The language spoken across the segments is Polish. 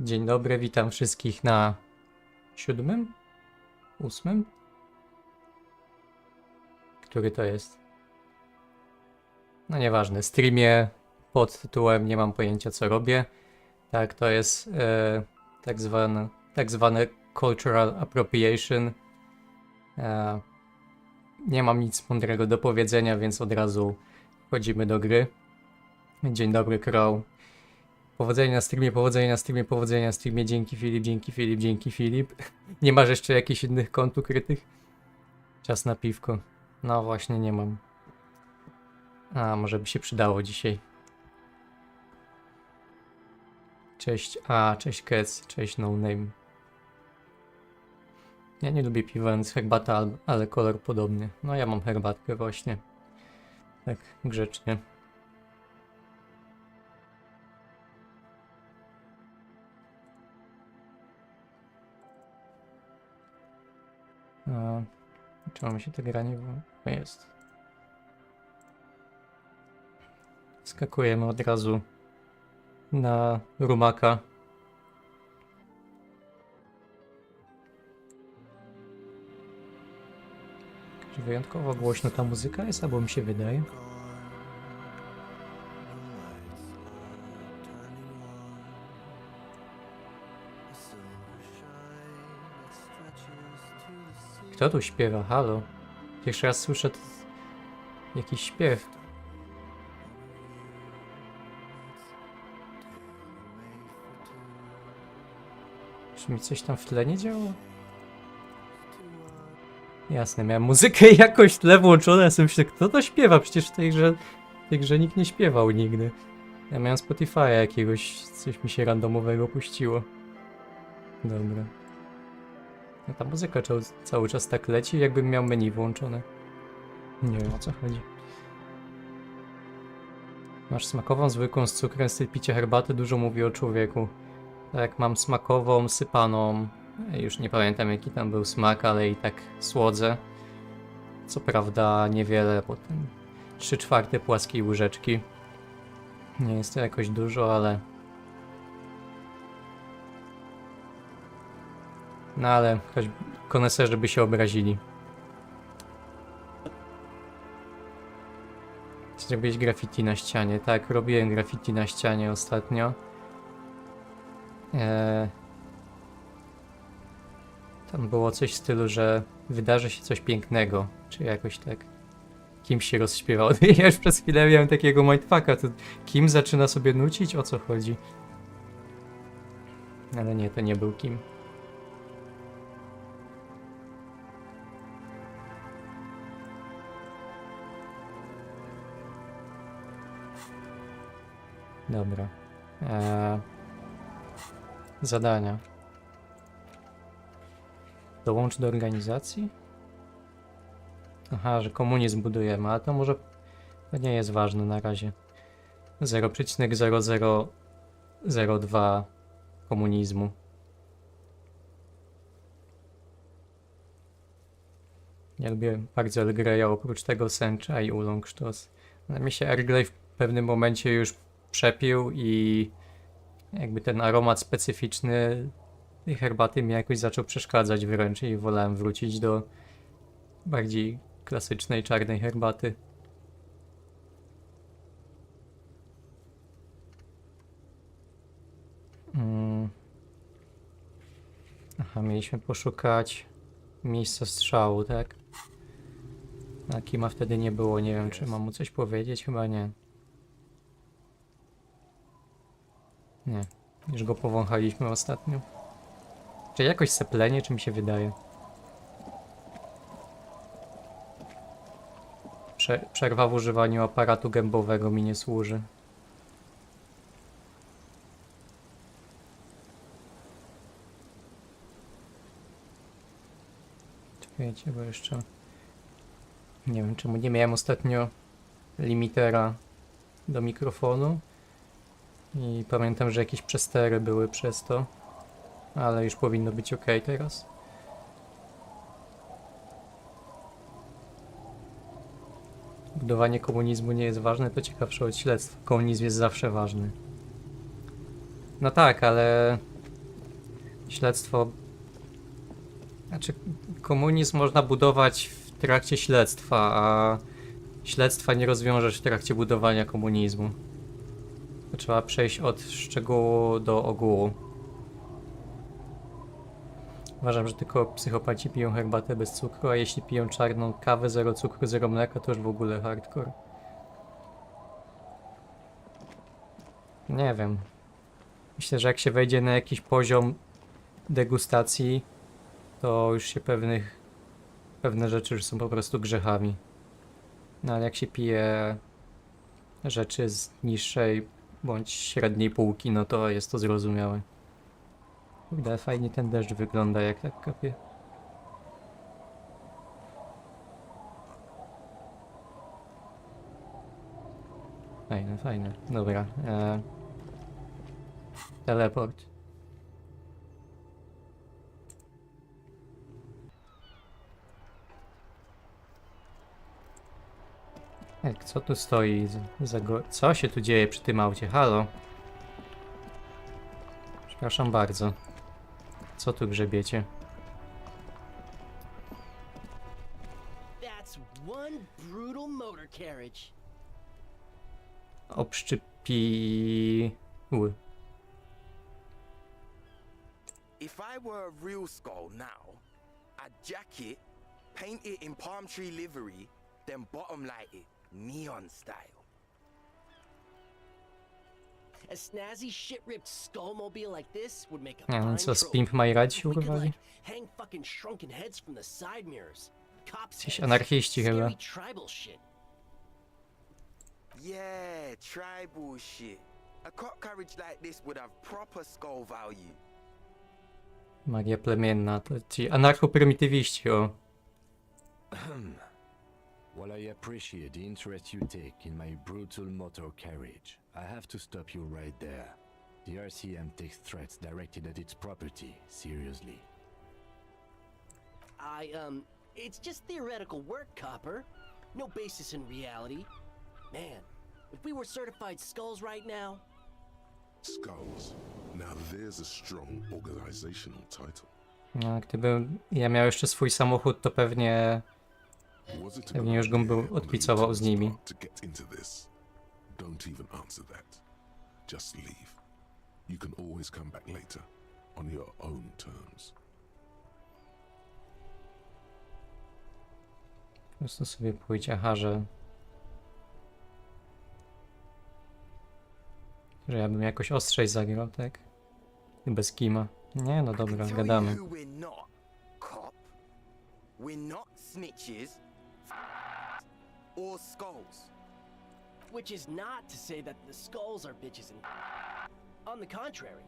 Dzień dobry, witam wszystkich na 7? 8? Który to jest? No nieważne, streamie pod tytułem nie mam pojęcia co robię. Tak, to jest tak zwane cultural appropriation. Nie mam nic mądrego do powiedzenia, więc od razu wchodzimy do gry. Dzień dobry, Crow. Powodzenia na streamie, powodzenia na streamie, powodzenia na streamie. Dzięki Filip, dzięki Filip, dzięki Filip. Nie masz jeszcze jakichś innych kont ukrytych? Czas na piwko. No właśnie nie mam. A, może by się przydało dzisiaj. Cześć, cześć Kec, cześć No Name. Ja nie lubię piwa, więc herbata, ale kolor podobny. No ja mam herbatkę właśnie. Tak grzecznie. Czy mi się ta gra nie... Jest. Skakujemy od razu na rumaka. Czy wyjątkowo głośno ta muzyka jest, albo mi się wydaje? Kto tu śpiewa? Halo? Pierwszy raz słyszę jakiś śpiew. Czy mi coś tam w tle nie działo? Jasne, miałem muzykę i jakoś w tle włączone, ja sobie myślę, kto to śpiewa? Przecież w tej grze nikt nie śpiewał nigdy. Ja miałem Spotify'a jakiegoś, coś mi się randomowego puściło. Dobra. No ta muzyka cały czas tak leci, jakbym miał menu włączone. Nie wiem o co chodzi. Masz smakową, zwykłą z cukrem, styl picia herbaty dużo mówi o człowieku. Tak, mam smakową, sypaną. Już nie pamiętam jaki tam był smak, ale i tak słodzę. Co prawda niewiele, potem 3/4 płaskiej łyżeczki. Nie jest to jakoś dużo, ale... No ale choć koneserzy by się obrazili. Zrobiłeś graffiti na ścianie. Tak, robiłem graffiti na ścianie ostatnio. Tam było coś w stylu, że wydarzy się coś pięknego, czy jakoś tak. Kim się rozśpiewał? Ja już przez chwilę miałem takiego mindfucka, to Kim zaczyna sobie nucić? O co chodzi? Ale nie, to nie był Kim. Dobra. Zadania. Dołącz do organizacji? Aha, że komunizm budujemy, ale to może to nie jest ważne na razie. 0,0002 komunizmu. Ja lubię bardzo Earl Greya, oprócz tego Sencha i Oolong sztos. Ale mi się Earl Grey w pewnym momencie już przepił i jakby ten aromat specyficzny tej herbaty mi jakoś zaczął przeszkadzać wręcz i wolałem wrócić do bardziej klasycznej czarnej herbaty. Aha, mieliśmy poszukać miejsca strzału, tak? A Kima wtedy nie było, nie wiem czy mam mu coś powiedzieć, chyba nie. Nie, już go powąchaliśmy ostatnio. Czy jakoś seplenie, czy mi się wydaje? Przerwa w używaniu aparatu gębowego mi nie służy. Czekajcie, bo jeszcze... Nie wiem czemu nie miałem ostatnio limitera do mikrofonu. I pamiętam, że jakieś przestery były przez to. Ale już powinno być ok teraz. Budowanie komunizmu nie jest ważne, to ciekawsze od śledztw. Komunizm jest zawsze ważny. No tak, ale Śledztwo... Znaczy, komunizm można budować w trakcie śledztwa, a śledztwa nie rozwiążesz w trakcie budowania komunizmu. To trzeba przejść od szczegółu do ogółu. Uważam, że tylko psychopaci piją herbatę bez cukru, a jeśli piją czarną kawę, zero cukru, zero mleka, to już w ogóle hardcore. Nie wiem. Myślę, że jak się wejdzie na jakiś poziom degustacji, to już się pewne rzeczy już są po prostu grzechami. No ale jak się pije rzeczy z niższej bądź średniej półki, no to jest to zrozumiałe. Kurde, fajnie ten deszcz wygląda, jak tak kapie. Fajne, fajne. Dobra. Teleport. Co tu stoi Co się tu dzieje przy tym aucie? Halo? Przepraszam bardzo. Co tu grzebiecie? Obszczypiły. If I were a real skull now, I'd jack it, paint it in palm tree livery, then bottom light it, neon style. A snazzy shit-ripped skullmobile like this would make a Nie wiem, fine co z trope. Pimp My Ride się We could urwali? like hang fucking shrunken heads from the side mirrors. Cops Jacyś heads. anarchiści chyba. Scary tribal shit. Yeah, tribal shit. A cop carriage like this would have proper skull value. Magia plemienna, to ci anarcho-prymitywiści, o. While I appreciate the interest you take in my brutal motor carriage, I have to stop you right there. The RCM takes threats directed at its property seriously. It's just theoretical work, Copper. No basis in reality. Man, if we were certified skulls right now. Skulls. Now there's a strong organizational title. No, gdybym ja miał jeszcze swój samochód, to pewnie Was it a Pewnie już good go idea on odpicował who z to nimi. start to get into this? Don't even answer that. Just leave. You can always come back later on your own terms. po prostu sobie pójdź, aha, że ja bym jakoś ostrzej zagrał, tak? Bez kima. Nie, no dobra, Tell gadamy. you who we're not, cop. We're not snitches or skulls. Which is not to say that the skulls are bitches and on the contrary.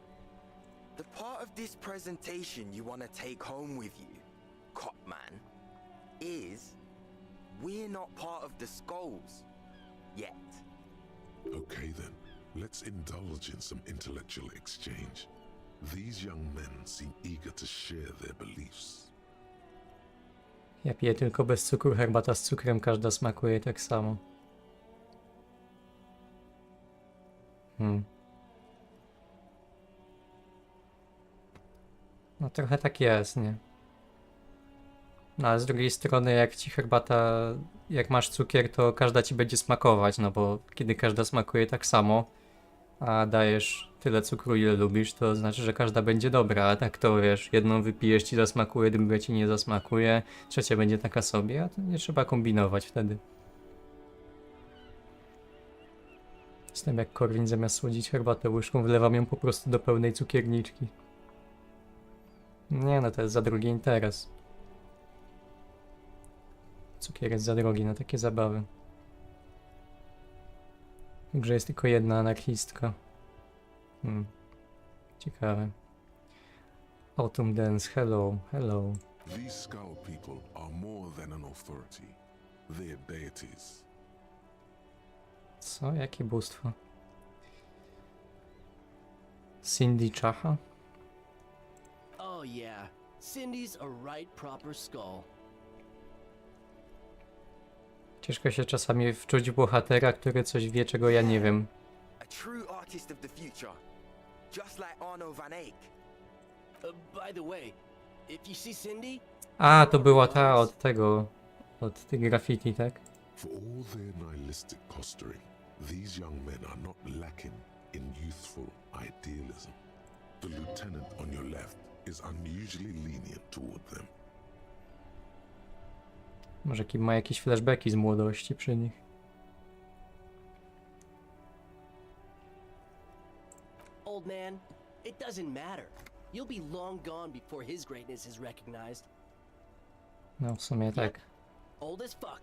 The part of this presentation you want to take home with you, cop man, is we're not part of the skulls yet. Okay then, let's indulge in some intellectual exchange. These young men seem eager to share their beliefs. Ja piję tylko bez cukru, herbata z cukrem, każda smakuje tak samo. No trochę tak jest, nie? No ale z drugiej strony, jak ci herbata, jak masz cukier, to każda ci będzie smakować, no bo kiedy każda smakuje tak samo, a dajesz tyle cukru, ile lubisz, to znaczy, że każda będzie dobra, a tak to wiesz, jedną wypijesz, ci zasmakuje, druga ci nie zasmakuje, trzecia będzie taka sobie, a to nie trzeba kombinować wtedy. Jestem jak Korwin, zamiast słodzić herbatę łyżką, wlewam ją po prostu do pełnej cukierniczki. Nie no, to jest za drogi interes. Cukier jest za drogi na takie zabawy. W grze jest tylko jedna anarchistka. Ciekawe. Autumn Dance, hello, hello. These skull people are more than an authority. They're deities. Co? Jakie bóstwo? Cindy Chacha? Oh yeah, Cindy's a right proper skull. Ciężko się czasami wczuć w bohatera, który coś wie, czego ja nie wiem. A true artist of the future, just like Arno van Eyck. By the way, if you see Cindy, A, to była ta od tego, od tych graffiti, tak? For all their nihilistic posturing, these young men are not lacking in youthful idealism. The lieutenant on your left is unusually lenient toward them. Może ma jakieś flashbacki z młodości przy nich. old man, it doesn't matter. You'll be long gone before his greatness is recognized. No, w sumie tak. Old as fuck.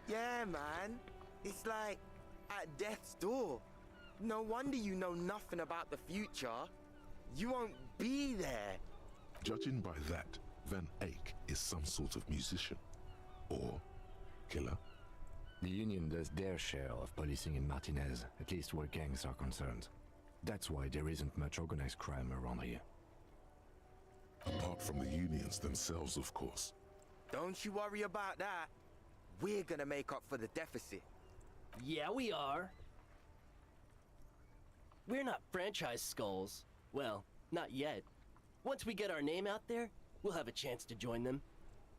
Yeah, man. It's like at death's door. No wonder you know nothing about the future. You won't be there. Judging by that, Van Eyck is some sort of musician. Or killer. The Union does their share of policing in Martinez, at least where gangs are concerned. That's why there isn't much organized crime around here. Apart from the unions themselves, of course. Don't you worry about that. We're gonna make up for the deficit. Yeah, we are. We're not franchise skulls. Well, not yet. Once we get our name out there, we'll have a chance to join them.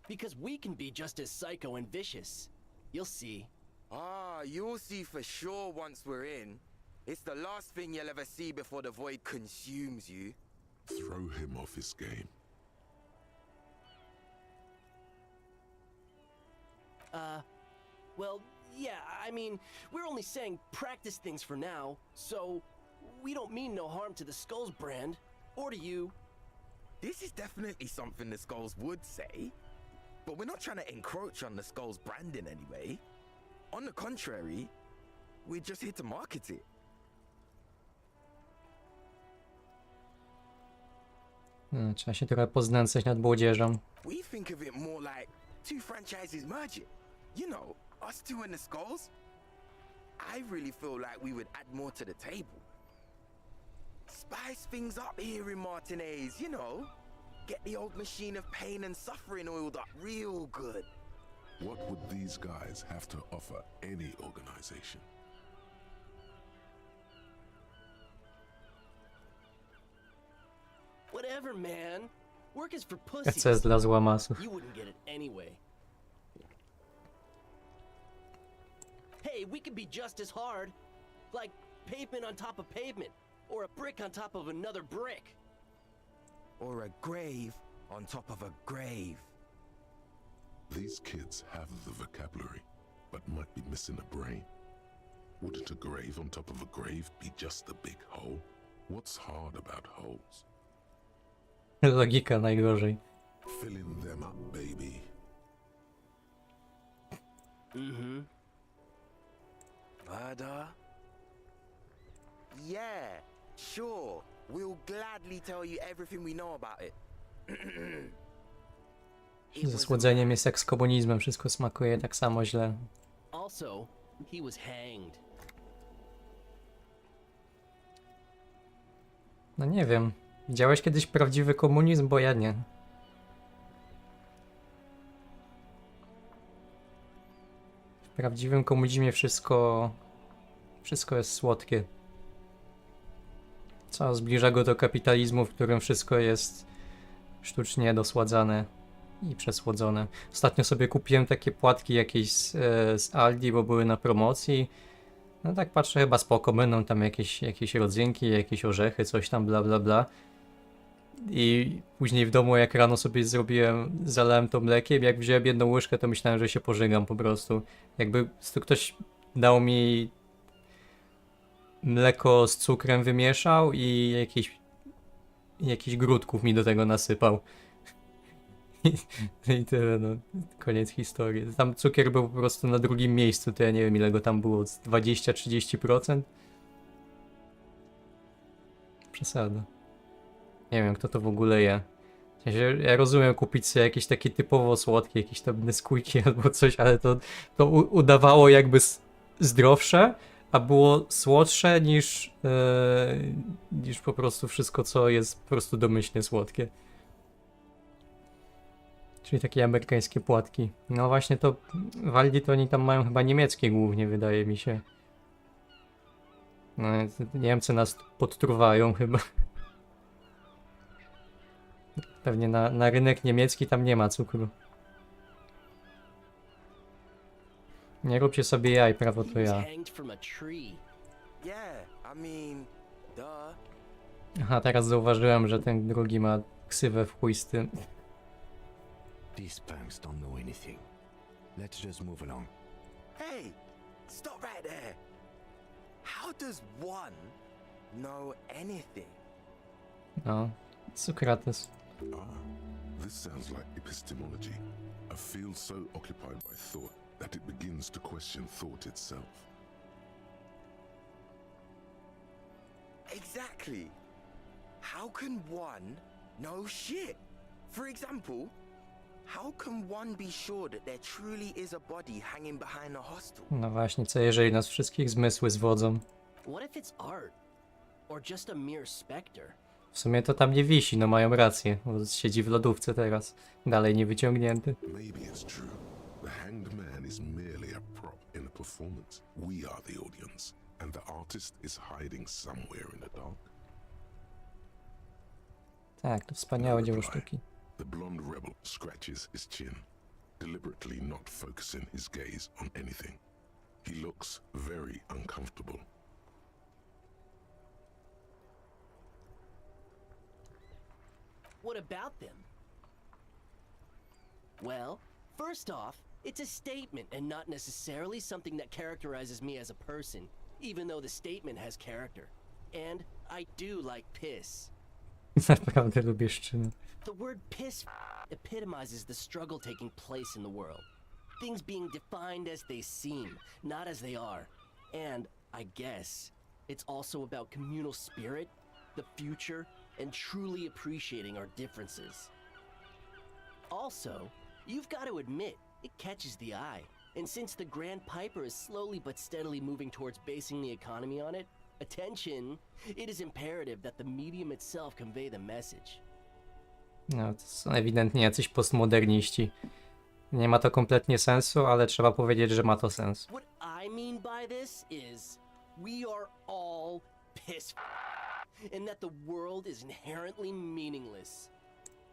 Because we can be just as psycho and vicious. You'll see. Ah, you'll see for sure once we're in. It's the last thing you'll ever see before the void consumes you. Throw him off his game. Well, yeah, I mean, we're only saying practice things for now, so we don't mean no harm to the Skulls brand, or to you. This is definitely something the Skulls would say. But we're not trying to encroach on the Skulls brand in any way. On the contrary, we're just here to market it. Trzeba się trochę poznęcać nad młodzieżą. We think of it more like two franchises merging. You know, us two and the Skulls. I really feel like we would add more to the table. Spice things up here in Martinez, you know. Get the old machine of pain and suffering oiled up real good. What would these guys have to offer any organization? Whatever, man. Work is for pussies. Co jest dla złamasów. You wouldn't get it anyway. Hey, we could be just as hard. Like pavement on top of pavement. Or a brick on top of another brick. Or a grave on top of a grave. These kids have the vocabulary, but might be missing a brain. Wouldn't a grave on top of a grave be just a big hole? What's hard about holes? Logika najgorzej. Filling them up, baby. Mm-hmm. Murder? Yeah, sure. We'll gladly tell you everything we know about it. It Ze was słodzeniem jest jak z komunizmem, wszystko smakuje tak samo źle. Also, he was hanged. No nie wiem. Widziałeś kiedyś prawdziwy komunizm? Bo ja nie. W prawdziwym komunizmie wszystko jest słodkie. Co zbliża go do kapitalizmu, w którym wszystko jest sztucznie dosładzane i przesłodzone. Ostatnio sobie kupiłem takie płatki jakieś z Aldi, bo były na promocji. No tak patrzę, chyba spoko, będą tam jakieś rodzynki, jakieś orzechy, coś tam bla bla bla. I później w domu, jak rano sobie zalałem to mlekiem, jak wziąłem jedną łyżkę, to myślałem, że się pożygam po prostu. Jakby ktoś dał mi mleko z cukrem wymieszał i jakiś grudków mi do tego nasypał. I tyle, no. Koniec historii. Tam cukier był po prostu na drugim miejscu, to ja nie wiem ile go tam było, 20-30%? Przesada. Nie wiem kto to w ogóle je. W sensie, ja rozumiem kupić sobie jakieś takie typowo słodkie, jakieś tam Nesquiki albo coś, ale to udawało jakby zdrowsze, a było słodsze niż po prostu wszystko, co jest po prostu domyślnie słodkie. Czyli takie amerykańskie płatki. No właśnie to w Aldi to oni tam mają chyba niemieckie głównie, wydaje mi się. No Niemcy nas podtruwają chyba. Pewnie na rynek niemiecki tam nie ma cukru. Nie róbcie sobie jaj, prawo to He was ja. hanged from a tree. Yeah, I mean, duh. Aha, teraz zauważyłem, że ten drugi ma ksywę w chuj z tym. These punks don't know anything. Let's just move along. Hey, stop right there. How does one know anything? No, Sokrates. Ah, this sounds like epistemology. A field so occupied by thought that it begins to question thought itself. Exactly. How can one know shit? For example, how can one be sure that there truly is a body hanging behind a hostel? No właśnie, co jeżeli nas wszystkich zmysły zwodzą? What if it's art? Or just a mere specter? W sumie to tam nie wisi, no mają rację, bo siedzi w lodówce teraz, dalej nie wyciągnięty. Maybe it's true. The hanged man is merely a prop in a performance. We are the audience, and the artist is hiding somewhere in the dark. Tak, to wspaniałe dzieło reply. sztuki. The blonde rebel scratches his chin, deliberately not focusing his gaze on anything. He looks very uncomfortable. What about them? Well, first off, it's a statement and not necessarily something that characterizes me as a person, even though the statement has character. And I do like piss. Naprawdę lubię szczynę. The word piss epitomizes the struggle taking place in the world. Things being defined as they seem, not as they are. And, I guess, it's also about communal spirit, the future, and truly appreciating our differences. Also, you've got to admit, it catches the eye. And since the Grand Piper is slowly but steadily moving towards basing the economy on it, attention, it is imperative that the medium itself convey the message. No, to są ewidentnie jacyś postmoderniści. Nie ma to kompletnie sensu, ale trzeba powiedzieć, że ma to sens. What I mean by this is, we are all piss and that the world is inherently meaningless.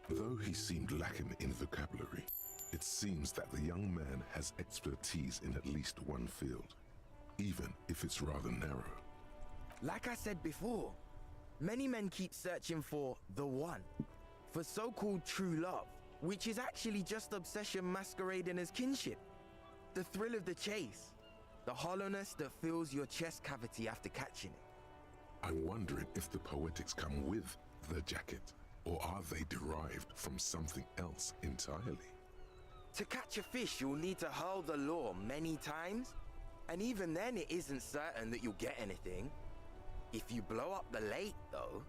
Though he seemed lacking in vocabulary, it seems that the young man has expertise in at least one field, even if it's rather narrow. Like I said before, many men keep searching for the one, for so-called true love, which is actually just obsession masquerading as kinship. The thrill of the chase, the hollowness that fills your chest cavity after catching it. I'm wondering if the poetics come with the jacket, or are they derived from something else entirely? To catch a fish, you'll need to hurl the lure many times, and even then it isn't certain that you'll get anything. If you blow up the lake, though,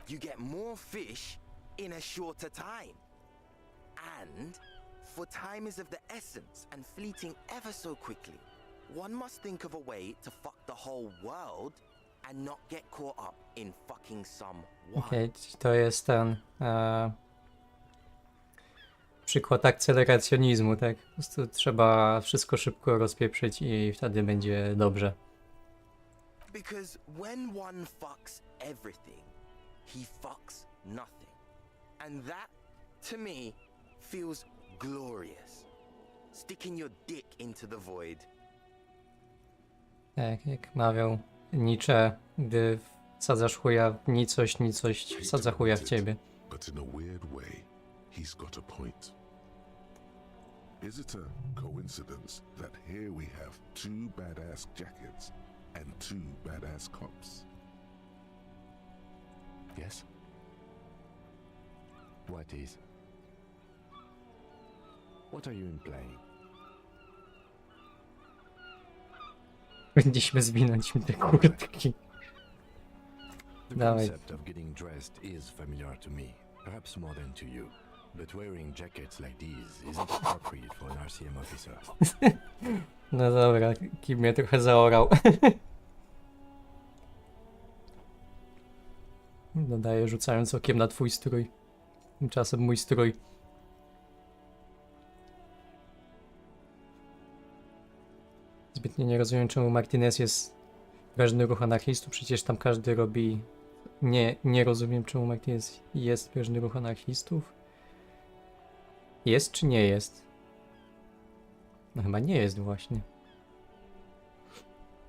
you get more fish in a shorter time. And, for time is of the essence and fleeting ever so quickly, one must think of a way to fuck the whole world and not get caught up in fucking some one. Okej, to jest ten przykład akceleracjonizmu, tak? Po prostu trzeba wszystko szybko rozpieprzyć i wtedy będzie dobrze. Because when one fucks everything, he fucks nothing. And that, to me, feels glorious. Sticking your dick into the void. Tak, jak mawiał Nietzsche, gdy wsadzasz chuja w nicość, nicość wsadza chuja w ciebie. But in a weird way, he's got a point. Is it a coincidence that here we have two badass jackets and two badass cops? Yes? What is? What are you implying? Powinniśmy zwinąć im te kurtki. The Dawaj. concept of getting dressed is familiar to me, perhaps more than to you. But wearing jackets like these isn't appropriate for an RCM officer. No dobra, Kim mnie trochę zaorał. Dodaję, rzucając okiem na twój strój. Tymczasem mój strój. Zbytnio nie rozumiem, czemu Martinez jest wrażny ruch anarchistów. Przecież tam każdy robi Nie rozumiem, czemu Martin jest bieżny ruch anarchistów. Jest czy nie jest? No chyba nie jest właśnie.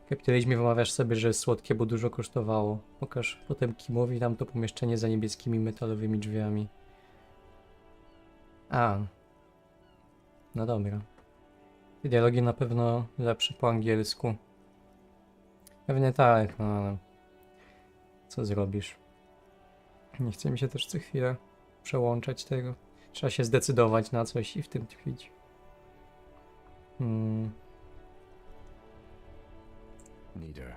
W kapitalizmie wymawiasz sobie, że jest słodkie, bo dużo kosztowało. Pokaż potem Kimowi tam to pomieszczenie za niebieskimi metalowymi drzwiami. A. No dobra. Dialogi na pewno lepsze po angielsku. Pewnie tak, no ale co zrobisz? Nie chce mi się też co chwilę przełączać tego. Trzeba się zdecydować na coś i w tym tkwić. Neither.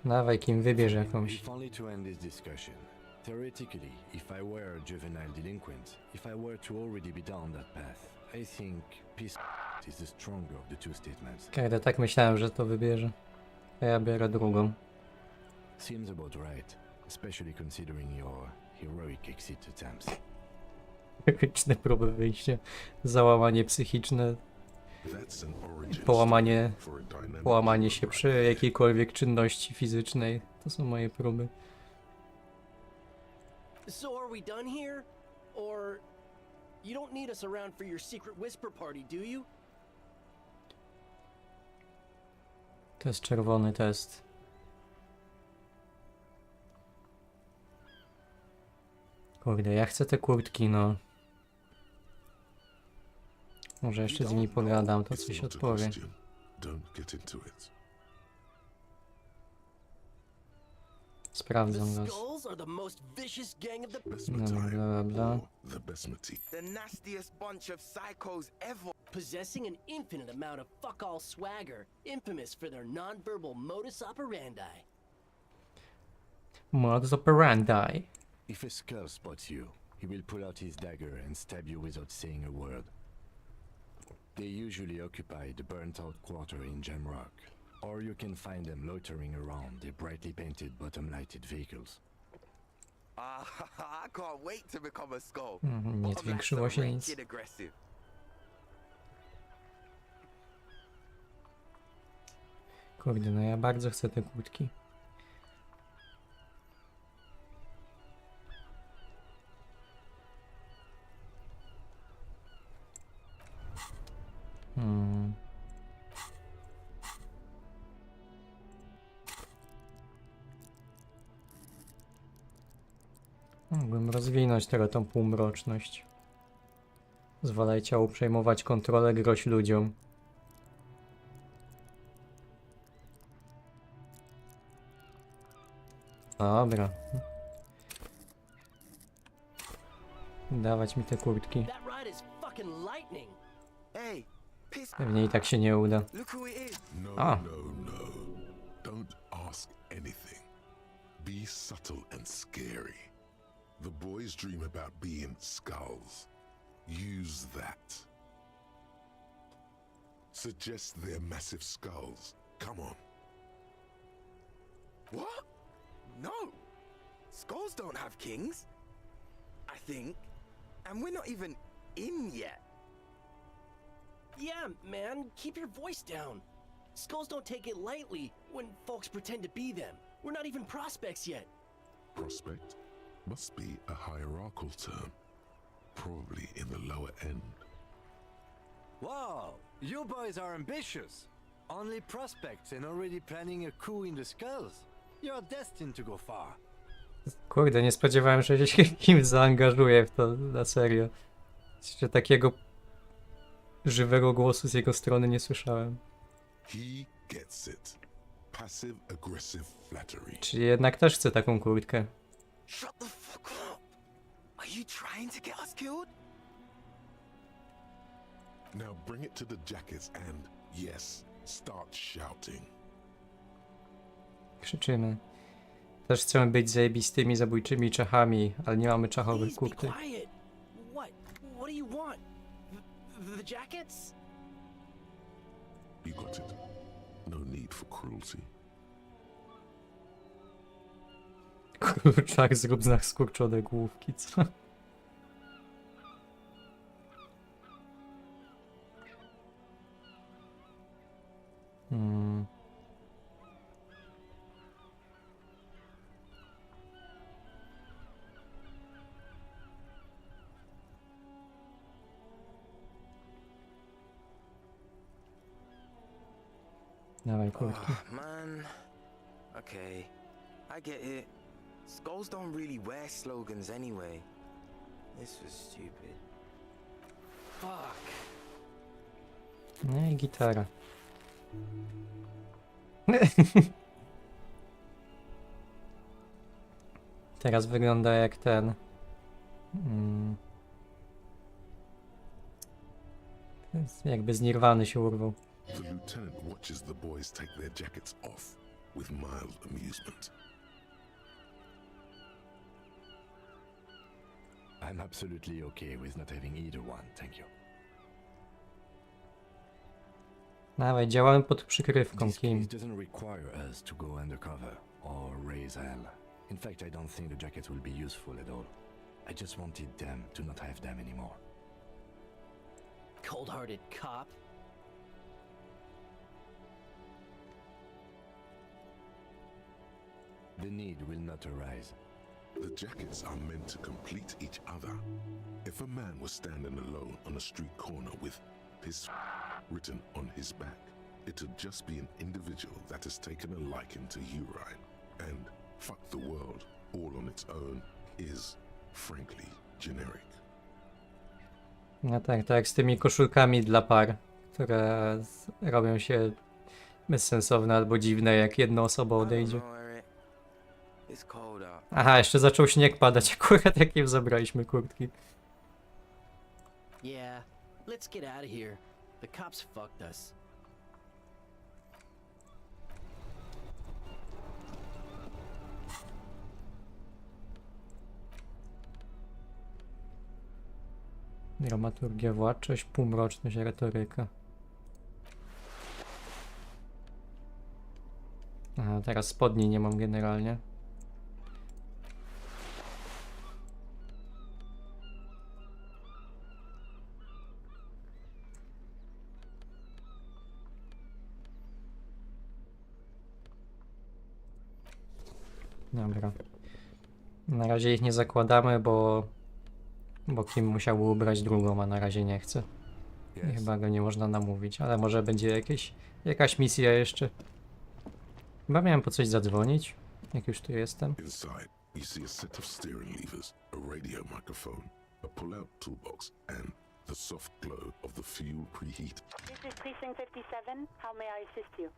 Dawaj, Kim, wybierz jakąś. If only to end this discussion. Theoretically, if I were a juvenile delinquent, if I were to already be down that path, I think peace is the stronger of the two statements. Kurde, tak myślałem, że to wybierze. A ja biorę drugą. Seems about right, especially considering your heroic exit attempts. Liczne próby wyjścia, załamanie psychiczne, That's an origin połamanie, story for a dynamic połamanie hero się like przy me. jakiejkolwiek czynności fizycznej. To są moje próby. So are we done here? Or you don't need us around for your secret whisper party, do you? To jest czerwony test. Kurde, ja chcę te kurtki, no. Może jeszcze z nimi pogadam, to It's coś not a odpowie. question. Don't get into it. Sprawdzam The was. Skulls are the most vicious gang of the... Besma Bla, time bla, bla. or the Besmati. The nastiest bunch of psychos ever. Possessing an infinite amount of fuck-all swagger, infamous for their non-verbal modus operandi. Modus operandi. If a skull spots you, he will pull out his dagger and stab you without saying a word. They usually occupy the burnt-out quarter in Jamrock, or you can find them loitering around their brightly painted bottom-lighted vehicles. I can't wait to become a skull. Nie Bottom zwiększyło lights się are nic. wicked aggressive. Kurde, no ja bardzo chcę te kurtki. Mógłbym rozwinąć teraz tą półmroczność. Zwalaj ciału przejmować kontrolę, groź ludziom. Dobra. Dawać mi te kurtki. That ride is fucking lightning. Hey, piss. Pewnie i tak się nie uda. Look who it is. No, Ah. no, no. Don't ask anything. Be subtle and scary. The boys dream about being skulls. Use that. Suggest they're massive skulls. Come on. What? No. Skulls don't have kings. I think. And we're not even in yet. Yeah, man, keep your voice down. Skulls don't take it lightly when folks pretend to be them. We're not even prospects yet. Prospect must be a hierarchical term. Probably in the lower end. Wow, you boys are ambitious. Only prospects and already planning a coup in the skulls. You're destined to go far. Kurde, nie spodziewałem się, że się kim zaangażuje w to na serio. Jeszcze takiego żywego głosu z jego strony nie słyszałem. He gets it. Passive aggressive flattery. Czyli jednak też chce taką kurtkę. Shut the fuck up. Are you trying to get us killed? Now bring it to the jackets and, yes, start shouting. Krzyczymy. Też chcemy być zajebistymi, zabójczymi Czechami, ale nie mamy czachowych Please be kurtek. quiet. What do you want? The jackets? You got it. No need for cruelty. Kurczak, zrób znak skurczone główki, co? Dawaj kurtki. Oh, man. Okay, I get it. Skulls don't really wear slogans anyway. This was stupid. Fuck. No i gitara. Teraz wygląda jak ten. Jakby z Nirwany się urwał. The lieutenant watches the boys take their jackets off with mild amusement. I'm absolutely okay with not having either one, thank you. Dawaj, działamy pod przykrywką, This Kim. case doesn't require us to go undercover or raise hell. In fact, I don't think the jackets will be useful at all. I just wanted them to not have them anymore. Cold-hearted cop. The need will not arise. The jackets are meant to complete each other. If a man was standing alone on a street corner with his written on his back, it'd just be an individual that has taken a liking to urine. And fuck the world all on its own is, frankly, generic. No tak, tak jak z tymi koszulkami dla par, które robią się bezsensowne albo dziwne, jak jedna osoba odejdzie. It's cold out. Aha, jeszcze zaczął śnieg padać, akurat jak im zabraliśmy kurtki. Yeah, let's get out of here. The cops fucked us. Dramaturgia, władczość, półmroczność, retoryka. Aha, teraz spodni nie mam generalnie. Dobra. Na razie ich nie zakładamy, bo Kim musiałby ubrać drugą, a na razie nie chce. I chyba go nie można namówić, ale może będzie jakaś misja jeszcze. Chyba miałem po coś zadzwonić, jak już tu jestem. Inside, you see a set of steering levers, a radio microphone, a pull-out toolbox, and the soft glow of the fuel preheat. This is Precinct 57. How may I assist you?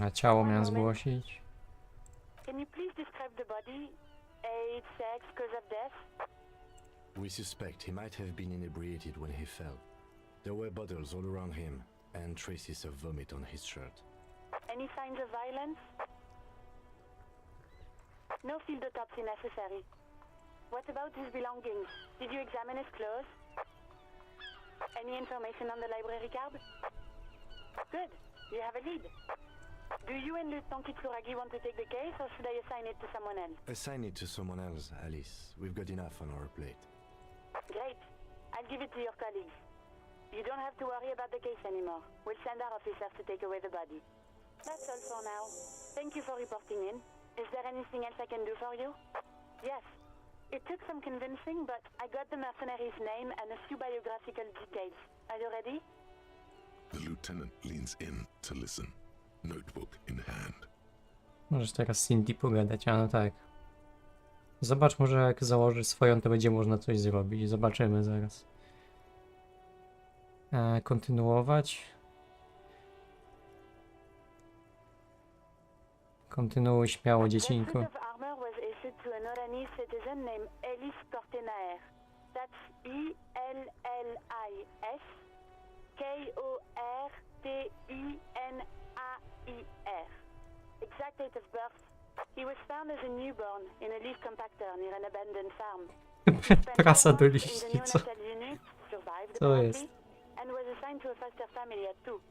A ciało miałem zgłosić. Can you please describe the body? Age, sex, cause of death? We suspect he might have been inebriated when he fell. There were bottles all around him and traces of vomit on his shirt. Any signs of violence? No field autopsy necessary. What about his belongings? Did you examine his clothes? Any information on the library card? Good. You have a lead. Do you and Lieutenant Kitsuragi want to take the case, or should I assign it to someone else? Assign it to someone else, Alice. We've got enough on our plate. Great. I'll give it to your colleagues. You don't have to worry about the case anymore. We'll send our officers to take away the body. That's all for now. Thank you for reporting in. Is there anything else I can do for you? Yes. It took some convincing, but I got the mercenary's name and a few biographical details. Are you ready? The lieutenant leans in to listen, notebook in hand. Możesz teraz z Cindy pogadać, a no tak. Zobacz, może jak założy swoją, to będzie można coś zrobić. Zobaczymy zaraz. Kontynuować. Kontynuuj śmiało, dziecięko. The suit of armor was issued to an Oranese citizen named Ellis Cortenaer. That's E-L-L-I-S K-O-R-T-I-N-A-I-R. Exact date of birth. He was found as a newborn in a leaf compactor near an abandoned farm. Trasa do In the liści, co? neonatal unit, survived Co jest? apparently, and was assigned to a foster family at 2.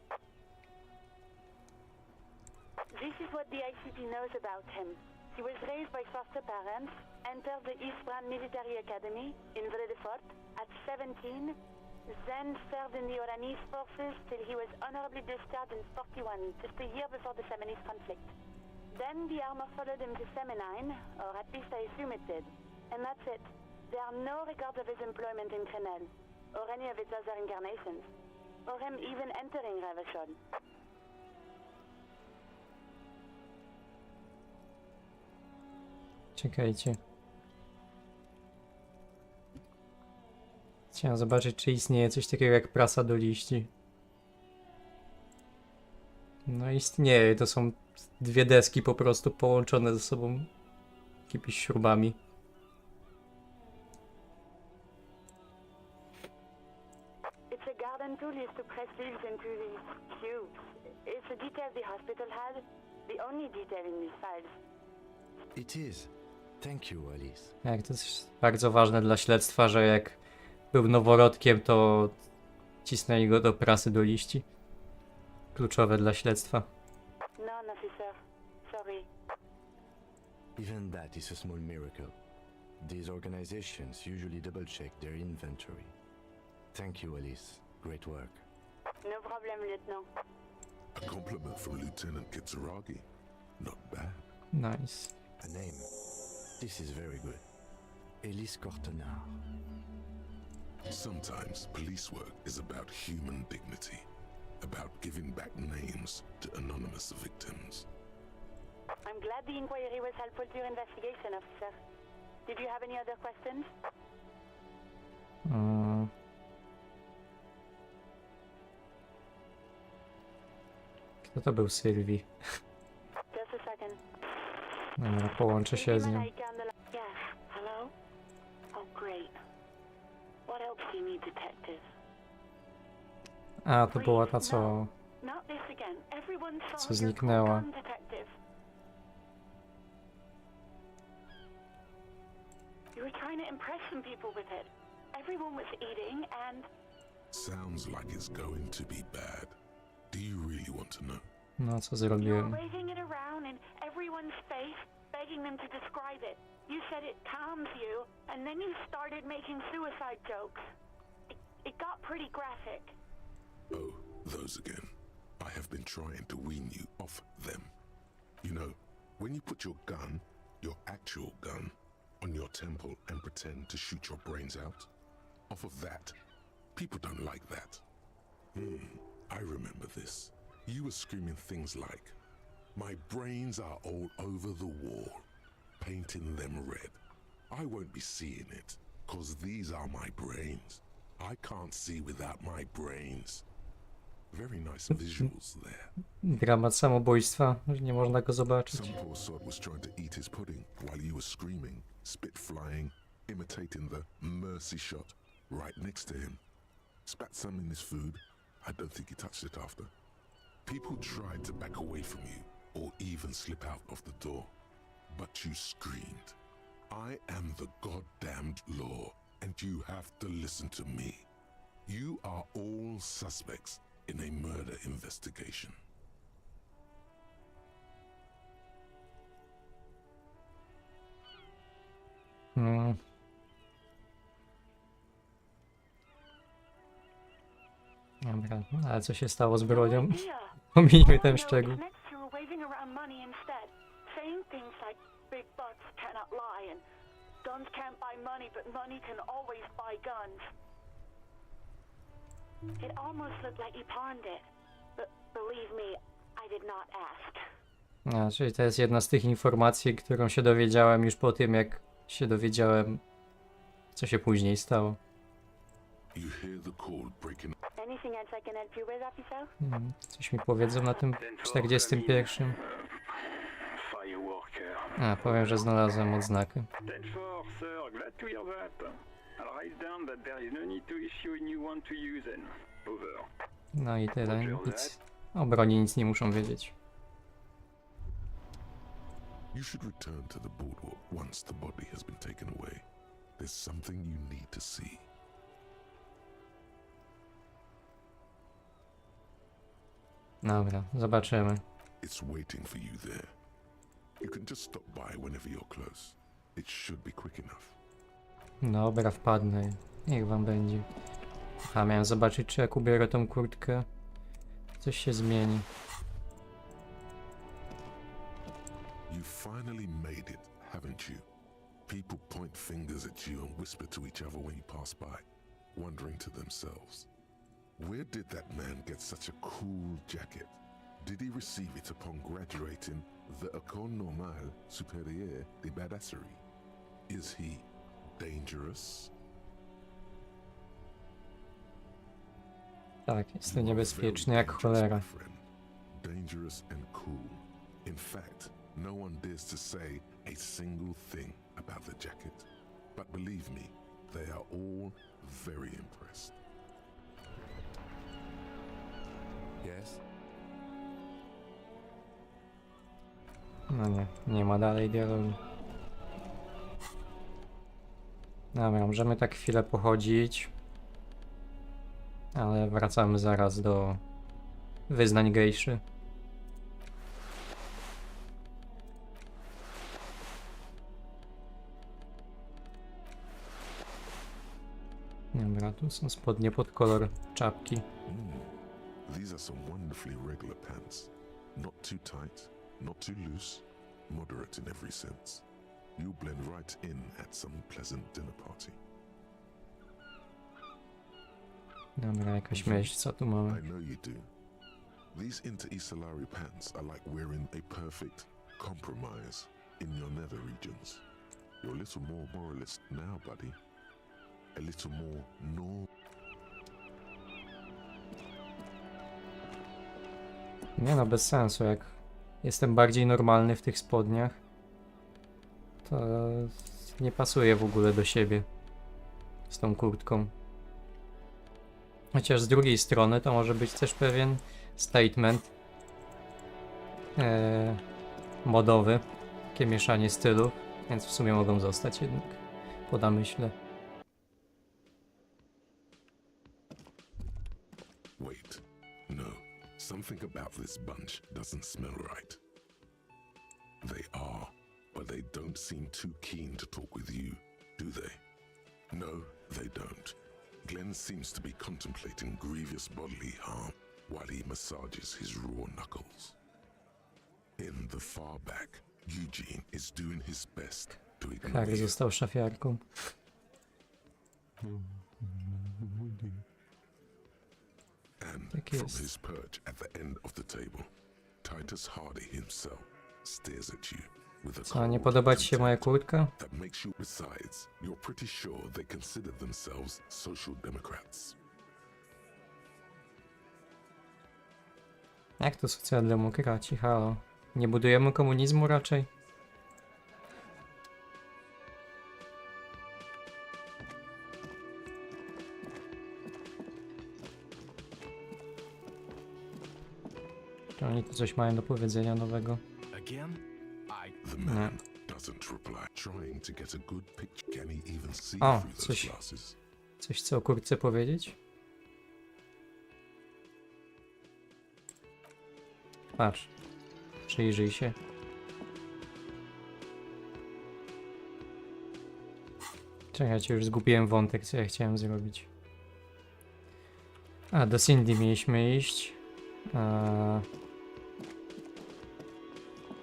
This is what the ICP knows about him. He was raised by foster parents, entered the East Brand Military Academy in Vredefort at 17, then served in the Oranese forces till he was honorably discharged in 41, just a year before the Seminole conflict. Then the armor followed him to Seminine, or at least I assume it did. And that's it. There are no records of his employment in Crenel, or any of its other incarnations. or him even entering Ravishon. Czekajcie. Chciałem zobaczyć, czy istnieje coś takiego jak prasa do liści. No istnieje, to są dwie deski po prostu połączone ze sobą jakimiś śrubami. It's a garden tool used to press leaves into these cubes. It's a detail the hospital had, the only detail in these files. It is. Thank you, Alice. Jak to jest bardzo ważne dla śledztwa, że jak był noworodkiem, to cisnęli go do prasy do liści. Kluczowe dla śledztwa. None, officer. Sorry. Even that is a small miracle. These organizations usually double-check their inventory. Thank you, Alice. Great work. No problem, Lieutenant. A compliment from Lieutenant Kitsuragi. Not bad. Nice. A name. This is very good. Elise Cortenard. Sometimes police work is about human dignity, about giving back names to anonymous victims. I'm glad the inquiry was helpful to your investigation, officer. Did you have any other questions? Kto to był Sylwii? Just a second. Dobra, połączę się z nią. Yes, hello? Oh, great. What else do you need, detective? A, to była ta, co... Not this again. Everyone saw Co your zniknęła. gun, detective. You were trying to impress some people with it. Everyone was eating and... Sounds like it's going to be bad. Do you really want to know? No, co You were zrobiłem? waving it around in everyone's face, begging them to describe it. You said it calms you, and then you started making suicide jokes. It got pretty graphic. Oh, those again. I have been trying to wean you off them. You know, when you put your gun, your actual gun, on your temple and pretend to shoot your brains out, off of that, people don't like that. I remember this. You were screaming things like, "My brains are all over the wall, painting them red. I won't be seeing it, 'cause these are my brains. I can't see without my brains." Very nice visuals there. Dramat samobójstwa, że nie można go zobaczyć. Some poor sod was trying to eat his pudding while you were screaming, spit flying, imitating the mercy shot right next to him. Spat some in his food. I don't think he touched it after. People tried to back away from you or even slip out of the door, but you screamed, "I am the goddamned law and you have to listen to me. You are all suspects in a murder investigation." Dobra, ale co się stało z bronią? No idea. Ominijmy All I ten know szczegół. is next you were waving around money instead, saying things like big bucks cannot lie and guns can't buy money, but money can always buy guns. It almost looked like you pawned it, but believe me, I did not ask. A, czyli to jest jedna z tych informacji, którą się dowiedziałem już po tym, jak się dowiedziałem, co się później stało. You hear the call breaking. Anything else I can help you with, officer? Coś mi powiedzą na tym 41. A, powiem, że znalazłem odznakę. Ten for, sir. Glad to hear that. I'll write down that there is no need to issue a new one to you then. Over. No i tyle. Nic. O broni nic nie muszą wiedzieć. You should return to the boardwalk once the body has been taken away. There's something you need to see. Dobra, zobaczymy. It's waiting for you there. You can just stop by whenever you're close. It should be quick enough. Dobra, wpadnę. Niech wam będzie. A, miałem zobaczyć, czy jak ubiorę tą kurtkę, coś się zmieni. You finally made it, haven't you? People point fingers at you and whisper to each other when you pass by, wondering to themselves, Where did that man get such a cool jacket? Did he receive it upon graduating the École Normale Supérieure de Badasserie? Is he dangerous? Tak, jest to You are niebezpieczny very jak dangerous, cholera. my friend. Dangerous and cool. In fact, no one dares to say a single thing about the jacket. But believe me, they are all very impressed. Yes? No nie ma dalej dialogu. Dobra, możemy tak chwilę pochodzić. Ale wracamy zaraz do wyznań gejszy. Dobra, tu są spodnie pod kolor czapki. These are some wonderfully regular pants. Not too tight, not too loose, moderate in every sense. You'll blend right in at some pleasant dinner party. Dobra, jakaś myśl, co tu mamy? I know you do. These inter-Isolari pants are like wearing a perfect compromise in your nether regions. You're a little more moralist now, buddy. A little more Nie no, bez sensu, jak jestem bardziej normalny w tych spodniach, to nie pasuje w ogóle do siebie z tą kurtką. Chociaż z drugiej strony to może być też pewien statement modowy, takie mieszanie stylów, więc w sumie mogą zostać jednak, podamyślę. Wait, no. Something about this bunch doesn't smell right. They are, but they don't seem too keen to talk with you, do they? No, they don't. Glenn seems to be contemplating grievous bodily harm while he massages his raw knuckles. In the far back, Eugene is doing his best to ignore Harry you. został szafiarką. And Tak from jest. his perch at the end of the table, Titus Hardy himself stares at you with a Co, nie cold podoba ci się moja contempt kurtka? that makes you. Besides, you're pretty sure they consider themselves social democrats. Jak to socjaldemokraci, halo? Nie budujemy komunizmu raczej? Czy oni tu coś mają do powiedzenia nowego? Again? The man doesn't reply, trying to get a good picture. Can he even see O, through those coś. glasses? Coś co o kurtce powiedzieć? Patrz. Przyjrzyj się. Czekajcie, już zgubiłem wątek, co ja chciałem zrobić. A, do Cindy mieliśmy iść.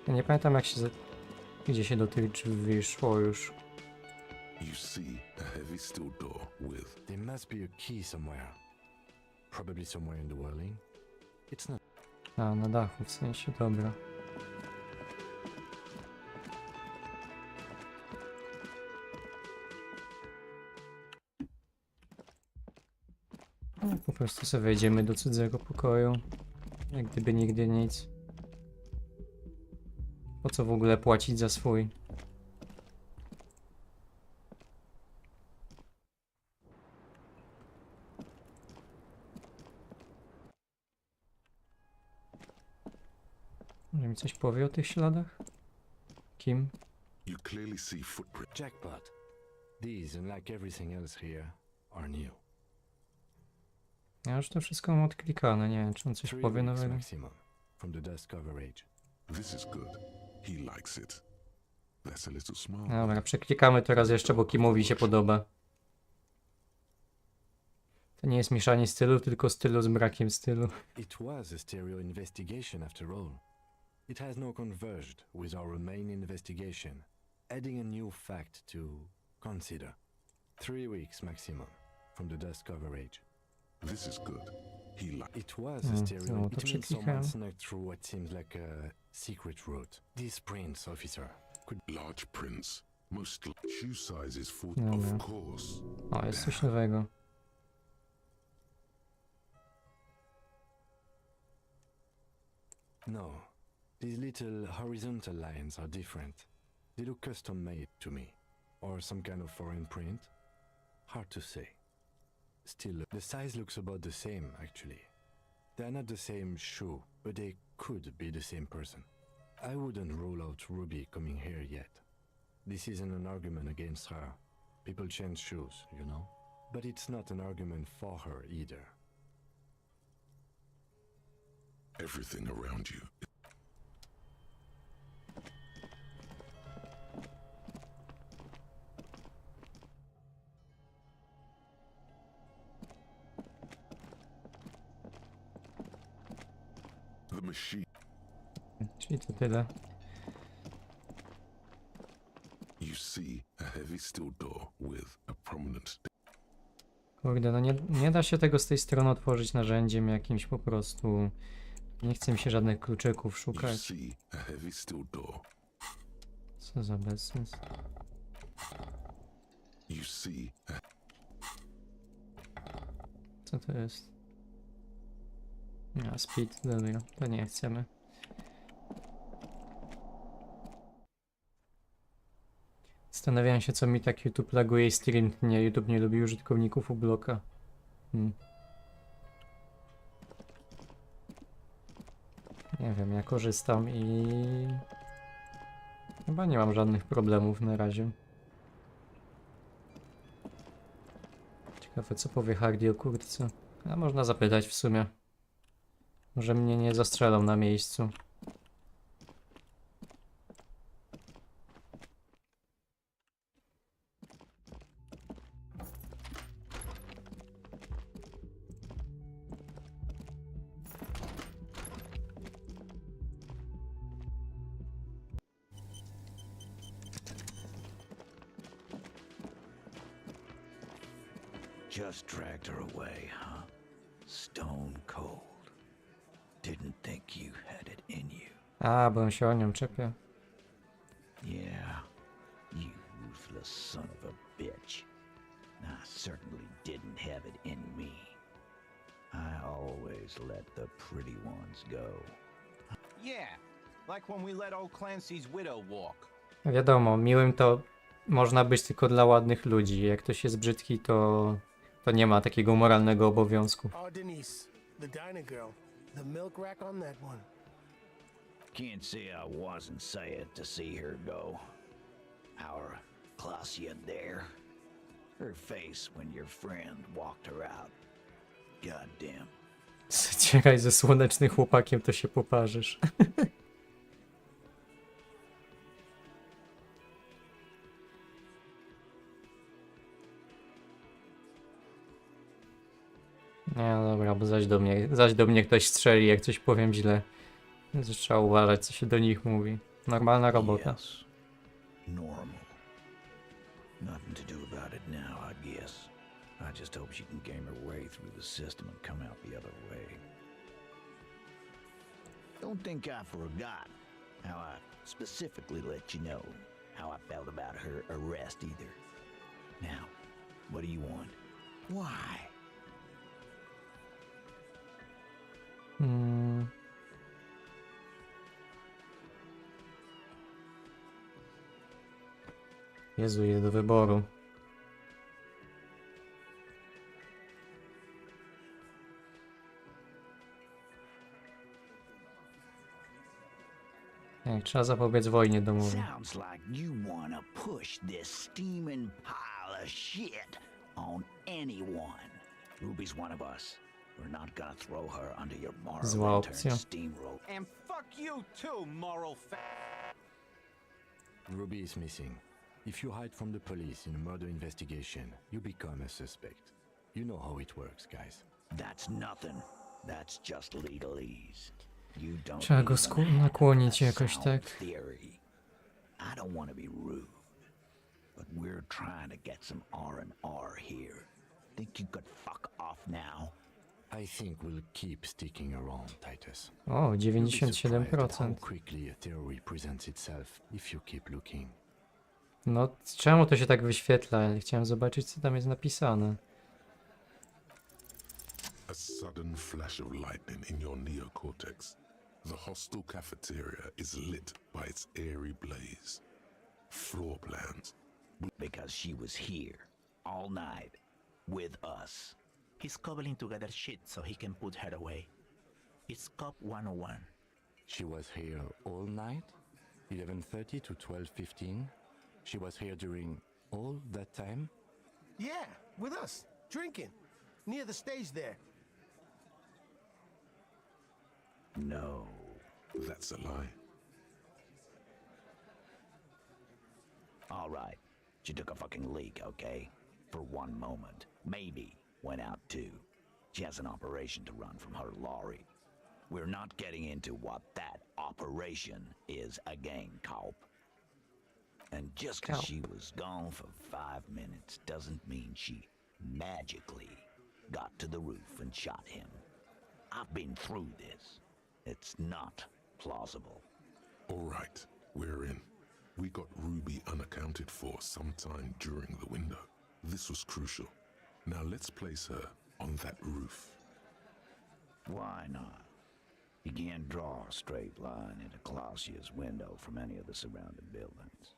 Ja nie pamiętam jak się... Gdzie się do tych drzwi szło już. You see a heavy steel door with There must be a key somewhere. Probably somewhere in the whirling. It's not. A, na dachu, w sensie, dobra. No, po prostu sobie wejdziemy do cudzego pokoju. Jak gdyby nigdy nic. Po co w ogóle płacić za swój? Może mi coś powie o tych śladach? Kim? you clearly see footprints. Jackpot. These, unlike everything else here, are new. Ja już to wszystko mam odklikane, nie wiem czy on coś 3 powie weeks nowego. maximum from the dust cover age. This is good. He likes it. That's a little smart. Dobra, przeklikamy to raz jeszcze, bo Kimowi się podoba. To nie jest mieszanie stylu, tylko stylu z brakiem stylu. It was a stereo investigation after all. It has now converged with our main investigation, adding a new fact to consider. 3 weeks maximum from the dust cover age. This is good. He likes. It was a stereo. to It means przeklikałem. someone snuck through what seems like a secret route. This prince officer could Large prints. Most shoe sizes for. No, no. Of course. O, jest coś nowego. No. These little horizontal lines are different. They look custom made to me. Or some kind of foreign print. Hard to say. Still, the size looks about the same, actually. They're not the same shoe, but they could be the same person. I wouldn't rule out Ruby coming here yet. This isn't an argument against her. People change shoes, you know? But it's not an argument for her either. Everything around you. The machine. Czyli to tyle. You see a heavy steel door with a prominent. Kurde, no nie da się tego z tej strony otworzyć narzędziem jakimś po prostu. Nie chce mi się żadnych kluczyków You szukać. see a heavy steel door. Co za bezsens. You see a Co to jest? A, speed, dobra, to nie chcemy. Zastanawiam się, co mi tak YouTube laguje i stream tnie. YouTube nie lubi użytkowników u bloka. Nie wiem, ja korzystam i chyba nie mam żadnych problemów na razie. Ciekawe, co powie Hardy o kurtce. A można zapytać w sumie. Może mnie nie zastrzelą na miejscu. Just dragged her away, huh? Stone cold. Didn't think you had it in you. A, bo on się o nią czepia. Yeah, you ruthless son of a bitch. I certainly didn't have it in me. I always let the pretty ones go. Yeah, like when we let old Clancy's widow walk. Wiadomo, miłym to można być tylko dla ładnych ludzi. Jak ktoś jest brzydki, to nie ma takiego moralnego obowiązku. Oh, Denise, the diner girl. The milk rack on that one. Can't say I wasn't sad to see her go. Our Clausia there. Her face when your friend walked her out. Goddamn. Zacieraj ze słonecznym chłopakiem, to się poparzysz. Nie, no dobra, bo zaś do mnie ktoś strzeli, jak coś powiem źle. Więc trzeba uważać, co się do nich mówi. Normalna robota. Yes. Normal. Nothing to do about it now, I guess. I just hope she can game her way through the system and come out the other way. Don't think I forgot how I specifically let you know how I felt about her arrest either. Now, what do you want? Why? Jezu, ile do wyboru. Jak trzeba zapobiec wojnie domowej. Sounds like you wanna push this steaming pile of shit on anyone. Ruby's one of us. We're not gonna throw her under your Zła moral opcja. turn steamroll. And fuck you too, moral Ruby is missing. If you hide from the police in a murder investigation, you become a suspect. You know how it works, guys. That's nothing. That's just legalese. You don't Trzeba go even nakłonić have a jakoś, sound tak? theory. I don't want to be rude, but we're trying to get some R&R here. Think you could fuck off now? I think we'll keep sticking around, Titus. O, You'll be surprised at how 97%. quickly a theory presents itself if you keep looking. No, czemu to się tak wyświetla? Chciałem zobaczyć, co tam jest napisane. A sudden flash of lightning in your neocortex. The hostel cafeteria is lit by its airy blaze. Floor plans. Because she was here all night with us. He's cobbling together shit so he can put her away. It's Cop 101. She was here all night? 11:30 to 12:15? She was here during all that time? Yeah, with us, drinking. Near the stage there. No. That's a lie. All right. She took a fucking leak, okay? For one moment. Maybe went out too. She has an operation to run from her lorry. We're not getting into what that operation is again, Cop. And just 'cause Cop. she was gone for 5 minutes doesn't mean she magically got to the roof and shot him. I've been through this. It's not plausible. All right, we're in. We got Ruby unaccounted for sometime during the window. This was crucial. Now let's place her on that roof. Why not? You can't draw a straight line into Clausia's window from any of the surrounding buildings.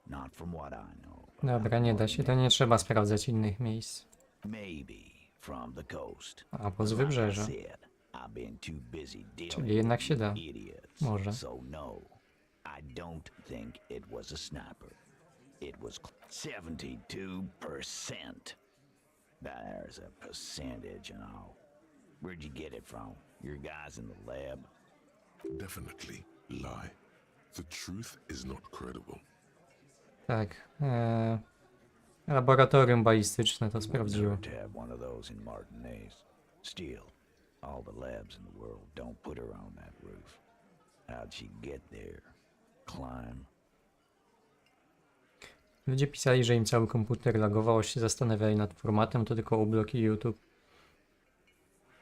Not from what I know. Dobra, nie da się, to nie trzeba sprawdzać innych miejsc. Maybe from the coast. Albo z Like I wybrzeża. said, I've been too busy dealing Czyli jednak with się you da. idiots. Może. So no, I don't think it was a sniper. It was 72%. There's a percentage and all. Where'd you get it from? Your guys in the lab? Definitely lie. The truth is not credible. Tak. Laboratorium balistyczne to sprawdziło. To have one of those in Martinez. Still, all the labs in the world don't put her on that roof. How'd she get there? Climb? Ludzie pisali, że im cały komputer lagował, się zastanawiali nad formatem, to tylko ublok i YouTube.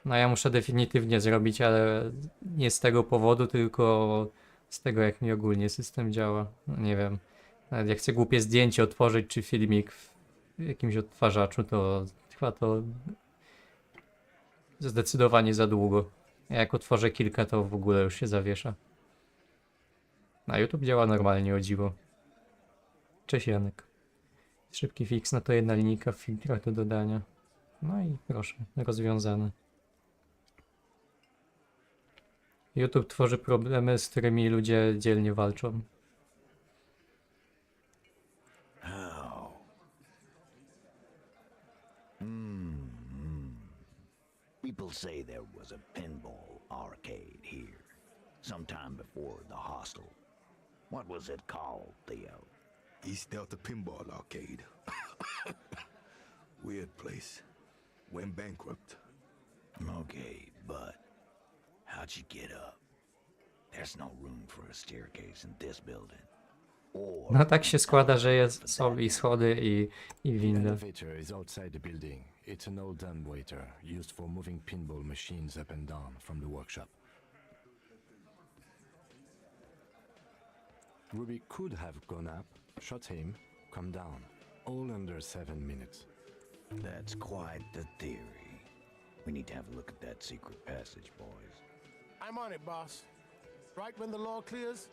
No ja muszę definitywnie zrobić, ale nie z tego powodu, tylko z tego, jak mi ogólnie system działa. No nie wiem. Nawet jak chcę głupie zdjęcie otworzyć, czy filmik w jakimś odtwarzaczu, to trwa to zdecydowanie za długo. A jak otworzę kilka, to w ogóle już się zawiesza. Na YouTube działa normalnie, o dziwo. Cześć Janek. Szybki fix, no to jedna linijka w filtrach do dodania. No i proszę, rozwiązane. YouTube tworzy problemy, z którymi ludzie dzielnie walczą. How? People say there was a pinball arcade here, sometime before the hostel. What was it called, Theo? East Delta Pinball Arcade. Weird place. Went bankrupt. Okay, but how'd you get up? There's no room for a staircase in this building. Or No tak się składa, że są i schody i The windy. elevator is outside the building. It's an old dumbwaiter used for moving pinball machines up and down from the workshop. Ruby could have gone up, shot him, come down, all under 7 minutes. That's quite the theory. We need to have a look at that secret passage, boys. I'm on it, boss. Right when the law clears,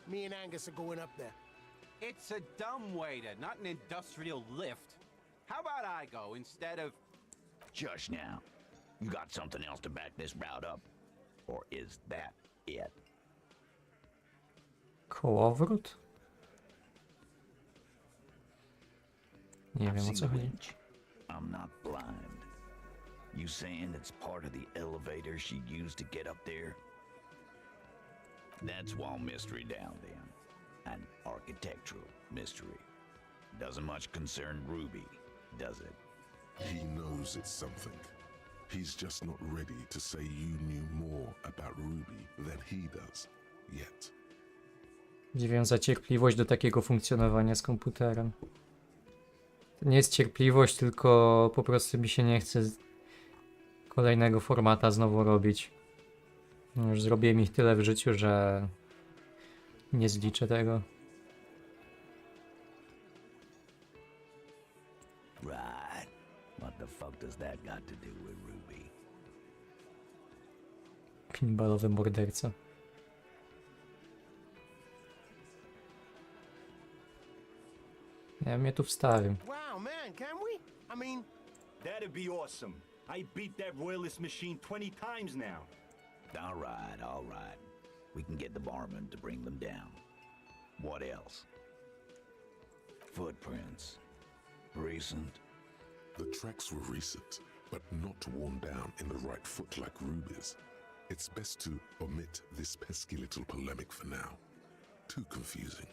me and Angus are going up there. It's a dumbwaiter, not an industrial lift. How about I go instead of... Shush now. You got something else to back this route up? Or is that it? Kołowrót? Nie I've wiem o seen co the chodzi. winch. I'm not blind. You saying it's part of the elevator she used to get up there? That's one mystery down then. An architectural mystery. Doesn't much concern Ruby, does it? He knows it's something. He's just not ready to say you knew more about Ruby than he does yet. Dziwię za cierpliwość do takiego funkcjonowania z komputerem. To nie jest cierpliwość, tylko po prostu mi się nie chce kolejnego formata znowu robić. No już zrobiłem ich tyle w życiu, że nie zliczę tego. Right. What the fuck does that got to do with Ruby? Pinballowy morderca. Ja mnie tu wstawię. Wow, man, can we? I mean, That'd be awesome. I beat that royalist machine 20 times now. All right, all right. We can get the barman to bring them down. What else? Footprints. Recent. The tracks were recent, but not worn down in the right foot like Ruby's. It's best to omit this pesky little polemic for now. Too confusing.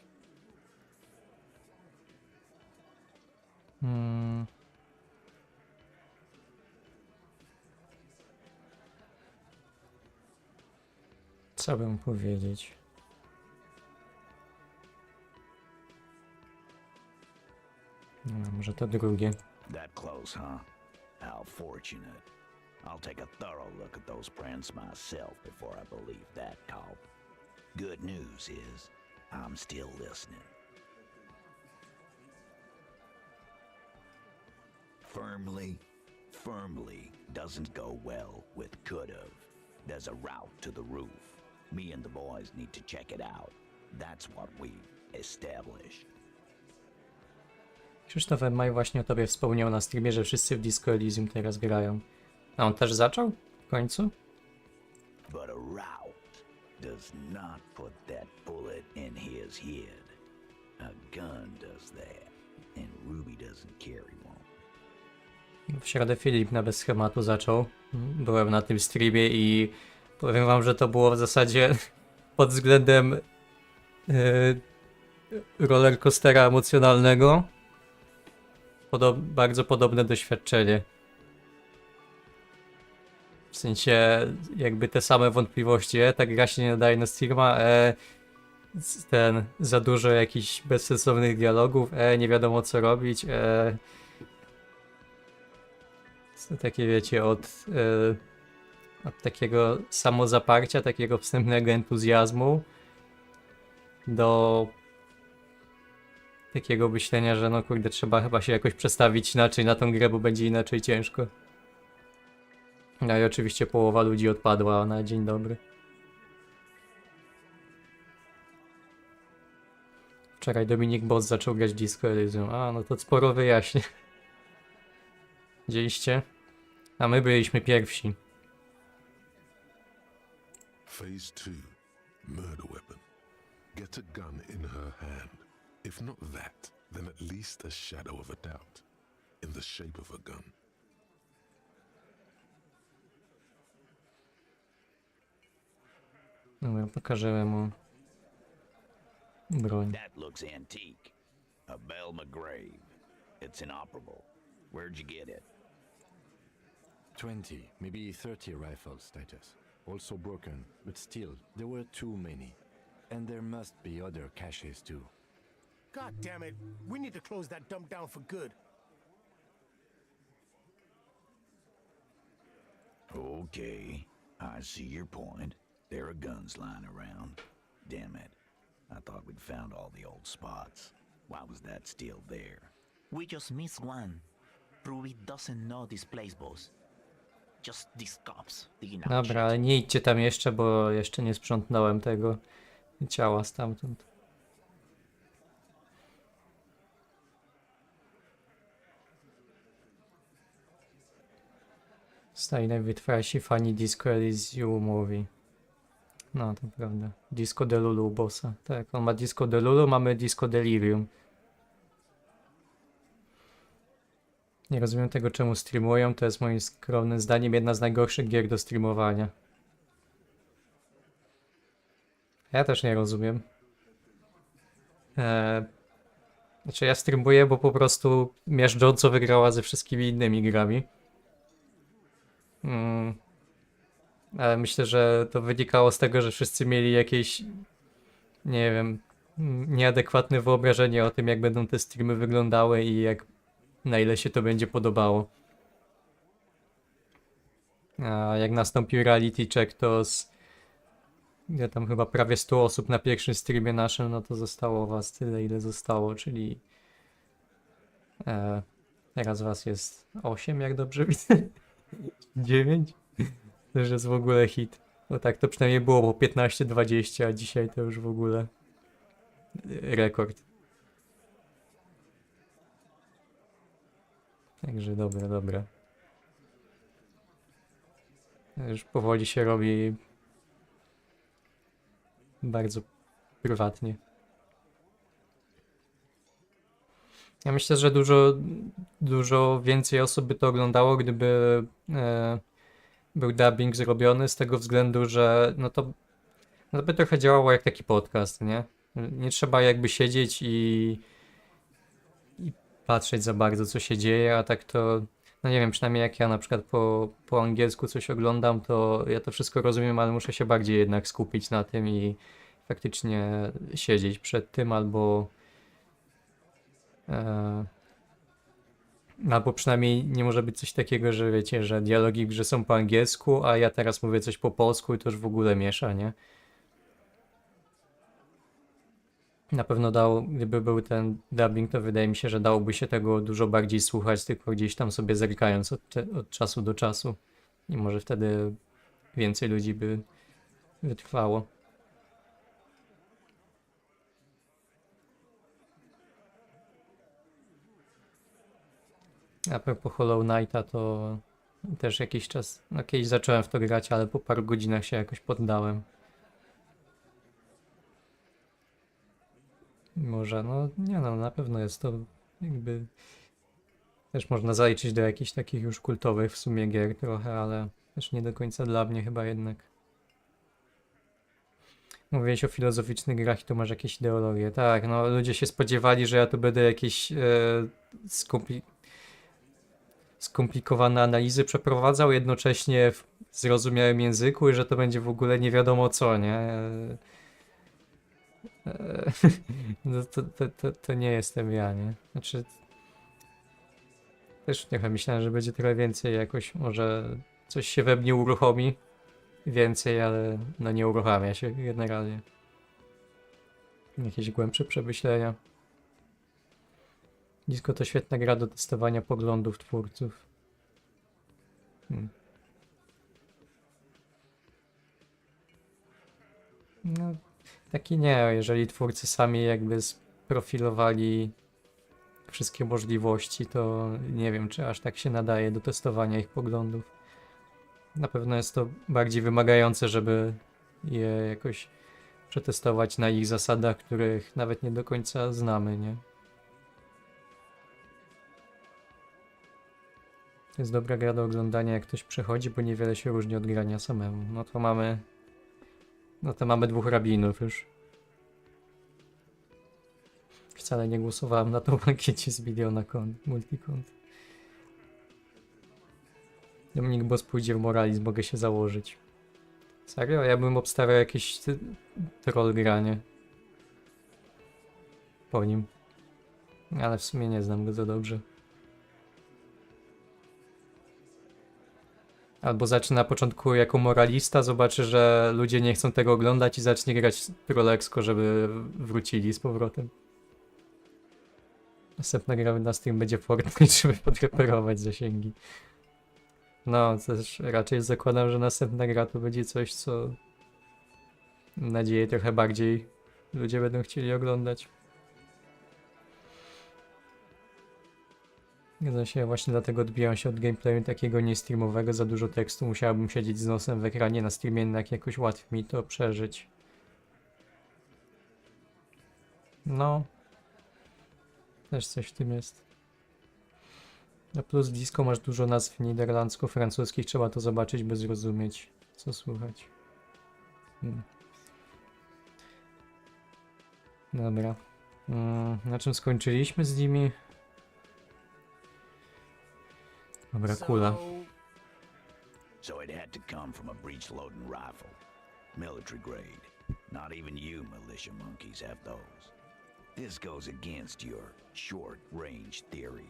Co bym powiedzieć? No, może to drugie. That close, huh? How fortunate. I'll take a thorough look at those prints myself before I believe that call. Good news is, I'm still listening. Firmly doesn't go well with could've. There's a route to the roof. Me and the boys need to check it out. That's what we've established. Krzysztof M. Maj właśnie o tobie wspomniał na streamie, że wszyscy w Disco Elysium teraz grają. A on też zaczął? W końcu? But a route does not put that bullet in his head. A gun does that, and Ruby doesn't carry one. W środę Filip na bez schematu zaczął. Byłem na tym streamie i powiem wam, że to było w zasadzie pod względem rollercoastera emocjonalnego bardzo podobne doświadczenie. W sensie jakby te same wątpliwości, ta gra się nie nadaje na streama, za dużo jakichś bezsensownych dialogów, nie wiadomo co robić, takie wiecie, od takiego samozaparcia, takiego wstępnego entuzjazmu do takiego myślenia, że no kurde, trzeba chyba się jakoś przestawić inaczej na tą grę, bo będzie inaczej ciężko. No i oczywiście połowa ludzi odpadła na dzień dobry. Wczoraj Dominik Boss zaczął grać Disco Elysium. A, no to sporo wyjaśnię. Widzieliście? A my byliśmy pierwsi. Phase 2. Murder weapon. Get a gun in her hand. If not that, then at least a shadow of a doubt. In the shape of a gun. Dobra, pokażemy mu broń. That looks antique. A Bell McGrave. It's inoperable. Where'd you get it? 20, maybe 30 rifles, Titus. Also broken, but still, there were too many. And there must be other caches too. God damn it, we need to close that dump down for good. Okay, I see your point. There are guns lying around. Damn it. I thought we'd found all the old spots. Why was that still there? We just missed one. Ruby doesn't know this place, boss. Just these cops digging out Dobra, ale nie idźcie tam jeszcze, bo jeszcze nie sprzątnąłem tego ciała stamtąd. Staj najwytrwalsi fani Disco Elysium mówi. No, to prawda. Disco Delulu bossa. Tak, on ma Disco Delulu, mamy Disco Delirium. Nie rozumiem tego, czemu streamują. To jest moim skromnym zdaniem jedna z najgorszych gier do streamowania. Ja też nie rozumiem. Znaczy ja streamuję, bo po prostu miażdżąco wygrała ze wszystkimi innymi grami. Ale myślę, że to wynikało z tego, że wszyscy mieli jakieś, nie wiem, nieadekwatne wyobrażenie o tym, jak będą te streamy wyglądały i na ile się to będzie podobało. A jak nastąpił reality check, to ja tam chyba prawie 100 osób na pierwszym streamie naszym, no to zostało was tyle, ile zostało, czyli teraz was jest 8, jak dobrze widzę. 9? To już jest w ogóle hit. No tak to przynajmniej było, bo 15-20, a dzisiaj to już w ogóle rekord. Także dobra, dobra. Już powoli się robi bardzo prywatnie. Ja myślę, że dużo więcej osób by to oglądało, gdyby był dubbing zrobiony, z tego względu, że no to by trochę działało jak taki podcast, nie? Nie trzeba jakby siedzieć i patrzeć za bardzo, co się dzieje, a tak to, no nie wiem, przynajmniej jak ja na przykład po angielsku coś oglądam, to ja to wszystko rozumiem, ale muszę się bardziej jednak skupić na tym i faktycznie siedzieć przed tym, albo przynajmniej nie może być coś takiego, że wiecie, że dialogi w grze są po angielsku, a ja teraz mówię coś po polsku i to już w ogóle miesza, nie? Na pewno gdyby był ten dubbing, to wydaje mi się, że dałoby się tego dużo bardziej słuchać, tylko gdzieś tam sobie zerkając od czasu do czasu. I może wtedy więcej ludzi by wytrwało. A propos Hollow Knighta, to też jakiś czas, no kiedyś zacząłem w to grać, ale po paru godzinach się jakoś poddałem. Może, no nie no, na pewno jest to jakby też można zaliczyć do jakichś takich już kultowych w sumie gier trochę, ale też nie do końca dla mnie chyba jednak. Mówiłeś o filozoficznych grach i tu masz jakieś ideologie. Tak, no ludzie się spodziewali, że ja tu będę jakieś skomplikowane analizy przeprowadzał jednocześnie w zrozumiałym języku i że to będzie w ogóle nie wiadomo co, nie? No to nie jestem ja, nie? Znaczy też trochę myślałem, że będzie trochę więcej jakoś, może coś się we mnie uruchomi więcej, ale no nie uruchamia się generalnie. Jakieś głębsze przemyślenia. Disco to świetna gra do testowania poglądów twórców. No, taki nie, jeżeli twórcy sami jakby sprofilowali wszystkie możliwości, to nie wiem, czy aż tak się nadaje do testowania ich poglądów. Na pewno jest to bardziej wymagające, żeby je jakoś przetestować na ich zasadach, których nawet nie do końca znamy, nie? To jest dobra gra do oglądania, jak ktoś przechodzi, bo niewiele się różni od grania samemu. No to mamy dwóch rabinów już. Wcale nie głosowałem na tą ankiecie z miliona multikont. Dominik Boss pójdzie w moralizm, mogę się założyć. Serio? Ja bym obstawiał jakieś troll granie. Po nim. Ale w sumie nie znam go za dobrze. Albo zacznie na początku jako moralista, zobaczy, że ludzie nie chcą tego oglądać i zacznie grać trolleksko, żeby wrócili z powrotem. Następna gra na Steam będzie Fortnite, żeby podreperować zasięgi. No, też raczej zakładam, że następna gra to będzie coś, co mam nadzieję trochę bardziej ludzie będą chcieli oglądać. Zgadza się, właśnie dlatego odbijam się od gameplayu takiego niestreamowego, za dużo tekstu, musiałbym siedzieć z nosem w ekranie na streamie, jednak jakoś łatwiej mi to przeżyć. No. Też coś w tym jest. Na plus w disco masz dużo nazw niderlandzko-francuskich, trzeba to zobaczyć, by zrozumieć, co słychać. Dobra. Na czym skończyliśmy z nimi? Dobra, kula. So it had to come from a breech-loading rifle. Military grade. Not even you militia monkeys have those. This goes against your short-range theory.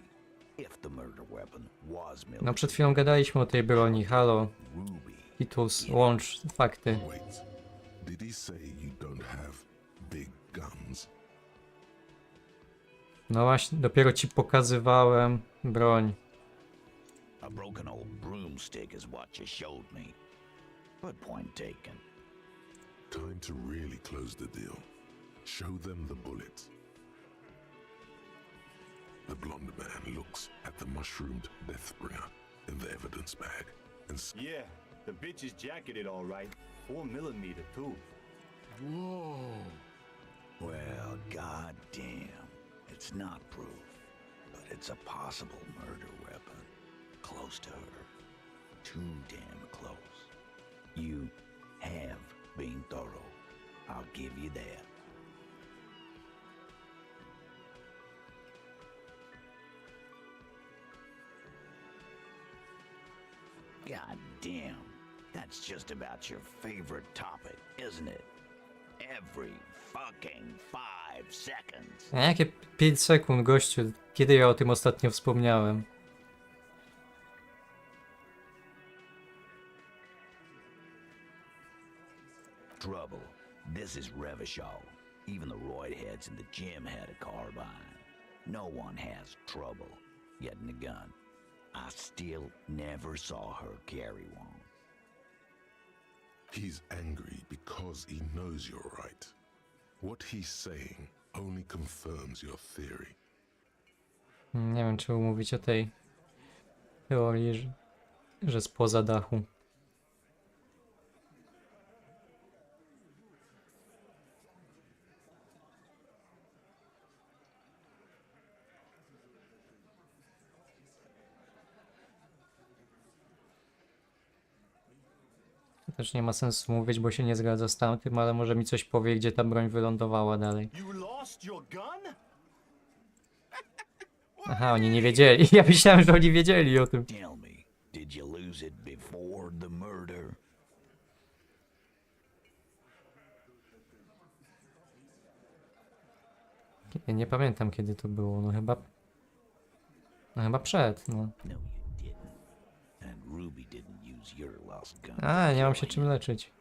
If the murder weapon was No military, przed chwilą gadaliśmy o tej broni, halo. Ruby. Titus, łącz fakty. Wait, did he say you don't have big guns? No właśnie, dopiero ci pokazywałem broń. A broken old broomstick is what you showed me. But point taken. Time to really close the deal. Show them the bullets. The blonde man looks at the mushroomed Deathbringer in the evidence bag and Yeah, the bitch is jacketed all right. 4mm too. Whoa! Well, goddamn. It's not proof, but it's a possible murder weapon. Close to her. Too damn close. You have been thorough. I'll give you that. God damn. That's just about your favorite topic, isn't it? Every fucking 5 seconds. A jakie 5 sekund, gościu? Kiedy ja o tym ostatnio wspomniałem? Trouble. This is Revachol. Even the roidheads in the gym had a carbine. No one has trouble getting a gun. I still never saw her carry one. He's angry because he knows you're right. What he's saying only confirms your theory. Nie wiem, czy mówić o tej teorii, że spoza dachu. Też nie ma sensu mówić, bo się nie zgadza z tamtym, ale może mi coś powie, gdzie ta broń wylądowała dalej. You lost your gun? Aha, oni nie wiedzieli. Ja myślałem, że oni wiedzieli o tym. Tell me, did you lose it before the murder? Ja nie pamiętam, kiedy to było. No chyba przed, no. No, you didn't. And Ruby didn't use your lost gun. A, nie mam się czym leczyć.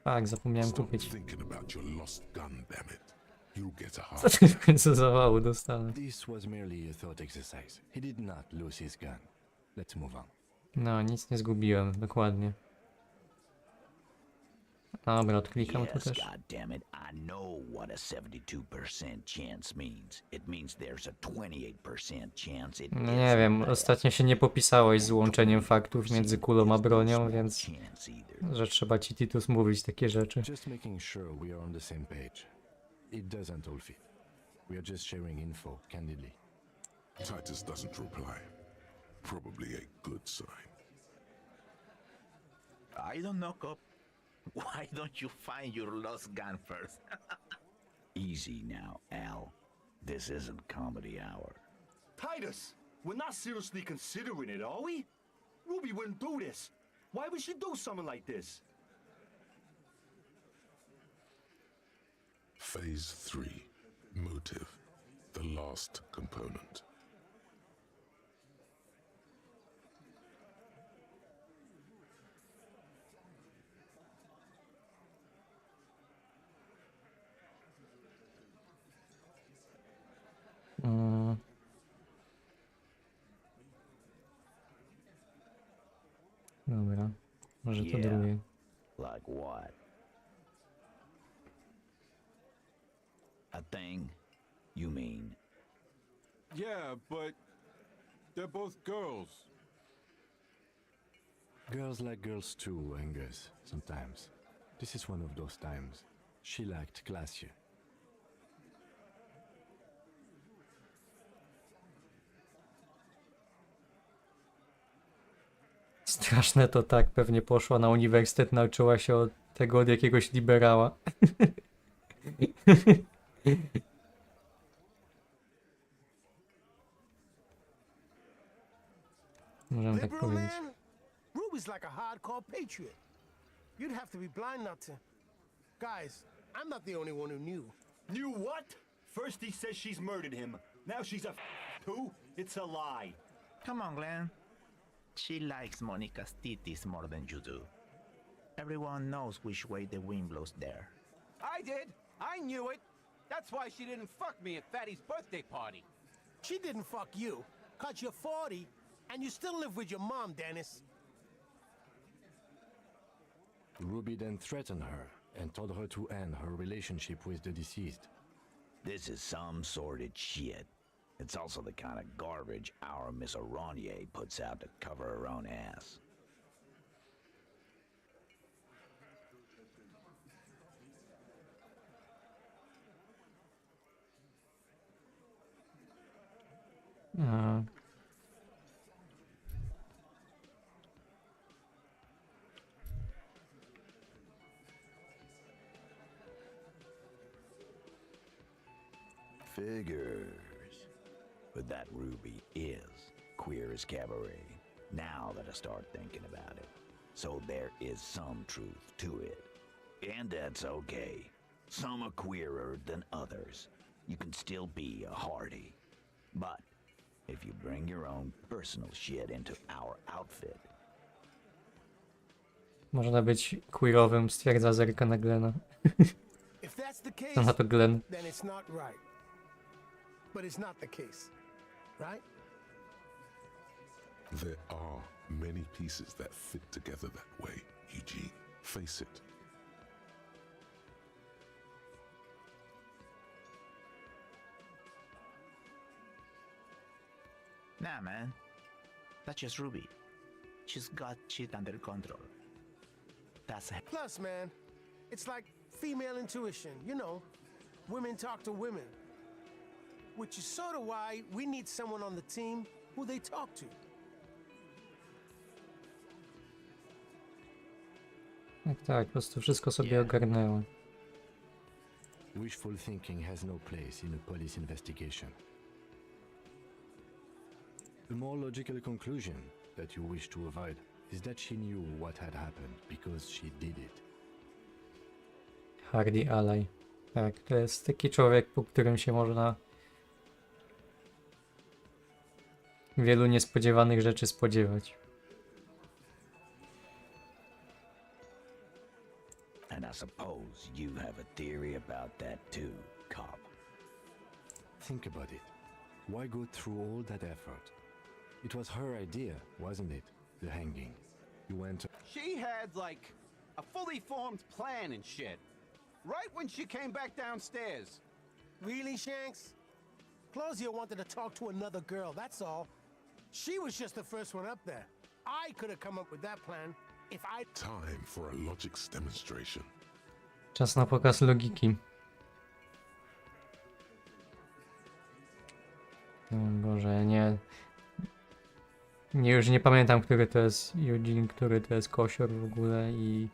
Tak, zapomniałem Stop kupić. thinking about your lost gun, damn it. You'll get a Co heart. ty w końcu zawału dostanę? This was merely a thought exercise. He did not lose his gun. Let's move on. No, nic nie zgubiłem, dokładnie. Dobra, odklikam tu Yes, też. goddammit, I know what a 72% chance means. It means there's a 28% chance it No nie wiem, isn't. ostatnio się nie popisałeś z łączeniem faktów między kulą a bronią, więc Chance either. że trzeba ci Titus mówić takie rzeczy. Just making sure we are on the same page. It doesn't all fit. We are just sharing info candidly. Titus doesn't reply. Probably a good sign. I don't know, Cop. Why don't you find your lost gun first? Easy now, Al. This isn't comedy hour. Titus, we're not seriously considering it, are we? Ruby wouldn't do this. Why would she do something like this? Phase 3. Motive. The last component. Dobra, może to Yeah. drugie. Like what? A thing? You mean? Yeah, but they're both girls. Girls like girls too, Angus, sometimes. This is one of those times. She lacked classier. Straszne to tak, pewnie poszła na uniwersytet, nauczyła się od jakiegoś liberała. Możemy tak Liberal powiedzieć. man? Ruby's like a hardcore patriot. You'd have to be blind not to. Guys, I'm not the only one who knew. Knew what? First he says she's murdered him. Now she's a too? It's a lie. Come on, Glenn. She likes Monica's titties more than you do. Everyone knows which way the wind blows there. I did. I knew it. That's why she didn't fuck me at Fatty's birthday party. She didn't fuck you, 'cause you're 40, and you still live with your mom, Dennis. Ruby then threatened her and told her to end her relationship with the deceased. This is some sordid shit. It's also the kind of garbage our Miss Aronier puts out to cover her own ass. Figures. But that Ruby is queer as cabaret, now that I start thinking about it. So there is some truth to it. And that's okay. Some are queerer than others. You can still be a hardy. But if you bring your own personal shit into our outfit, Można być queerowym, stwierdza zerka na Glena. If that's the case, Co na to Glen? then it's not right. But it's not the case, right? There are many pieces that fit together that way, Eugene. Face it. Nah, man. That's just Ruby. She's got shit under control. That's Plus, man, it's like female intuition, you know. Women talk to women. Which is sort of why we need someone on the team who they talk to. Tak, po prostu wszystko sobie ogarnęło. Wishful thinking has no place in a police investigation. The more logical conclusion that you wish to avoid is that she knew what had happened because she did it. Hardy Ally. Tak, to jest taki człowiek, po którym się można wielu niespodziewanych rzeczy spodziewać. and I suppose you have a theory about that too, cop. Think about it. Why go through all that effort? It was her idea, wasn't it? The hanging. You went to... She had, like, a fully formed plan and shit. Right when she came back downstairs. Really, Shanks? Closio wanted to talk to another girl, that's all. She was just the first one up there. I could have come up with that plan if I... Time for a logics demonstration. Czas na pokaz logiki. O Boże, nie... Już nie pamiętam, który to jest Eugene, który to jest Kosior w ogóle i...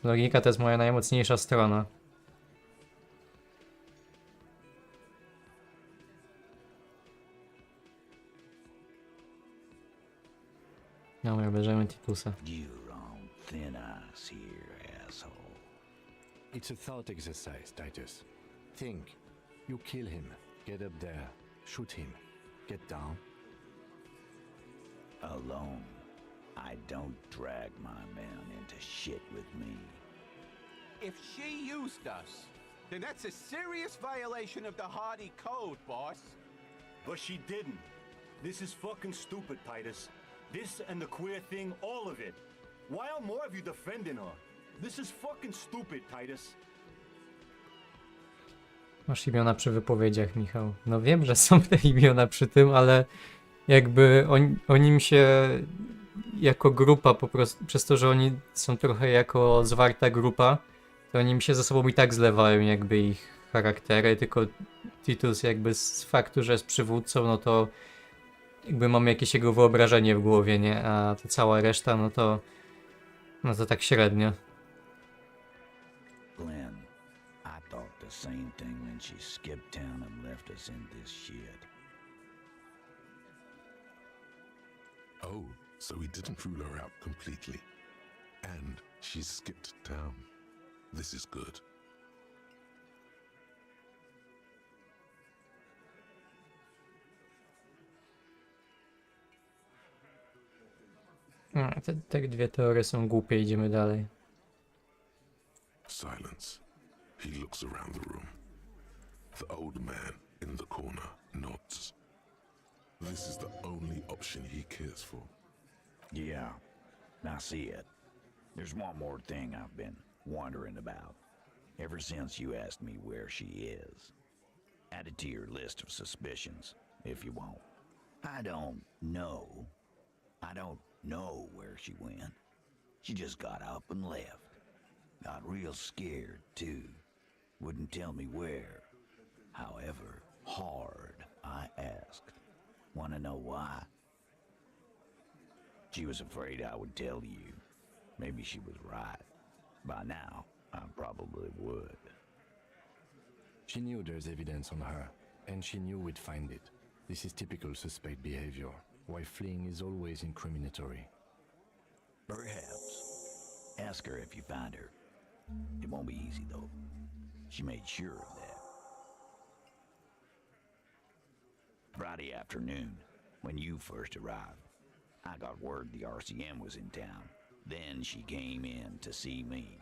Logika to jest moja najmocniejsza strona. Dobra, bierzemy Titusa. You're on thin ice here, asshole. It's a thought exercise, Titus. Think. You kill him. Get up there. Shoot him. Get down. Alone. I don't drag my men into shit with me. If she used us, then that's a serious violation of the Hardy Code, boss. But she didn't. This is fucking stupid, Titus. This and the queer thing, all of it. Why are more of you defending her? This is fucking stupid, Titus. Masz imiona przy wypowiedziach, Michał. No wiem, że są te imiona przy tym, ale jakby oni mi się jako grupa po prostu, przez to, że oni są trochę jako zwarta grupa, to oni mi się ze sobą i tak zlewają jakby ich charaktery, tylko Titus jakby z faktu, że jest przywódcą, no to jakby mam jakieś jego wyobrażenie w głowie, nie? A ta cała reszta, no to tak średnio. Glenn, I thought the same thing when she skipped town and left us in this shit. Oh, so he didn't rule her out completely. And she skipped town. This is good. Te dwie teorie są głupie, idziemy dalej. Silence. He looks around the room. The old man in the corner nods. This is the only option he cares for. Yeah, I see it. There's one more thing I've been wondering about ever since you asked me where she is. Add it to your list of suspicions, if you won't. I don't know where she went. She just got up and left. Got real scared, too. Wouldn't tell me where. However hard I asked. Want to know why? She was afraid I would tell you. Maybe she was right. By now, I probably would. She knew there's evidence on her, and she knew we'd find it. This is typical suspect behavior, why fleeing is always incriminatory. Perhaps. Ask her if you find her. It won't be easy, though. She made sure of that. Friday afternoon, when you first arrived, I got word the RCM was in town. Then she came in to see me.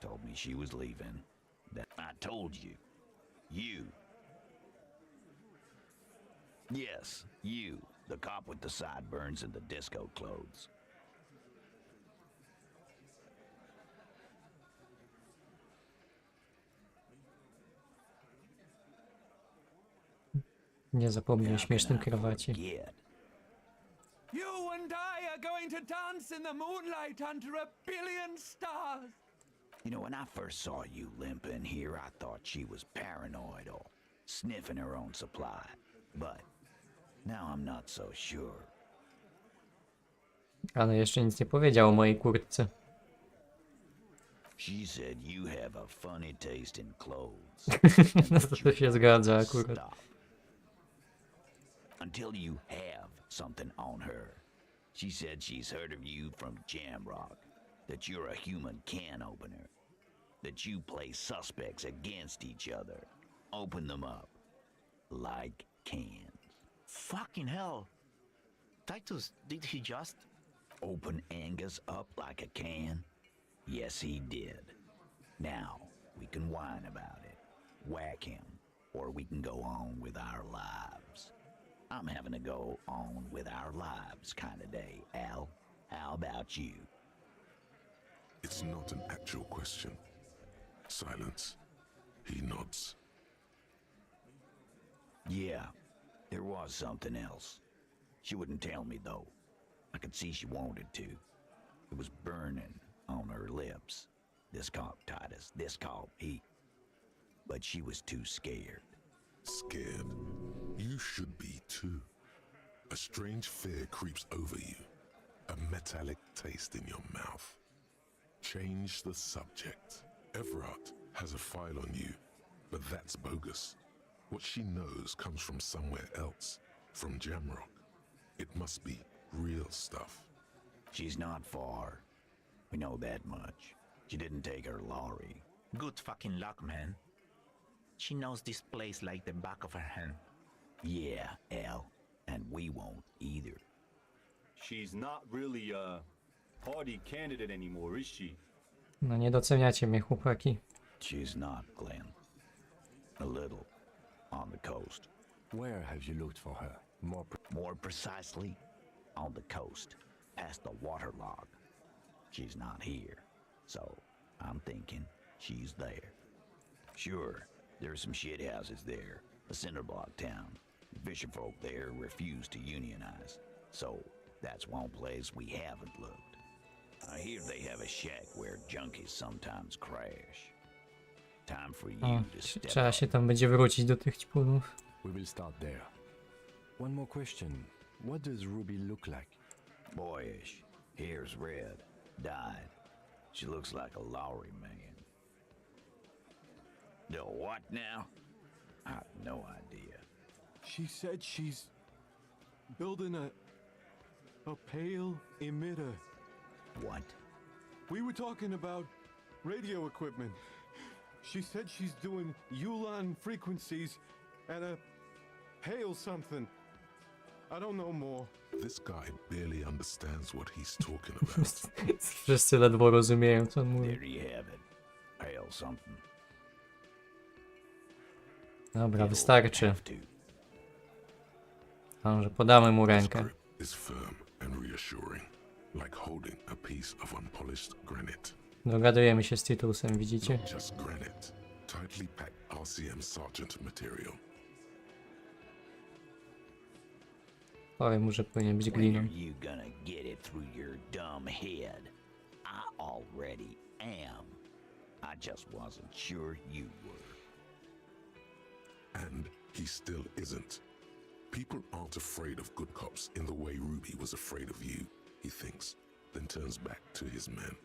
Told me she was leaving. That I told you. You. Yes, you. The cop with the sideburns and the disco clothes. Nie zapomnij o śmiesznym krawacie. You and I are going to dance in the moonlight under a billion stars. You know, when I first saw you limping here, I thought she was paranoid or sniffing her own supply. But now I'm not so sure. Ale jeszcze nic nie powiedział o mojej kurtce. She said you have a funny taste in clothes. No to się zgadza akurat. Stop. Until you have something on her. She said she's heard of you from Jamrock, that you're a human can opener, that you play suspects against each other, open them up like cans. Fucking hell. Titus, did he just... Open Angus up like a can? Yes, he did. Now, we can whine about it, whack him, or we can go on with our lives. I'm having a go on with our lives kind of day, Al. How about you? It's not an actual question. Silence. He nods. Yeah, there was something else. She wouldn't tell me, though. I could see she wanted to. It was burning on her lips. This caught Titus, this caught he. But she was too scared. Scared? You should be too. A strange fear creeps over you. A metallic taste in your mouth. Change the subject. Everard has a file on you, but that's bogus. What she knows comes from somewhere else, from Jamrock. It must be real stuff. She's not far. We know that much. She didn't take her lorry. Good fucking luck, man. She knows this place like the back of her hand. Yeah, Al. And we won't either. She's not really a party candidate anymore, is she? No nie doceniacie mnie, chłopaki. She's not, Glenn. A little. On the coast. Where have you looked for her? More precisely, on the coast, past the waterlog. She's not here, so I'm thinking she's there. Sure, there's some shit houses there, a cinder block town. Fisherfolk there refuse to unionize, so that's one place we haven't looked. I hear they have a shack where junkies sometimes crash. Time for you to step Trzeba up. się tam będzie wrócić do tych ćpunów. We will start there. One more question. What does Ruby look like? Boyish, hair's red, dyed. She looks like a Lowry man. The what now? I have no idea. She said she's building a pale emitter. What? We were talking about radio equipment. She said she's doing Ulan frequencies and a pale something. I don't know more. This guy barely understands what he's talking about. Wszyscy ledwo rozumieją, co on mówi. There you have it. Hail something. Dobra, wystarczy. Have to. Może podamy mu His rękę. grip is firm and reassuring, like holding a piece of unpolished granite. Dogadujemy się z Titusem, widzicie? Not just granite, tightly packed RCM Sergeant material. Powiem mu, że powinien być When gliną. are you gonna get it through your dumb head? I already am. I just wasn't sure you were. And he still isn't. People aren't afraid of good cops in the way Ruby was afraid of you, he thinks, then turns back to his men.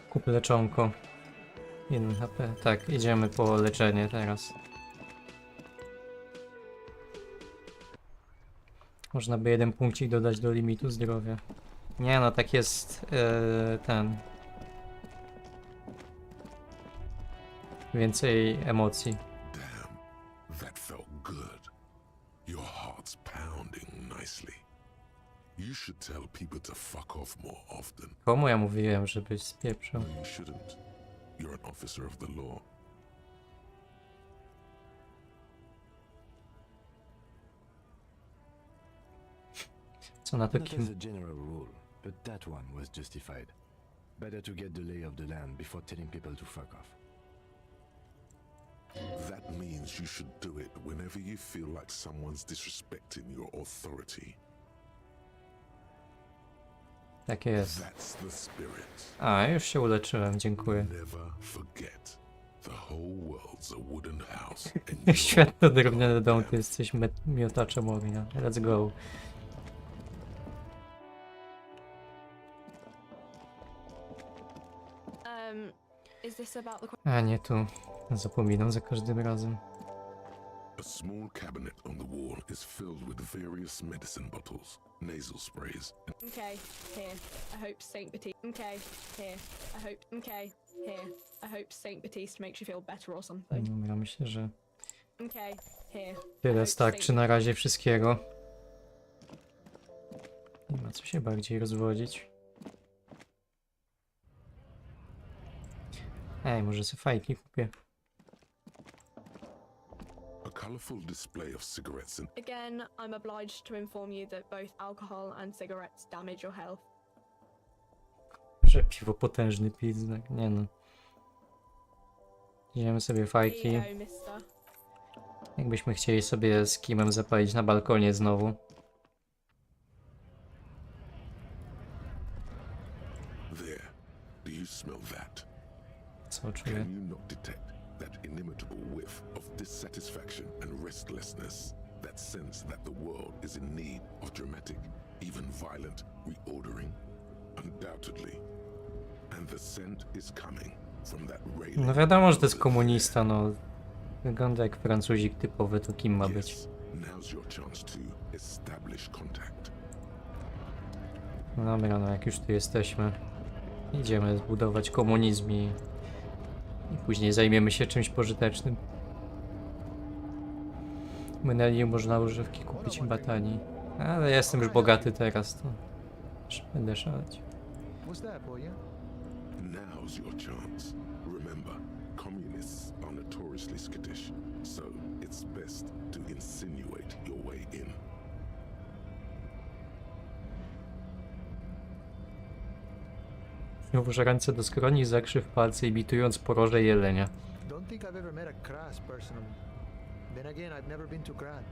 Kup leczonko. 1 HP. Tak, idziemy po leczenie teraz. Można by 1 punkcik dodać do limitu zdrowia. Nie no, tak jest ten. Więcej emocji. Damn, that felt good. Your heart's pounding nicely. You should tell people to fuck off more often. Komu ja mówiłem, żebyś spieprzył? No, you shouldn't. You're an officer of the law. Co na to Not kim? as a general rule, but that one was justified. Better to get the lay of the land before telling people to fuck off. That means you should do it whenever you feel like someone's disrespecting your authority. Takie jest. That's the spirit. A, już się uleczyłem, dziękuję. Never forget. The whole world's a wooden house. And you're Świetny drewniany dom, ty jesteś miotaczem ognia. Let's go. Is this about the A nie tu. Zapominam za każdym razem. A small cabinet on the wall is filled with various medicine bottles, nasal sprays, and Okay, here. I hope Saint Baptiste. Okay, here. I hope. Okay, here. I hope Saint Baptiste makes you feel better or something. Dobra, myślę, że Okay, here. tyle starczy na razie wszystkiego. Nie ma co się bardziej rozwodzić. Ej, może sobie fajki kupię. a colorful display of cigarettes and Again, I'm obliged to inform you that both alcohol and cigarettes damage your health. Że piwo potężny piznak, nie no. Idziemy sobie fajki. Here you go, mister. Jakbyśmy chcieli sobie z Kimem zapalić na balkonie znowu. there. Do you smell that? Co czuję? Can you not detect that inimitable whiff of dissatisfaction and restlessness? That sense that the world is in need of dramatic, even violent reordering? Undoubtedly. And the scent is coming from that railing. No wiadomo, że to jest komunista, no. Wygląda jak Francuzik typowy, to kim ma być? Yes, now's your chance to establish contact. No dobra, no jak już tu jesteśmy. Idziemy zbudować komunizm i później zajmiemy się czymś pożytecznym. Mynęli można używki kupić chyba taniej. Ale ja jestem już bogaty teraz, to już będę szaleć. Now's your chance. Remember, communists are notoriously skittish, so it's best to insinuate your way in. Włóż ręce do skroni, zakrzyw palce, imitując poroże jelenia. Don't think I've ever met a Kras personally. Then again, I've never been to Gran.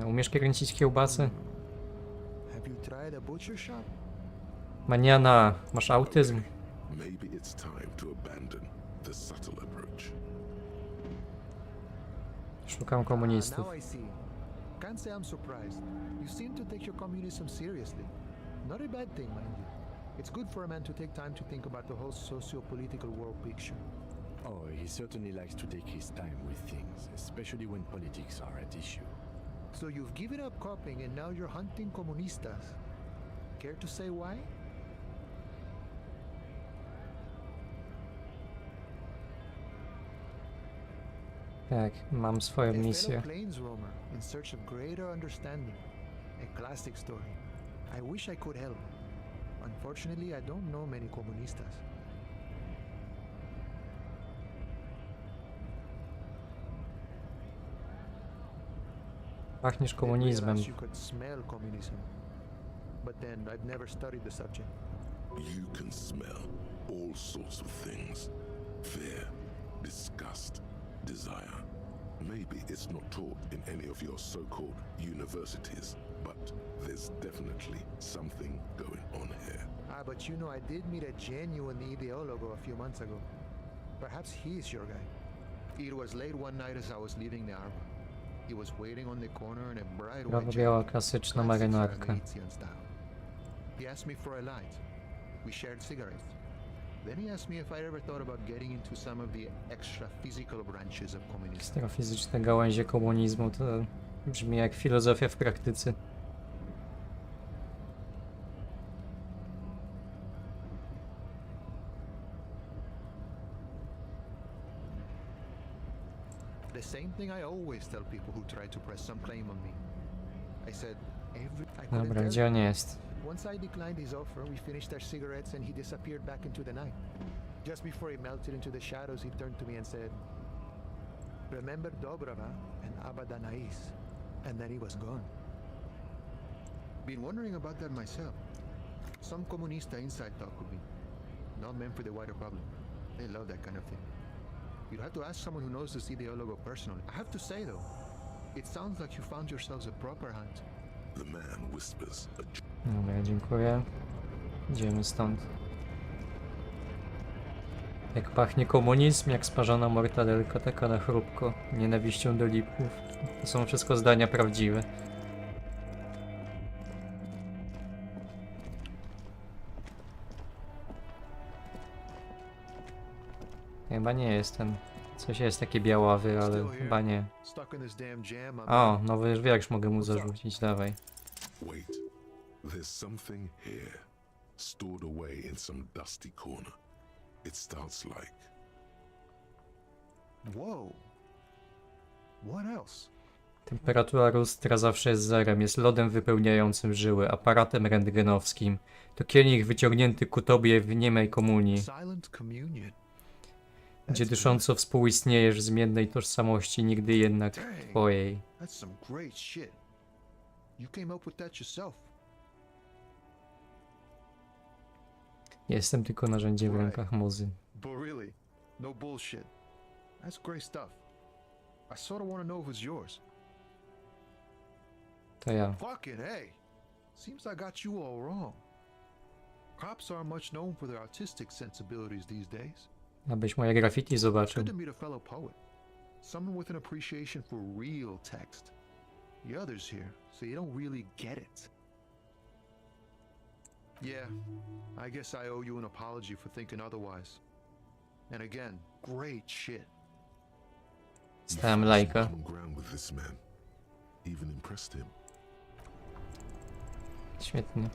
Umiesz kręcić kiełbasę? Have you tried a butcher shop? Maniana, masz autyzm? Maybe it's time to abandon the subtle approach. Szukam komunistów. Now I see. Can't say I'm surprised. You seem to take your communism seriously. Not a bad thing, mind you. It's good for a man to take time to think about the whole socio-political world picture. Oh, he certainly likes to take his time with things, especially when politics are at issue. So you've given up copying and now you're hunting comunistas. Care to say why? Tak, mam swoją A fellow misję. plains roamer in search of greater understanding. A classic story. I wish I could help. Unfortunately, I don't know many comunistas. Pachniesz Didn't komunizmem. realize you could smell communism. But then, I've never studied the subject. You can smell all sorts of things. Fear, disgust, desire. Maybe it's not taught in any of your so-called universities, but there's definitely something going on here. Ah, but you know, I did meet a genuine ideologo a few months ago. Perhaps he's your guy. It was late one night as I was leaving the arbor. He was waiting on the corner in a bright white Biała, jacket, klasyczna classic marynarka. Elysium style. He asked me for a light. We shared cigarettes. Then he asked me if I ever thought about getting into some of the extra physical branches of communism. Astrofizyczne gałęzie komunizmu to brzmi jak filozofia w praktyce. The same thing I always tell people who try to press some claim on me. I said, I couldn't Dobra, tell gdzie on jest? Once I declined his offer, we finished our cigarettes and he disappeared back into the night. Just before he melted into the shadows, he turned to me and said, "Remember Dobrava and Abadanais." And then he was gone. Been wondering about that myself. Some comunista inside talk with me. Not meant for the wider public. They love that kind of thing. You'd have to ask someone who knows this ideologo personally. I have to say though, it sounds like you found yourselves a proper hunt. The man whispers a Dobra, dziękuję. Idziemy stąd. Jak pachnie komunizm, jak sparzona mortadelka, taka na chrupko, nienawiścią do lipków. To są wszystko zdania prawdziwe. Chyba nie jest ten. Coś jest takie białawy, ale chyba nie. Stuck in this damn jam. O, nowy wiersz mogę mu zarzucić, dawaj. Wait, there's something here, stored away in some dusty corner. It starts like... Whoa. What else? Temperatura lustra zawsze jest zerem, jest lodem wypełniającym żyły, aparatem rentgenowskim. To kielich wyciągnięty ku tobie w niemej komunii, Silent communion. gdzie dysząco współistniejesz w zmiennej tożsamości, nigdy jednak twojej. That's some great shit. You came up with that yourself. Jestem tylko narzędziem w rękach muzy. But really, no bullshit. That's great stuff. I sort of want to know if it's yours. To ja. Fucking hey. Seems I got you all wrong. Cops aren't much known for their artistic sensibilities these days. Abyś moje graffiti zobaczył. Good to meet a fellow poet. Someone with an appreciation for real text. The others here say you don't really get it. Yeah, I guess I owe you an apology for thinking otherwise. And again, great shit. Stałem lajka. Common ground with this man. Even impressed him. Świetnie.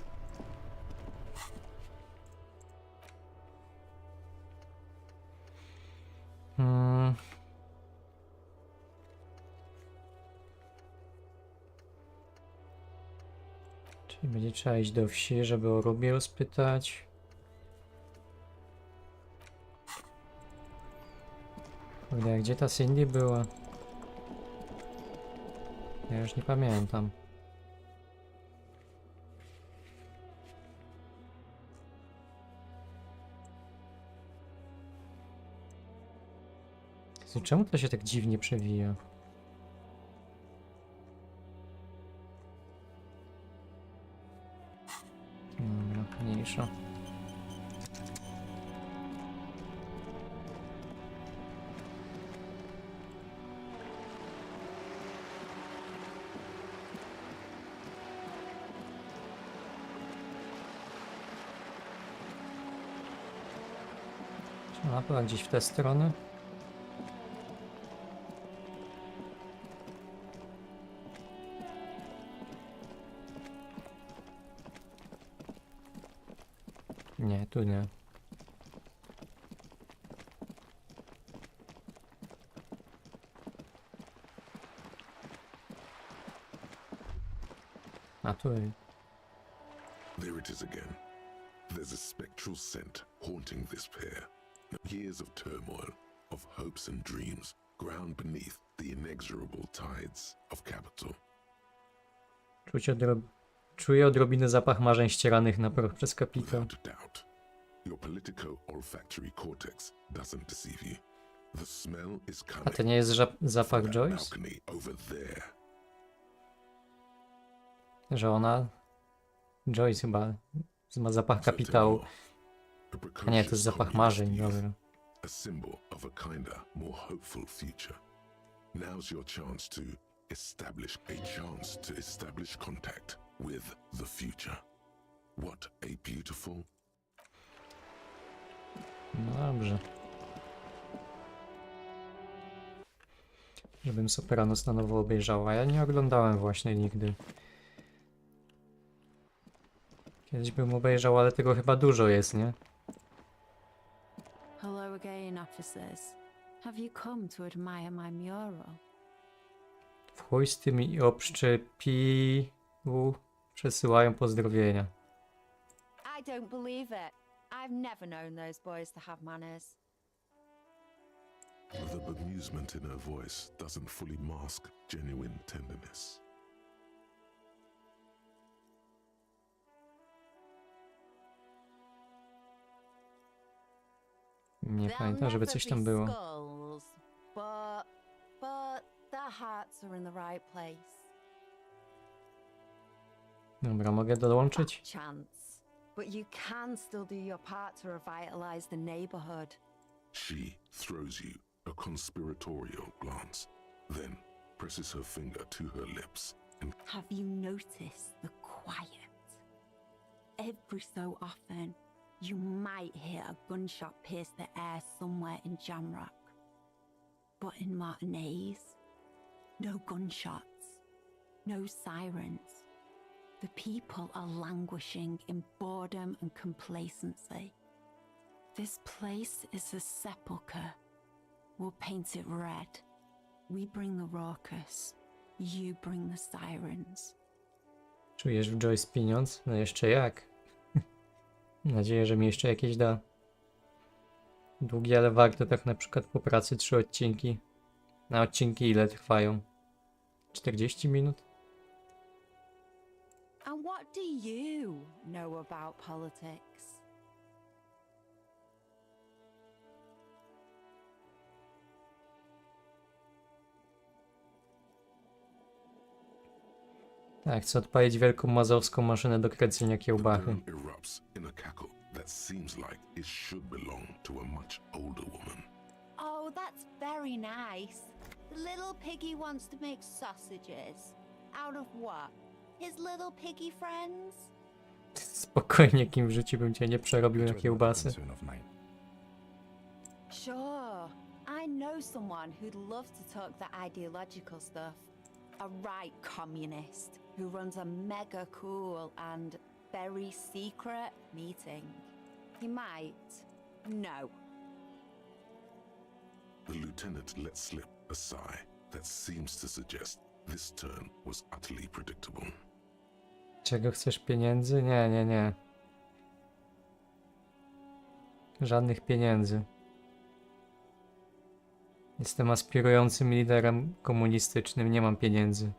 Czyli będzie trzeba iść do wsi, żeby o Rubiel spytać. Kurde, gdzie ta Cindy była? Ja już nie pamiętam. Czemu to się tak dziwnie przewija? Mniejsza. Czy mapa gdzieś w tę stronę? Nie, tu nie. tutaj. There it is again. There's a spectral scent haunting this pair. Years of turmoil, of hopes and dreams, ground beneath the inexorable tides of capital. Czuję odrobinę zapach marzeń ścieranych na proch przez kapitał. Without a doubt. Your politico-olfactory cortex doesn't deceive you. The smell is A coming to nie jest zapach from that Joyce? balcony over there. Że ona... Joyce chyba ma zapach kapitału. A nie, to jest zapach marzeń, dobra. A symbol of a kinder, more hopeful future. Now's your chance to establish contact with the future. What a beautiful... No dobrze. Żebym Sopranos na nowo obejrzała. Ja nie oglądałem właśnie nigdy. Kiedyś bym obejrzał, ale tego chyba dużo jest, nie? Hello again, officers. Have you come to admire my mural? W chuj z tymi obszczepiu przesyłają pozdrowienia. I don't believe it. I've never known those boys to have manners. The bemusement in her voice doesn't fully mask genuine tenderness. Nie pamiętam, żeby coś tam było. Skulls, but their hearts are in the right place. Dobra, mogę dołączyć? Chance. But you can still do your part to revitalize the neighborhood. She throws you a conspiratorial glance, then presses her finger to her lips and... Have you noticed the quiet? Every so often, you might hear a gunshot pierce the air somewhere in Jamrock. But in Martinez, no gunshots, no sirens. The people are languishing in boredom and complacency. This place is a sepulchre. We'll paint it red. We bring the raucous. You bring the sirens. Czujesz w Joyce pieniądz? No jeszcze jak? Mam nadzieję, że mi jeszcze jakieś da. Długi, ale warto tak na przykład po pracy 3 odcinki. Na odcinki ile trwają? 40 minut? And what do you know about politics? Tak, chcę odpalić wielką mazowską maszynę do kręcenia kiełbachy. erupts in a cackle that seems like it should belong to a much older woman. Oh, that's very nice. The little piggy wants to make sausages. Out of what? His little piggy friends? Spokojnie, kim w życiu bym cię nie przerobił na kiełbasy. Sure. I know someone who'd love to talk the ideological stuff. A right communist who runs a mega cool and very secret meeting. He might. No. The lieutenant let slip a sigh that seems to suggest this turn was utterly predictable. Czego chcesz, pieniędzy? Nie, nie, nie. Żadnych pieniędzy. Jestem aspirującym liderem komunistycznym, nie mam pieniędzy.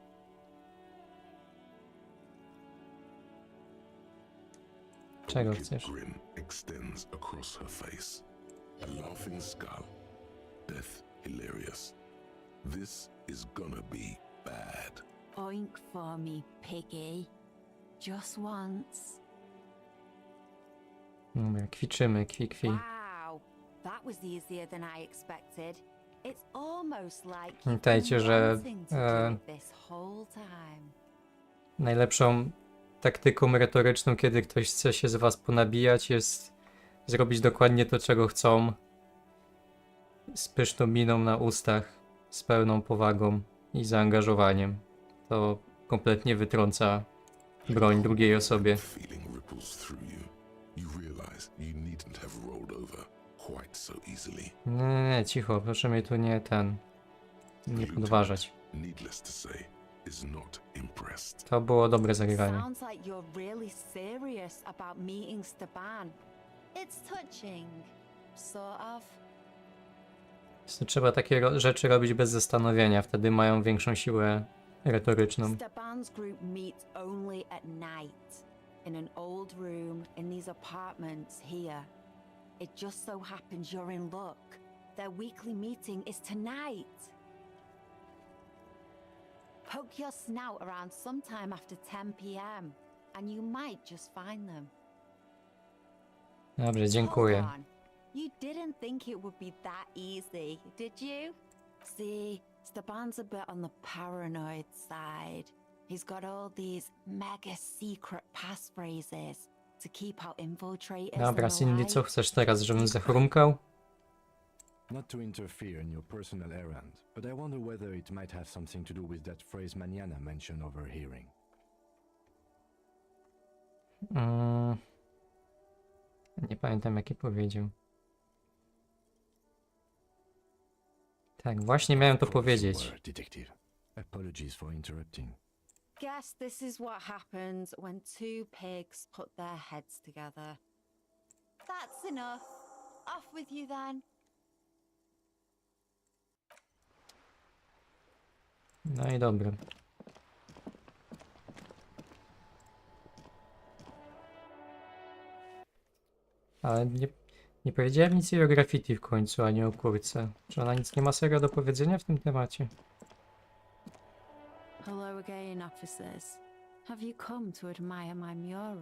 Czego chcesz? A grin extends across her face. A laughing skull. Death hilarious. This is gonna be bad. Oink for me, piggy. Just once. Dobra, kwiczymy, kwi. Wow, that was easier than I expected. It's almost like Pamiętajcie, że this whole time. najlepszą taktyką retoryczną, kiedy ktoś chce się z was ponabijać, jest zrobić dokładnie to, czego chcą. Z pyszną miną na ustach, z pełną powagą i zaangażowaniem. To kompletnie wytrąca broń drugiej osobie. Feeling ripples through you. You realize you needn't have rolled over quite so easily. Nie, cicho, proszę mnie tu nie podważać. Needless to say, is not impressed. To było dobre zagranie. Sounds like you're really serious about meeting Stepan. It's touching, sort of. Trzeba takie rzeczy robić bez zastanowienia, wtedy mają większą siłę retoryczną. Stepan's group meets only at night in an old room in these apartments here. It just so happens you're in luck. Their weekly meeting is tonight. Poke your snout around sometime after 10 p.m. and you might just find them. Dobrze, dziękuję. Hold on. You didn't think it would be that easy, did you? See, Stepan's a bit on the paranoid side. He's got all these mega secret passphrases to keep out infiltrators. Dobra, and the Cindy, like. co chcesz teraz, żebym zachrumkał? Not to interfere in your personal errand, but I wonder whether it might have something to do with that phrase Maniana mentioned overhearing. Nie pamiętam, jakie powiedział. Tak, właśnie miałem to powiedzieć. Detective. Apologies for interrupting. Guess this is what happens when two pigs put their heads together. That's enough. Off with you then. No i dobra. Ale nie powiedziałem nic jej o graffiti w końcu, ani o kurce. Czy ona nic nie ma serio do powiedzenia w tym temacie? Hello again, officers. Have you come to admire my mural?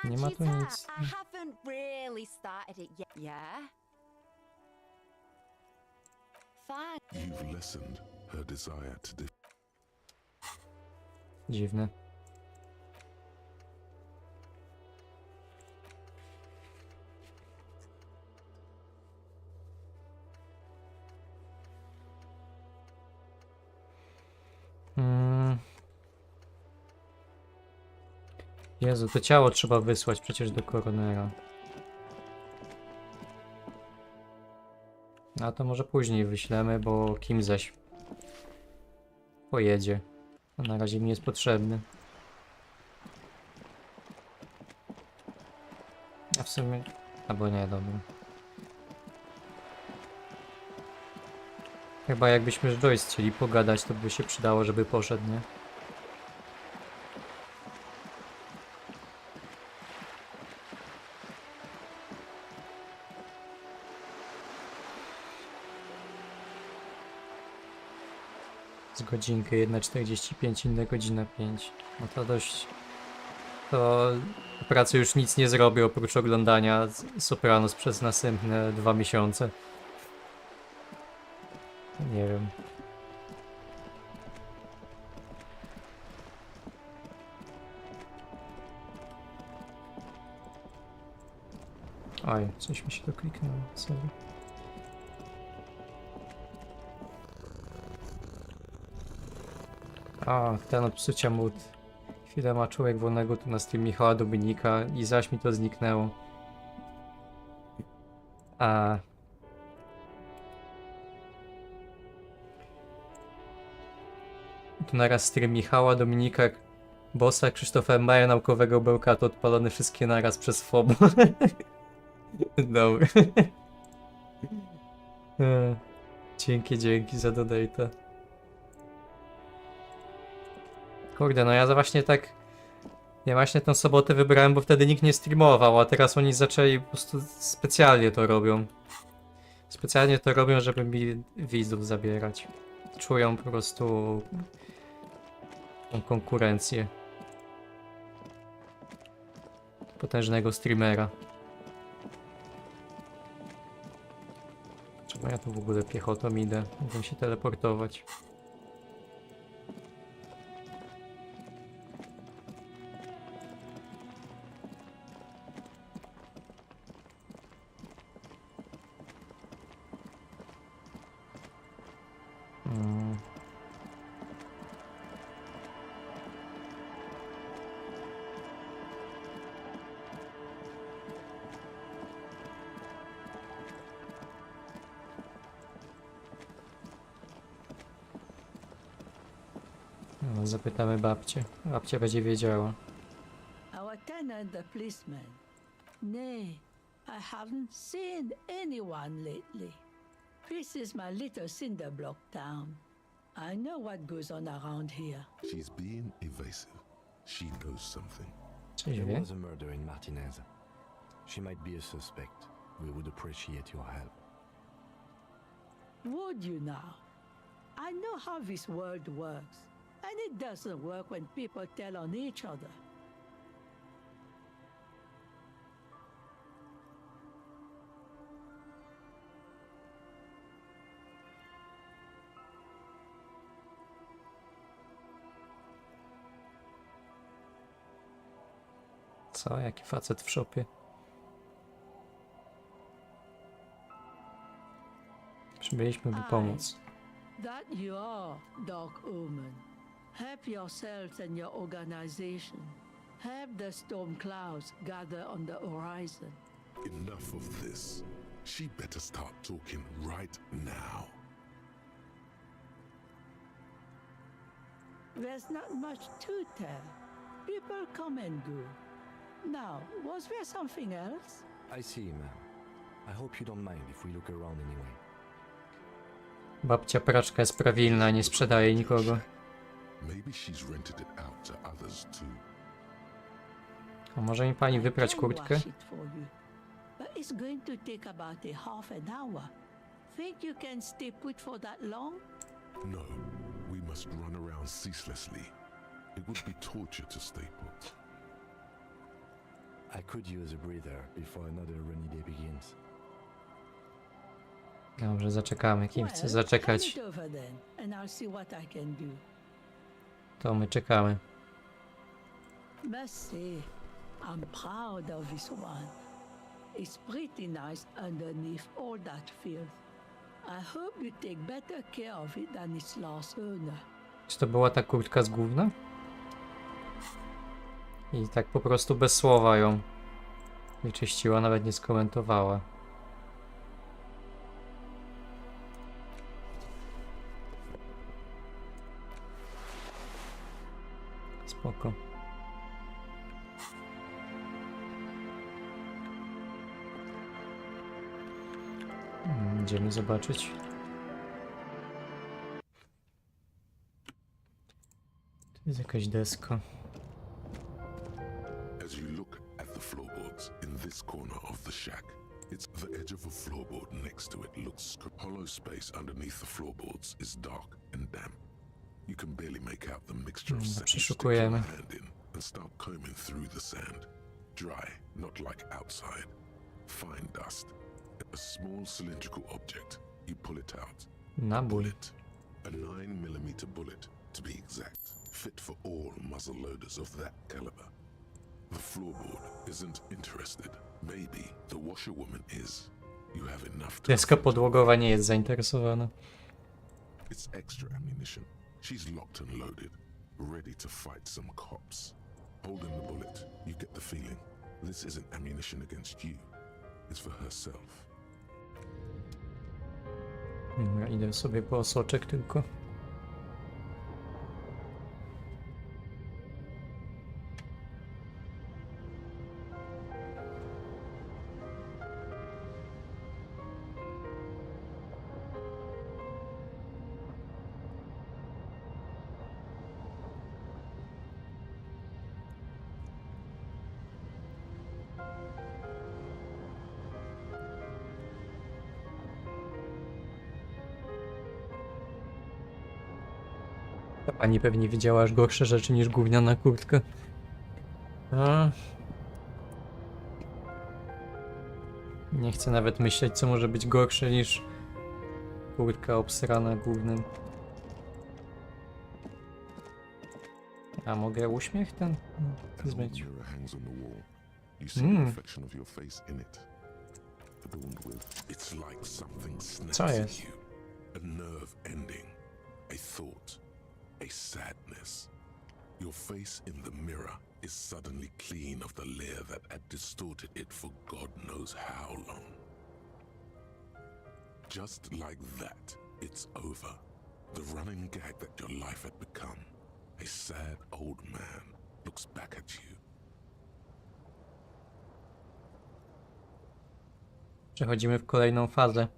Nie Can't ma you tu tell? nic. I haven't really started it yet. Yeah? Fine. You've lessened her desire to Dziwne. Jezu, to ciało trzeba wysłać przecież do koronera. A to może później wyślemy, bo Kim zaś pojedzie. A na razie mi jest potrzebny. A w sumie... Albo nie, dobra. Chyba jakbyśmy z Joyce chcieli pogadać, to by się przydało, żeby poszedł, nie? Z godzinkę 1:45, inna godzina 5. No to dość... To pracy już nic nie zrobię oprócz oglądania Sopranos przez następne 2 miesiące. Nie wiem. Oj, coś mi się tu kliknęło, sorry. A, ten od psucia mód. Chwilę ma człowiek wolnego tu na stream Michała Dominika i zaś mi to zniknęło. A... Tu naraz stream Michała Dominika, Bossa, Krzysztofa Maja, naukowego bełkatu odpalone wszystkie naraz przez FOB. Dobra. Dzięki za donate'a. Kurde, no ja właśnie tak... Ja właśnie tę sobotę wybrałem, bo wtedy nikt nie streamował, a teraz oni zaczęli po prostu specjalnie to robią. Specjalnie to robią, żeby mi widzów zabierać. Czują po prostu tą konkurencję potężnego streamera. Czemu ja tu w ogóle piechotą idę? Mogę się teleportować. No, zapytamy babcię. Babcia będzie wiedziała. Our tenant, the policeman. Nay, I haven't seen anyone lately. This is my little cinder block town. I know what goes on around here. She's being evasive. She knows something. There was a murder in Martinez. She might be a suspect. We would appreciate your help. Would you now? I know how this world works, and it doesn't work when people tell on each other. Co? Jaki facet w szopie? Przybyliśmy, by pomóc. That you are, Dark Omen. Help yourselves and your organization. Help the storm clouds gather on the horizon. Enough of this. She better start talking right now. There's not much to tell. People come and go. Now, was there something else? I see, ma'am. I hope you don't mind if we look around anyway. Babcia praczka jest prawilna, nie sprzedaje nikogo. Maybe she's rented it out to others too. A może mi pani wyprać kurtkę? But it's going to take about a half an hour. Think you can stay put for that long? No, we must run around ceaselessly. It would be torture to stay put. I could use a breather before another rainy day begins. Dobrze, zaczekamy. Kim chce zaczekać, Hand it over then, and I'll see what I can do. to my czekamy. Must say, I'm proud of this one. It's pretty nice underneath all that filth. I hope you take better care of it than its last owner. Czy to była ta kurtka z gówna? I tak po prostu bez słowa ją wyczyściła, nawet nie skomentowała. Spoko. Idziemy zobaczyć. Tu jest jakaś deska. As you look at the floorboards in this corner of the shack, it's the edge of a floorboard next to it looks hollow space underneath the floorboards is dark and damp. You can barely make out the mixture of sand. Stick your hand in and start combing through the sand. Dry, not like outside. Fine dust. A small cylindrical object. You pull it out. Nabój. A 9mm bullet, to be exact. Fit for all muzzle loaders of that caliber. The floorboard isn't interested. Maybe the washerwoman is. You have enough to... Deska podłogowa nie jest zainteresowana. It's extra ammunition. She's locked and loaded, ready to fight some cops. Holding the bullet, you get the feeling this isn't ammunition against you. It's for herself. Ja idę sobie po soczek tylko. Ta pani pewnie widziała aż gorsze rzeczy niż gówniana kurtka. A. Nie chcę nawet myśleć, co może być gorsze niż kurtka obsrana gównem. A mogę uśmiech ten? Zmyć. Co jest? A nerve ending, a thought, a sadness. Your face in the mirror is suddenly clean of the layer that had distorted it for God knows how long. Just like that, it's over. The running gag that your life had become A sad old man looks back at you. Przechodzimy w kolejną fazę.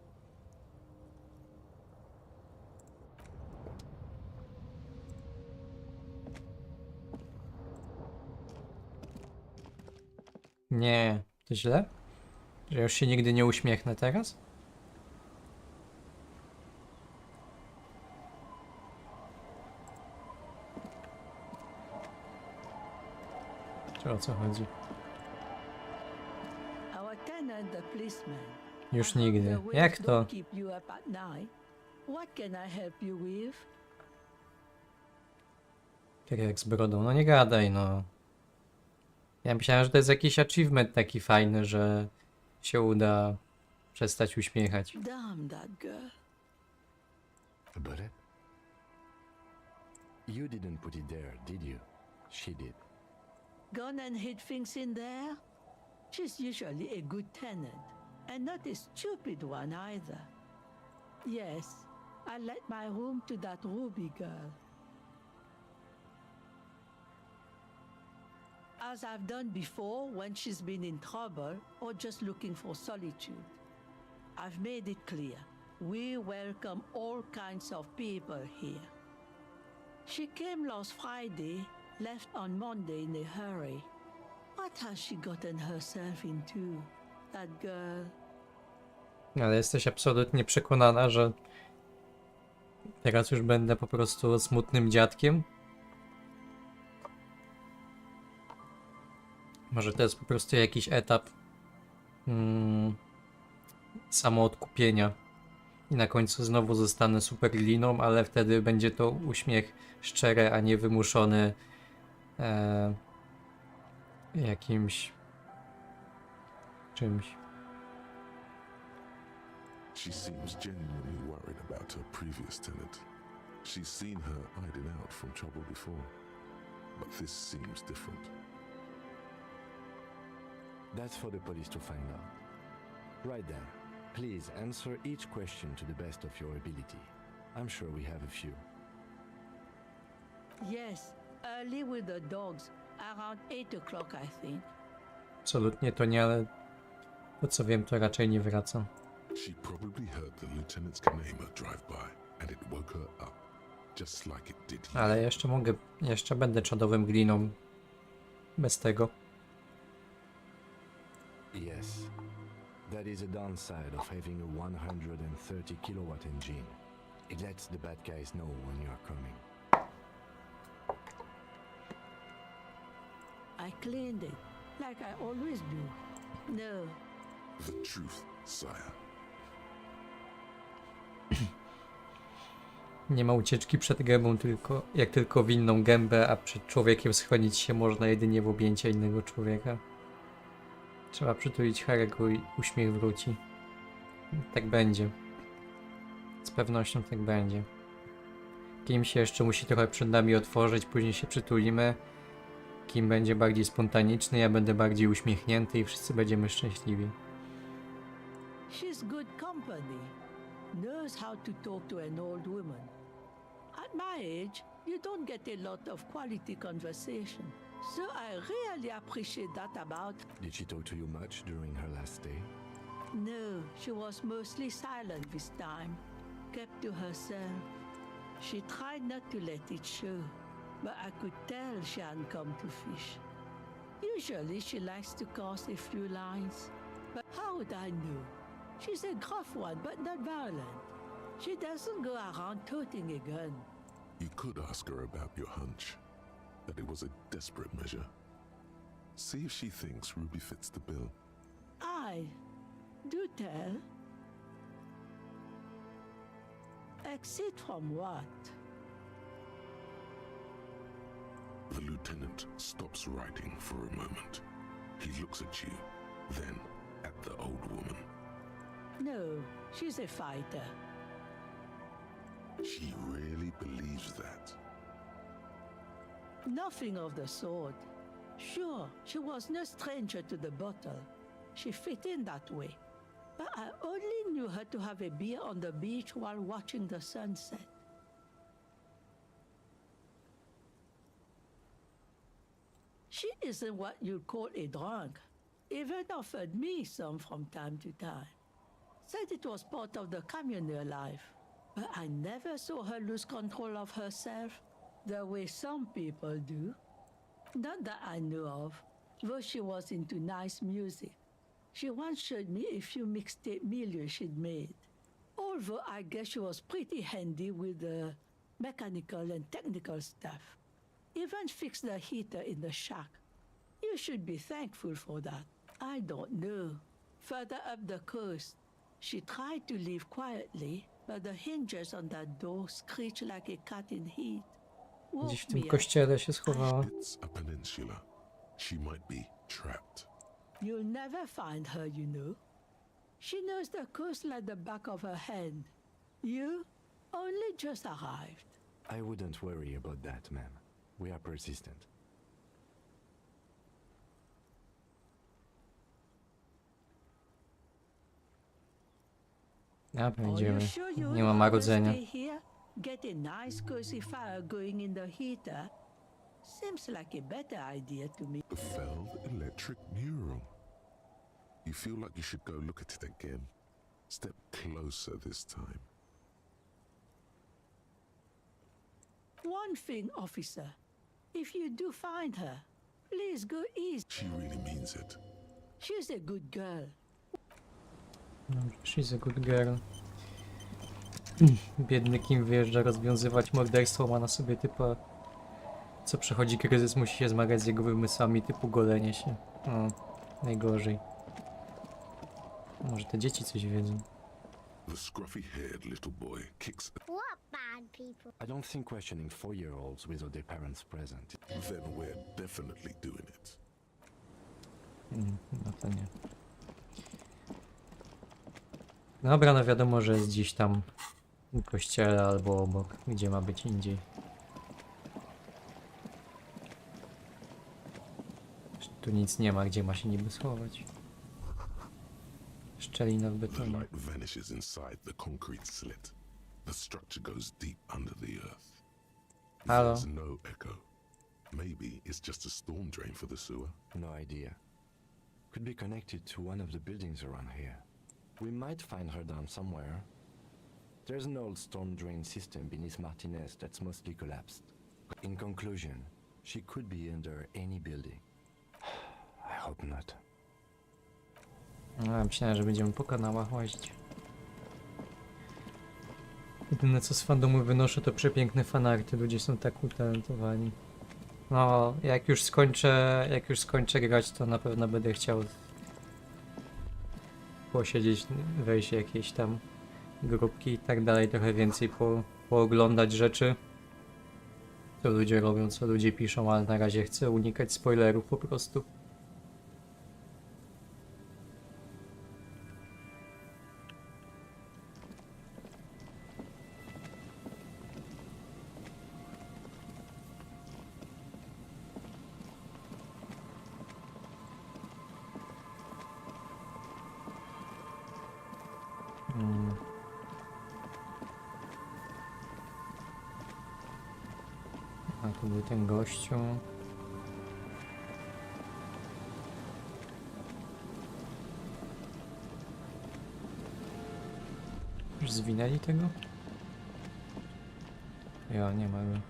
Nie, to źle? Że już się nigdy nie uśmiechnę teraz? Czy o co chodzi? Our tenant, the policeman. Już nigdy. Jak to? Keep you up at night. What can I help you with? Tak jak z brodą. No nie gadaj, no. Ja myślałem, że to jest jakiś achievement taki fajny, że się uda przestać uśmiechać. Damn that girl. About it? You didn't put it there, did you? She did. Gone and hid things in there? She's usually a good tenant, and not a stupid one either. Yes, I let my room to that Ruby girl. As I've done before when she's been in trouble or just looking for solitude. I've made it clear, we welcome all kinds of people here. She came last Friday, left on Monday in a hurry. What has she gotten herself into, that girl? Ale jesteś absolutnie przekonana, że teraz już będę po prostu smutnym dziadkiem? Może to jest po prostu jakiś etap samoodkupienia i na końcu znowu zostanę superliną, ale wtedy będzie to uśmiech szczery, a nie wymuszony jakimś czymś. She seems genuinely worried about her previous tenant. She's seen her hiding out from trouble before, but this seems different. That's for the police to find out. Right then, please answer each question to the best of your ability. I'm sure we have a few. Yes, early with the dogs, around 8 o'clock I think. Absolutnie to nie, ale to co wiem, to raczej nie wraca. She probably heard the lieutenant's Kanema drive by, and it woke her up, just like it did you. Ale jeszcze będę czadowym gliną. Bez tego. Yes, that is a downside of having a 130 kilowatt engine. It lets the bad guys know when you are coming. I cleaned it, like I always do. No, The truth, sire. Nie ma ucieczki przed gębą, jak tylko w inną gębę, a przed człowiekiem schronić się można jedynie w objęcia innego człowieka. Trzeba przytulić Harego i uśmiech wróci. Tak będzie. Z pewnością tak będzie. Kim się jeszcze musi trochę przed nami otworzyć, później się przytulimy. Kim będzie bardziej spontaniczny, ja będę bardziej uśmiechnięty i wszyscy będziemy szczęśliwi. she's good company. Knows how to talk to an old woman. At my age, you don't get a lot of quality conversation. So I really appreciate that about her. Did she talk to you much during her last stay? No, she was mostly silent this time, kept to herself. She tried not to let it show, but I could tell she hadn't come to fish. Usually she likes to cast a few lines, but how would I know? She's a gruff one, but not violent. She doesn't go around toting a gun. You could ask her about your hunch, that it was a desperate measure. See if she thinks Ruby fits the bill. Do tell. Exit from what? The lieutenant stops writing for a moment. He looks at you, then at the old woman. No, she's a fighter. She really believes that. Nothing of the sort. Sure, she was no stranger to the bottle. She fit in that way. But I only knew her to have a beer on the beach while watching the sunset. She isn't what you'd call a drunk. Even offered me some from time to time. Said it was part of the communal life. But I never saw her lose control of herself the way some people do. Not that I know of, though she was into nice music. She once showed me a few mixtape milieux she'd made. Although I guess she was pretty handy with the mechanical and technical stuff. Even fixed the heater in the shack. You should be thankful for that. I don't know. Further up the coast, she tried to leave quietly, but the hinges on that door screeched like a cat in heat. Gdzieś w tym kościele się schowała. It's a peninsula. She might be trapped. You'll never find her, you know. She knows the coast like the back of her hand. You only just arrived. I wouldn't worry about that, ma'am. We are persistent. Będziemy. Nie ma marudzenia. Get a nice cozy fire going in the heater. Seems like a better idea to me. The felled electric mural. You feel like you should go look at it again. Step closer this time. One thing, officer. If you do find her, please go easy. She really means it. She's a good girl. She's a good girl. Biedny Kim wyjeżdża rozwiązywać morderstwo, ma na sobie typa, co przechodzi kryzys, musi się zmagać z jego wymysłami typu golenie się. O, najgorzej. Może te dzieci coś wiedzą. The scruffy-haired little boy kicks. What bad people? I don't think questioning 4-year-olds without their parents present. Then we're definitely doing it. No to nie. Dobra, no wiadomo, że jest gdzieś tam w kościele albo obok, gdzie ma być indziej. Tu nic nie ma, gdzie ma się niby schować. Szczelina w The betonie. light vanishes inside the concrete slit. The structure goes deep under the earth. Halo? There's no echo. Maybe it's just a storm drain for the sewer. No idea. Could be connected to one of the buildings around here. We might find her down somewhere. There's an old storm drain system beneath Martinez that's mostly collapsed. In conclusion, she could be under any building. I hope not. No, myślałem, że będziemy po kanałach łazić. Jedyne co z fandomu wynoszę to przepiękne fanarty, ludzie są tak utalentowani. No, jak już skończę grać, to na pewno będę chciał posiedzieć, wejść w jakieś tam grupki i tak dalej, trochę więcej pooglądać rzeczy, co ludzie robią, co ludzie piszą, ale na razie chcę unikać spoilerów po prostu. A tu był ten gościu. Już zwinęli tego? Ja, nie ma go.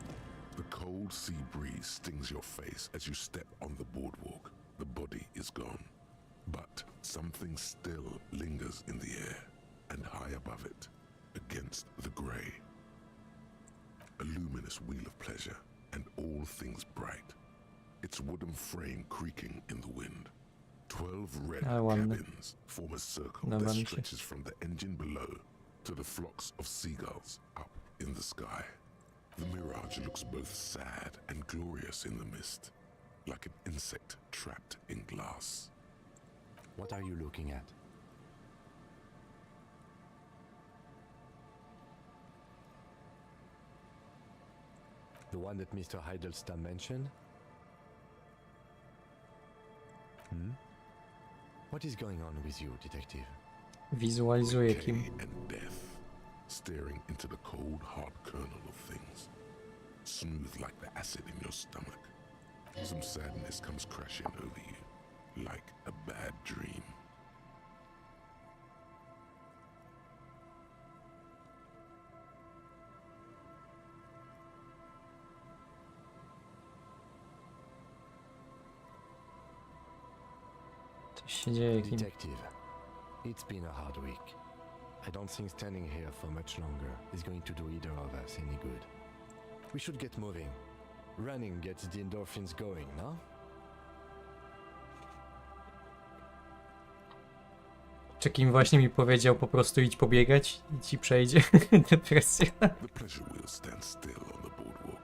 The cold sea breeze stings your face as you step on the boardwalk. The body is gone. But something still lingers in the air, and high above it, against the grey. A luminous wheel of pleasure, and all things bright. Its wooden frame creaking in the wind. 12 red cabins form a circle that stretches from the engine below to the flocks of seagulls up in the sky. The mirage looks both sad and glorious in the mist, like an insect trapped in glass. What are you looking at? The one that Mr. Heidelstam mentioned? What is going on with you, detective? Wizualizuję Kim. And death, staring into the cold, hard kernel of things. Smooth like the acid in your stomach. Some sadness comes crashing over you, like a bad dream. Coś się dzieje, Kim. Detective, it's been a hard week. I don't think standing here for much longer is going to do either of us any good. We should get moving. Running gets the endorphins going, no? Czy Kim właśnie mi powiedział po prostu idź pobiegać i ci przejdzie depresja? The pleasure wheel stands still on the boardwalk.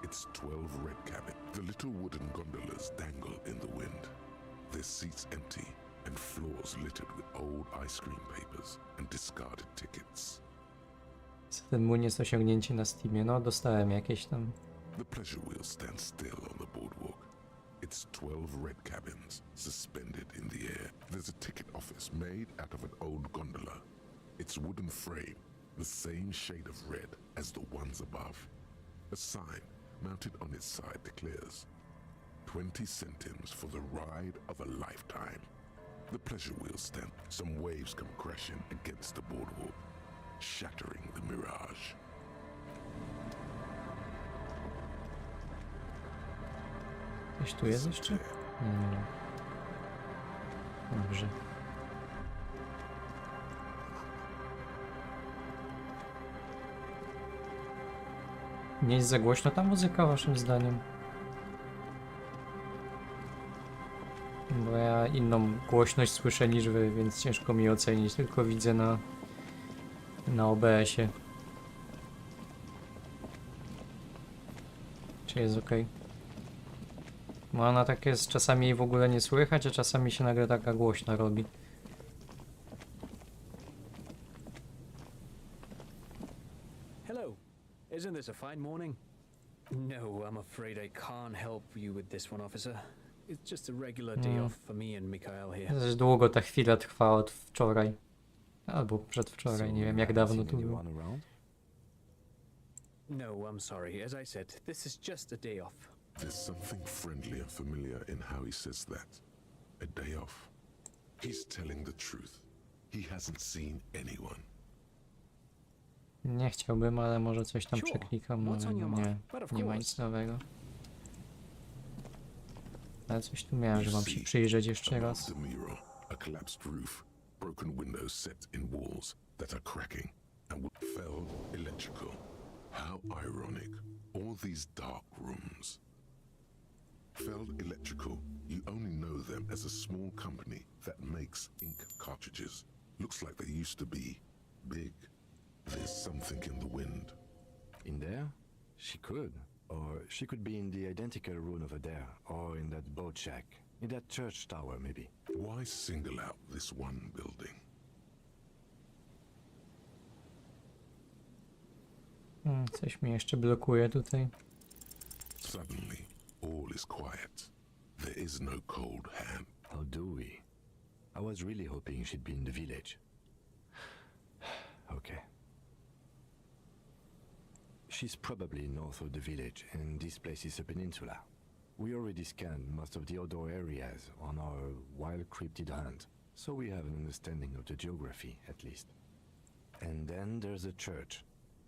Its 12 red cabin. The little wooden gondolas dangle in the wind. Their seats empty and floors littered with old ice cream papers and discarded tickets. Ten młyn jest osiągnięcie na Steamie. No, dostałem jakieś tam. The pleasure wheel stands still on the boardwalk. Its 12 red cabins suspended in the air. There's a ticket office made out of an old gondola. Its wooden frame, the same shade of red as the ones above. A sign mounted on its side declares 20 centimes for the ride of a lifetime. The pleasure wheel stand. Some waves come crashing against the boardwalk, shattering the mirage. Gdzieś tu jest jeszcze? Nie. Dobrze. Nie jest za głośno ta muzyka, waszym zdaniem? Bo ja inną głośność słyszę niż wy, więc ciężko mi ocenić, tylko widzę na OBS-ie. Czy jest ok? Bo ona tak jest, czasami jej w ogóle nie słychać, a czasami się nagle taka głośna robi. Hello. Isn't this a fine morning? No, I'm afraid I can't help you with this one, officer. It's just a regular day off for me and Mikhail here. Zresztą długo ta chwila trwa od wczoraj. Albo przedwczoraj, nie wiem jak dawno to było. No, I'm sorry. As I said, this is just a day off. There's something friendly and familiar in how he says that. A day off. He's telling the truth. He hasn't seen anyone. Nie chciałbym, ale może coś tam przeklikam, no ale nie ma nic nowego. Ale coś tu miałem, że mam się przyjrzeć jeszcze raz. A collapsed roof, broken windows set in walls that are cracking and fell electrical. How ironic. All these dark rooms. Feld Electrical, you only know them as a small company that makes ink cartridges. Looks like they used to be big. There's something in the wind. In there? She could. Or she could be in the identical room over there, or in that boat shack, in that church tower maybe. Why single out this one building? Coś mnie jeszcze blokuje tutaj. Suddenly, all is quiet. There is no cold hand. How do we? I was really hoping she'd be in the village. Okay. She's probably north of the village, and this place is a peninsula. We already scanned most of the outdoor areas on our wild cryptid hunt, so we have an understanding of the geography, at least. And then there's a church.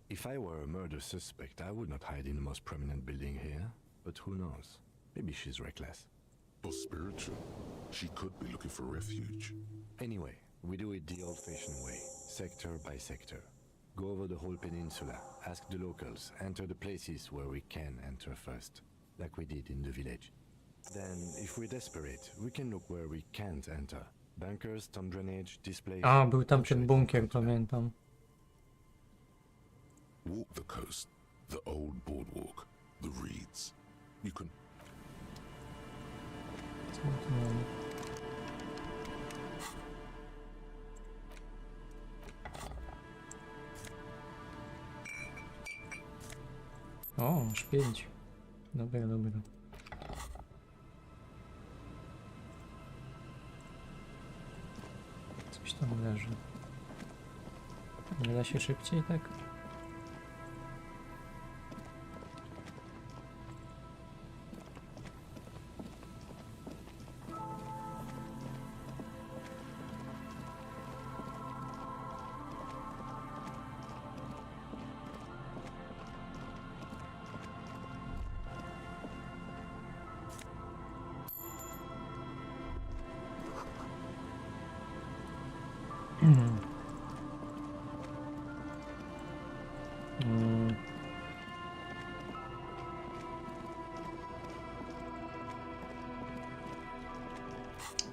If I were a murder suspect, I would not hide in the most prominent building here, but who knows? Maybe she's reckless. Or spiritual. She could be looking for refuge. Anyway, we do it the old-fashioned way, sector by sector. Go over the whole peninsula, ask the locals, enter the places where we can enter first, like we did in the village. Then, if we're desperate, we can look where we can't enter. Bunkers, storm drainage, displays... A, był tam ten bunkier, pamiętam. Walk the coast, the old boardwalk, the reeds. You can... O, aż 5. Dobra, dobra. Coś tam leży. Nie da się szybciej, tak?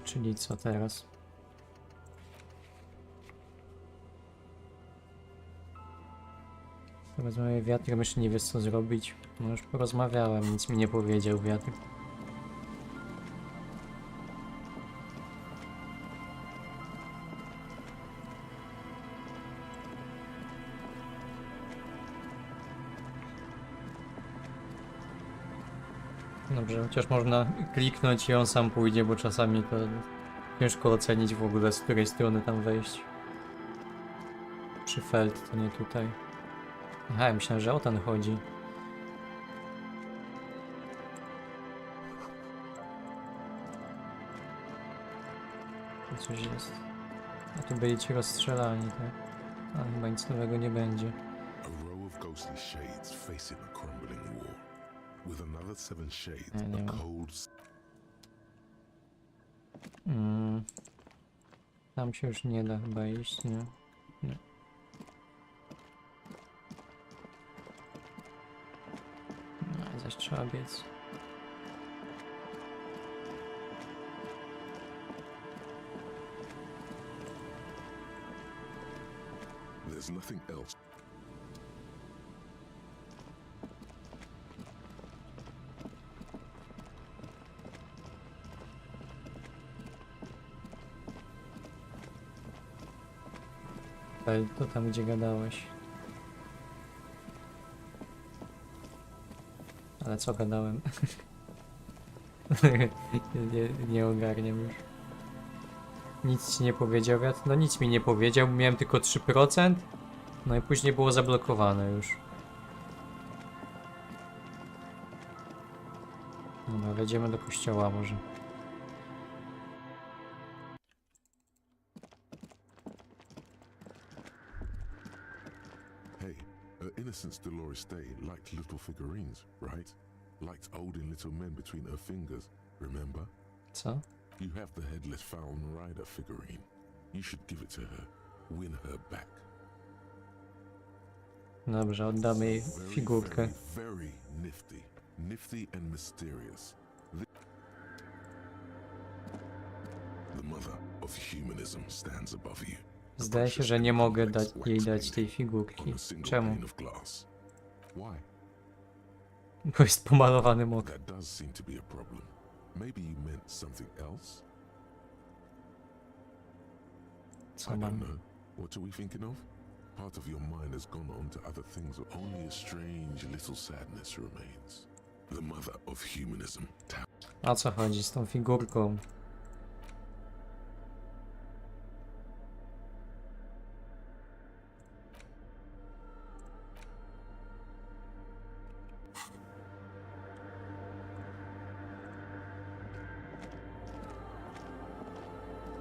Czyli co teraz? Porozmawiaj wiatrem, jeszcze nie wiesz co zrobić. No już porozmawiałem, nic mi nie powiedział wiatr. Dobrze, chociaż można kliknąć i on sam pójdzie, bo czasami to ciężko ocenić w ogóle, z której strony tam wejść. Przy Feld, to nie tutaj. Aha, ja myślałem, że o ten chodzi. Tu coś jest. A tu byli ci rozstrzelani, tak? A chyba nic nowego nie będzie. A row of ghostly shades facing a crumbling wall. With another 7 shades, Nie a ma. cold Tam się już nie da chyba iść, nie? Nie. No, zaś trzeba biec. There's nothing else. To tam gdzie gadałeś. Ale co gadałem? nie ogarniam już. Nic ci nie powiedział wiatr? No nic mi nie powiedział, miałem tylko 3%. No i później było zablokowane już. Dobra, wejdziemy do kościoła może. Hey, innocent Dolores Day liked little figurines, right? Liked holding little men between her fingers, remember? Co? You have the headless Falcon Rider figurine. You should give it to her. Win her back. Dobrze, oddamy jej figurkę. Very nifty. Nifty and mysterious. The mother of humanism stands above you. Zdaje się, że nie mogę jej dać tej figurki. Czemu? Why? Bo jest pomalowany mok. That does seem to be a problem. Maybe you meant something else? Co I mam? don't know. What are we thinking of? Part of your mind has gone on to other things. Only a strange little sadness remains. The mother of humanism. O co chodzi z tą figurką?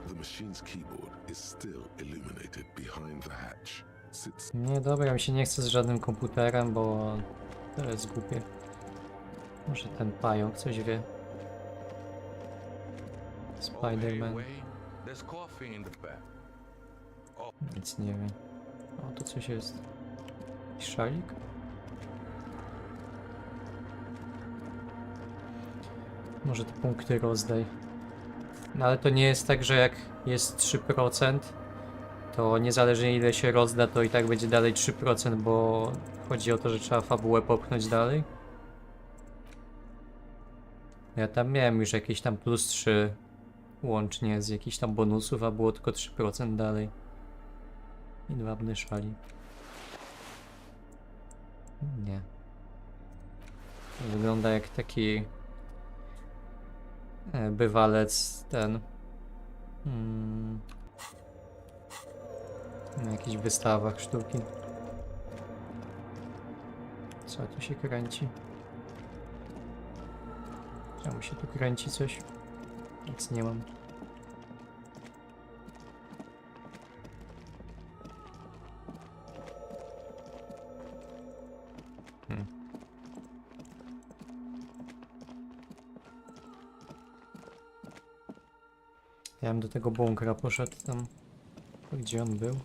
The machine's keyboard is still illuminated behind the hatch. Sits Nie, dobra, mi się nie chce z żadnym komputerem, bo to jest głupie. Może ten pająk coś wie. Spider-Man. There's coffee in the back. Nic nie wie. O, tu coś jest. Jakiś szalik? Może te punkty rozdaj. No ale to nie jest tak, że jak jest 3%, to niezależnie ile się rozda, to i tak będzie dalej 3%, bo chodzi o to, że trzeba fabułę popchnąć dalej. Ja tam miałem już jakieś tam +3 łącznie z jakichś tam bonusów, a było tylko 3% dalej. Jedwabny szali. Nie. Wygląda jak taki bywalec ten. Na jakichś wystawach sztuki. Co tu się kręci? Czemu się tu kręci coś? Nic nie mam. Ja bym do tego bunkra poszedł tam. Gdzie on był?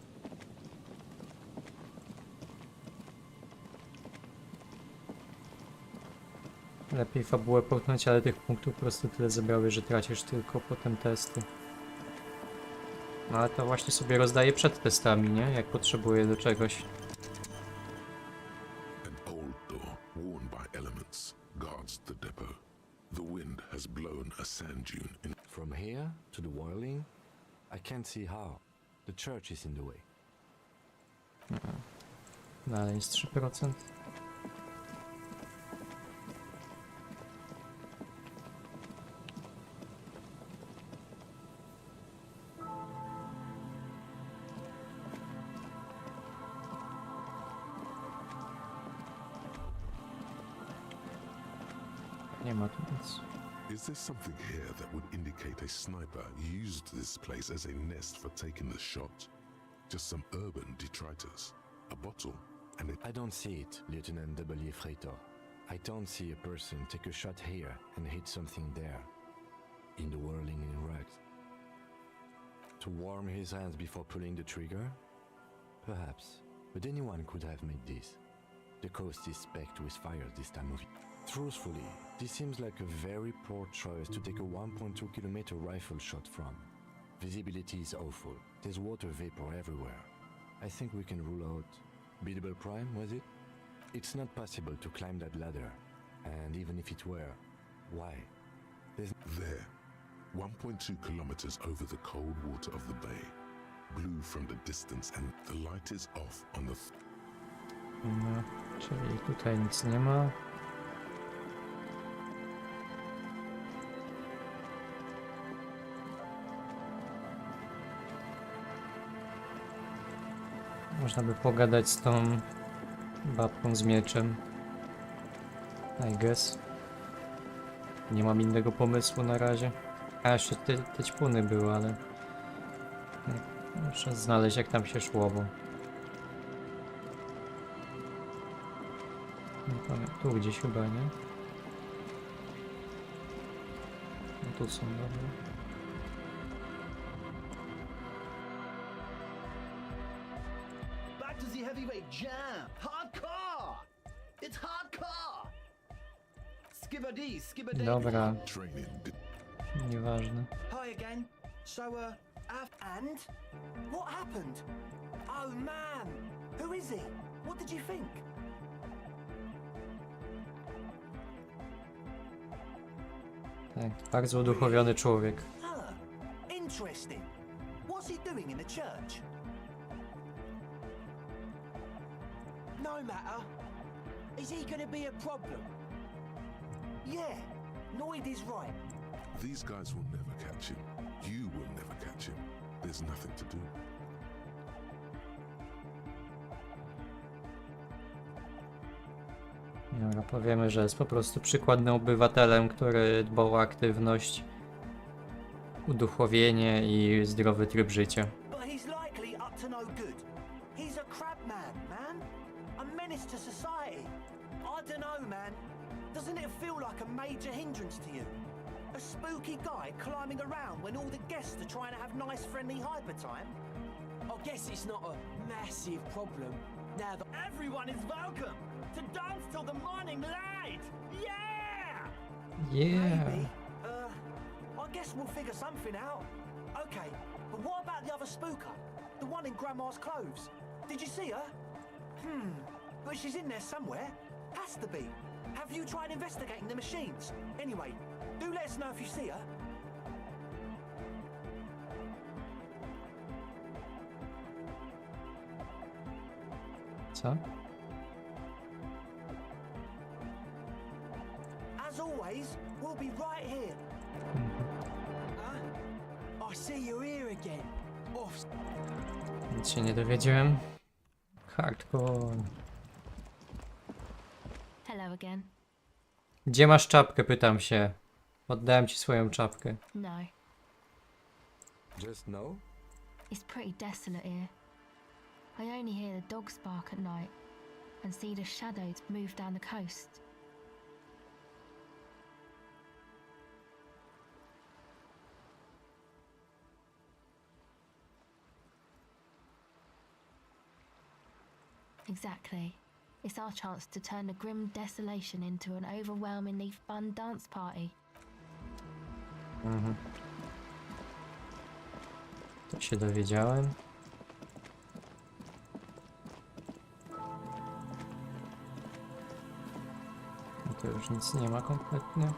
Lepiej fabułę połknąć, ale tych punktów po prostu tyle zebrały, że tracisz tylko potem testy. No ale to właśnie sobie rozdaję przed testami, nie? Jak potrzebuję do czegoś. An old door, worn by elements, guards the depot. The wind has blown a sand dune in. From here to the whirling, I can't see how. The church is in the way. Dalej jest 3%. Nie ma tu nic. Is there something here that would indicate a sniper used this place as a nest for taking the shot? Just some urban detritus, a bottle, and it. I don't see it, Lieutenant W. Freitor. I don't see a person take a shot here and hit something there, in the whirling in rags. To warm his hands before pulling the trigger? Perhaps, but anyone could have made this. The coast is specked with fire this time of year. Truthfully, this seems like a very poor choice to take a 1.2 kilometer rifle shot from. Visibility is awful. There's water vapor everywhere. I think we can rule out Biddable Prime, was it? It's not possible to climb that ladder. And even if it were, why? There's There, 1.2 kilometers over the cold water of the bay, blue from the distance, and the light is off on the. No, czyli tutaj nic nie ma. Można by pogadać z tą babką z mieczem. I guess. Nie mam innego pomysłu na razie. A jeszcze te ćpuny były, ale... Muszę znaleźć jak tam się szło, bo... Nie pamiętam. Tu gdzieś chyba, nie? No tu są, dobra. Back to the heavyweight jam. Hardcore! It's hardcore! Skibberdy, skibberdy. Dobra. Nieważne. Hi again. So, and? What happened? Oh man! Who is he? What did you think? Tak, bardzo uduchowiony człowiek. Huh. Interesting. What's he doing in the church? No matter. Is he gonna be a problem? Yeah, Noid is right. These guys will never catch him. You will never catch him. There's nothing to do. Dobra, powiemy, że jest po prostu przykładnym obywatelem, który dbał o aktywność, uduchowienie i zdrowy tryb życia. But he's likely up to no good. He's a crab man. A menace to society. I don't know, man. Doesn't it feel like a major hindrance to you? A spooky guy climbing around when all the guests are trying to have nice, friendly hyper time? I guess it's not a massive problem now that everyone is welcome to dance till the morning light. Yeah! Yeah. Maybe. I guess we'll figure something out. Okay, but what about the other spooker? The one in Grandma's clothes? Did you see her? But she's in there somewhere. Has to be. Have you tried investigating the machines? Anyway, do let us know if you see her. Co? As always, we'll be right here. I see you're here again. Off. Nic się nie dowiedziałem. Hardcore. Hello again. Gdzie masz czapkę, pytam się. Oddałem ci swoją czapkę. No. Just no? It's pretty desolate here. I only hear the dogs bark at night and see the shadows move down the coast. Exactly. It's our chance to turn a grim desolation into an overwhelmingly fun dance party. Mhm. To się dowiedziałem. No to już nic nie ma kompletnie.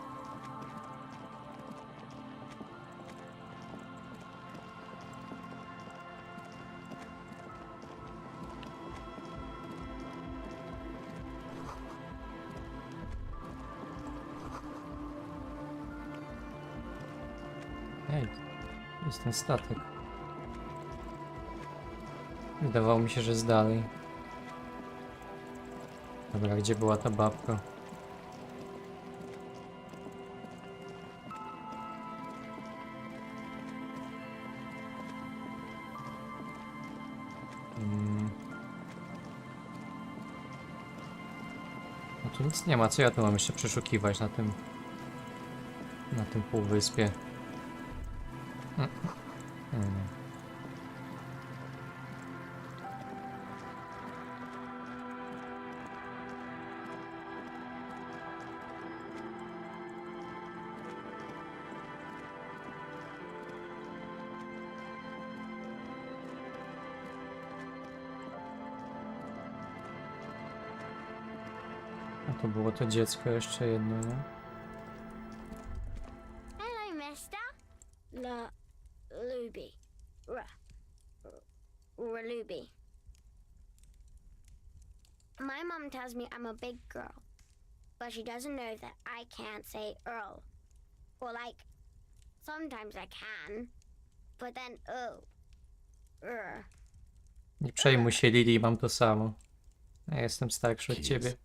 Ej, jest ten statek. Wydawało mi się, że jest dalej. Dobra, gdzie była ta babka? No tu nic nie ma, co ja tu mam jeszcze przeszukiwać na tym półwyspie? A to było to dziecko jeszcze jedno, nie? Hello, mister. Luby. Luby. My mum tells me I'm a big girl, but she doesn't know that I can't say Earl. Or like, sometimes I can, but then Nie przejmuj się, Lili, mam to samo. Ja jestem starszy od ciebie.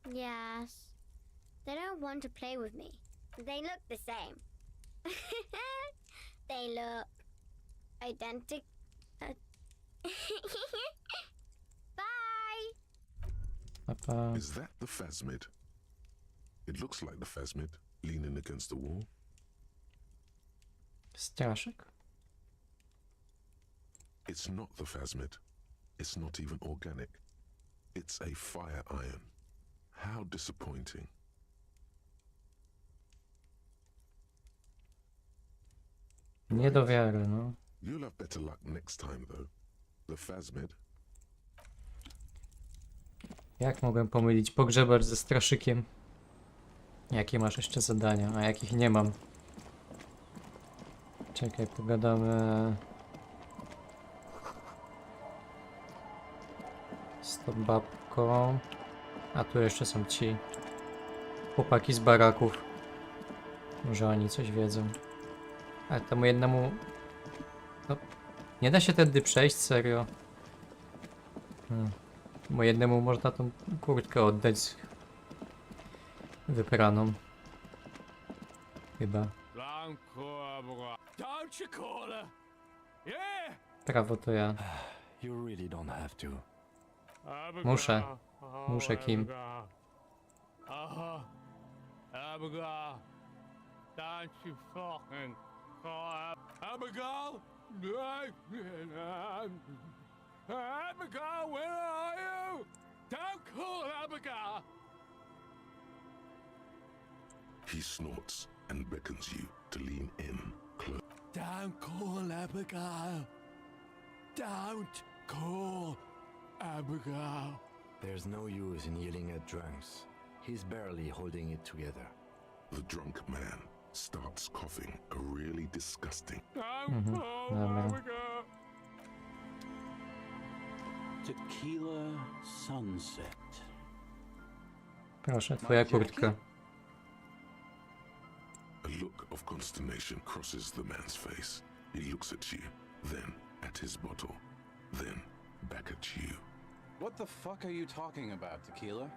Yes. They don't want to play with me. They look the same. They look identical. Bye. Papa. Is that the phasmid? It looks like the phasmid, leaning against the wall. Straszek? It's not the phasmid. It's not even organic. It's a fire iron. How disappointing. Nie do wiary, no. You'll have better luck next time, though. The phasmid. Jak mogłem pomylić pogrzebacz ze straszykiem? Jakie masz jeszcze zadania, a jakich nie mam? Czekaj, pogadamy z tą babką. A tu jeszcze są ci chłopaki z baraków. Może oni coś wiedzą. Ale temu jednemu... No, nie da się tędy przejść, serio. Bo jednemu można tą kurtkę oddać wypraną. Chyba. Prawo to ja. You really don't have to. Muszę, Kim. Don't you fucking call Abigail? Abigail, where are you? Don't call Abigail! He snorts and beckons you to lean in close. Don't call Abigail! Don't call Abigail! There's no use in yelling at drunks. He's barely holding it together. The drunk man starts coughing a really disgusting. Tequila sunset. Proszę, twoja kurtka. A look of consternation crosses the man's face. He looks at you, then at his bottle, then back at you. What the fuck are you talking about, Tequila?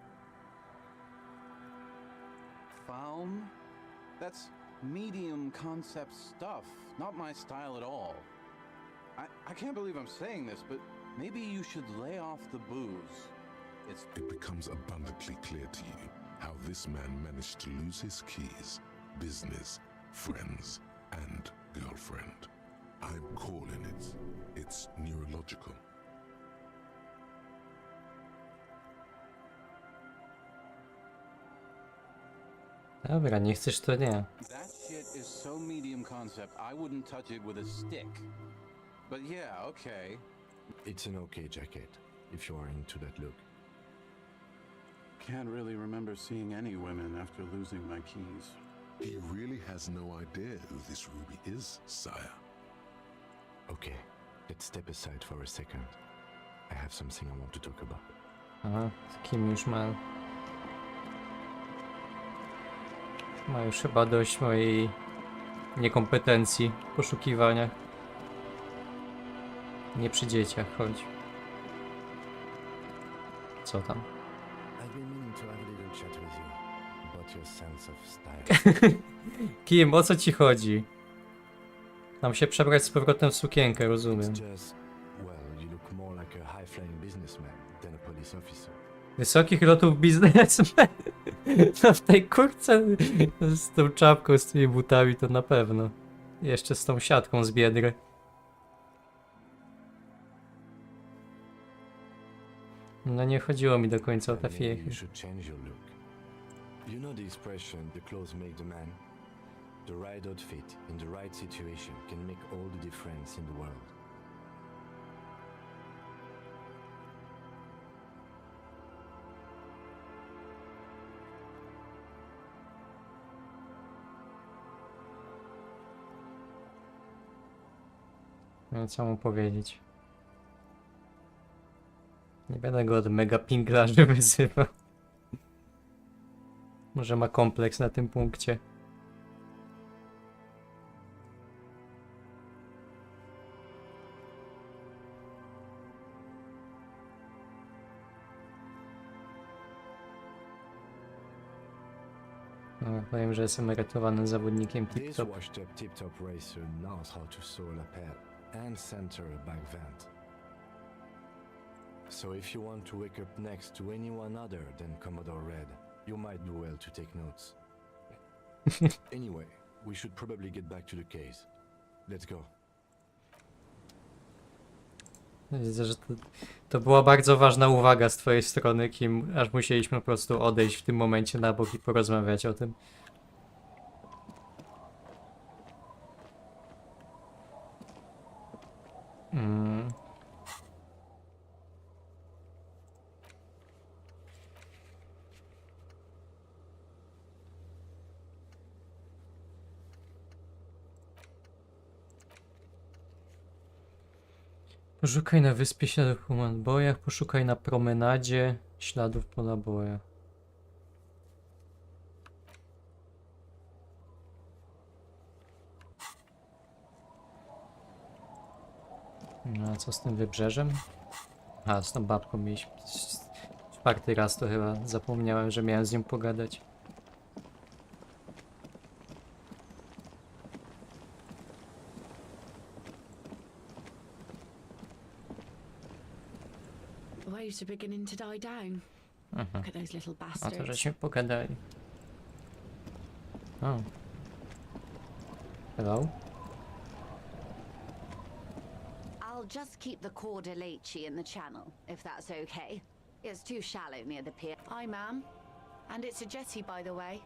Foam? That's medium concept stuff, not my style at all. I can't believe I'm saying this, but maybe you should lay off the booze. It becomes abundantly clear to you how this man managed to lose his keys, business, friends, and girlfriend. I'm calling it. It's neurological. Dobra, nie chcesz to nie. That shit is so medium concept, I wouldn't touch it with a stick. But yeah, okay. It's an okay jacket, if you are into that look. Can't really remember seeing any women after losing my keys. He really has no idea who this Ruby is, sire. Okay, let's step aside for a second. I have something I want to talk about. Aha, z kim już ma... Ma już chyba dość mojej niekompetencji w poszukiwaniach. Nie przy dzieciach, chodź. Co tam? I've been meaning to have a little chat with you about your sense of style. Kim, o co ci chodzi? Mam się przebrać z powrotem w sukienkę, rozumiem. It's just, well, you look more like a high-flying businessman than a police officer. Wysokich lotów biznesmen. No w tej kurce z tą czapką, z tymi butami to na pewno. Jeszcze z tą siatką z Biedry. No nie chodziło mi do końca o te fiechy. You should change your look. You know the expression, the clothes make the man? The right outfit in the right situation can make all the difference in the world. No co mu powiedzieć? Nie będę go od mega pinglarzy wyzywał. Może ma kompleks na tym punkcie. No, powiem, że jestem emerytowanym zawodnikiem This tip-top. washed-up tip-top racer knows how to sew a lapel and center a back vent. So if you want to wake up next to anyone other than Commodore Red, you might do well to take notes. Anyway, we should probably get back to the case. Let's go. Widzę, że to była bardzo ważna uwaga z twojej strony, Kim, aż musieliśmy po prostu odejść w tym momencie na bok i porozmawiać o tym. Poszukaj na wyspie śladów po nabojach, poszukaj na promenadzie śladów po nabojach. No a co z tym wybrzeżem? A, z tą babką mieliśmy. Czwarty raz to chyba zapomniałem, że miałem z nią pogadać. The waves are beginning to die down. Look at those little A bastards. to żeśmy pogadali. O. Hello? I'll just keep the Cordelici in the channel, if that's okay. It's too shallow near the pier. Hi, ma'am. And it's a jetty, by the way.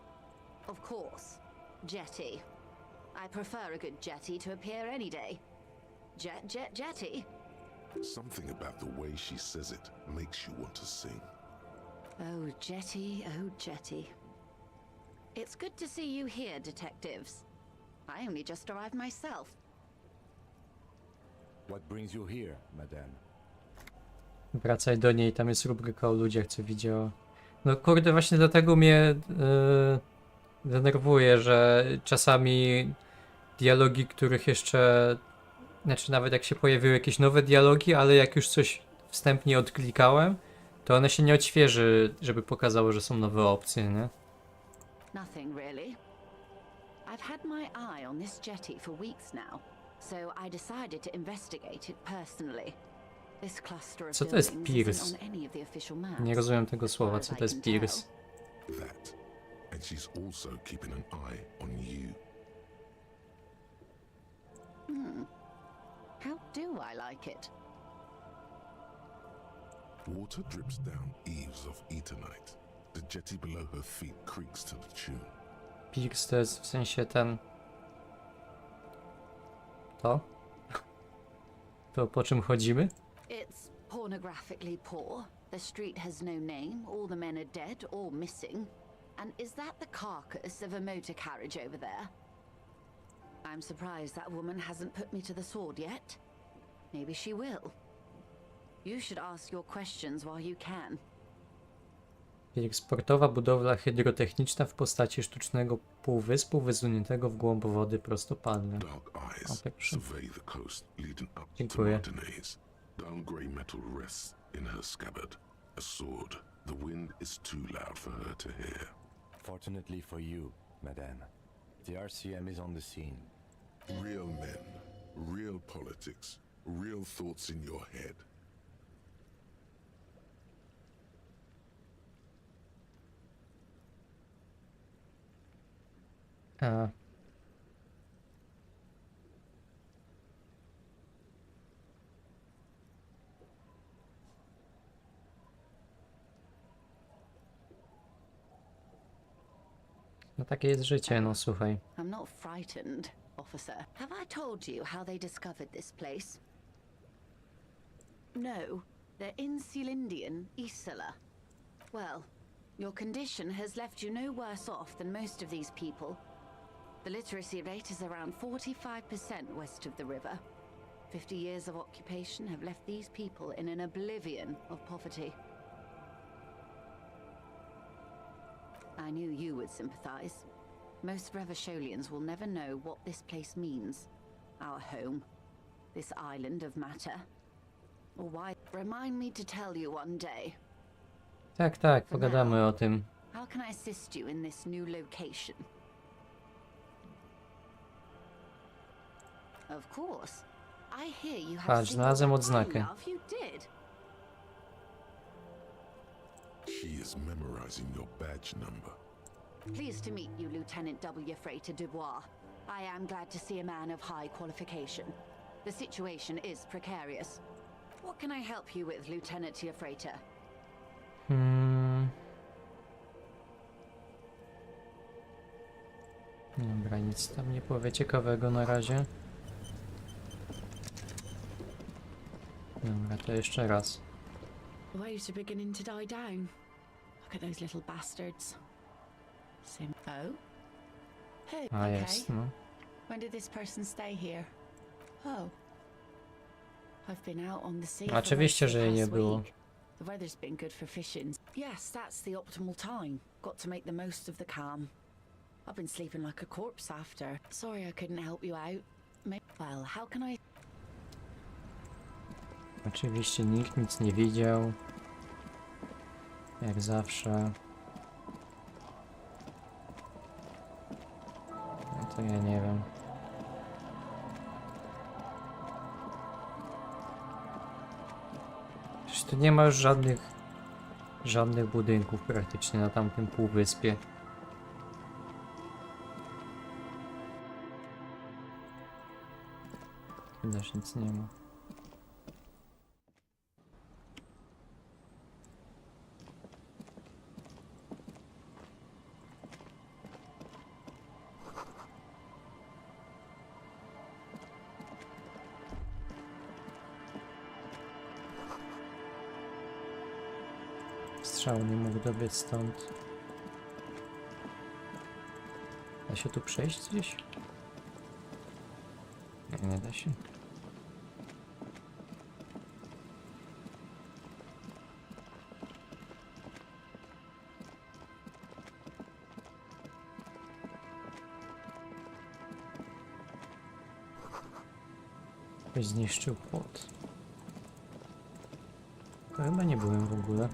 Of course. Jetty. I prefer a good jetty to a pier any day. Jetty. Something about the way she says it makes you want to sing. Oh, Jetty, oh, Jetty. It's good to see you here, detectives. I only just arrived myself. What brings you here, madame? Wracaj do niej, tam jest rubryka o ludziach, co widziała. No kurde, właśnie dlatego mnie denerwuje, że czasami dialogi, których jeszcze... Znaczy nawet jak się pojawiły jakieś nowe dialogi, ale jak już coś wstępnie odklikałem, to one się nie odświeży, żeby pokazało, że są nowe opcje, nie? Nothing really. I've had my eye on this jetty for weeks now, so I decided to investigate it personally. This cluster of Co to jest buildings Pierce? isn't on any of the official maps. Nie rozumiem tego słowa, co to jest Pierce? That. And she's also keeping an eye on you. How do I like it? Water drips down eaves of Eternite. The jetty below her feet creaks to the tune. Pierce to jest w sensie ten... To? To po czym chodzimy? It's pornographically poor. The street has no name, all the men are dead or missing. And is that the carcass of a motor carriage over there? I'm surprised that woman hasn't put me to the sword yet. Maybe she will. You should ask your questions while you can. Sportowa budowla hydrotechniczna w postaci sztucznego półwyspu wysuniętego w głąb wody prostopadle. Survey the coast leading up to Dziękuję. Martinez. Dull grey metal rests in her scabbard. A sword. The wind is too loud for her to hear. Fortunately for you, madame, the RCM is on the scene. Real men, real politics, real thoughts in your head. A. No takie jest życie, no słuchaj. I'm not frightened, officer. Have I told you how they discovered this place? No, they're in Sealindian, Isla. Well, your condition has left you no worse off than most of these people. The literacy rate is around 45% west of the river. 50 years of occupation have left these people in an oblivion of poverty. I knew you would sympathize. Most Revacholians will never know what this place means. Our home. This island of matter. Or why... Remind me to tell you one day. Tak, tak, pogadamy o tym. How can I assist you in this new location? Of course. I hear you have Patrz, znalazłem odznakę. You did. She is memorizing your badge number. Pleased to meet you, Lieutenant W. Freighter Dubois. I am glad to see a man of high qualification. The situation is precarious. What can I help you with, Lieutenant Freighter? Dobra, nic tam nie powie ciekawego na razie. Dobra, to jeszcze raz. The waves are beginning to die down. Look at those little bastards. Oh? Hey, A jest, no. When did this person stay here? Oh. I've been out on the sea. Oczywiście, że jej nie było. The weather's been good for fishing. Yes, that's the optimal time. Got to make the most of the calm. I've been sleeping like a corpse after. Sorry I couldn't help you out. Well, how can I... Oczywiście nikt nic nie widział. Jak zawsze. No to ja nie wiem. Przecież tu nie ma już żadnych budynków praktycznie na tamtym półwyspie. Tu też nic nie ma. Strzał nie mógł dobiec stąd. Da się tu przejść gdzieś? Nie da się. Ktoś zniszczył płot. To chyba nie byłem w ogóle.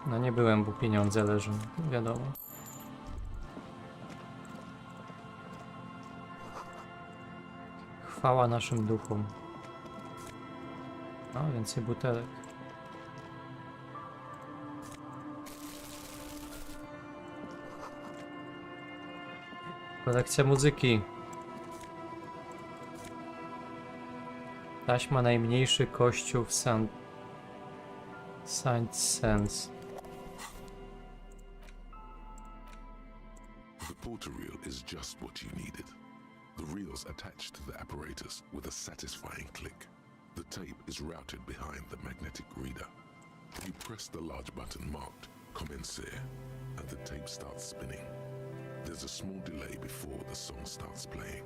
No nie byłem, bo pieniądze leżą, wiadomo. Chwała naszym duchom. O, więcej butelek. Kolekcja muzyki. Taśma najmniejszy kościół w Saint-Saëns. water reel is just what you needed. The reel's attached to the apparatus with a satisfying click. The tape is routed behind the magnetic reader. You press the large button marked Commencer, and the tape starts spinning. There's a small delay before the song starts playing.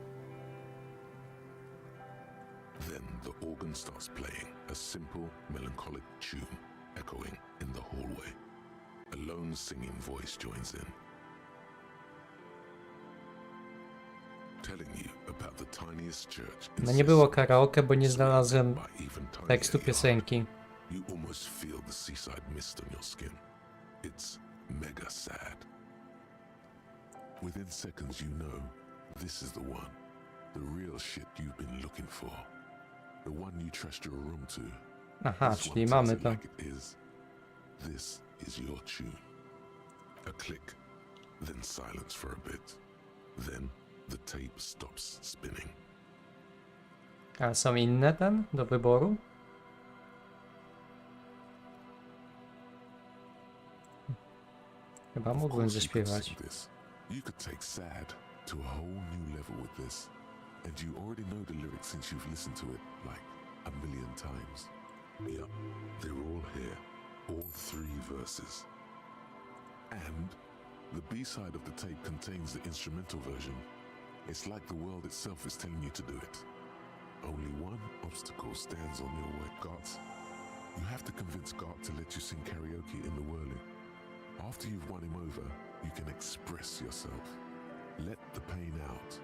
Then the organ starts playing a simple, melancholic tune echoing in the hallway. A lone singing voice joins in, telling you about the tiniest church in No nie było karaoke, bo nie znalazłem tekstu piosenki. You almost feel the seaside mist on your skin. It's mega sad. Within seconds you know this is the one. The real shit you've been looking for. The one you trust your room to. Aha, This czyli one mamy tells it to. like it is. This is your tune. A click, then silence for a bit. Then the tape stops spinning. A są inne ten do wyboru? Chyba Of mógłbym course you could zaśpiewać. sing this. You could take sad to a whole new level with this. And you already know the lyrics since you've listened to it like a million times. Yep, they're all here. All 3 verses. And the B-side of the tape contains the instrumental version. It's like the world itself is telling you to do it. Only one obstacle stands on your way, Gart. You have to convince Gart to let you sing karaoke in the whirling. After you've won him over, you can express yourself. Let the pain out.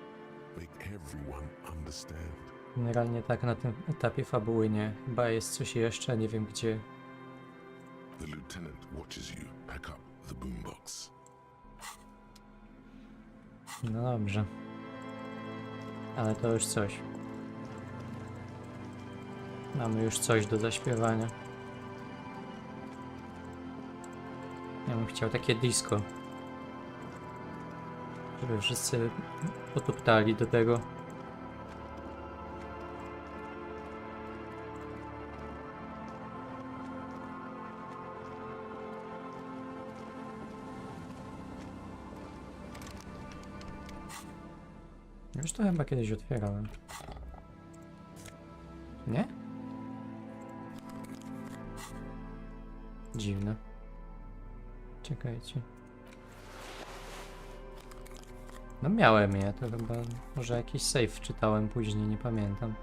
Make everyone understand. Generalnie tak na tym etapie fabuły nie. Chyba jest coś jeszcze, nie wiem gdzie. The lieutenant watches you pack up the boombox. No dobrze. Ale to już coś. Mamy już coś do zaśpiewania. Ja bym chciał takie disco. Żeby wszyscy potuptali do tego. Już to chyba kiedyś otwierałem. Nie? Dziwne. Czekajcie. No miałem je, to chyba może jakiś save czytałem później, nie pamiętam.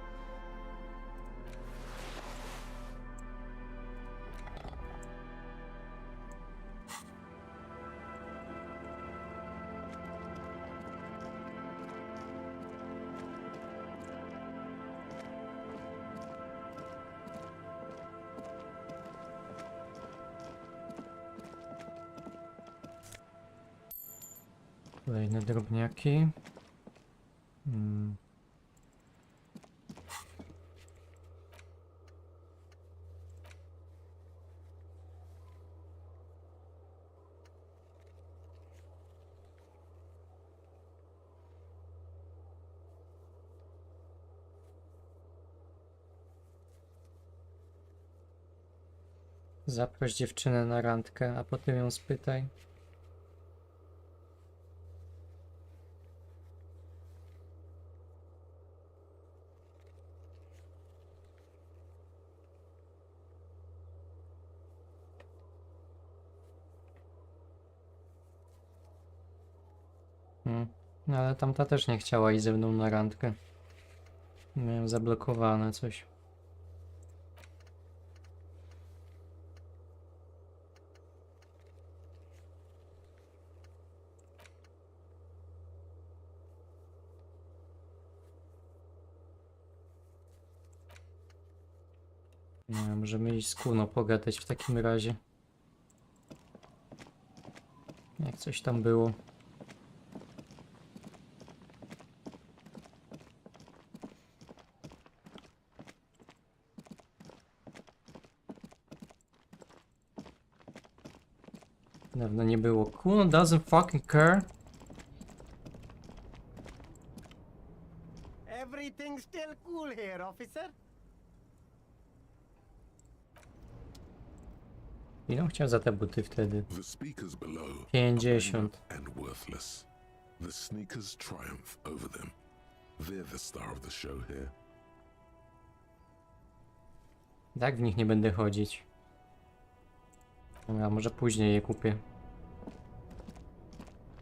Kolejne drobniaki. Zaproś dziewczynę na randkę, a potem ją spytaj. No ale tamta też nie chciała iść ze mną na randkę. Miałem zablokowane coś. Nie wiem, możemy iść z Kuno pogadać w takim razie. Jak coś tam było. Dawno nie było. Kuno doesn't fucking care. Everything's still cool here, officer. Ile chciał za te buty wtedy? The speakers below 50. are and worthless. The sneakers triumph over them. They're the star of the show here. Tak w nich nie będę chodzić. Dobra, może później je kupię.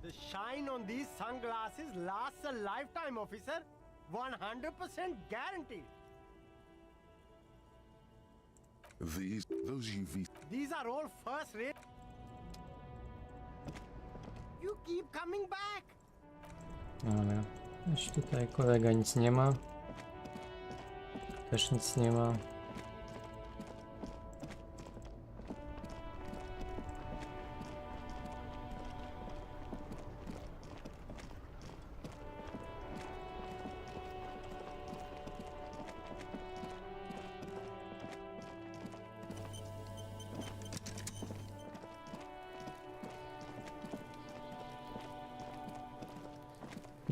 The shine on these sunglasses lasts a lifetime, officer. 100% guaranteed. Those UV. These are all first rate. You keep coming back. Dobra. Już tutaj kolega nic nie ma. Też nic nie ma.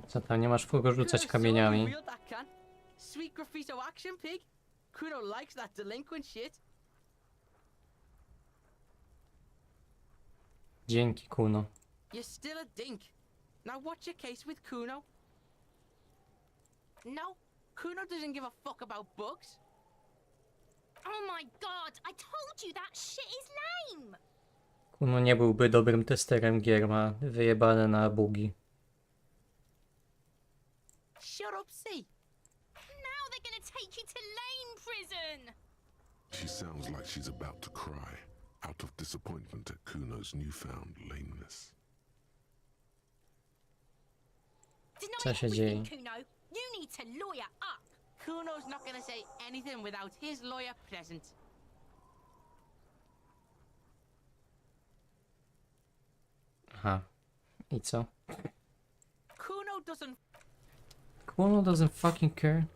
Co tam, nie masz w kogo rzucać kamieniami? Sweet graffito action pig. Kuno likes that delinquent shit. Dzięki, Kuno. You're still a dink. Now what's your case with Kuno? No, Kuno doesn't give a fuck about books. Oh my god, I told you that shit is lame! Kuno nie byłby dobrym testerem gier, ma wyjebane na bugi. Shut up, see. Now they're gonna take you to lane prison! She sounds like she's about to cry, out of disappointment at Kuno's newfound lameness. Co się dzieje? Kuno, you need to lawyer up! Kuno's not gonna say anything without his lawyer present. Aha. I co? Kuno doesn't. Kuno doesn't fucking care.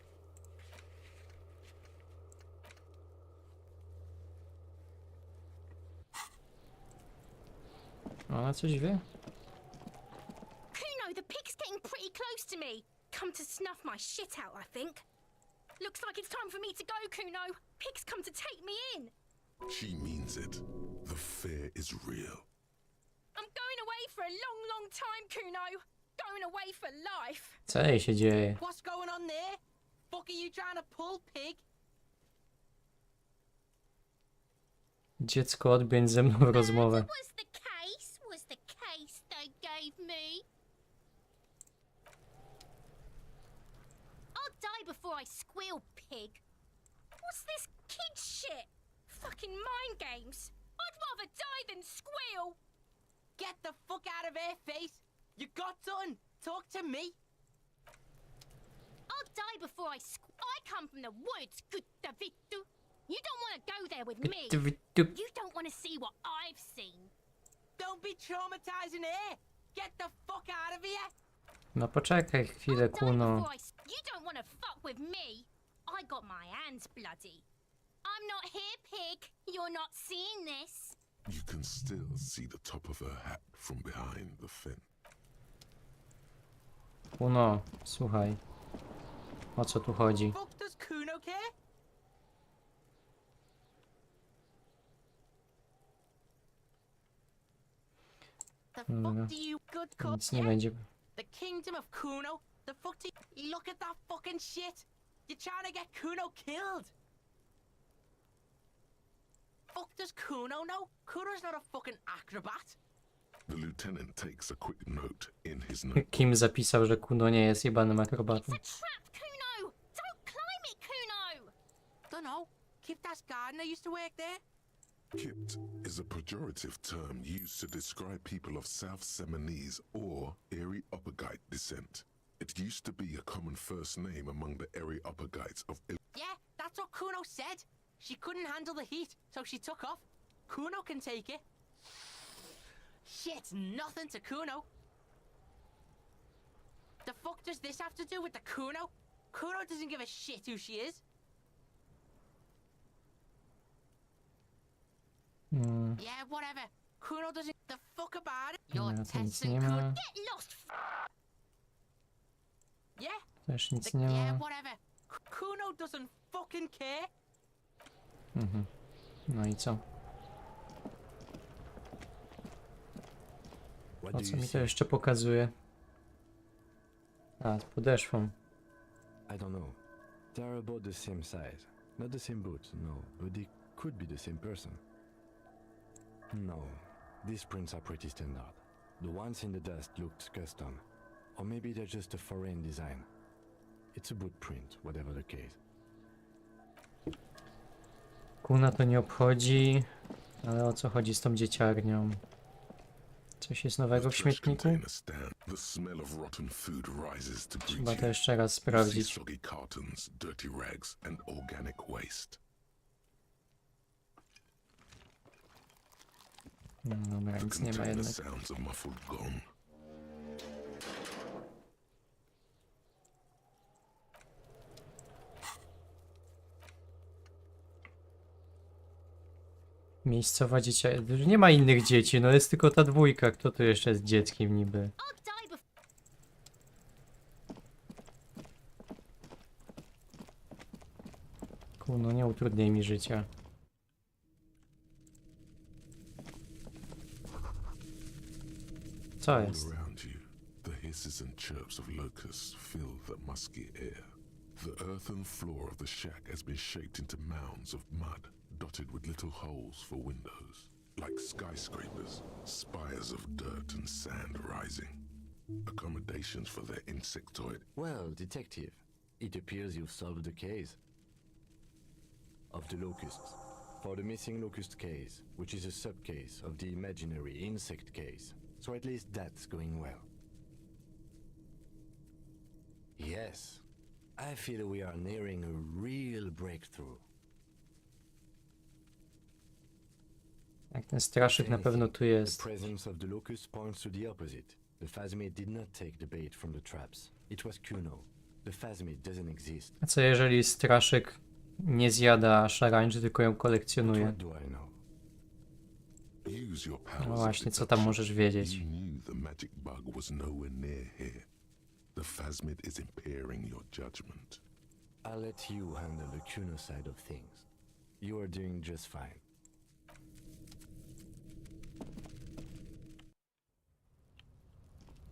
Ona coś wie? Kuno, the pig's getting pretty close to me. Come to snuff my shit out, I think. Looks like it's time for me to go, Kuno. Pig's come to take me in. She means it. The fear is real. I'm going away for a long, long time, Kuno. Going away for life. Co jej się dzieje? What's going on there? Fuck are you trying to pull, pig? Dziecko, odbędź ze mną rozmowę. Was the case they gave me. I'll die before I squeal, pig. What's this kid shit? Fucking mind games. I'd rather die than squeal. Get the fuck out of her face. You got done. Talk to me. I'll die before I come from the woods, Guttavitu. You don't want to go there with me. You don't want to see what I've seen. Don't be traumatizing her. Get the fuck out of here. No poczekaj chwilę, Kuno. You don't want to fuck with me. I got my hands bloody. I'm not here, pig. You're not seeing this. You can still see the top of her hat from behind the fence. Kuno, słuchaj. O co tu chodzi? Fuck does Kuno care? The fuck do you good cut? Nic nie będzie. The kingdom of Kuno? The fuck do you look at that fucking shit? You're trying to get Kuno killed. Fuck does Kuno know? Kuno's not a fucking acrobat. The lieutenant takes a quick note in his note. Kim zapisał, że Kuno nie jest jebanym akrobatą? Trap, Kuno! Don't climb it, Kuno! Dunno. Kiptas gardener used to work there. Kipt is a pejorative term used to describe people of South Seminese or Erie-Uppergite descent. It used to be a common first name among the Erie-Uppergites of Yeah, that's what Kuno said. She couldn't handle the heat, so she took off. Kuno can take it. Shit's nothing to Kuno. The fuck does this have to do with the Kuno? Kuno doesn't give a shit who she is. Yeah, whatever. Kuno doesn't the fuck about it. You're testing Kuno. Get lost! Yeah? Też nic nie Yeah, ma. whatever. Kuno doesn't fucking care. No i co? Po co mi to jeszcze pokazuje? A, z podeszwą. I don't know. They are about the same size. Not the same boat, no, but they could be the same person. No, these prints are pretty standard. The ones in the dust looked custom. Or maybe they're just a foreign design. It's a boot print, whatever the case. Kuna to nie obchodzi, ale o co chodzi z tą dzieciarnią? Coś jest nowego w śmietniku? The smell of rotten food rises to Trzeba greet to you. jeszcze raz You see sprawdzić. soggy cartons, dirty rags, and organic waste. Dobra, The nic nie ma container jednak. sounds a muffled gong. Miejscowa dziecię... Nie ma innych dzieci, no jest tylko ta dwójka. Kto tu jeszcze jest dzieckiem niby? No nie utrudniaj mi życia. Co All jest? around you, the hisses and chirps of locusts fill the musky air. The earthen floor of the shack has been shaped into mounds of mud, dotted with little holes for windows. Like skyscrapers, spires of dirt and sand rising. Accommodations for their insectoid. Well, detective, it appears you've solved the case. Of the locusts. For the missing locust case, which is a sub-case of the imaginary insect case. So at least that's going well. Yes, I feel we are nearing a real breakthrough. Jak ten straszyk na pewno tu The jest. presence of the locust points to the opposite. The phasmid did not take the bait from the traps. It was Kuno. The phasmid doesn't exist. A co jeżeli straszyk nie zjada szarańczy, tylko ją kolekcjonuje? What do I know? Use your powers No of właśnie, co tam deduction. możesz wiedzieć? You knew the magic bug was nowhere near here. The phasmid is impairing your judgment. I'll let you handle the Kuno side of things. You are doing just fine.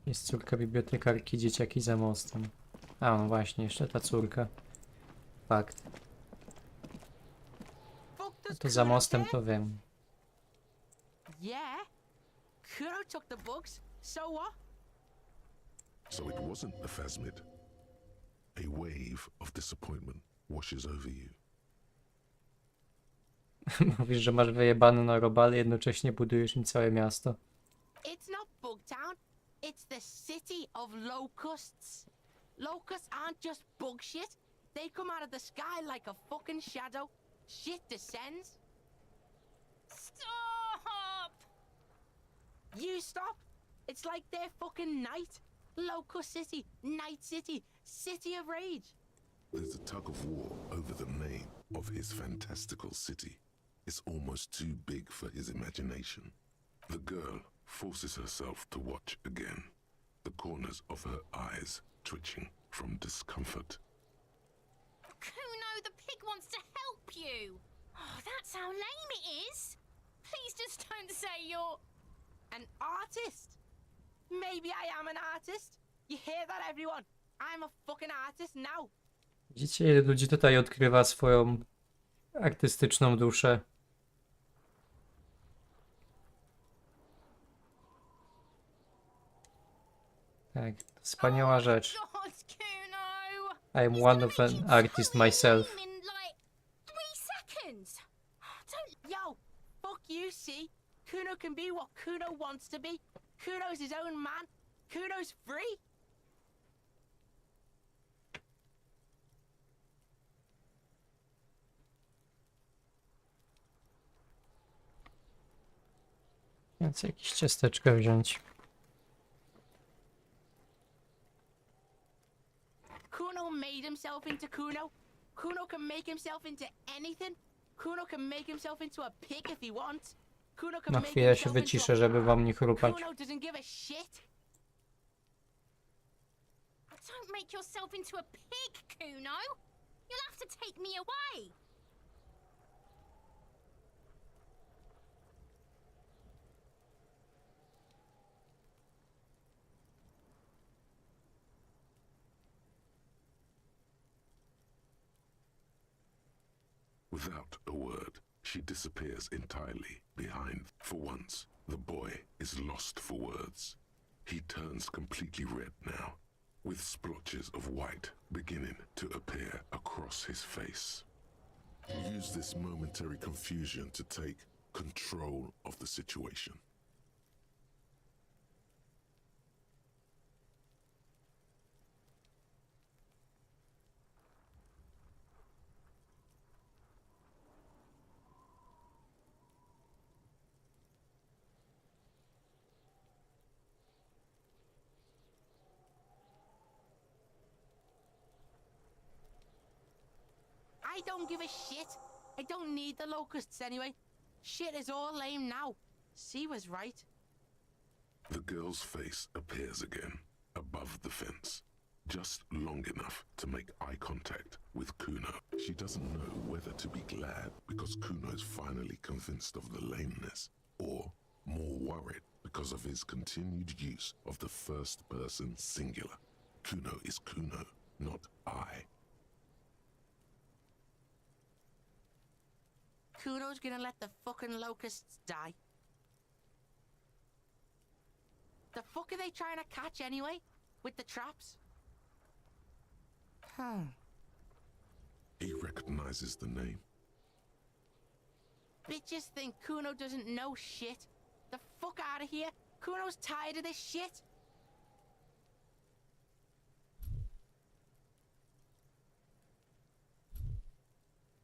Jest córka bibliotekarki, dzieciaki za mostem. A, no właśnie, jeszcze ta córka. Fakt. To za mostem to wiem. Yeah. Kuno took the bugs. So what? So it wasn't the phasmid. A wave of disappointment washes over you. Mówisz, że masz wyjebane na robale, jednocześnie budujesz im całe miasto. It's not Bugtown. It's the city of locusts. Locusts aren't just bug shit. They come out of the sky like a fucking shadow. Shit descends. Stop! You stop? It's like they're fucking night. Locust City, Night City, City of Rage. There's a tug of war over the name of his fantastical city. It's almost too big for his imagination. The girl forces herself to watch again, the corners of her eyes twitching from discomfort. Kuno, the pig wants to help you. Oh, that's how lame it is. Please just don't say you're an artist. Maybe I am an artist. You hear that, everyone? I'm a fucking artist now. Widzicie, ile ludzi tutaj odkrywa swoją artystyczną duszę. Tak, wspaniała rzecz. God, Kuno. I am one of an artist myself. In like 3 seconds. Don't. Yo, fuck you, see? Kuno can be what Kuno wants to be. Kuno's his own man. Kuno's free. Więc jakieś ciasteczka wziąć. Kuno made himself into Kuno. Kuno can make himself into anything. Kuno can make himself into a pig if he wants. Kuno can Na make chwilę się himself into wyciszę, żeby wam nie chrupać. Kuno doesn't give a shit. Don't make yourself into a pig, Kuno. You'll have to take me away. Without a word, she disappears entirely behind. For once, the boy is lost for words. He turns completely red now, with splotches of white beginning to appear across his face. Use this momentary confusion to take control of the situation. I don't give a shit. I don't need the locusts anyway. Shit is all lame now. She was right. The girl's face appears again, above the fence, just long enough to make eye contact with Kuno. She doesn't know whether to be glad because Kuno is finally convinced of the lameness, or more worried because of his continued use of the first person singular. Kuno is Kuno, not I. Kuno's gonna let the fucking locusts die. The fuck are they trying to catch anyway? With the traps? He recognizes the name. Bitches think Kuno doesn't know shit. The fuck out of here. Kuno's tired of this shit.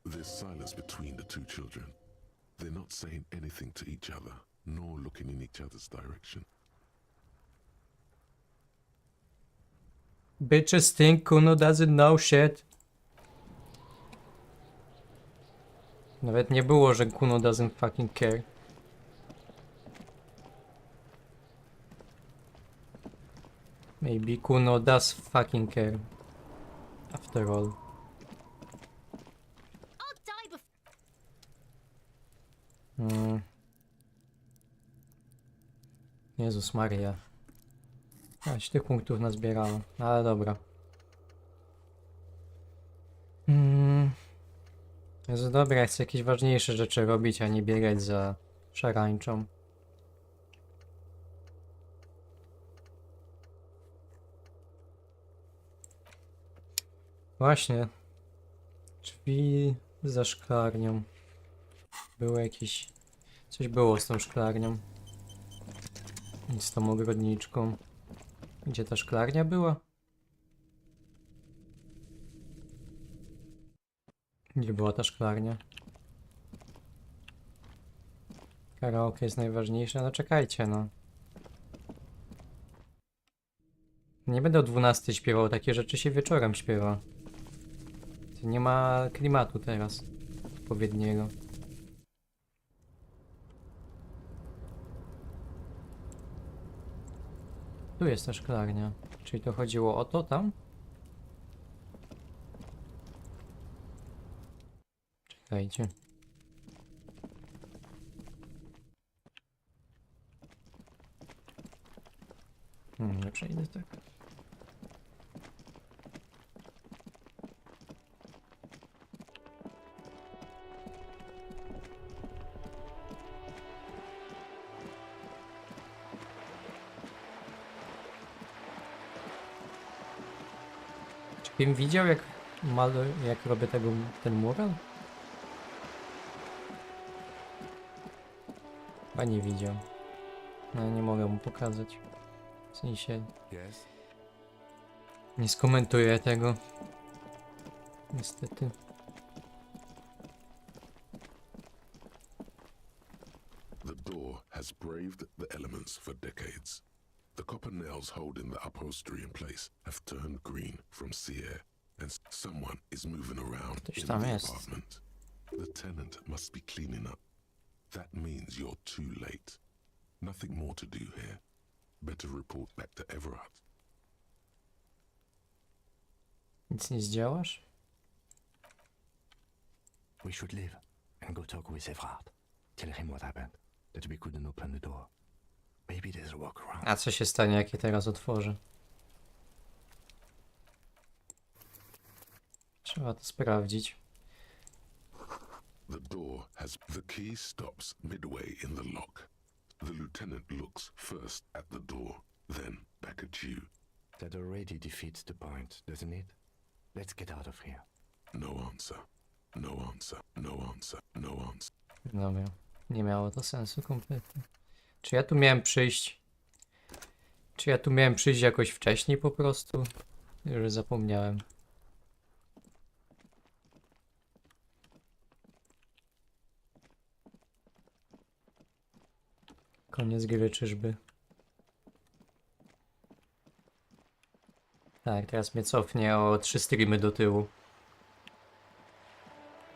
There's silence between the two children. They're not saying anything to each other, nor looking in each other's direction. Bitches think Kuno doesn't know shit. Nawet nie było, że Kuno doesn't fucking care. Maybe Kuno does fucking care. After all. Jezus Maria. Aż tych punktów nazbierało, ale dobra. Jezu, dobra, chcę jakieś ważniejsze rzeczy robić, a nie biegać za szarańczą. Właśnie. Drzwi za szklarnią. Było jakieś... Coś było z tą szklarnią. I z tą ogrodniczką. Gdzie ta szklarnia była? Gdzie była ta szklarnia? Karaoke jest najważniejsze. No czekajcie, no. Nie będę o 12 śpiewał. Takie rzeczy się wieczorem śpiewa. To nie ma klimatu teraz odpowiedniego. Tu jest ta szklarnia. Czyli to chodziło o to tam? Czekajcie. Nie przejdę tak. Kim widział, jak jak robię ten mural? Chyba nie widział. No nie mogę mu pokazać. W sensie... Nie skomentuję tego. Niestety. The door has braved the elements for decades. The copper nails holding the upholstery in place have turned green from sea air, and someone is moving around in the apartment. The tenant must be cleaning up. That means you're too late. Nothing more to do here. Better report back to Everard. Nic nie zdziałasz? We should leave and go talk with Everard. Tell him what happened, that we couldn't open the door. Maybe there's a workaround. A co się stanie, jak je teraz otworzę? Trzeba to sprawdzić. The door has... The key stops midway in the lock. The lieutenant looks first at the door, then back at you. That already defeats the point, doesn't it? Let's get out of here. No answer. No answer. No answer. No answer. Dobra, nie miało to sensu kompletnie. Czy ja tu miałem przyjść? Czy ja tu miałem przyjść jakoś wcześniej po prostu? Już zapomniałem. Koniec gry, czyżby? Tak, teraz mnie cofnie o 3 streamy do tyłu.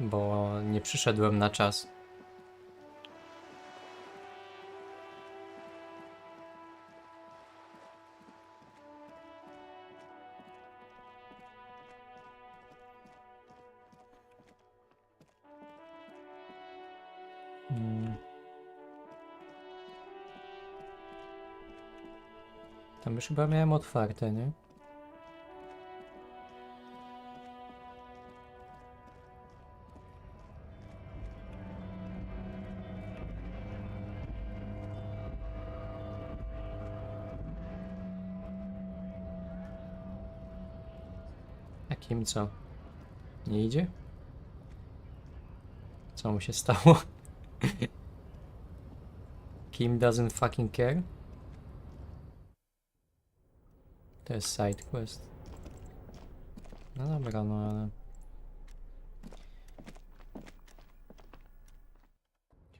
Bo nie przyszedłem na czas. Tam już chyba miałem otwarte, nie? Jakim co? Nie idzie? Co mu się stało? Kim doesn't fucking care? To jest side quest. No dobra, no ale...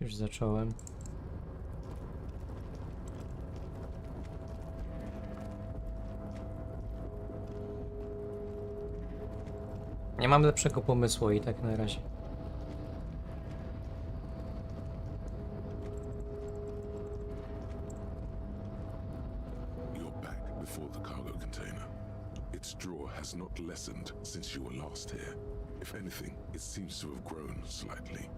Już zacząłem. Nie mam lepszego pomysłu i tak na razie. You're back before the cargo container. Its draw has not lessened since you were last here. If anything, it seems to have grown slightly.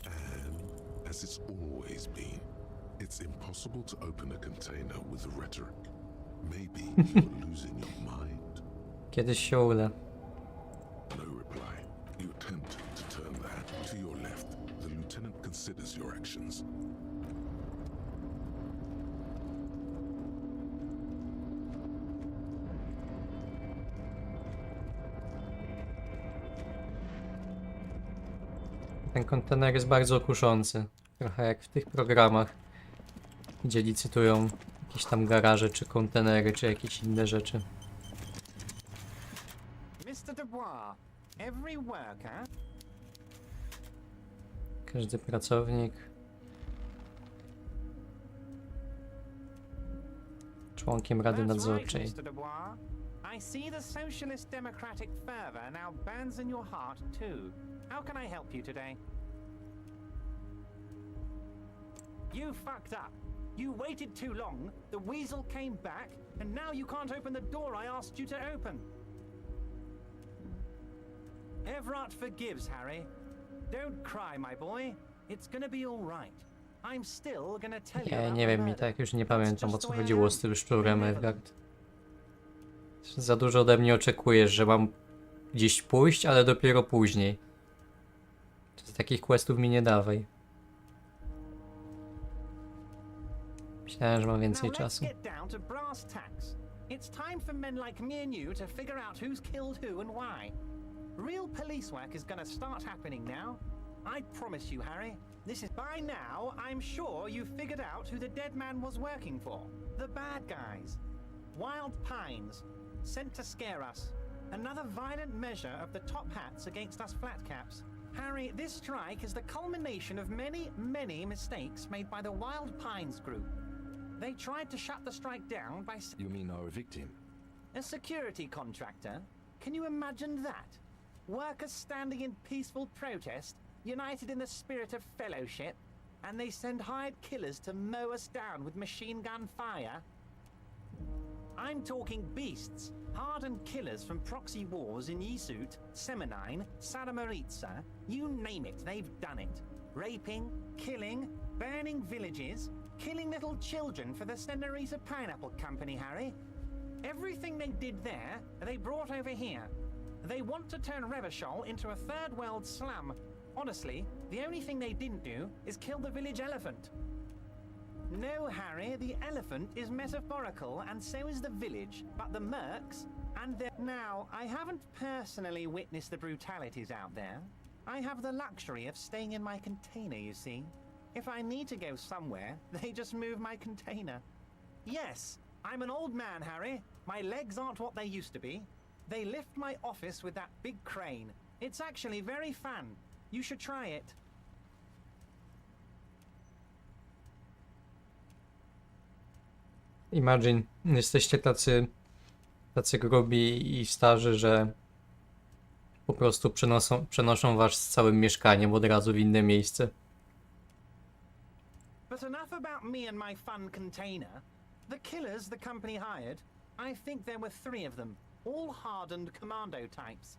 And as it's always been, it's impossible to open a container with rhetoric. Maybe you're losing your mind. Kiedyś się uda. No reply. You attempt to turn that to your left. The lieutenant considers your actions. Ten kontener jest bardzo kuszący. Trochę jak w tych programach, gdzie licytują jakieś tam garaże, czy kontenery, czy jakieś inne rzeczy. Mr. Dubois, every worker... Każdy pracownik, członkiem Rady Nadzorczej. Mr. Dubois. I see the socialist democratic fervor now burns in your heart too. How can I help you today? You fucked up. You waited too long, the weasel came back, and now you can't open the door I asked you to open. Everett forgives, Harry. Don't cry, my boy. It's gonna be all right. I'm still gonna tell you Ja about nie the wiem, i murder. tak już nie pamiętam, o That's co just the way I chodziło am. z tym szczurem, Everett. Za dużo ode mnie oczekujesz, że mam gdzieś pójść, ale dopiero później. Z takich questów mi nie dawaj. Myślałem, że mam więcej Now let's czasu. get down to brass tacks. It's time for men like me and you to figure out who's killed who and why. Real police work is gonna start happening now. I promise you, Harry. This is by now, I'm sure you've figured out who the dead man was working for. The bad guys. Wild Pines. Sent to scare us. Another violent measure of the top hats against us flatcaps. Harry, this strike is the culmination of many, many mistakes made by the Wild Pines group. They tried to shut the strike down by... You mean our victim? A security contractor? Can you imagine that? Workers standing in peaceful protest, united in the spirit of fellowship, and they send hired killers to mow us down with machine gun fire? I'm talking beasts, hardened killers from proxy wars in Yisut, Semenine, Saramaritsa, you name it, they've done it. Raping, killing, burning villages, killing little children for the Senorita Pineapple Company, Harry. Everything they did there, they brought over here. They want to turn Revachol into a third world slum. Honestly, the only thing they didn't do is kill the village elephant. No, Harry, the elephant is metaphorical, and so is the village, but the mercs and their... Now, I haven't personally witnessed the brutalities out there. I have the luxury of staying in my container, you see. If I need to go somewhere, they just move my container. Yes, I'm an old man, Harry. My legs aren't what they used to be. They lift my office with that big crane. It's actually very fun. You should try it. Imagine, jesteście tacy grubi i starzy, że po prostu przenoszą was z całym mieszkaniem od razu w inne miejsce. But enough about me and my fun container. The killers the company hired, I think there were 3 of them, all hardened commando types.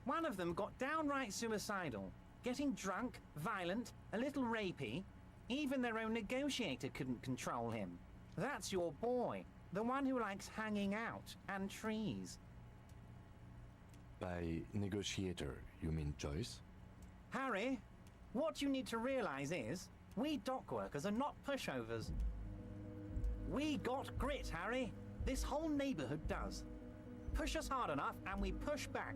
One of them got downright suicidal, getting drunk, violent, a little rapey. Even their own negotiator couldn't control him. That's your boy, the one who likes hanging out and trees. By negotiator, you mean Joyce? Harry, what you need to realize is, we dock workers are not pushovers. We got grit, Harry. This whole neighborhood does. Push us hard enough and we push back.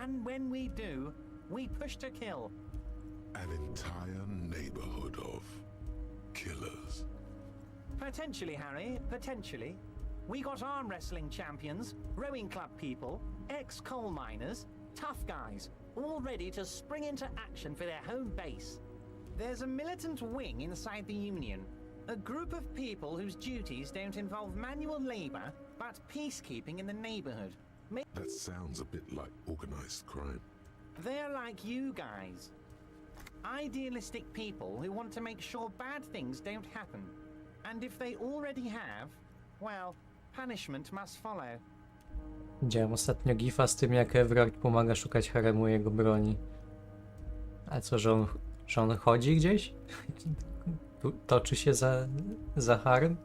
And when we do, we push to kill. An entire neighborhood of killers. Potentially, Harry, potentially. We got arm wrestling champions, rowing club people, ex-coal miners, tough guys, all ready to spring into action for their home base. There's a militant wing inside the Union, a group of people whose duties don't involve manual labor, but peacekeeping in the neighborhood. That sounds a bit like organized crime. They're like you guys. Idealistic people who want to make sure bad things don't happen. And if they already have, well, punishment must follow. Widziałem ostatnio gifa z tym, jak Everard pomaga szukać Haremu jego broni. A co, że on chodzi gdzieś? Toczy się za Harem?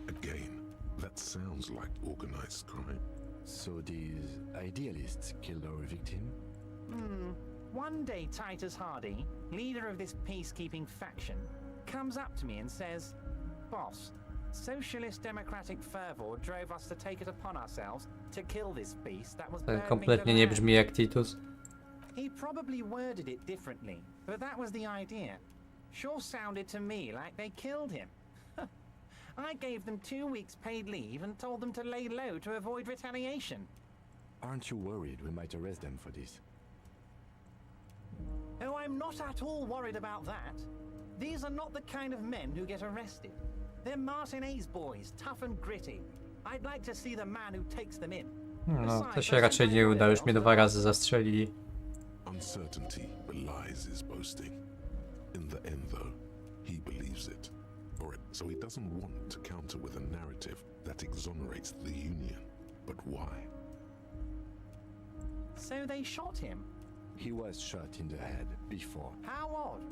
Again, that sounds like organized crime. So these idealists killed our victim? One day Titus Hardy, leader of this peacekeeping faction, comes up to me and says, "Boss, socialist democratic fervor drove us to take it upon ourselves to kill this beast that was burning Kompletnie nie brzmi jak Titus. He probably worded it differently, but that was the idea. Sure sounded to me like they killed him. I gave them 2 weeks paid leave and told them to lay low to avoid retaliation. Aren't you worried we might arrest them for this? Oh, I'm not at all worried about that. These are not the kind of men who get arrested. They're Martinez boys, tough and gritty. I'd like to see the man who takes them in. No, to się raczej nie uda, już mnie 2 razy zastrzelili. Uncertainty belies his boasting. In the end, though, he believes it. So he doesn't want to counter with a narrative that exonerates the Union. But why? So they shot him? He was shot in the head before. How odd.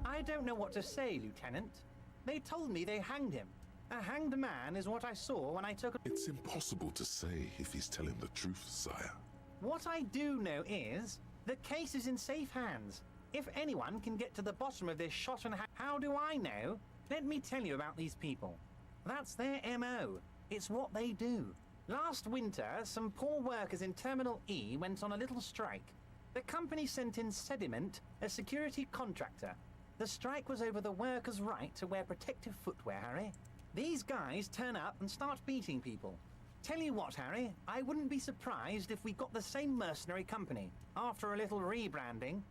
I don't know what to say, Lieutenant. They told me they hanged him. A hanged man is what I saw when I took a... It's impossible to say if he's telling the truth, sire. What I do know is, the case is in safe hands. If anyone can get to the bottom of this shot and how do I know? Let me tell you about these people. That's their MO. It's what they do. Last winter, some poor workers in Terminal E went on a little strike. The company sent in Sediment, a security contractor. The strike was over the workers' right to wear protective footwear, Harry. These guys turn up and start beating people. Tell you what, Harry, I wouldn't be surprised if we got the same mercenary company, after a little rebranding.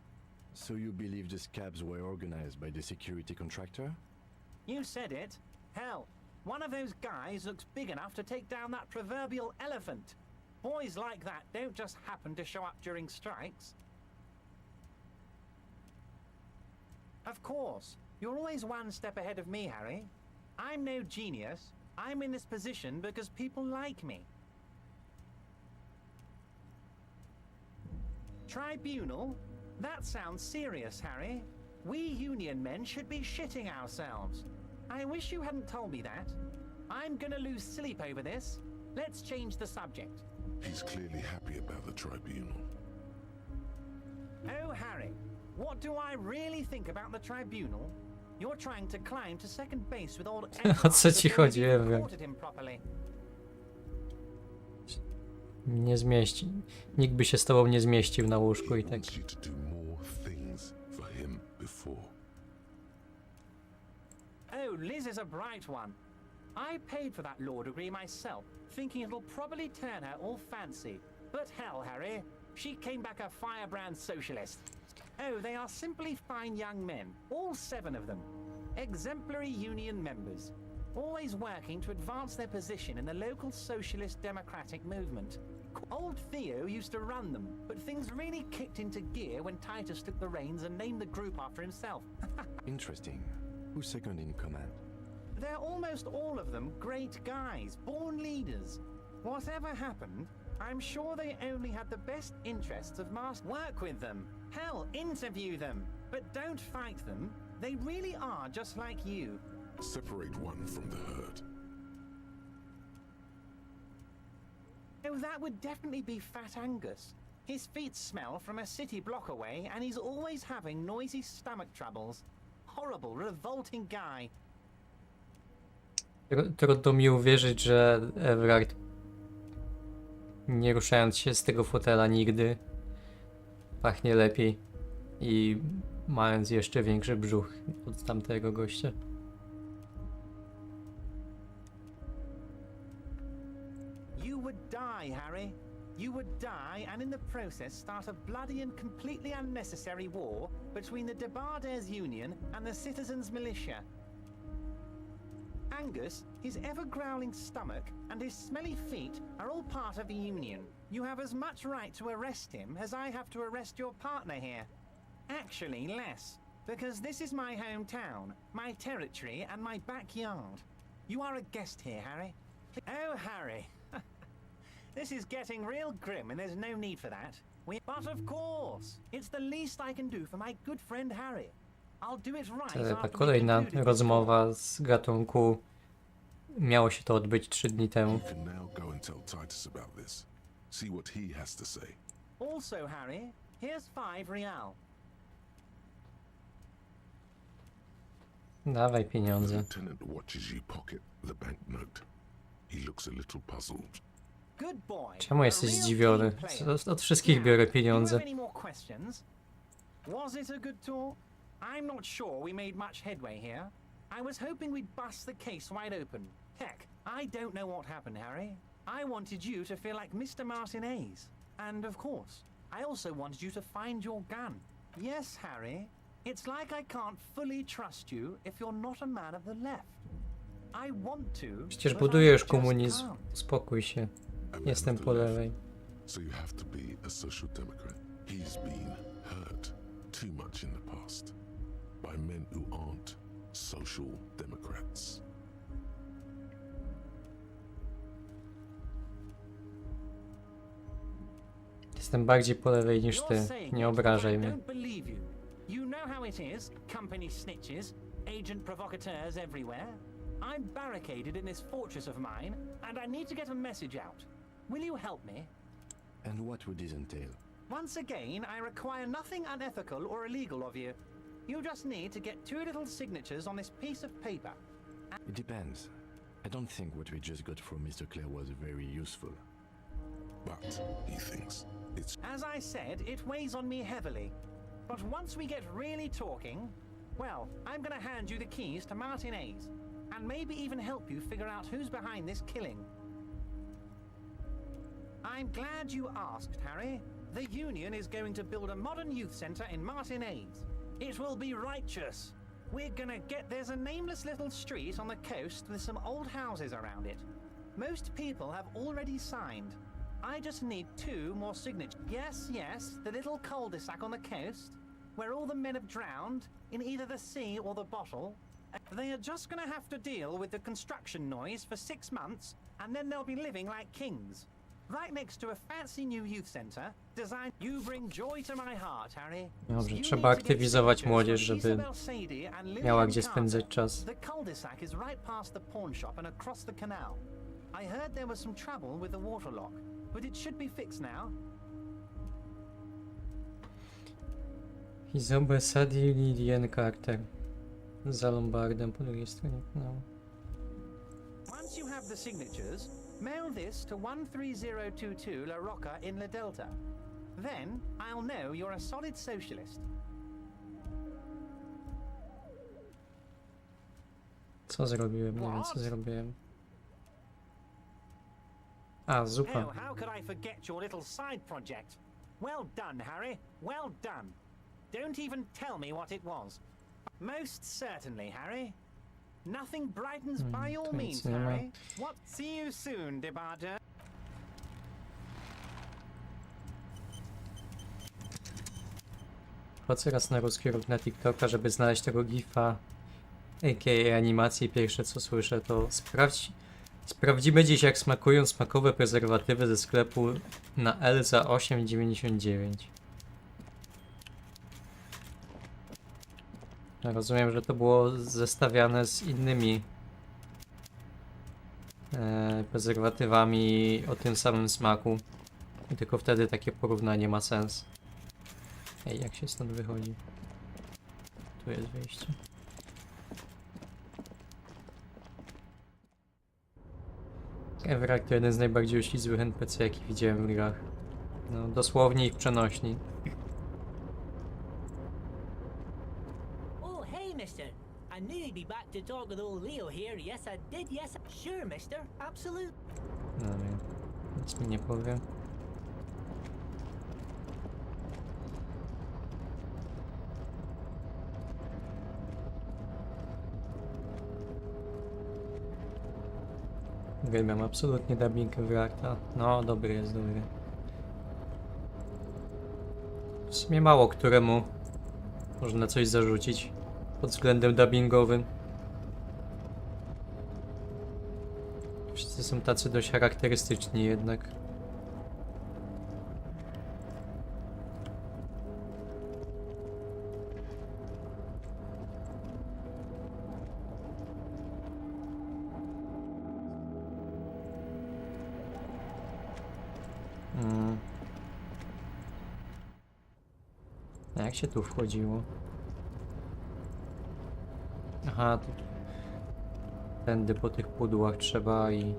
So you believe the scabs were organized by the security contractor? You said it. Hell, one of those guys looks big enough to take down that proverbial elephant. Boys like that don't just happen to show up during strikes. Of course, you're always one step ahead of me, Harry. I'm no genius. I'm in this position because people like me. Tribunal? That sounds serious, Harry. We Union men should be shitting ourselves. I wish you hadn't told me that. I'm gonna lose sleep over this. Let's change the subject. He's clearly happy about the tribunal. Oh, Harry, what do I really think about the tribunal? You're trying to climb to second base with old O co ci chodzi, Ewy? reported him properly. Nie zmieści. Nikt by się z tobą nie zmieścił na łóżku i tak. Wants you to do more things for him before. Oh, Liz is a bright one. I paid for that law degree myself, thinking it'll probably turn her all fancy. But hell, Harry, she came back a firebrand socialist. Oh, they are simply fine young men, all 7 of them. Exemplary union members, always working to advance their position in the local socialist democratic movement. Old Theo used to run them, but things really kicked into gear when Titus took the reins and named the group after himself. Interesting. Who's second in command? They're almost all of them great guys, born leaders. Whatever happened, I'm sure they only had the best interests of Mars. Work with them. Hell, interview them. But don't fight them. They really are just like you. Separate one from the herd. Oh, that would definitely be Fat Angus. His feet smell from a city block away, and he's always having noisy stomach troubles. Horrible, revolting guy. Trudno mi uwierzyć, że Everard, nie ruszając się z tego fotela nigdy, pachnie lepiej i mając jeszcze większy brzuch od tamtego gościa. You would die, Harry. You would die, and in the process start a bloody and completely unnecessary war between the Debardairs Union and the Citizens' Militia. Angus, his ever-growling stomach, and his smelly feet are all part of the Union. You have as much right to arrest him as I have to arrest your partner here. Actually, less, because this is my hometown, my territory, and my backyard. You are a guest here, Harry. Oh, Harry. This is getting real grim, and there's no need for that. But of course, it's the least I can do for my good friend Harry. I'll do it right Ta after we kolejna conclude it. rozmowa z gatunku. Miało się to odbyć 3 dni temu. You can now go and tell Titus about this. See what he has to say. Also, Harry, here's 5 real. Dawaj pieniądze. Lieutenant watches you pocket the banknote. He looks a little puzzled. Good boy. Czemu jesteś A real zdziwiony? team player. Od wszystkich biorę pieniądze. Do you have any more questions? Was it a good tour? I'm not sure we made much headway here. I was hoping we'd bust the case wide open. Heck, I don't know what happened, Harry. I wanted you to feel like Mr. Martinez. And of course, I also wanted you to find your gun. Yes, Harry, it's like I can't fully trust you if you're not a man of the left. I want to. Przecież but I budujesz just komunizm. can't. Spokój się. A man Jestem of the po left. lewej. So you have to be a social democrat. He's been hurt too much in the past by men who aren't social democrats. Jestem bardziej po lewej niż ty. You're saying Nie it, obrażaj but I mnie. don't believe you. You know how it is, company snitches, agent provocateurs everywhere. I'm barricaded in this fortress of mine, and I need to get a message out. Will you help me? And what would this entail? Once again, I require nothing unethical or illegal of you. You just need to get 2 little signatures on this piece of paper. It depends. I don't think what we just got from Mr. Clare was very useful. But he thinks it's As I said, it weighs on me heavily. But once we get really talking, well, I'm gonna hand you the keys to Martinez, and maybe even help you figure out who's behind this killing. I'm glad you asked, Harry. The Union is going to build a modern youth center in Martinez. It will be righteous. We're gonna there's a nameless little street on the coast with some old houses around it. Most people have already signed. I just need 2 more signatures. Yes, the little cul-de-sac on the coast, where all the men have drowned, in either the sea or the bottle. They are just gonna have to deal with the construction noise for 6 months, and then they'll be living like kings. Right next to a fancy new youth center, designed. You bring joy to my heart, Harry. Dobrze, You trzeba need to get aktywizować signatures młodzież, from żeby Isabel Sadie and Lillian miała gdzie Carter. spędzać czas. The cul-de-sac is right past the pawn shop and across the canal. I heard there was some trouble with the water lock. but it should be fixed now. Izobę Sadie Lillian Carter. Za Lombardem po drugiej stronie kanału. Once you have the signatures, mail this to 13022 La Rocca in La Delta. Then I'll know you're a solid socialist. Co zrobiłem? Nie wiem, co zrobiłem. A, zupa. Hell, how could I forget your little side project? Well done, Harry. Well done. Don't even tell me what it was. Most certainly, Harry. Nothing brightens by all to nic means, nie ma. Harry. What? See you soon, Debarger. Wchodzę raz na ruski róg na TikToka, żeby znaleźć tego gifa, a.k.a. animację i pierwsze co słyszę to sprawdzimy dziś jak smakują smakowe prezerwatywy ze sklepu na L za 8,99. Rozumiem, że to było zestawiane z innymi prezerwatywami o tym samym smaku. I tylko wtedy takie porównanie ma sens. Ej, jak się stąd wychodzi? Tu jest wyjście. Evrak to jeden z najbardziej oślizłych NPC, jaki widziałem w grach. No, dosłownie ich przenośni. Oh, hey, mister. I knew you'd be back to talk with old Leo here. Yes, I did. Yes, sure, mister. Absolute. No nie, nic mi nie powie. Uwielbiam absolutnie dubbing Evrakta. No, dobry jest, dobry. W sumie mało któremu można coś zarzucić pod względem dubbingowym. Wszyscy są tacy dość charakterystyczni jednak. A jak się tu wchodziło? Aha, tu tędy po tych pudłach trzeba i...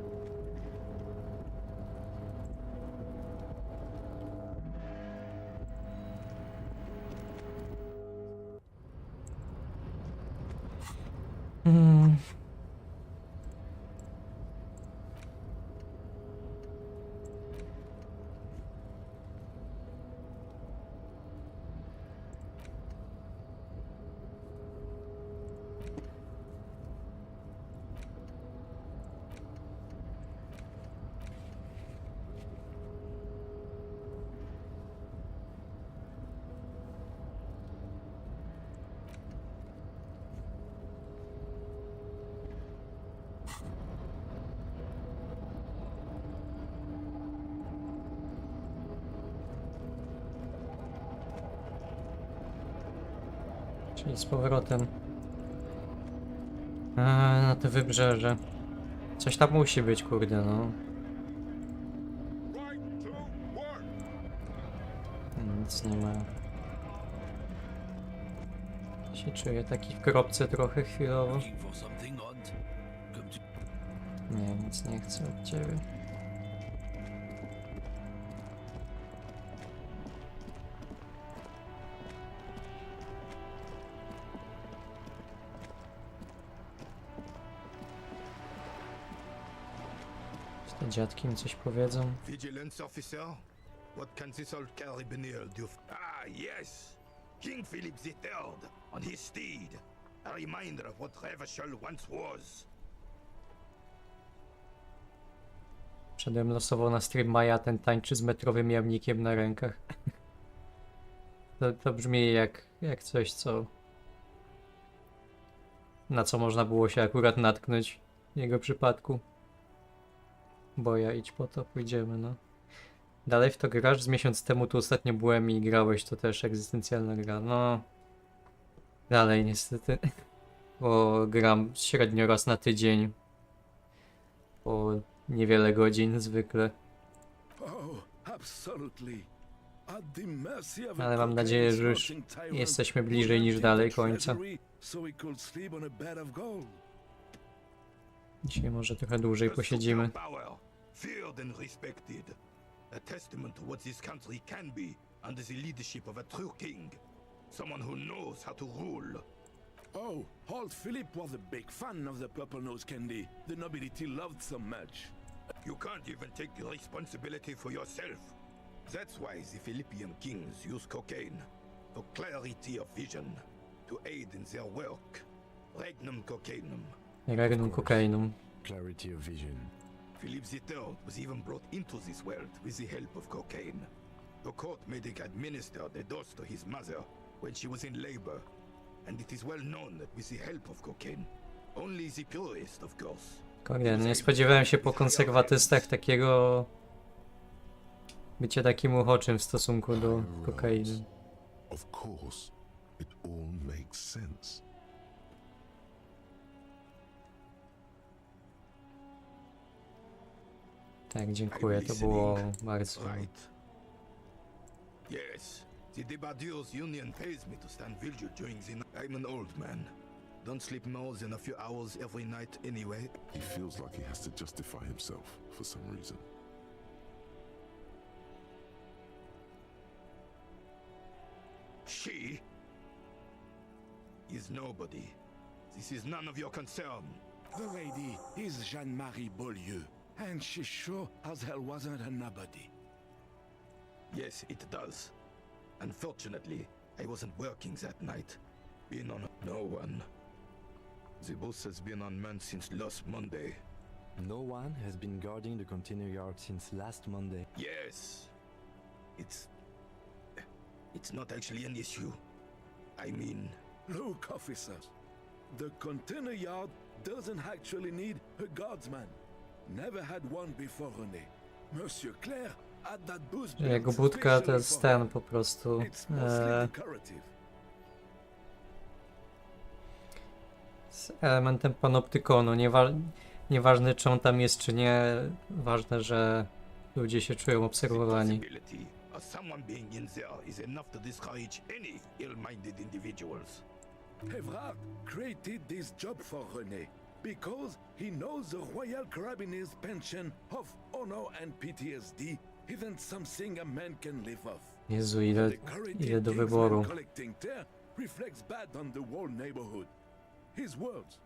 Czyli z powrotem na to wybrzeże. Coś tam musi być, kurde, no. Nic nie ma. Się czuję taki w kropce trochę chwilowo. Nie, nic nie chcę od ciebie. Te dziadki mi coś powiedzą. Vigilance officer? What can this old carabinier do? Ah, yes! King Philip III on his steed. A reminder of what Revachol once was. Wszedłem losowo na stream Maja, ten tańczy z metrowym jamnikiem na rękach. To brzmi jak coś, co... na co można było się akurat natknąć w jego przypadku. Boja, idź po to, pójdziemy, no. Dalej w to grasz? Z miesiąc temu tu ostatnio byłem i grałeś, to też egzystencjalna gra. No... Dalej niestety. Bo gram średnio raz na tydzień. Po niewiele godzin zwykle. Oh, Absolutely. At the mercy of Ale mam nadzieję, że już jesteśmy bliżej niż dalej końca. so we could sleep on a bed of gold. Dzisiaj może trochę dłużej posiedzimy. Power, feared and respected. A testament to what this country can be under the leadership of a true king. Someone who knows how to rule. Oh, old Philip was a big fan of the purple nose candy the nobility loved so much. You can't even take responsibility for yourself. That's why the Philippian kings use cocaine for clarity of vision, to aid in their work. Regnum cocainum. Regnum cocainum. Clarity of vision. Philip III was even brought into this world with the help of cocaine. The court medic administered a dose to his mother when she was in labor, and it is well known that with the help of cocaine, only the purest, of course. Kurde, nie spodziewałem się po konserwatystach takiego bycia takim uchoczym w stosunku do kokainy. Of course, it all makes sense. Tak, dziękuję, to było bardzo... Yes, the Debardiers Union pays me to stand vigil during the night. I'm an old man. Don't sleep more than a few hours every night anyway. He feels like he has to justify himself for some reason. She is nobody. This is none of your concern. The lady is Jeanne-Marie Beaulieu, and she sure as hell wasn't a nobody. Yes, it does. Unfortunately, I wasn't working that night. Been on no one. The bus has been unmanned since last Monday. No one has been guarding the container yard since last Monday. Yes. It's not actually an issue. I mean... Look, officers. The container yard doesn't actually need a guardsman. Never had one before, René. Monsieur Claire had that boost. Jego budka to jest ten po prostu... z elementem panoptykonu. Nieważne czy on tam jest czy nie, ważne, że ludzie się czują obserwowani. Someone being in there is enough to discourage any ill-minded individuals. Evrard created this job for René because he knows the Royal Carabiniers' pension of honor and PTSD isn't something a man can live off. Jezu, ile do wyboru. Collecting there reflects bad on the whole neighborhood. His words.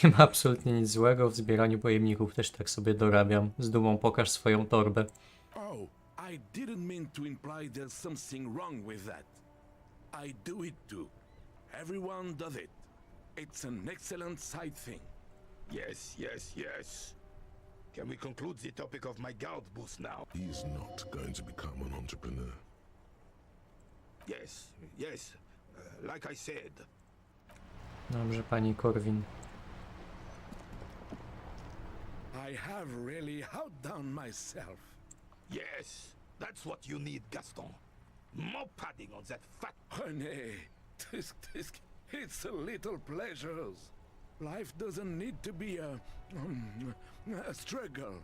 Nie ma absolutnie nic złego w zbieraniu pojemników, też tak sobie dorabiam. Z dumą pokaż swoją torbę. Oh, I didn't mean to imply there's something wrong with that. I do it too. Everyone does it. It's an excellent side thing. Yes, yes, yes. Can we conclude the topic of my guard boost now? He's not going to become an entrepreneur. Yes, yes. Like I said. Dobrze, pani Corwin. I have really outdone myself. Yes, that's what you need, Gaston. More padding on that fat... René, it's a little pleasures. Life doesn't need to be a struggle.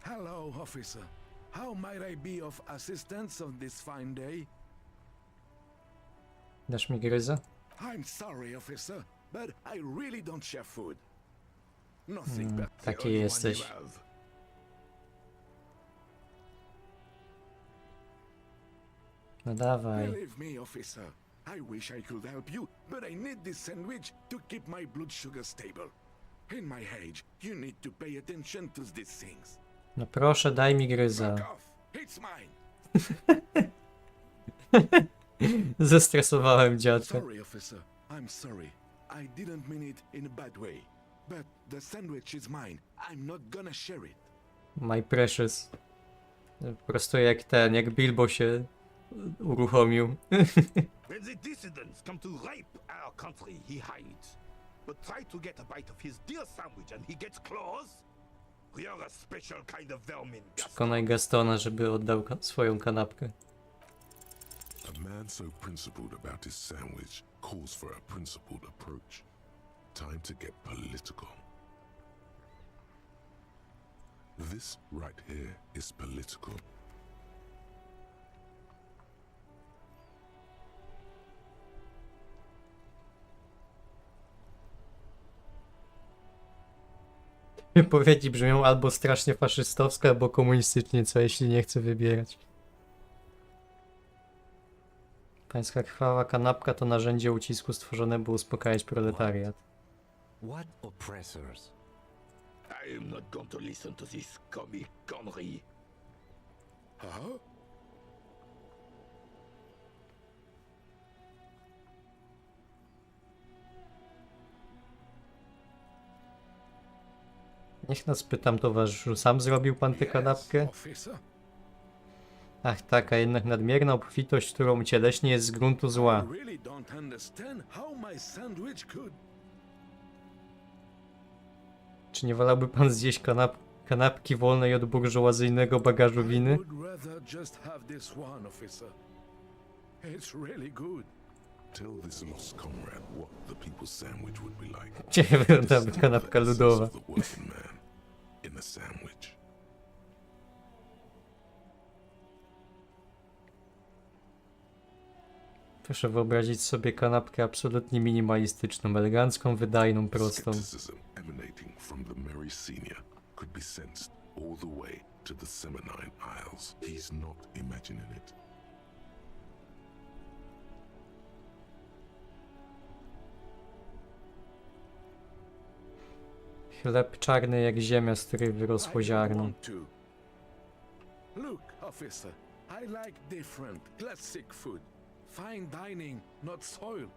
Hello, officer. How might I be of assistance on this fine day? Dasz mi gryza? I'm sorry, officer, but I really don't share food. Nothing but taki jesteś. No dawaj. Believe me, officer. I wish I could help you, but I need this sandwich to keep my blood sugar stable. In my age, you need to pay attention to these things. No proszę, daj mi gryza. It's mine. Zestresowałem dziadka. Sorry, officer. I'm sorry. I didn't mean it in a bad way. But the sandwich is mine. I'm not gonna share it. My precious. Po prostu jak Bilbo się uruchomił. When the dissidents come to rape our country, he hides. But try to get a bite of his dear sandwich and he gets claws? We are a special kind of vermin. Przekonaj Gastona, żeby oddał swoją kanapkę. A man so principled about his sandwich calls for a principled approach. Time to get political. This right here is political. Wypowiedzi brzmią albo strasznie faszystowsko, albo komunistycznie, co jeśli nie chce wybierać. Pańska krwawa kanapka to narzędzie ucisku stworzone, by uspokajać proletariat. What oppressors? I am not going to listen to this comic connery. Huh? Niech nas pytam, towarzyszu, sam zrobił pan tę kanapkę? Officer. Ach tak, a jednak nadmierna obfitość, którą ucieleśnie, jest z gruntu zła. I really don't understand how my sandwich could. Czy nie wolałby pan zjeść kanapki wolnej od burżuazyjnego bagażu winy? I would rather just have this one, officer. It's really good. Tell this lost comrade what the people's sandwich would be like. Gdzie wyglądałaby kanapka ludowa? The working man in a sandwich. Proszę wyobrazić sobie kanapkę absolutnie minimalistyczną, elegancką, wydajną, prostą. Skepticism emanating from the Mary Senior could be sensed all the way to the Seminine Isles. He's not imagining it. Chleb czarny jak ziemia, z której wyrosło ziarno. Want to. Look, officer, I like different, classic food. Fine dining, not soil.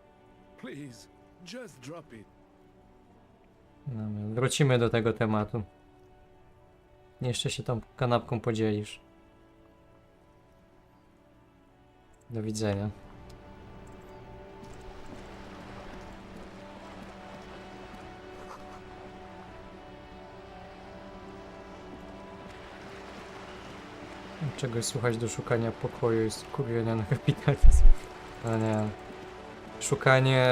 Please, just drop it. Dobra, wrócimy do tego tematu. Jeszcze się tą kanapką podzielisz. Do widzenia. Czegoś słuchać do szukania pokoju jest skurwienia na kapitalizm. A nie. Szukanie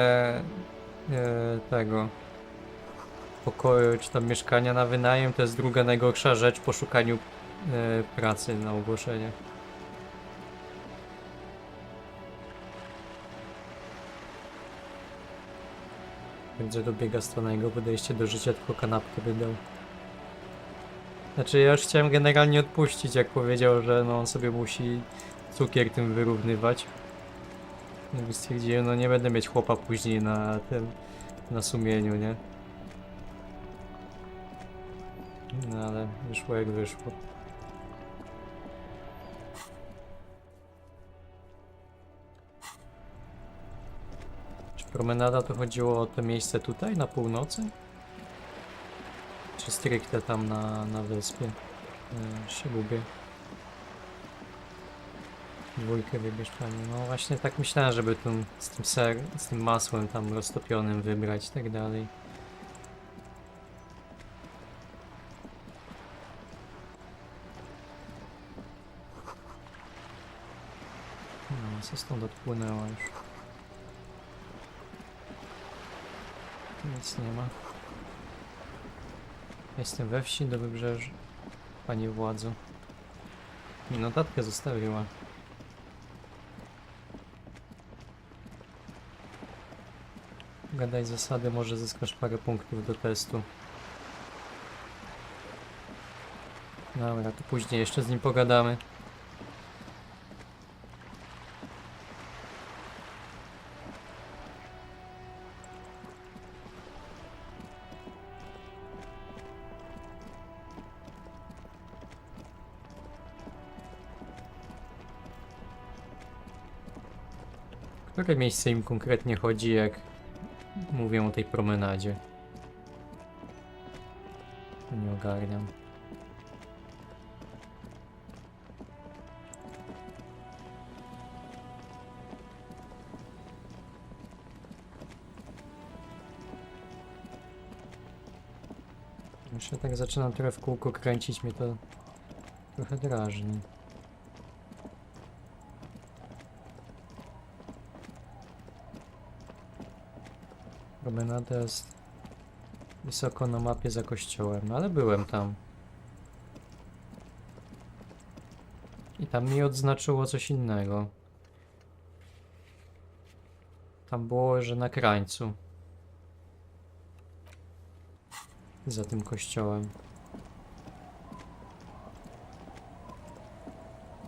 tego pokoju czy tam mieszkania na wynajem to jest druga najgorsza rzecz po szukaniu pracy na ogłoszenie. Będzie dobiega stronnego podejście do życia, tylko kanapkę wydał. Znaczy ja już chciałem generalnie odpuścić, jak powiedział, że no on sobie musi cukier tym wyrównywać. No i stwierdziłem, no nie będę mieć chłopa później na tym, na sumieniu, nie? No ale wyszło jak wyszło. Czy promenada to chodziło o to miejsce tutaj, na północy? Czy stricte tam na wyspie? Się gubię. Dwójkę wybierz pani. No właśnie tak myślałem, żeby tym, z tym masłem tam roztopionym wybrać i tak dalej. No, co stąd odpłynęło już? Nic nie ma. Jestem we wsi do wybrzeża. Pani władzo. I notatkę zostawiła. Gadaj zasady, może zyskasz parę punktów do testu. Dobra, to później jeszcze z nim pogadamy. Które miejsce im konkretnie chodzi, jak mówię o tej promenadzie? Nie ogarniam. Jeszcze tak zaczynam trochę w kółko kręcić, mnie to trochę drażni. Promenada jest wysoko na mapie za kościołem, no ale byłem tam. I tam mi odznaczyło coś innego. Tam było, że na krańcu. Za tym kościołem.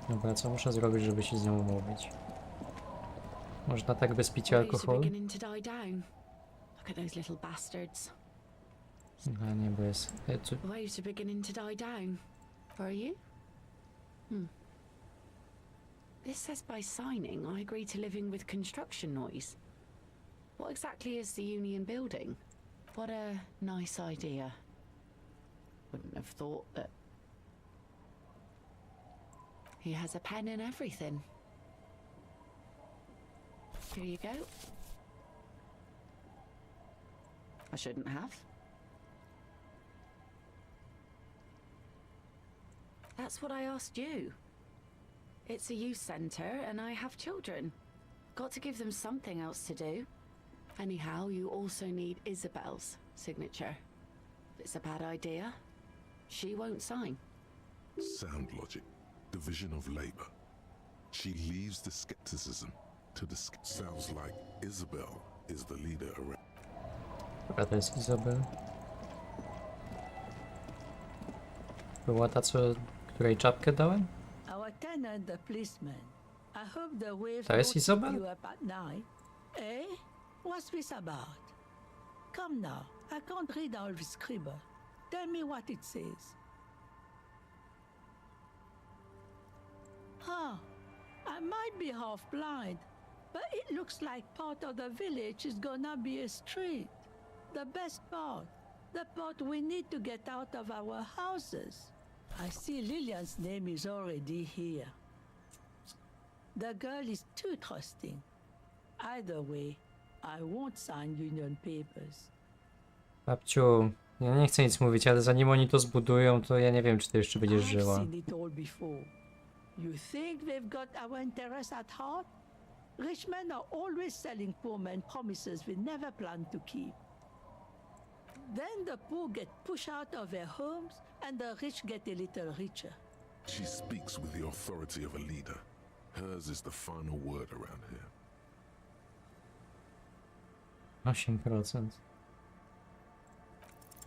Dobra, co muszę zrobić, żeby się z nią umówić? Można tak bez picia alkoholu? Look at those little bastards. No nie, bo jest... Waves are beginning to die down. For you? This says by signing, I agree to living with construction noise. What exactly is the union building? What a nice idea. Wouldn't have thought that... He has a pen and everything. Here you go. I shouldn't have. That's what I asked you. It's a youth centre and I have children. Got to give them something else to do. Anyhow, you also need Isabel's signature. If it's a bad idea, she won't sign. Sound logic. Division of labor. She leaves the skepticism to the... Sounds like Isabel is the leader around... Dobra, to jest Izabel. Była ta, której czapkę dałem? Our tenant, the policeman. I hope the waves To jest don't Izabel? keep you up at night. Eh? What's this about? Come now, I can't read all this scribble. Tell me what it says. Huh. I might be half blind, but it looks like part of the village is gonna be a street. The best part. The part we need to get out of our houses. I see Lillian's name is already here. The girl is too trusting. Either way, I won't sign union papers. Babciu, ja nie chcę nic mówić, ale zanim oni to zbudują, to ja nie wiem, czy ty jeszcze będziesz I've żyła. seen it all before. You think they've got our interests at heart? Rich men are always selling poor men promises we never planned to keep. Then the poor get pushed out of their homes and the rich get a little richer. She speaks with the authority of a leader. Hers is the final word around here. 8%.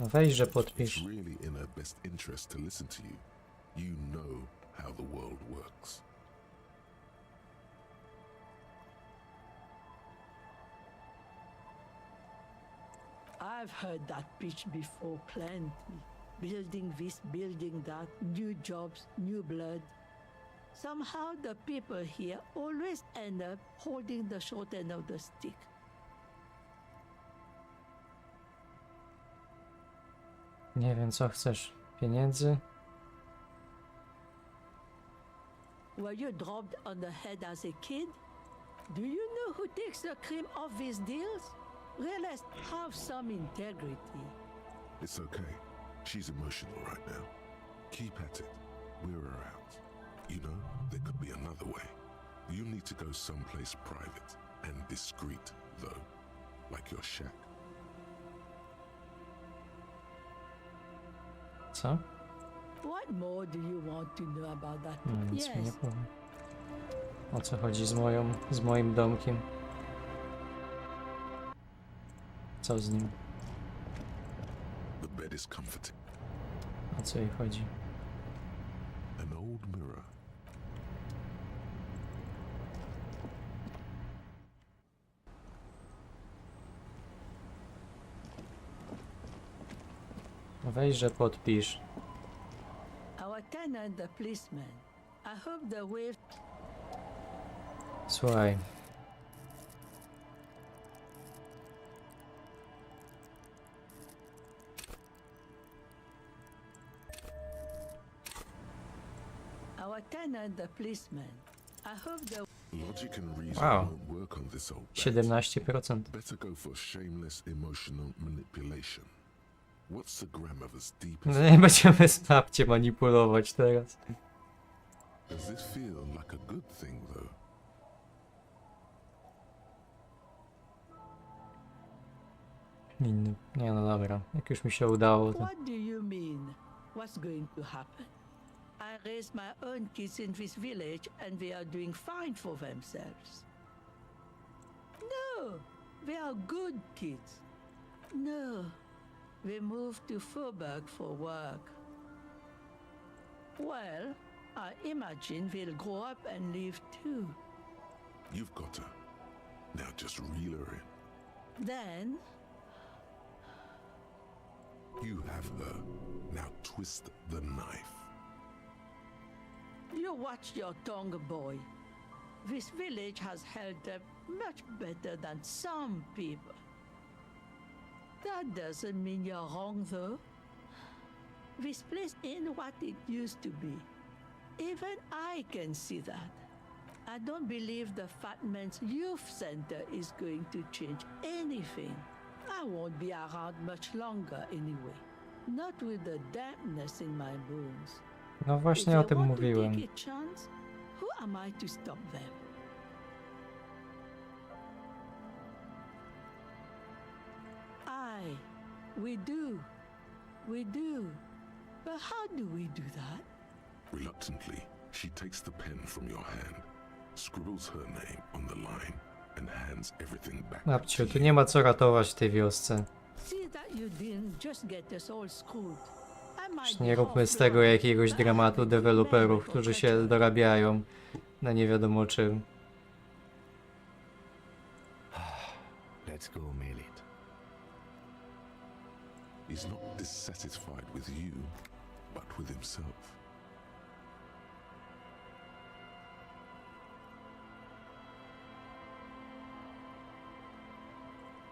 No weź, że podpisz. It's really in her best interest to listen to you. You know how the world works. I've heard that pitch before plenty. Building this, building that, new jobs, new blood. Somehow the people here always end up holding the short end of the stick. Nie wiem, co chcesz. Pieniędzy? Were you dropped on the head as a kid? Do you know who takes the cream off these deals? Realize have some integrity. It's okay. She's emotional right now. Keep at it. We're her out. You know, there could be another way. You need to go someplace private and discreet, though. Like your shack. Co? What more do you want to know about that? No, nic mi nie Yes, powiem. O co chodzi z moim domkiem? Co z nim? The bed is comforting. O co jej chodzi? An old mirror. No weź, że podpisz. our tenant, the policeman. I hope the wave. Słuchaj. Our tenant, the policeman. I hope the. Logic and reason Wow. won't work on this old bat. 17%. Better go for shameless emotional manipulation. What's the grandmother's No deepest? nie będziemy z babcią manipulować teraz. Does this feel like a good thing, though? Inny. Nie no dobra, jak już mi się udało, to... What do you mean? What's going to happen? I raised my own kids in this village and they are doing fine for themselves. No, they are good kids. No, they moved to Faubourg for work. Well, I imagine they'll grow up and leave too. You've got her. Now just reel her in. Then, You have her. Now twist the knife. you watch your tongue, boy. This village has held up much better than some people. That doesn't mean you're wrong, though. This place ain't what it used to be. Even I can see that. I don't believe the Fat Man's Youth Center is going to change anything. I won't be around much longer anyway. Not with the dampness in my bones. No właśnie o tym mówiłem. Take a chance, who am I to stop them? We do. But how do we do that? Reluctantly, she takes the pen from your hand, scribbles her name on the line, and hands everything back. Babciu, tu nie ma co ratować w tej wiosce. See that you didn't just get us all screwed. I might Już be nie róbmy z half tego blind, jakiegoś but I dramatu haven't been deweloperów, married którzy for się such dorabiają na nie wiadomo czym. Let's go, Melit. He's not dissatisfied with you, but with himself.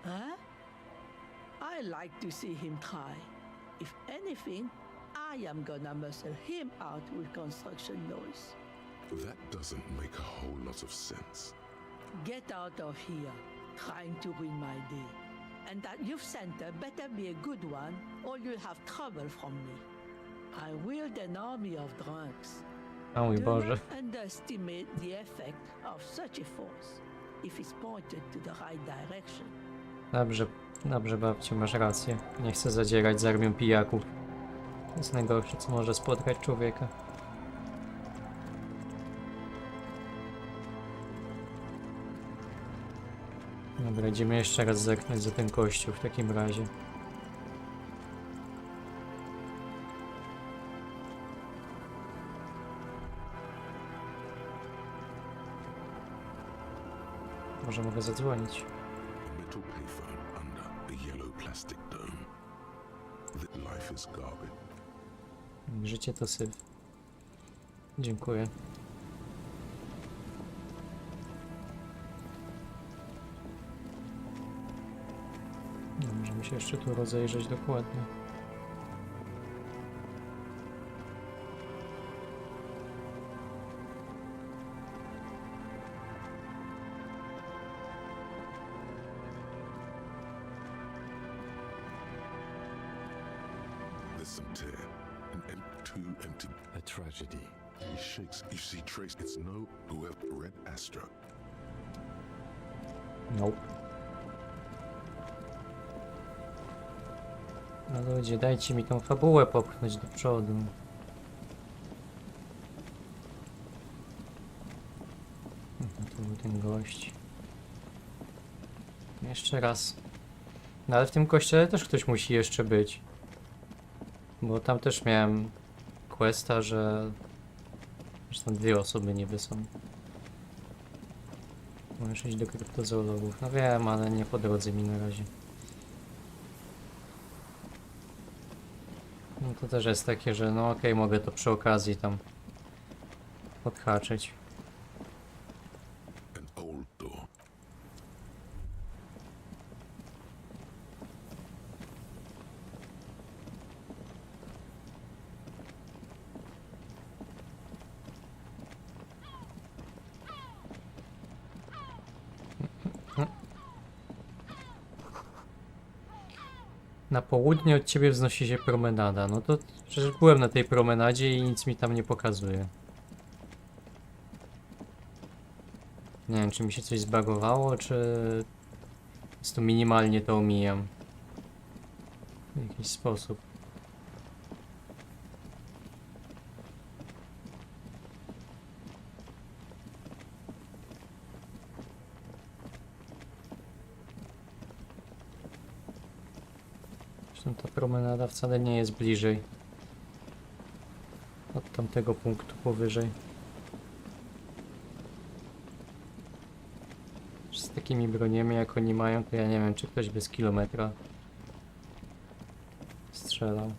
Huh? I like to see him try. If anything, I am gonna muscle him out with construction noise. That doesn't make a whole lot of sense. Get out of here, trying to ruin my day. And that youth center better be a good one, or you'll have trouble from me. I wield an army of drunks. O mój Do Boże. not underestimate the effect of such a force, if it's pointed to the right direction. Dobrze, dobrze babciu, masz rację. Nie chcę zadzierać z armią pijaków. To jest najgorsze, co może spotkać człowieka. Dobra, idziemy jeszcze raz zerknąć za ten kościół w takim razie. Może mogę zadzwonić. Metal payphone under a yellow plastic dome. That life is garbage. Życie to syf. Dziękuję. No, możemy się jeszcze tu rozejrzeć dokładnie. There's some tear, two empty. A tragedy. He shakes. You see trace. It's no whoever Red Astra. Nope. No ludzie, dajcie mi tą fabułę popchnąć do przodu. To był ten gość. Jeszcze raz. No ale w tym kościele też ktoś musi jeszcze być. Bo tam też miałem questa, że tam dwie osoby niby są. Możesz iść do kryptozoologów. No wiem, ale nie po drodze mi na razie. No to też jest takie, że no okej, mogę to przy okazji tam odhaczyć. An old door. Na południe od ciebie wznosi się promenada. No to przecież byłem na tej promenadzie i nic mi tam nie pokazuje. Nie wiem, czy mi się coś zbagowało, czy... Po prostu minimalnie to omijam. W jakiś sposób. Zresztą ta promenada wcale nie jest bliżej od tamtego punktu powyżej. Z takimi broniami jak oni mają, to ja nie wiem, czy ktoś bez kilometra strzelał.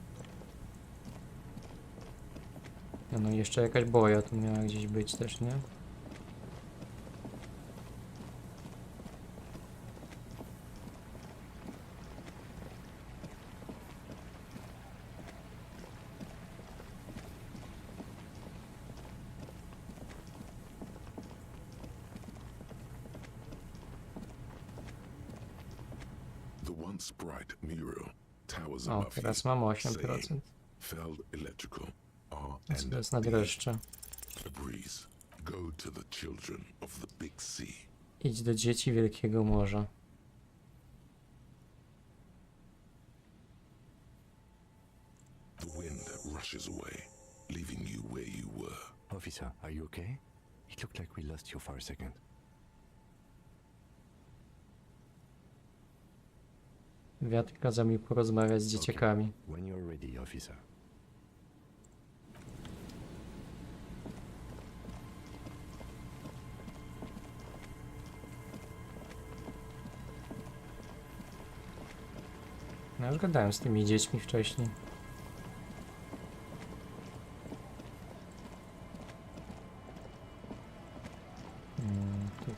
No i jeszcze jakaś boja tu miała gdzieś być też, nie? The once bright mural towers O, above teraz you, mam 8%. saying, Feld Electrical To R&D. jest na dreszcze. A breeze. Go to the children of the big sea. Idź do dzieci Wielkiego Morza. The wind rushes away, leaving you where you were. Officer, are you okay? It looked like we lost you for a second. Wiatr kazał mi porozmawiać z dzieciakami. When you're ready, officer. No już gadałem z tymi dziećmi wcześniej. Tu.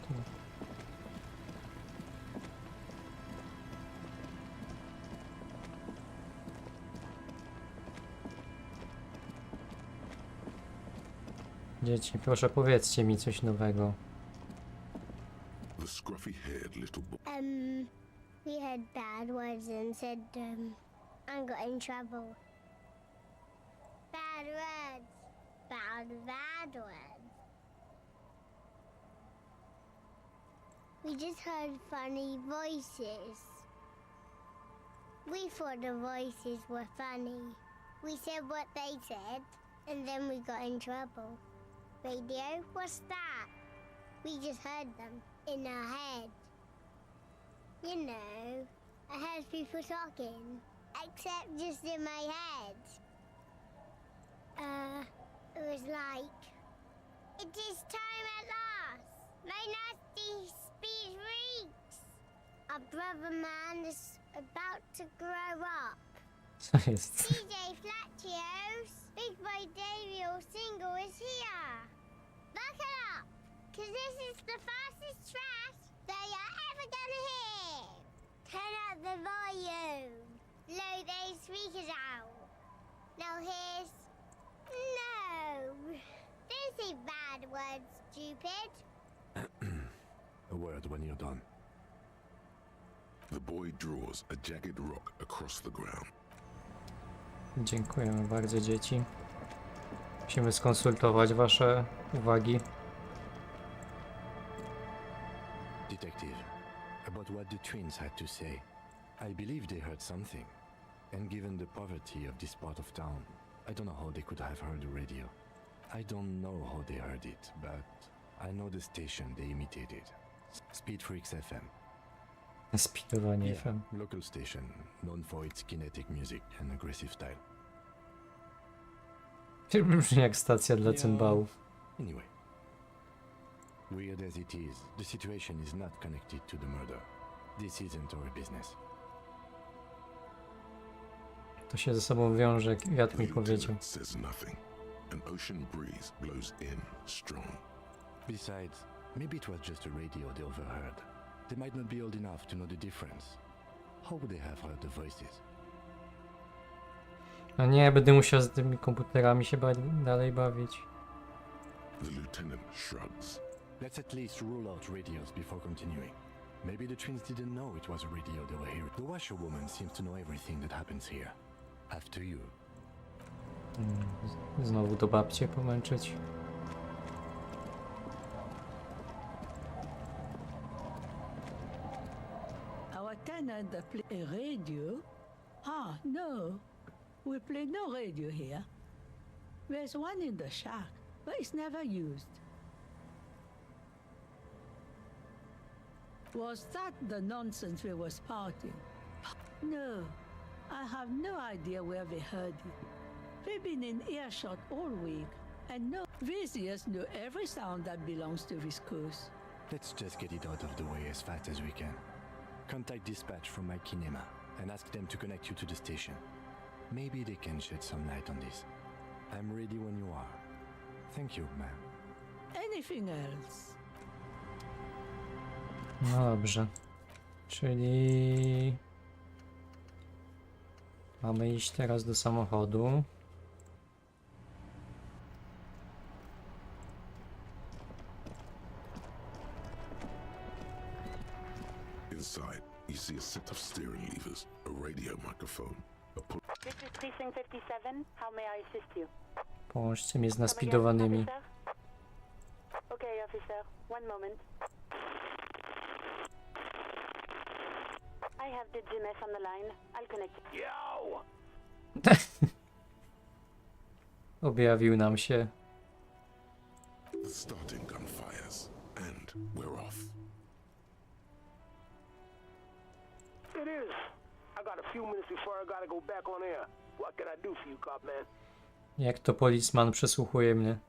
Dzieci, proszę powiedzcie mi coś nowego. The scruffy-haired little boy. We had bad words and said, I got in trouble. Bad words. Bad words. We just heard funny voices. We thought the voices were funny. We said what they said, and then we got in trouble. Radio? What's that? We just heard them in our head. You know, I heard people talking, except just in my head. It was like, it is time at last. My nasty speech reeks. Our brother man is about to grow up. Co jest? DJ Flatios, Big Boy Daniel single is here. Buckle up, cause this is the fastest trash that you're ever gonna hear. Turn up the volume. Load those speakers out. Now here's... No. Don't say bad words, stupid. A word when you're done. The boy draws a jagged rock across the ground. Dziękujemy bardzo, dzieci. Musimy skonsultować wasze uwagi. Detective, about what the twins had to say. I believe they heard something. And given the poverty of this part of town, I don't know how they could have heard the radio. I don't know how they heard it, but I know the station they imitated. Speed Freaks FM. Speedowanie FM. Local station, known for its kinetic music and aggressive style. Brzmi jak stacja dla cymbałów. Anyway. Weird as it is, the situation is not connected to the murder. This isn't our business. To się ze sobą wiąże, jak wiatr mi powiedział. Lieutenant says nothing. An ocean breeze blows in strong. Besides, maybe it was just a radio they overheard. They might not be old enough to know the difference. How would they have heard the voices? No nie, będę musiał z tymi komputerami się dalej bawić. The lieutenant shrugs. Let's at least rule out radios before continuing. Maybe the twins didn't know it was a radio they were hearing. The washerwoman seems to know everything that happens here. After you. Znowu do babcie pomęczyć. Our tenant play a radio? Ah, no. We play no radio here. There's one in the shack, but it's never used. Was that the nonsense we were spouting? No, I have no idea where they heard it. They've been in earshot all week, and no visitors know every sound that belongs to this coast. Let's just get it out of the way as fast as we can. Contact dispatch from my kinema and ask them to connect you to the station. Maybe they can shed some light on this. I'm ready when you are. Thank you, ma'am. Anything else? No dobrze. Czyli... Mamy iść teraz do samochodu. Inside, you see a set of steering levers, a radio microphone, a pull... This is Precinct 57. How may I assist you? Połączcie mnie z naspidowanymi. Okay, officer. One moment. I have the GMS on the line. I'll connect you. Yo! Objawił nam się. The starting gun fires, and we're off. It is. I got a few minutes before I gotta go back on air. What can I do for you, cop man? Jak to policjant przesłuchuje mnie.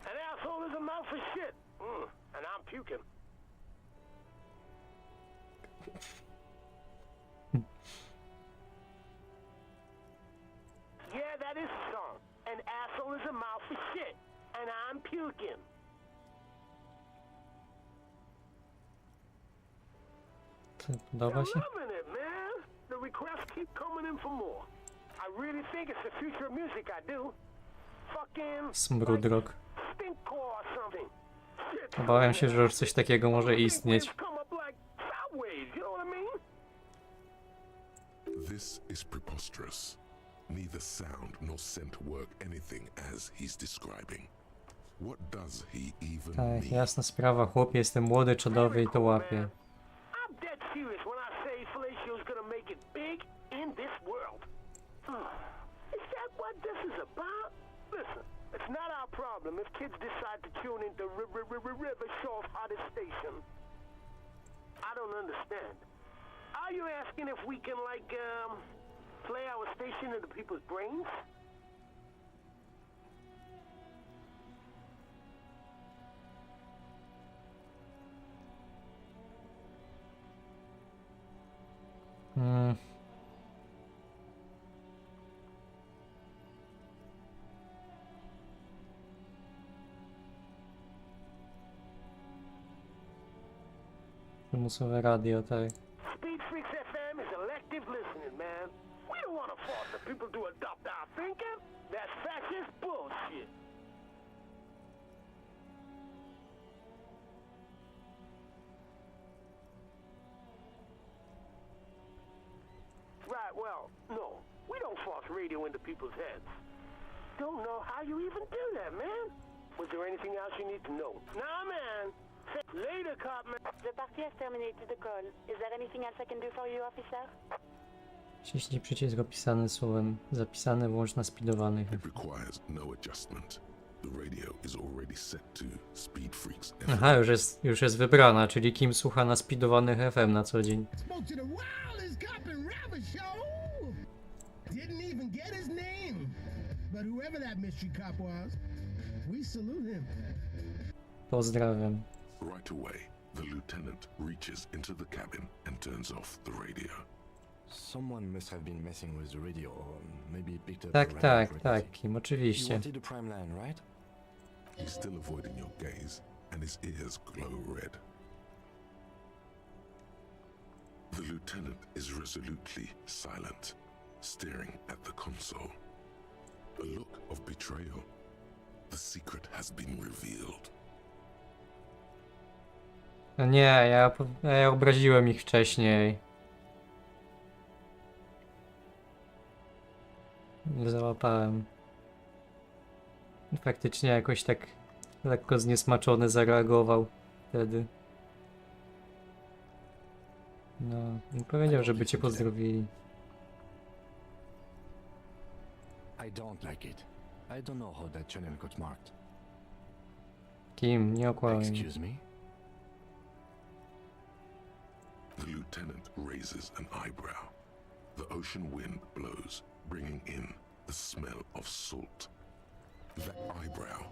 An asshole is a mouth for shit. And I'm puking. Yeah, that is the song. An asshole is a mouth for shit. And I'm puking. Podoba się? I'm loving it, man. The requests keep coming in for more. I really think it's the future of music I do. Fucking Smródrok. stinkcore or something. Shit. Obawiam się, że już coś takiego może istnieć. Come up like sideways, you know what I mean? This is preposterous. Neither sound nor scent work anything as he's describing. What does he even Tak, mean? jasna sprawa, chłopie, jestem młody, czadowy i to łapię. I'm dead serious when I say Fellatio's gonna make it big in this world. Is that what this is about? Listen, it's not our problem if kids decide to tune into River Shaw's hottest station. I don't understand. Are you asking if we can, like, play our station into people's brains? Przymusowe radio, tak. Speed Freaks FM is elective listening, man. We don't want to force the people to adopt our thinking. That's fascist bullshit. Right, well, no. We don't force radio into people's heads. Don't know how you even do that, man. Was there anything else you need to know? Nah, man. Later, cop man. The party has terminated the call. Is there anything else I can do for you, officer? Wciśnij przycisk opisany słowem zapisane, włącz na speedowanych. It requires no adjustment. The radio is already set to Speed Freaks FM. Aha, już jest wybrana, czyli Kim słucha na speedowanych FM na co dzień. Spoke to the wildest cop in Rabbit Show. Didn't even get his name. But whoever that mystery cop was, we salute him. Pozdrawiam. Right away, the lieutenant reaches into the cabin and turns off the radio. Someone must have been messing with the radio, or maybe picked up Tak, a random tak, frequency. tak, Kim, You oczywiście. wanted the prime line, right? He's still avoiding your gaze, and his ears glow red. The lieutenant is resolutely silent, staring at the console. A look of betrayal. The secret has been revealed. No nie, ja obraziłem ich wcześniej. Nie załapałem. Faktycznie jakoś tak lekko zniesmaczony zareagował wtedy. No, nie powiedział, żeby cię pozdrowili. I don't like it. I don't know how that channel got marked. Kim? Nie okłamaj. Excuse me? The lieutenant raises an eyebrow. The ocean wind blows, bringing in the smell of salt. That eyebrow.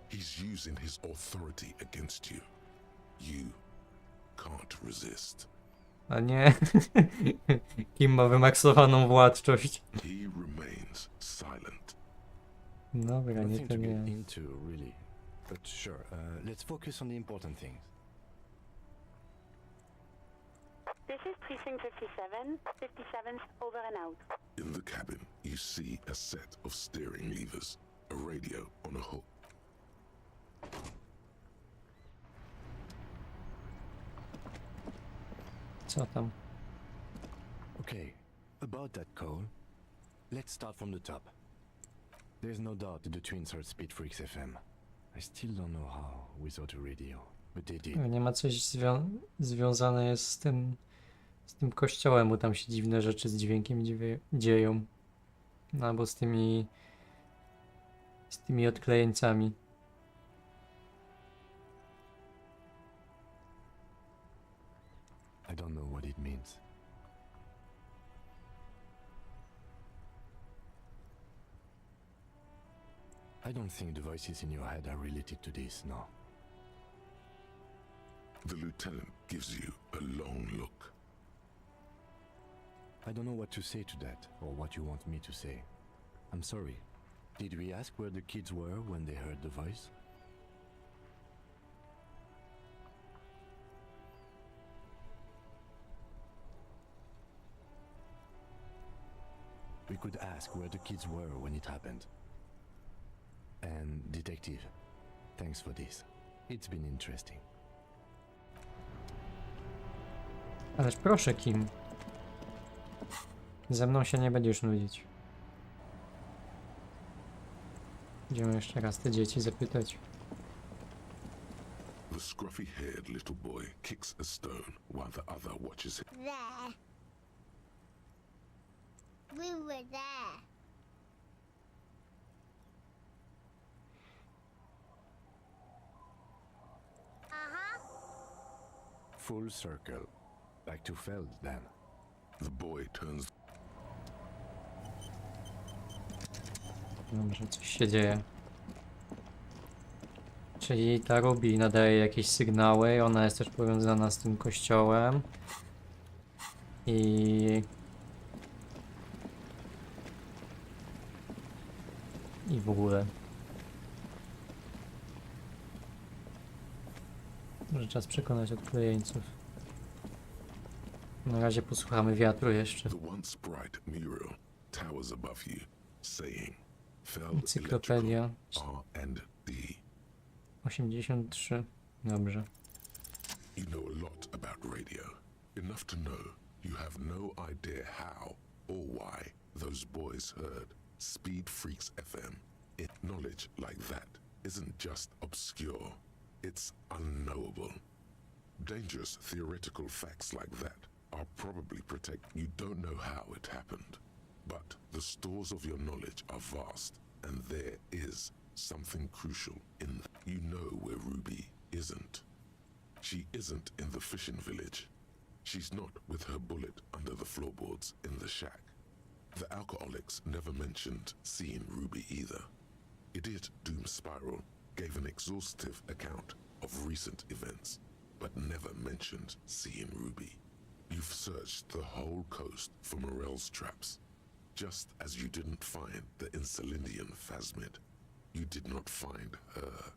He's using his authority against you. You can't resist. A nie. Kim ma wymaksowaną władczość. He remains silent. Dobra, nie Nothing to to nie. get into, really. But sure, let's focus on the important things. This is Precinct 57. 57's over and out. In the cabin, you see a set of steering levers, a radio on a hook. Co tam? Okay, about that call, let's start from the top. There's no doubt the twins are Speed Freaks FM. I still don't know how without a radio, but they did. Nie ma coś związane jest z tym kościołem, bo tam się dziwne rzeczy z dźwiękiem dzieją. No, albo z tymi odklejeńcami. I don't know what it means. I don't think the voices in your head are related to this, no. The lieutenant gives you a long look. I don't know what to say to that, or what you want me to say. I'm sorry. Did we ask where the kids were when they heard the voice? We could ask where the kids were when it happened. And detective, thanks for this. It's been interesting. Ależ proszę, Kim. Ze mną się nie będziesz nudzić. Idziemy jeszcze raz te dzieci zapytać. The scruffy-haired little boy kicks a stone while the other watches him. There. We were there. Full circle. Back to Feld, then. The boy turns. Dobrze, coś się dzieje. Czyli ta Ruby nadaje jakieś sygnały, ona jest też powiązana z tym kościołem. I w ogóle. Może czas przekonać odklejeńców. Na razie posłuchamy wiatru jeszcze. The once bright mural towers above you, saying, Feld Encyklopedia R&D. 83. Dobrze. You know a lot about radio. Enough to know you have no idea how or why those boys heard Speed Freaks FM. Knowledge like that isn't just obscure, it's unknowable. Dangerous theoretical facts like that are probably you don't know how it happened. But the stores of your knowledge are vast, and there is something crucial in that. You know where Ruby isn't. She isn't in the fishing village. She's not with her bullet under the floorboards in the shack. The alcoholics never mentioned seeing Ruby either. Idiot Doom Spiral gave an exhaustive account of recent events, but never mentioned seeing Ruby. You've searched the whole coast for Morel's traps, just as you didn't find the Insulindian Phasmid. You did not find her.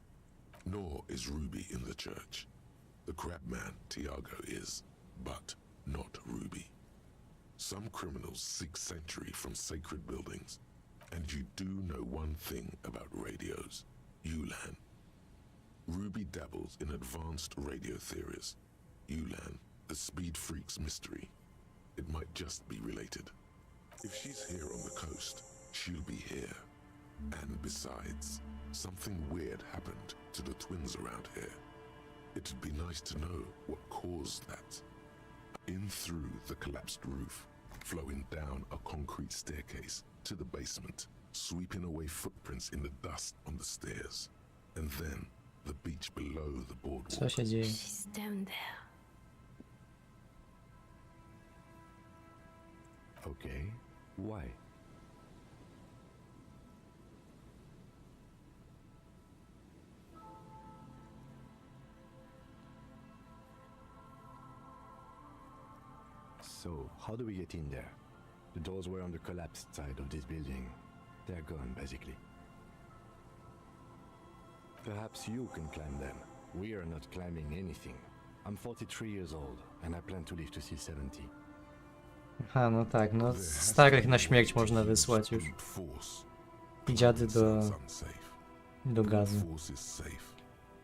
Nor is Ruby in the church. The crabman Tiago is, but not Ruby. Some criminals seek sanctuary from sacred buildings, and you do know one thing about radios, Ulan. Ruby dabbles in advanced radio theories, Ulan, the speed freak's mystery. It might just be related. If she's here on the coast, she'll be here. And besides, something weird happened to the twins around here. It'd be nice to know what caused that. In through the collapsed roof, flowing down a concrete staircase to the basement, sweeping away footprints in the dust on the stairs. And then the beach below the boardwalk. Co się dzieje? She's down there. Okay, why? So, how do we get in there? The doors were on the collapsed side of this building. They're gone, basically. Perhaps you can climb them. We are not climbing anything. I'm 43 years old, and I plan to live to see 70. Aha, no tak, no starych na śmierć można wysłać już. I dziady do gazu.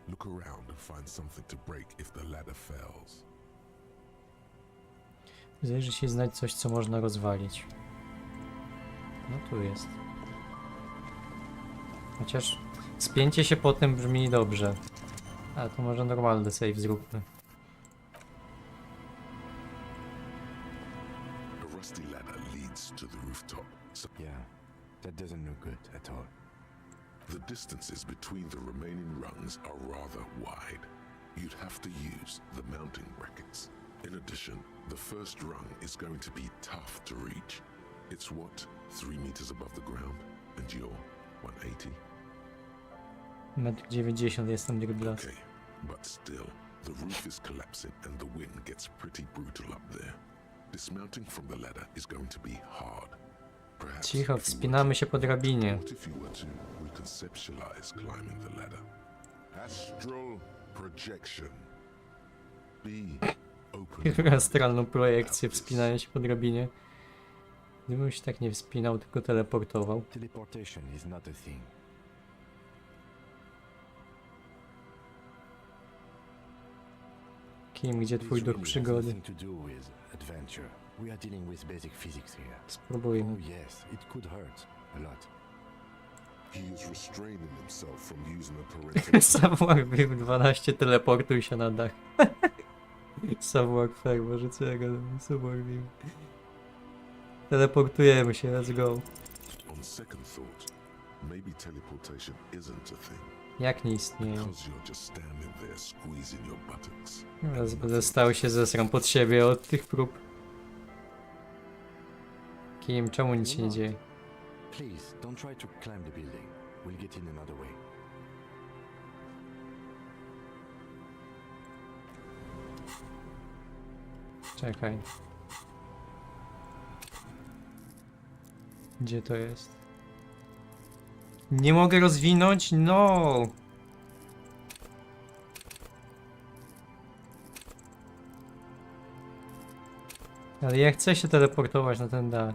Look around and find something to break if the ladder fails. Zajrzyj się znać coś, co można rozwalić. No tu jest. Chociaż spięcie się potem brzmi dobrze. A to może normalny save zróbmy. A rusty ladder leads to the rooftop. So yeah, that doesn't look good at all. The distances between the remaining rungs are rather wide. You'd have to use the mounting brackets. In addition, the first rung is going to be tough to reach. It's what, 3 meters above the ground? And you're 180? 1,90 m jestem dryblas. Okay, but still, the roof is collapsing and the wind gets pretty brutal up there. Dismounting from the ladder is going to be hard. Perhaps Cicho, wspinamy się po drabinie. what if you were to reconceptualize climbing the ladder? Astral projection. Be open. Astralną projekcję, wspinania się po drabinie. Gdybym się tak nie wspinał, tylko teleportował. Teleportation is not a thing. Kim, gdzie twój duch przygody? Spróbujmy. Oh yes, it could hurt a lot. He is restraining himself from using a parental. Savoir View 12, teleportuj się na dach. Savoir Faire, może co ja gadam? Savoir View. Teleportujemy się, let's go. On second thought, maybe teleportation isn't a thing. Jak nie istnieje? Because you're just standing there squeezing your buttocks. Raz będę stał się, zesram pod siebie od tych prób. Kim, czemu nic się nie dzieje? Please, don't try to climb the building. We'll get in another way. Czekaj. Gdzie to jest? Nie mogę rozwinąć? No! Ale ja chcę się teleportować na ten dach.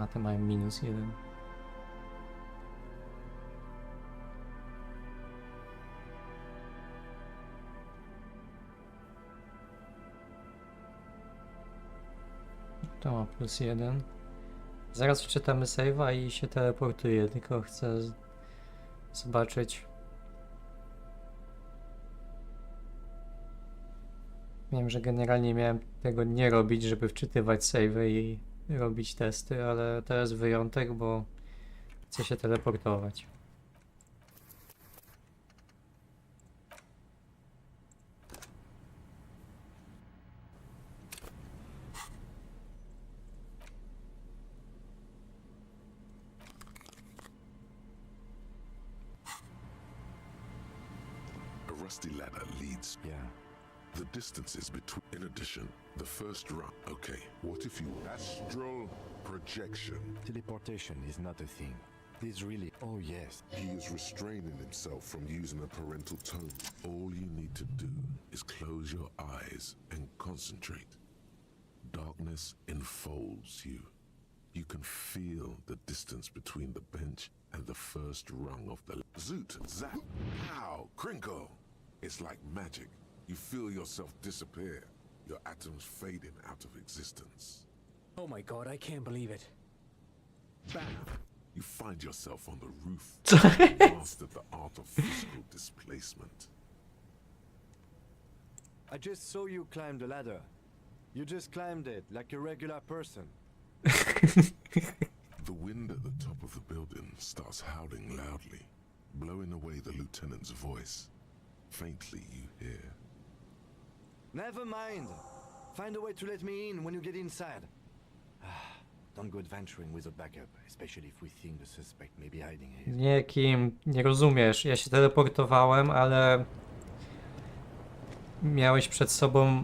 A, te mają -1. To ma +1. Zaraz wczytamy save'a i się teleportuje, tylko chcę zobaczyć. Wiem, że generalnie miałem tego nie robić, żeby wczytywać save'y i robić testy, ale to jest wyjątek, bo chcę się teleportować. A rusty ladder leads. Yeah. The distances between. In addition, the first run. Okay, what if you. Astral projection. Teleportation is not a thing. This really. Oh, yes. He is restraining himself from using a parental tone. All you need to do is close your eyes and concentrate. Darkness enfolds you. You can feel the distance between the bench and the first rung of the zoot, zap, pow, crinkle. It's like magic. You feel yourself disappear, your atoms fading out of existence. Oh my god, I can't believe it. Bam! You find yourself on the roof. Mastered the art of physical displacement. I just saw you climb the ladder. You just climbed it like a regular person. The wind at the top of the building starts howling loudly, blowing away the lieutenant's voice. Faintly you hear. Never mind. Find a way to let me in when you get inside. Don't go adventuring with a backup, especially if we think the suspect may be hiding here. Nie, Kim, nie rozumiesz. Ja się teleportowałem, ale miałeś przed sobą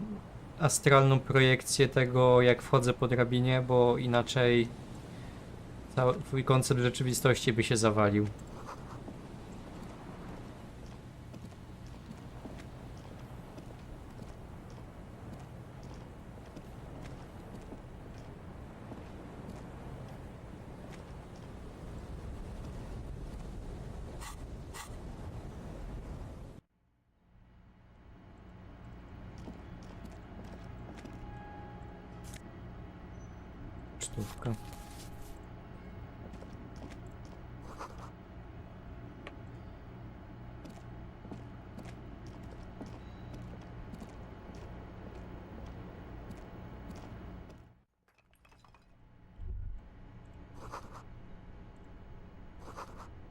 astralną projekcję tego, jak wchodzę po drabinie, bo inaczej cały twój koncept rzeczywistości by się zawalił. Sztuka.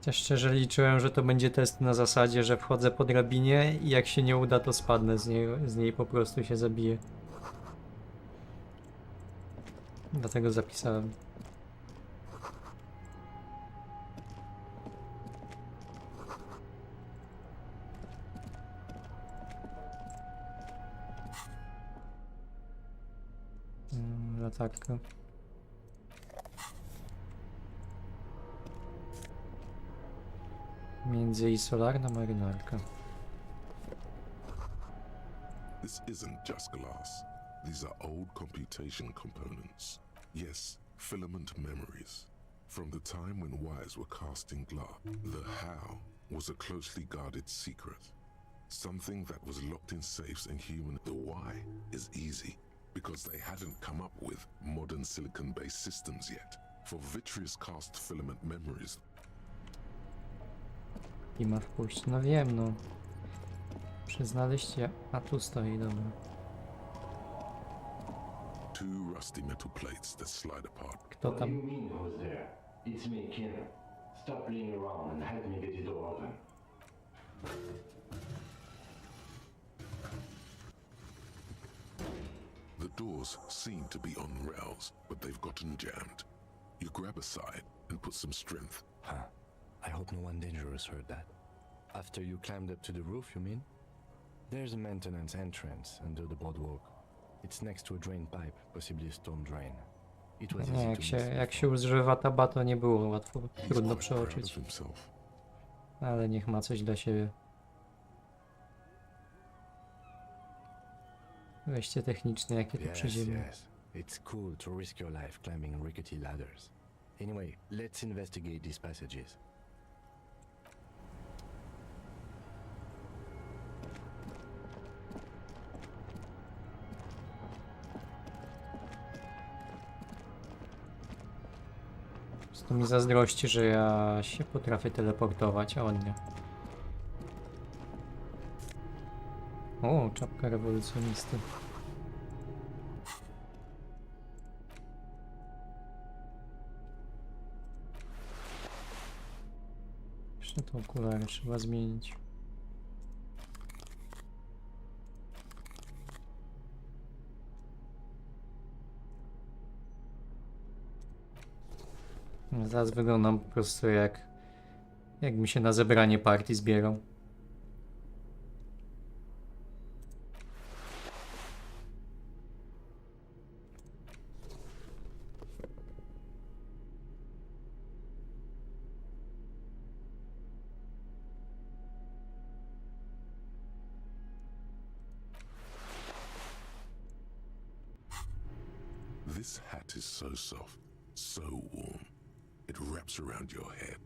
Też szczerze liczyłem, że to będzie test na zasadzie, że wchodzę po drabinie i jak się nie uda, to spadnę z niej po prostu się zabiję. Dlatego zapisałem. Latarka. Między i solarna marynarka. This isn't just glass. These are old computation components. Yes, filament memories. From the time when wires were cast in glass. The how was a closely guarded secret. Something that was locked in safes and human. The why is easy, because they hadn't come up with modern silicon-based systems yet. For vitreous cast filament memories. I ma wpuść. No wiem, no. Muszę znaleźć je. A tu stoi, dobra. Two rusty metal plates that slide apart. Kto tam? What do you mean who's there? It's me, Kim. Stop playing around and help me get the door open. The doors seem to be on rails, but they've gotten jammed. You grab a side and put some strength. Huh. I hope no one dangerous heard that. After you climbed up to the roof, you mean? There's a maintenance entrance under the boardwalk. It's next to a drain pipe, possibly a storm drain. It was Nie, easy to miss. jak się używa taba, to nie było łatwo, trudno przeoczyć. Ale niech ma coś dla siebie. Weźcie techniczne, jakie to przeziemne. Yes. It's cool to risk your life climbing rickety ladders. Anyway, let's investigate these passages. To mi zazdrości, że ja się potrafię teleportować, a on nie. O, czapka rewolucjonisty. Jeszcze te okulary trzeba zmienić. Zaraz wyglądam po prostu jakbym się na zebranie partii zbierał. This hat is so soft, so warm. It wraps around your head,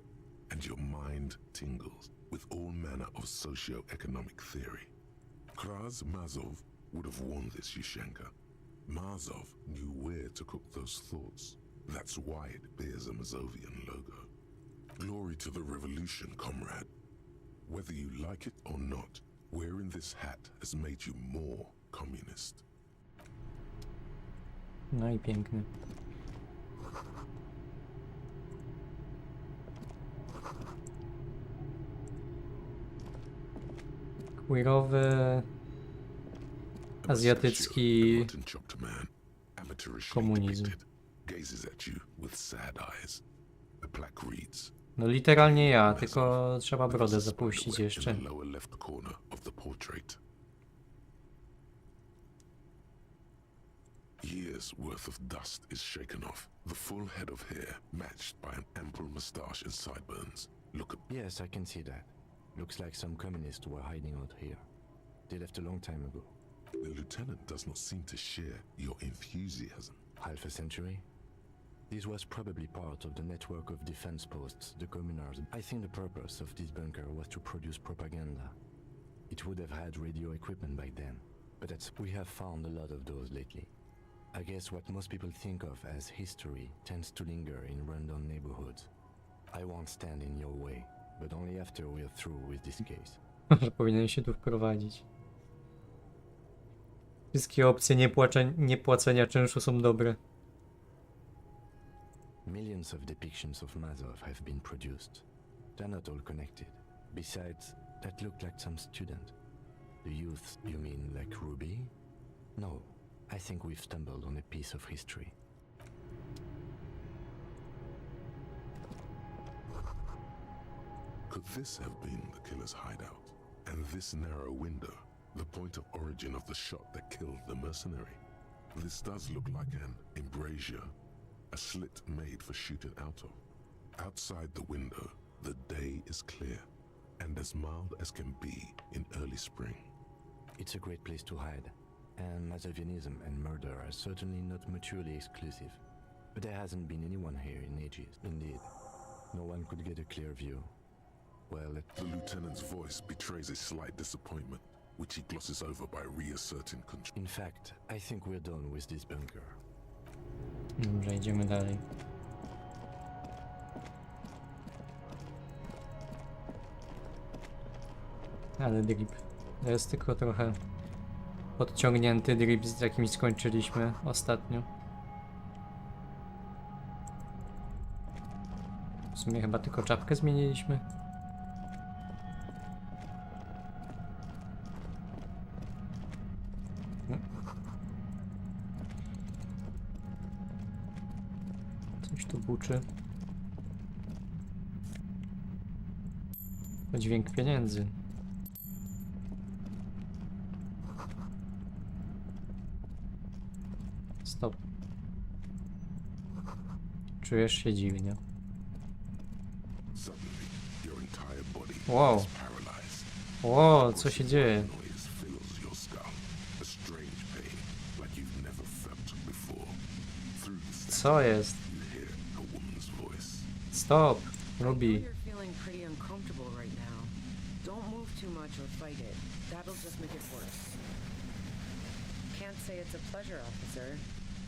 and your mind tingles with all manner of socio-economic theory. Kraz Mazov would have worn this, Yushenka. Mazov knew where to cook those thoughts. That's why it bears a Mazovian logo. Glory to the revolution, comrade. Whether you like it or not, wearing this hat has made you more communist. No i piękny. Queerowy, azjatycki komunizm. Gazes at you with sad eyes. The plaque reads, No literalnie ja, tylko trzeba brodę zapuścić jeszcze. in the lower left corner of the portrait. Years' worth of dust is shaken off. The full head of hair matched by an ample mustache and sideburns. Look at... Yes, I can see that. Looks like some communists were hiding out here. They left a long time ago. The lieutenant does not seem to share your enthusiasm. Half a century? This was probably part of the network of defense posts the communards. I think the purpose of this bunker was to produce propaganda. It would have had radio equipment back then, but we have found a lot of those lately. I guess what most people think of as history tends to linger in rundown neighborhoods. I won't stand in your way, but only after we're through with this case. Że powinien się tu wprowadzić. Wszystkie opcje niepłacenia czynszu są dobre. Millions of depictions of Mazov have been produced. They're not all connected. Besides, that looked like some student. The youth, you mean like Ruby? No, I think we've stumbled on a piece of history. Could this have been the killer's hideout? And this narrow window, the point of origin of the shot that killed the mercenary? This does look like an embrasure, a slit made for shooting out of. Outside the window, the day is clear, and as mild as can be in early spring. It's a great place to hide, and Mazovianism and murder are certainly not mutually exclusive. But there hasn't been anyone here in ages. Indeed, no one could get a clear view. Well, the lieutenant's voice betrays a slight disappointment, which he glosses over by reasserting control. In fact, I think we're done with this bunker. Dobrze, idziemy dalej. Ale drip. To jest tylko trochę podciągnięty drip, z jakimś skończyliśmy ostatnio. W sumie chyba tylko czapkę zmieniliśmy. Coś tu buczy. To dźwięk pieniędzy. Stop. Czujesz się dziwnie. Wow. Wow, co się dzieje? Co jest? Stop, Ruby. You're feeling pretty uncomfortable right now. Don't move too much or fight it. That'll just make it worse. Can't say it's a pleasure, officer.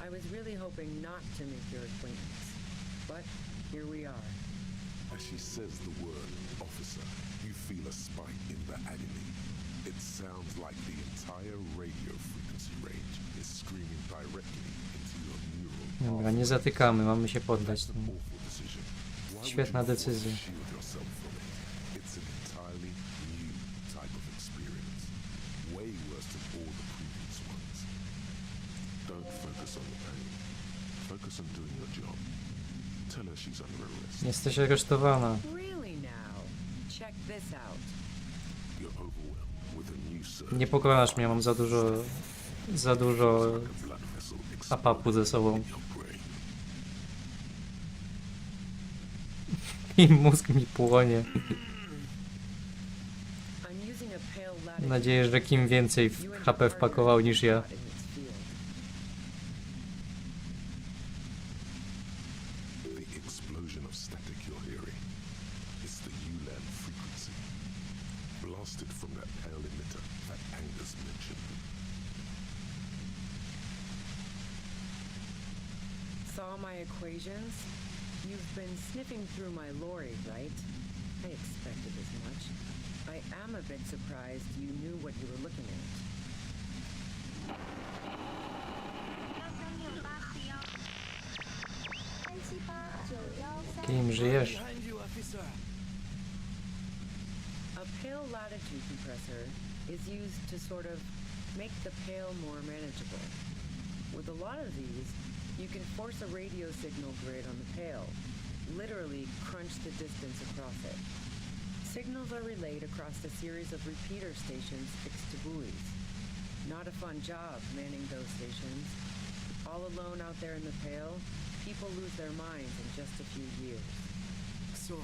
I was really hoping not to make your acquaintance. But here we are. As she says the word officer, you feel a spike in the agony. It sounds like the entire radio frequency range is screaming directly into your neural. Dobra, nie zatykamy, mamy się poddać temu. Świetna decyzja. It's an entirely new type of experience, way worse than all the previous ones. Don't focus on the pain. Focus on doing your job. Tell her she's under arrest. Jesteś aresztowana. Really now? Check this out. You're overwhelmed with a new search. Nie pokonasz mnie, mam za dużo apapu ze sobą. I mózg mi płonie. Mam nadzieję, że kim więcej w HP wpakował niż ja. blasted from that pale emitter that Angus mentioned. Saw my equations? You've been sniffing through my lorry, right? I expected as much. I am a bit surprised you knew what you were looking at. Kim żyjesz? Behind you, officer. A pale latitude compressor is used to sort of make the pale more manageable. With a lot of these, you can force a radio signal grid on the pale, literally crunch the distance across it. Signals are relayed across a series of repeater stations fixed to buoys. Not a fun job manning those stations. All alone out there in the pale, people lose their minds in just a few years. So,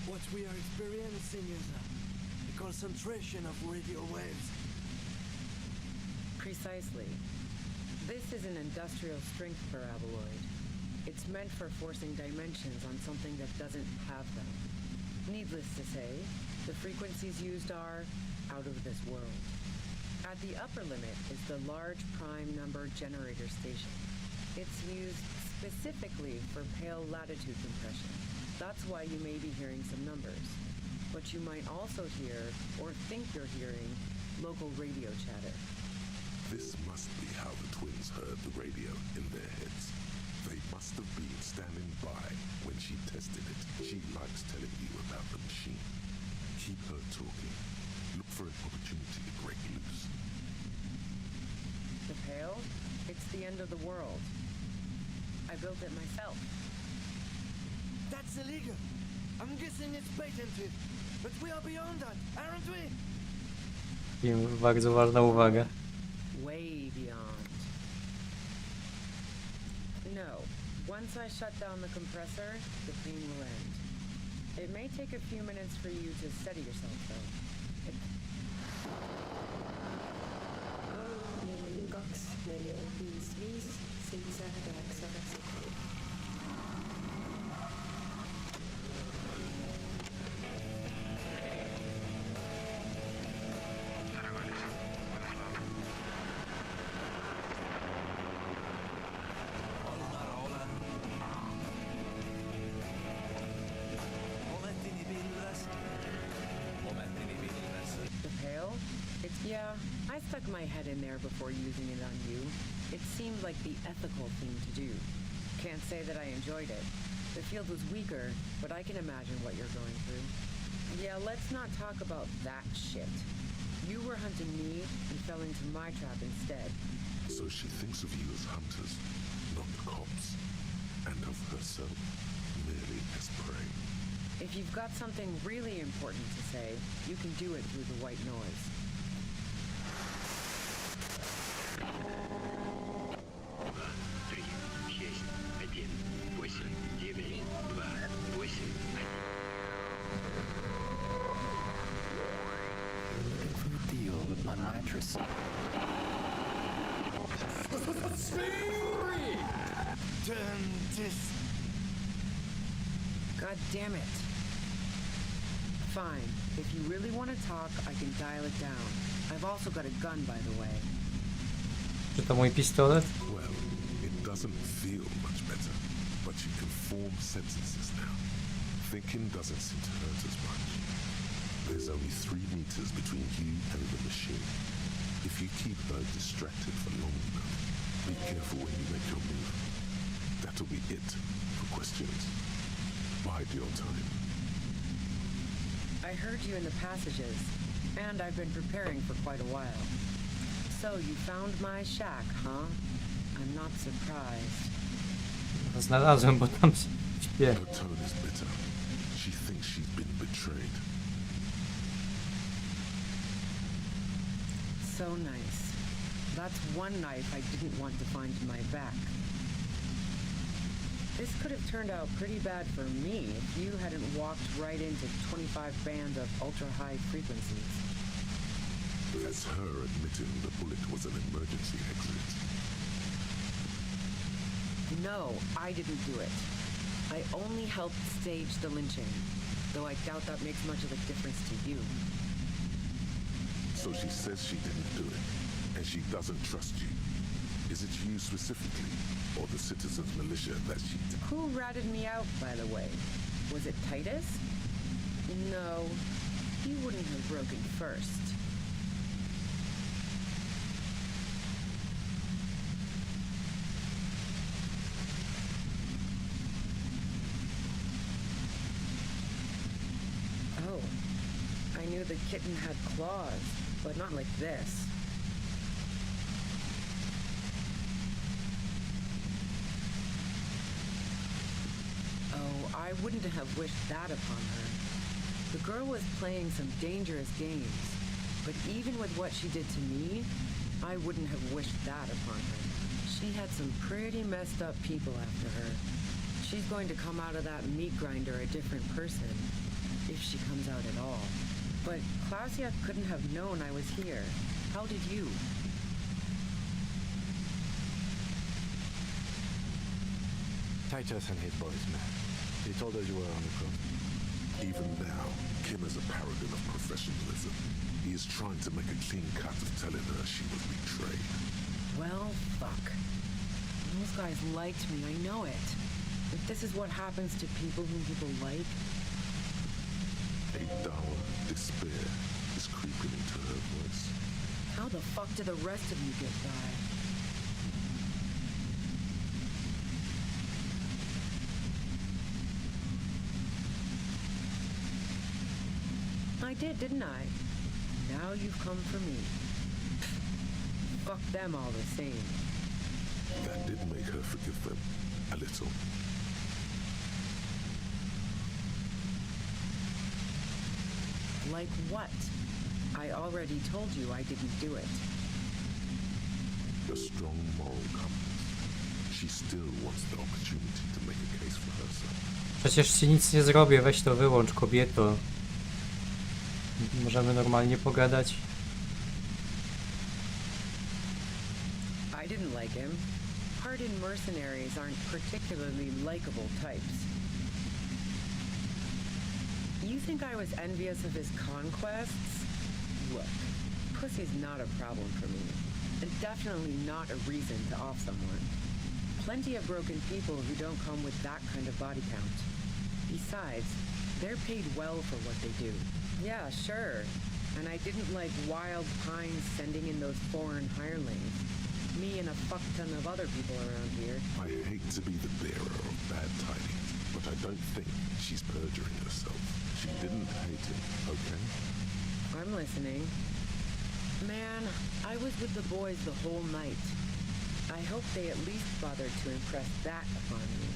what we are experiencing is a concentration of radio waves. Precisely. This is an industrial strength paraboloid. It's meant for forcing dimensions on something that doesn't have them. Needless to say, the frequencies used are out of this world. At the upper limit is the large prime number generator station. It's used specifically for pale latitude compression. That's why you may be hearing some numbers. But you might also hear, or think you're hearing, local radio chatter. This must be how the twins heard the radio in their heads. They must have been standing by when she tested it. She likes telling you about the machine. Keep her talking. Look for an opportunity to break loose. The pale? It's the end of the world. I built it myself. That's illegal. I'm guessing it's patented. But we are beyond that, aren't we? Kim, bardzo ważna uwaga. Way beyond. No. Once I shut down the compressor, the pain will end. It may take a few minutes for you to steady yourself, though. Yeah, I stuck my head in there before using it on you. It seemed like the ethical thing to do. Can't say that I enjoyed it. The field was weaker, but I can imagine what you're going through. Yeah, let's not talk about that shit. You were hunting me and fell into my trap instead. So she thinks of you as hunters, not the cops, and of herself merely as prey. If you've got something really important to say, you can do it through the white noise. 3, 6, 1, 8, 9, 2, 8. Looking for a deal with my mattress. Dentist. God damn it. Fine. If you really want to talk, I can dial it down. I've also got a gun, by the way. Czy to mój pistolet? Well, it doesn't feel much better, but you can form sentences now. Thinking doesn't seem to hurt as much. There's only 3 meters between you and the machine. If you keep her distracted for long enough, be careful when you make your move. That'll be it for questions. Bide your time. I heard you in the passages, and I've been preparing for quite a while. So you found my shack, huh? I'm not surprised. Znalazłem, bo tam śpię. Her tone is bitter. She thinks she's been betrayed. So nice. That's one knife I didn't want to find in my back. This could have turned out pretty bad for me if you hadn't walked right into 25 bands of ultra-high frequencies. That's her admitting the bullet was an emergency exit. No, I didn't do it. I only helped stage the lynching, though I doubt that makes much of a difference to you. So she says she didn't do it, and she doesn't trust you. Is it you specifically, or the citizens' militia that she did? Who ratted me out, by the way? Was it Titus? No, he wouldn't have broken first. Oh, I knew the kitten had claws, but not like this. Oh, I wouldn't have wished that upon her. The girl was playing some dangerous games, but even with what she did to me, I wouldn't have wished that upon her. She had some pretty messed up people after her. She's going to come out of that meat grinder a different person, if she comes out at all. But Klausia couldn't have known I was here. How did you? Titus and his boys, man. He told us you were on the front. Even now, Kim is a paragon of professionalism. He is trying to make a clean cut of telling her she was betrayed. Well, fuck. Those guys liked me, I know it. If this is what happens to people whom people like... A dull despair is creeping into her voice. How the fuck do the rest of you get by? I did, didn't I? Now you've come for me. Fuck them all the same. That did make her forgive them a little. Like what? I already told you I didn't do it. A strong moral compass. She still wants the opportunity to make a case for herself. Przecież ci nic nie zrobię, weź to wyłącz, kobieto. Możemy normalnie pogadać. I didn't like him. Hardened mercenaries aren't particularly likable types. You think I was envious of his conquests? Look, pussy's not a problem for me. And definitely not a reason to off someone. Plenty of broken people who don't come with that kind of body count. Besides, they're paid well for what they do. Yeah, sure. And I didn't like Wild Pines sending in those foreign hirelings. Me and a fuck ton of other people around here. I hate to be the bearer of bad tidings, but I don't think she's perjuring herself. She didn't hate him, okay? I'm listening. Man, I was with the boys the whole night. I hope they at least bothered to impress that upon me.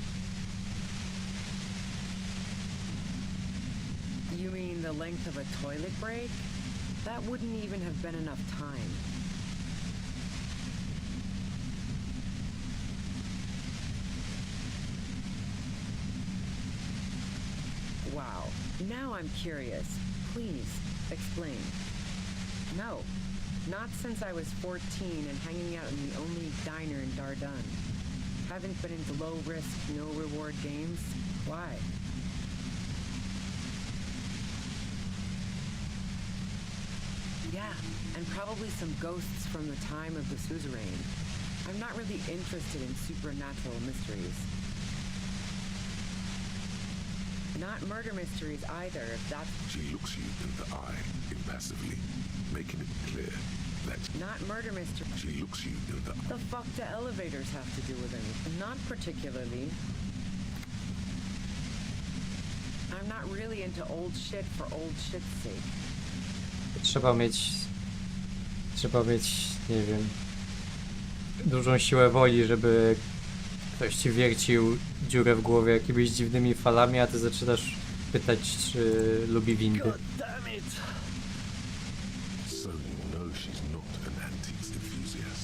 You mean the length of a toilet break? That wouldn't even have been enough time. Wow. Now I'm curious. Please, explain. No. Not since I was 14 and hanging out in the only diner in Dardun. Haven't been into low-risk, no-reward games. Why? Yeah, and probably some ghosts from the time of the suzerain. I'm not really interested in supernatural mysteries. Not murder mysteries either, if that's... She looks you in the eye, impassively, making it clear that... Not murder mysteries. She looks you in the... The fuck do elevators have to do with it? Not particularly. I'm not really into old shit for old shit's sake. Trzeba mieć, nie wiem, dużą siłę woli, żeby ktoś ci wiercił dziurę w głowie jakimiś dziwnymi falami, a ty zaczynasz pytać, czy lubi windy.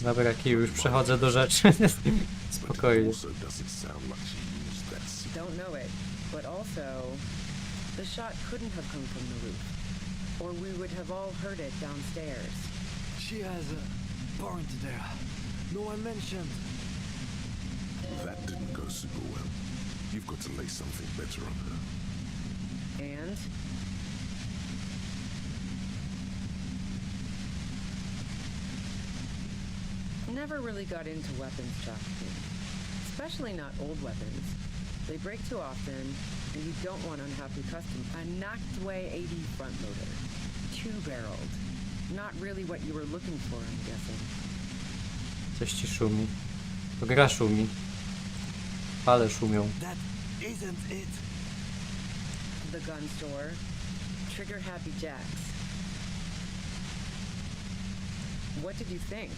Dobra, Kiju, już przechodzę do rzeczy. Spokojnie. Don't know it, but also the shot couldn't have come from the roof, or we would have all heard it downstairs. She has a warrant there. No one mentioned. That didn't go super well. You've got to lay something better on her. And? never really got into weapons trafficking, especially not old weapons. They break too often, and you don't want unhappy customers. A Nachtway 80 front loader, 2-barreled. Not really what you were looking for, I'm guessing. Coś ci szumi. To gra szumi. Ale szumią. That isn't it. The gun store. Trigger Happy Jacks. What did you think?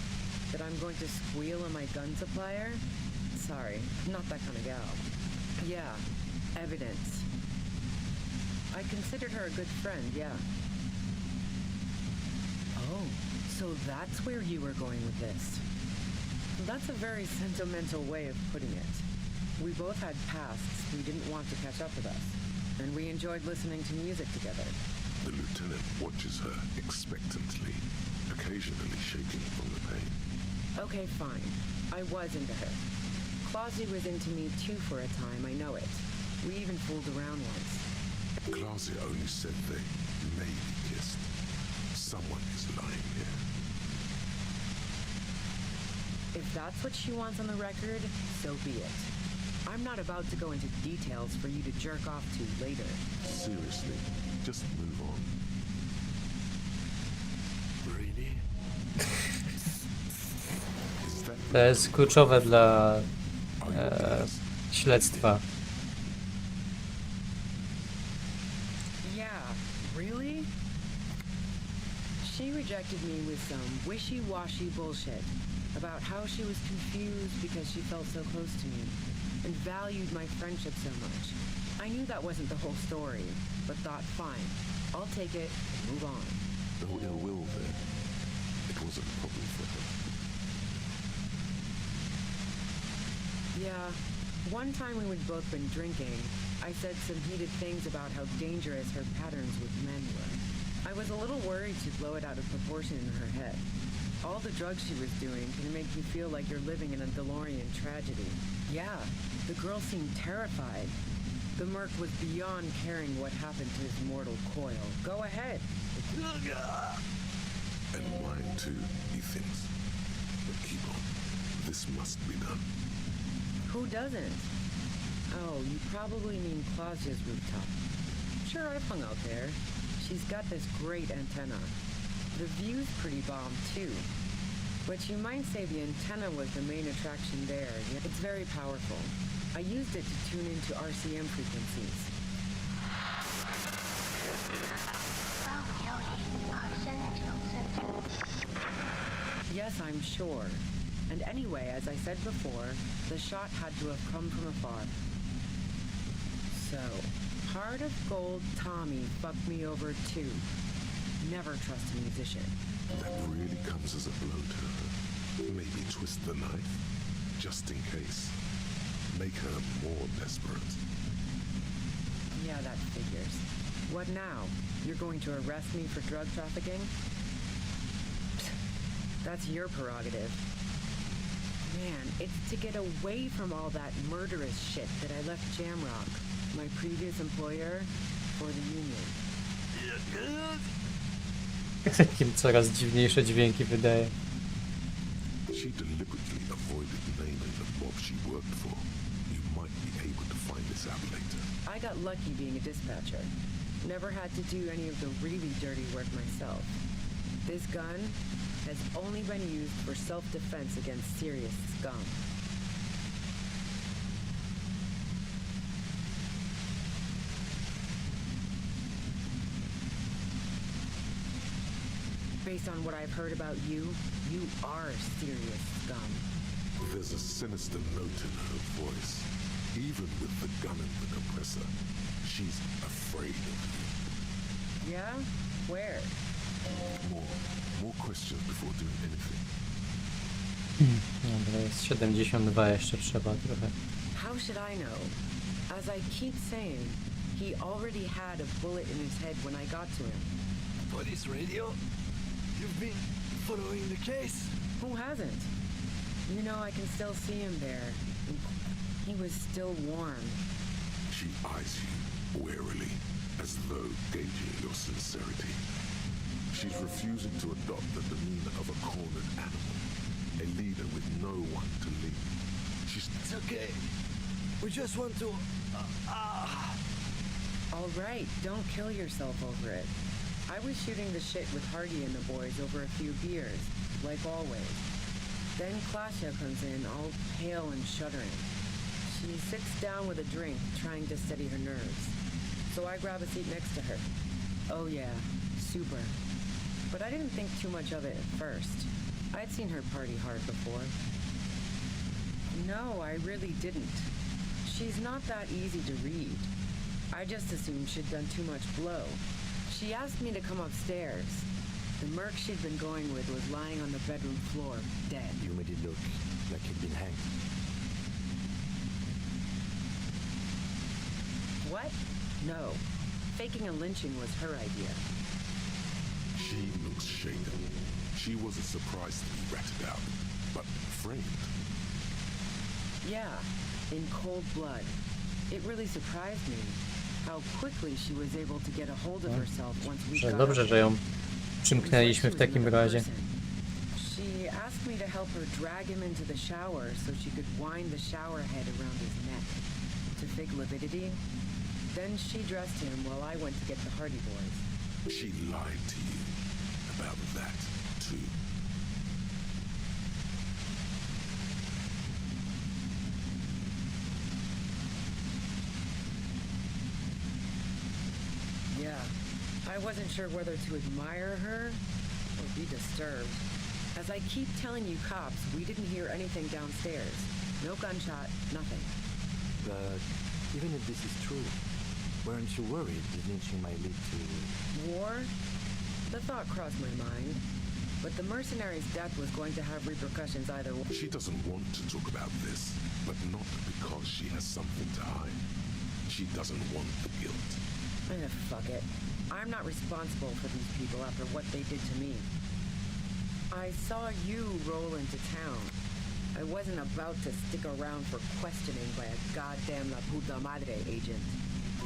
That I'm going to squeal on my gun supplier? Sorry, I'm not that kind of gal. Yeah, evidence. I considered her a good friend, yeah. Oh, so that's where you were going with this. That's a very sentimental way of putting it. We both had pasts who didn't want to catch up with us, and we enjoyed listening to music together. The lieutenant watches her expectantly, occasionally shaking from the pain. Okay, fine. I was into her. Clausy was into me too for a time, I know it. We even fooled around once. Clausia only said they maybe kissed. Someone is lying here. If that's what she wants on the record, so be it. I'm not about to go into details for you to jerk off to later. Seriously, just move on. Really? To jest kluczowe dla śledztwa. Yeah, really? She rejected me with some wishy-washy bullshit about how she was confused because she felt so close to me and valued my friendship so much. I knew that wasn't the whole story, but thought, fine, I'll take it and move on. No ill will there. It wasn't a problem for her. Yeah, one time when we'd both been drinking, I said some heated things about how dangerous her patterns with men were. I was a little worried she'd blow it out of proportion in her head. All the drugs she was doing can make you feel like you're living in a DeLorean tragedy. Yeah, the girl seemed terrified. The merc was beyond caring what happened to his mortal coil. Go ahead. And mine too, he thinks. But keep on. This must be done. Who doesn't? Oh, you probably mean Clausia's rooftop. Sure, I've hung out there. She's got this great antenna. The view's pretty bomb, too. But you might say the antenna was the main attraction there. It's very powerful. I used it to tune into RCM frequencies. Yes, I'm sure. And anyway, as I said before, the shot had to have come from afar. So, Heart of Gold Tommy fucked me over too. Never trust a musician. That really comes as a blow to her. Maybe twist the knife, just in case. Make her more desperate. Yeah, that figures. What now? You're going to arrest me for drug trafficking? That's your prerogative. Man, it's to get away from all that murderous shit that I left Jamrock, my previous employer, for the union. Jakim coraz dziwniejsze dźwięki wydaje. She deliberately avoided naming the mob she worked for. You might be able to find this out later. I got lucky being a dispatcher. Never had to do any of the really dirty work myself. This gun has only been used for self-defense against serious scum. Based on what I've heard about you, you are serious scum. There's a sinister note in her voice. Even with the gun and the compressor, she's afraid of you. Yeah? Where? More questions before doing anything. Dobra, jest 72 jeszcze trzeba trochę. How should I know? As I keep saying, he already had a bullet in his head when I got to him. Police radio? You've been following the case? Who hasn't? You know, I can still see him there. He was still warm. She eyes you warily, as though gauging your sincerity. She's refusing to adopt the demeanor of a cornered animal. A leader with no one to lead. She's... It's okay. We just want to... All right, don't kill yourself over it. I was shooting the shit with Hardy and the boys over a few beers, like always. Then Klasha comes in, all pale and shuddering. She sits down with a drink, trying to steady her nerves. So I grab a seat next to her. Oh yeah, super. But I didn't think too much of it at first. I'd seen her party hard before. No, I really didn't. She's not that easy to read. I just assumed she'd done too much blow. She asked me to come upstairs. The merc she'd been going with was lying on the bedroom floor, dead. You made it look like he'd been hanged. What? No. Faking a lynching was her idea. She looks shaken. She wasn't surprised to be ratted out, but framed. Yeah, in cold blood. It really surprised me how quickly she was able to get a hold of herself once we got Dobrze, że ją przymknęliśmy w takim razie. She asked me to help her drag him into the shower so she could wind the shower head around his neck to fake lividity. Then she dressed him while I went to get the Hardy Boys. She lied to you about that, too. Yeah, I wasn't sure whether to admire her or be disturbed. As I keep telling you cops, we didn't hear anything downstairs. No gunshot, nothing. But even if this is true, weren't you worried the lynching might lead to... War? The thought crossed my mind. But the mercenary's death was going to have repercussions either way. She doesn't want to talk about this, but not because she has something to hide. She doesn't want the guilt. Fuck it. I'm not responsible for these people after what they did to me. I saw you roll into town. I wasn't about to stick around for questioning by a goddamn La Puta Madre agent.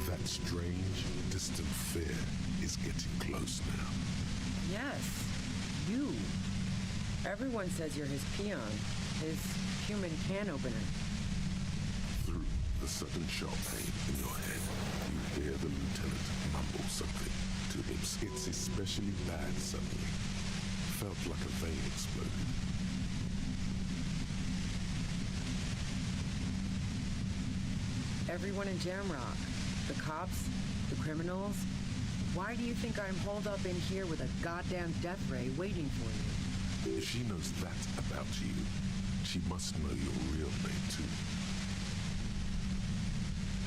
That strange, distant fear is getting close now. Yes, you. Everyone says you're his peon, his human can opener. Through the sudden sharp pain in your head, you hear the lieutenant mumble something to him. It's especially bad suddenly. Felt like a vein exploded. Everyone in Jamrock, the cops, the criminals. Why do you think I'm holed up in here with a goddamn death ray waiting for you? If she knows that about you, she must know your real name too.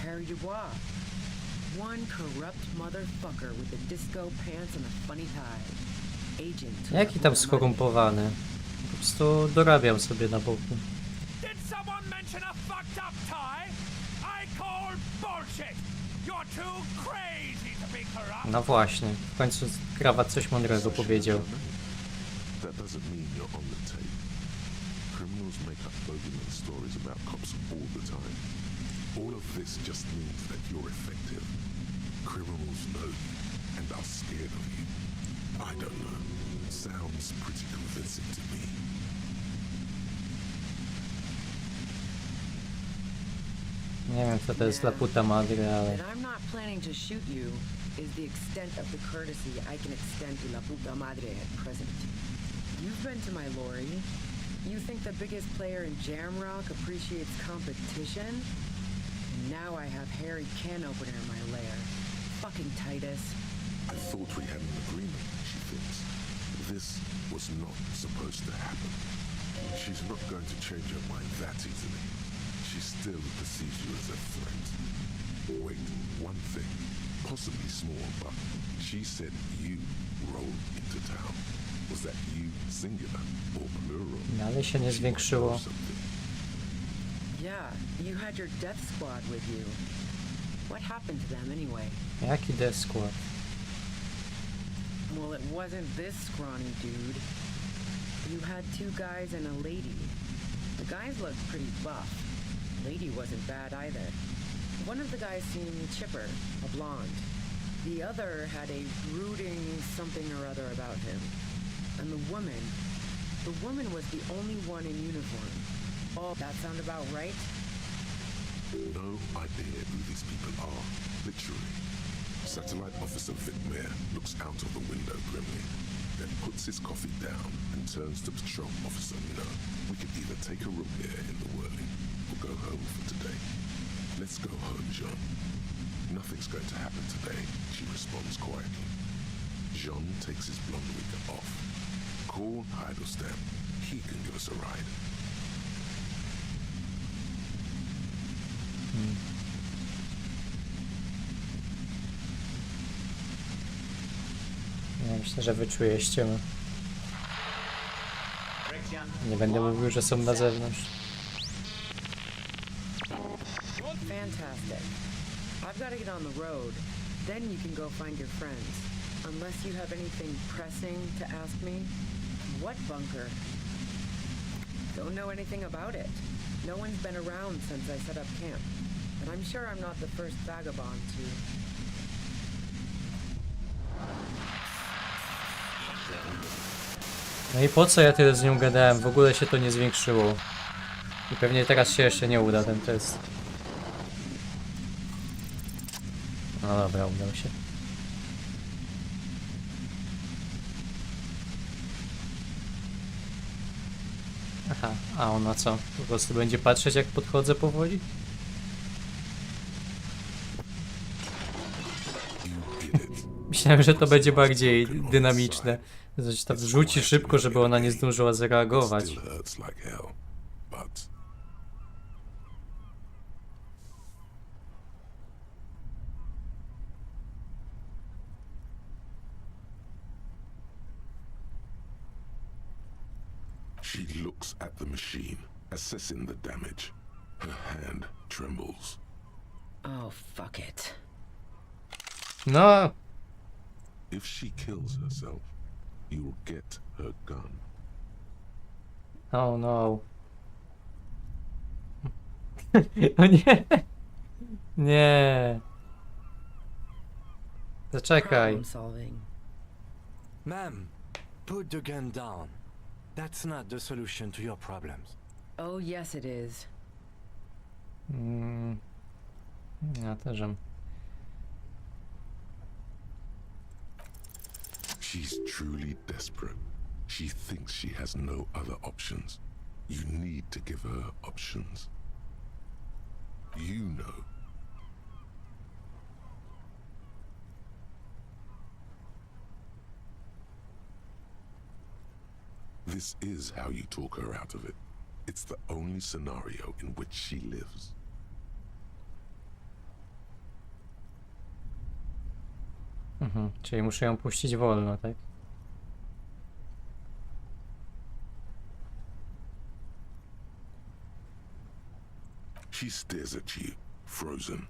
Harry Dubois. One corrupt motherfucker with the disco pants and a funny tie. Agent. Jaki tam skorumpowany? Po prostu dorabiam sobie na boku. Did someone mention a fucked up tie? I call bullshit. You're too crazy to be corrupt. No właśnie, w końcu krawat coś mądrego powiedział. That doesn't mean you're on the tape. Criminals make up bogeyman stories about cops all the time. All of this just means that you're effective. Criminals know you and are scared of you. I don't know. Sounds pretty convincing to me. Nie wiem, co to jest La Puta Madre, ale... That I'm not planning to shoot you is the extent of the courtesy I can extend to La Puta Madre at present. You've been to my lorry. You think the biggest player in Jamrock appreciates competition? And now I have Harry Can Opener in my lair. Fucking Titus. I thought we had an agreement, she thinks. This was not supposed to happen. She's not going to change her mind that easily. She still perceives you as a threat. Wait, one thing, possibly small, but she said you rolled into town. Was that you singular or plural? No, ale się nie zwiększyło. Yeah, you had your death squad with you. What happened to them anyway? Jaki death squad? Well, it wasn't this scrawny dude. You had two guys and a lady. The guys looked pretty buff. Lady wasn't bad either. One of the guys seemed chipper, a blonde. The other had a brooding something or other about him. And the woman, The woman was the only one in uniform. Oh, that sound about right? No idea who these people are, literally. Satellite Officer Whitmere looks out of the window grimly, then puts his coffee down and turns to Patrol Officer Minnow. We could either take a room here in the whirling or go home for today. Let's go home, Jean. Nothing's going to happen today, she responds quietly. Jean takes his blonde wig off. Call Heidelstein. He can give us a ride. Ja myślę, że wyczuję ściemę. Nie będę mówił, że są na zewnątrz. Fantastic. I've got to get on the road. Then you can go find your friends. Unless you have anything pressing to ask me. What bunker? Don't know anything about it. No one's been around since I set up camp. And I'm sure I'm not the first vagabond to... No i po co ja tyle z nią gadałem? W ogóle się to nie zwiększyło. I pewnie teraz się jeszcze nie uda ten test. No dobra, udał się. Aha, a ona co? Po prostu będzie patrzeć, jak podchodzę powoli? Myślałem, że to będzie bardziej dynamiczne. Znaczy tam rzuci szybko, żeby ona nie zdążyła zareagować. She looks at the machine, assessing the damage. Her hand trembles. Oh, fuck it. No! If she kills herself, you'll get her gun. Oh no. O nie! Nie! Zaczekaj. Problem solving. Ma'am, put the gun down. That's not the solution to your problems. Oh, yes it is. Ja też. She's truly desperate. She thinks she has no other options. You need to give her options. You know. This is how you talk her out of it. It's the only scenario in which she lives. Czyli muszę ją puścić wolno, tak? She stares at you, frozen,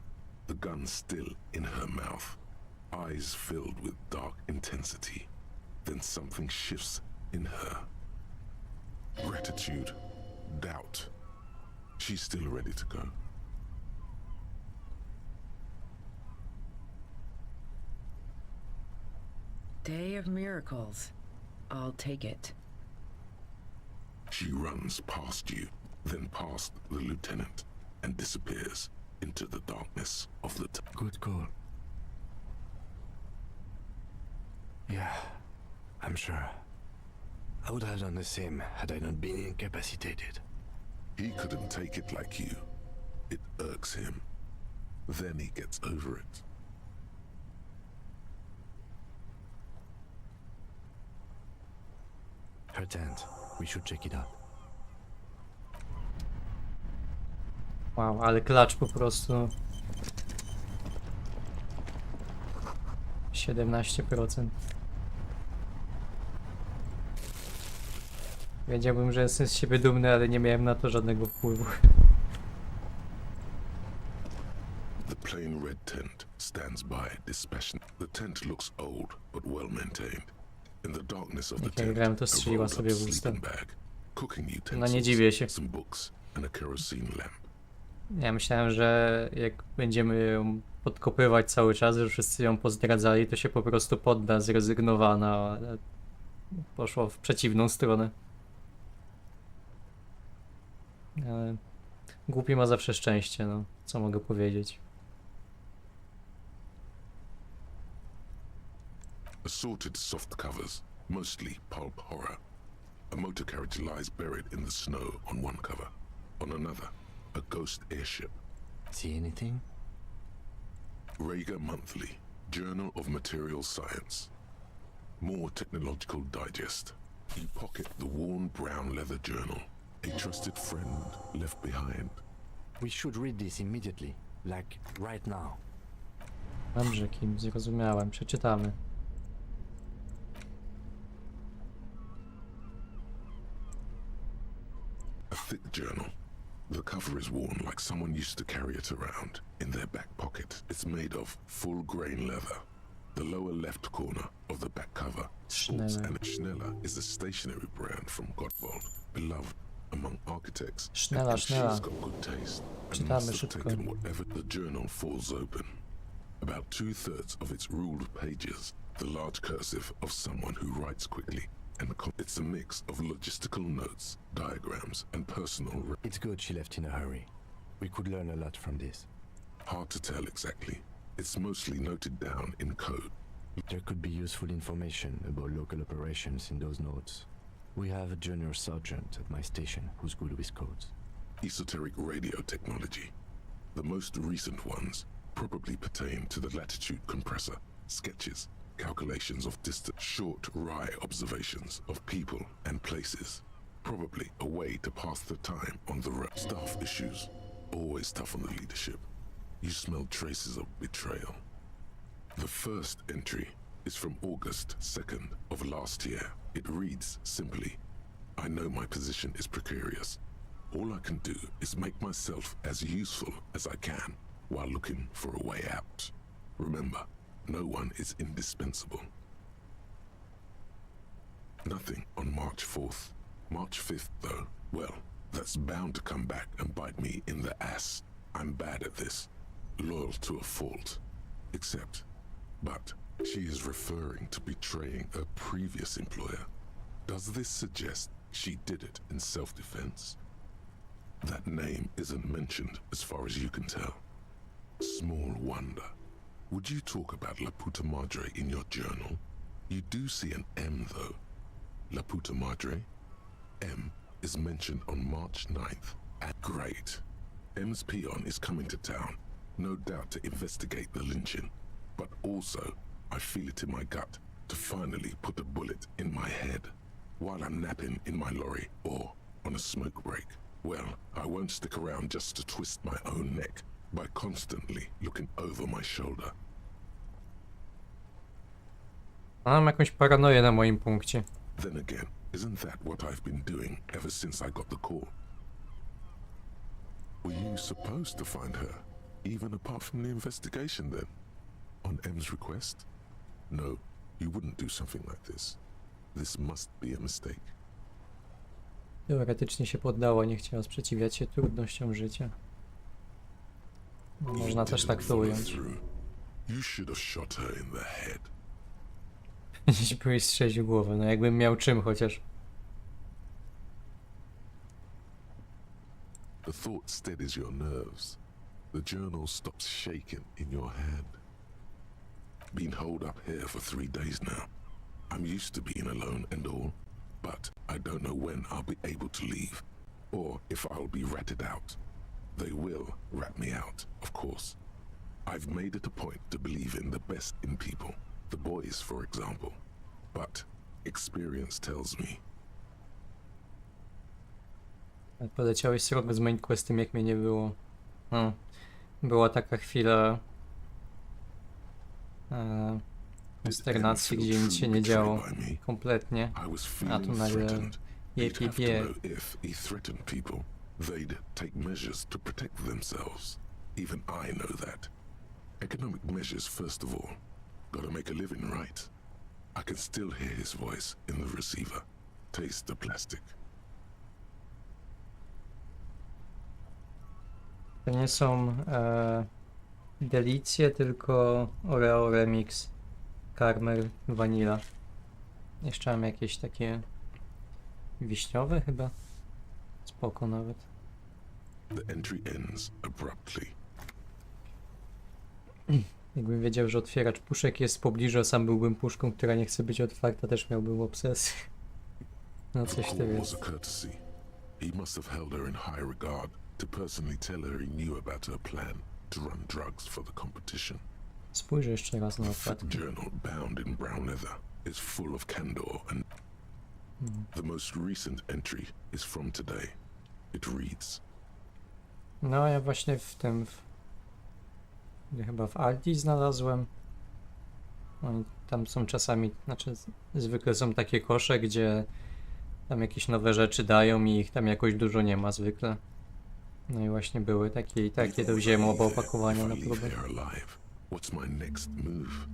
the gun still in her mouth, eyes filled with dark intensity. Then something shifts in her. Gratitude, doubt. She's still ready to go. Day of miracles. I'll take it. She runs past you, then past the lieutenant, and disappears into the darkness of the Good call. Yeah, I'm sure. I would have done the same had I not been incapacitated. He couldn't take it like you. It irks him. Then he gets over it. Her tent. We should check it out. Wow, ale klacz po prostu. 17%. Wiedziałbym, że jestem z siebie dumny, ale nie miałem na to żadnego wpływu. The plain red tent stands by, dispassionate. The tent looks old, but well maintained. In the darkness of the tent, grałem, to a strzeliła rolled sobie up w usta. sleeping bag, cooking No utensils, nie dziwię się. some books, and a kerosene lamp. Ja myślałem, że jak będziemy ją podkopywać cały czas, że wszyscy ją pozdradzali, to się po prostu podda, zrezygnowana, ale poszło w przeciwną stronę. Ale głupi ma zawsze szczęście, no. Co mogę powiedzieć? Assorted soft covers, mostly pulp horror. A motor carriage lies buried in the snow on one cover. On another, a ghost airship. See anything? Rager Monthly, Journal of Material Science. More Technological Digest. You pocket the worn brown leather journal. A trusted friend left behind. We should read this immediately, like right now. Dobrze, Kim, zrozumiałem. Przeczytamy. A thick journal. The cover is worn like someone used to carry it around in their back pocket. It's made of full-grain leather. The lower left corner of the back cover sports Schneller. and Schneller is a stationery brand from Gottwald, beloved among architects. Schneller, And Schneller. she's got good taste and Czytamy must have szybko. taken whatever. The journal falls open. About 2/3 of its ruled pages, the large cursive of someone who writes quickly. And it's a mix of logistical notes, diagrams, and personal. It's good she left in a hurry. We could learn a lot from this. Hard to tell exactly. It's mostly noted down in code. There could be useful information about local operations in those notes. We have a junior sergeant at my station who's good with codes. Esoteric radio technology. The most recent ones probably pertain to the latitude compressor, sketches, calculations of distant, short, wry observations of people and places. Probably a way to pass the time on the road. Staff issues. Always tough on the leadership. You smell traces of betrayal. The first entry is from August 2nd of last year. It reads simply, I know my position is precarious. All I can do is make myself as useful as I can while looking for a way out. Remember, no one is indispensable. Nothing on March 4th. March 5th, though, well, that's bound to come back and bite me in the ass. I'm bad at this. Loyal to a fault. But she is referring to betraying her previous employer. Does this suggest she did it in self-defense? That name isn't mentioned as far as you can tell. Small wonder. Would you talk about La Puta Madre in your journal? You do see an M, though. La Puta Madre? M is mentioned on March 9th. Great. M's peon is coming to town, no doubt to investigate the lynching. But also, I feel it in my gut to finally put a bullet in my head while I'm napping in my lorry or on a smoke break. Well, I won't stick around just to twist my own neck by constantly looking over my shoulder. Mam jakąś paranoję na moim punkcie. Then again, isn't that what I've been doing ever since I got the call? Were you supposed to find her, even apart from the investigation then? On M's request? No, you wouldn't do something like this. This must be a mistake. Teoretycznie się poddała, nie chciała sprzeciwiać się trudnościom życia. No, można też tak to ująć. You should have shot her in the head. Gdzieś by jej strzelił głowę, no jakbym miał czym chociaż. The thought steadies your nerves. The journal stops shaking in your hand. Been holed up here for 3 days now. I'm used to being alone and all, but I don't know when I'll be able to leave, or if I'll be ratted out. They will rat me out, of course. I've made it a point to believe in the best in people, the boys, for example. But experience tells me. Poleciałeś srok z main questem, jak mnie nie było. Była taka chwila konsternacji, gdzie nic się nie działo kompletnie, a tu nagle They'd take measures to protect themselves. Even I know that. Economic measures first of all. Gotta make a living, right? I can still hear his voice in the receiver. Taste the plastic. To nie są delicje, tylko Oreo Remix, Caramel, Vanilla. Jeszcze mam jakieś takie wiśniowe chyba. Spoko nawet. The entry ends abruptly. Jakbym wiedział, że otwieracz puszek jest w pobliżu, a sam byłbym puszką, która nie chce być otwarta, też miałbym obsesję. No The coś ty call was jest. a courtesy. He must have held her in high regard to personally tell her he knew about her plan to run drugs for the competition. Spójrz jeszcze raz na The foot okładkę. journal bound in brown leather is full of candor and the most recent entry is from today. It reads: No ja właśnie w tym... Chyba w Aldi znalazłem. Oni tam są czasami, znaczy zwykle są takie kosze, gdzie tam jakieś nowe rzeczy dają i ich tam jakoś dużo nie ma zwykle. No i właśnie były takie i takie, to wziąłem oba opakowania na próbę. What's my next move?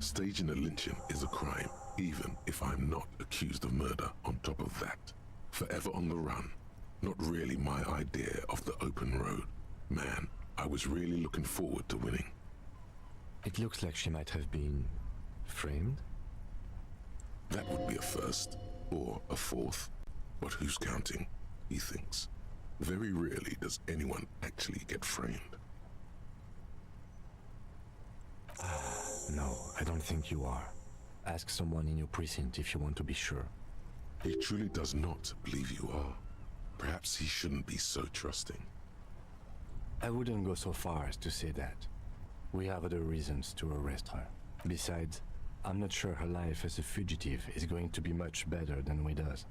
Staging a lynching is a crime, even if I'm not accused of murder. On top of that, forever on the run. Not really my idea of the open road. Man, I was really looking forward to winning. It looks like she might have been framed. That would be a first, or a fourth. But who's counting? He thinks. Very rarely does anyone actually get framed. No, I don't think you are. Ask someone in your precinct if you want to be sure. He truly does not believe you are. Perhaps he shouldn't be so trusting. I wouldn't go so far as to say that. We have other reasons to arrest her. Besides, I'm not sure her life as a fugitive is going to be much better than we does.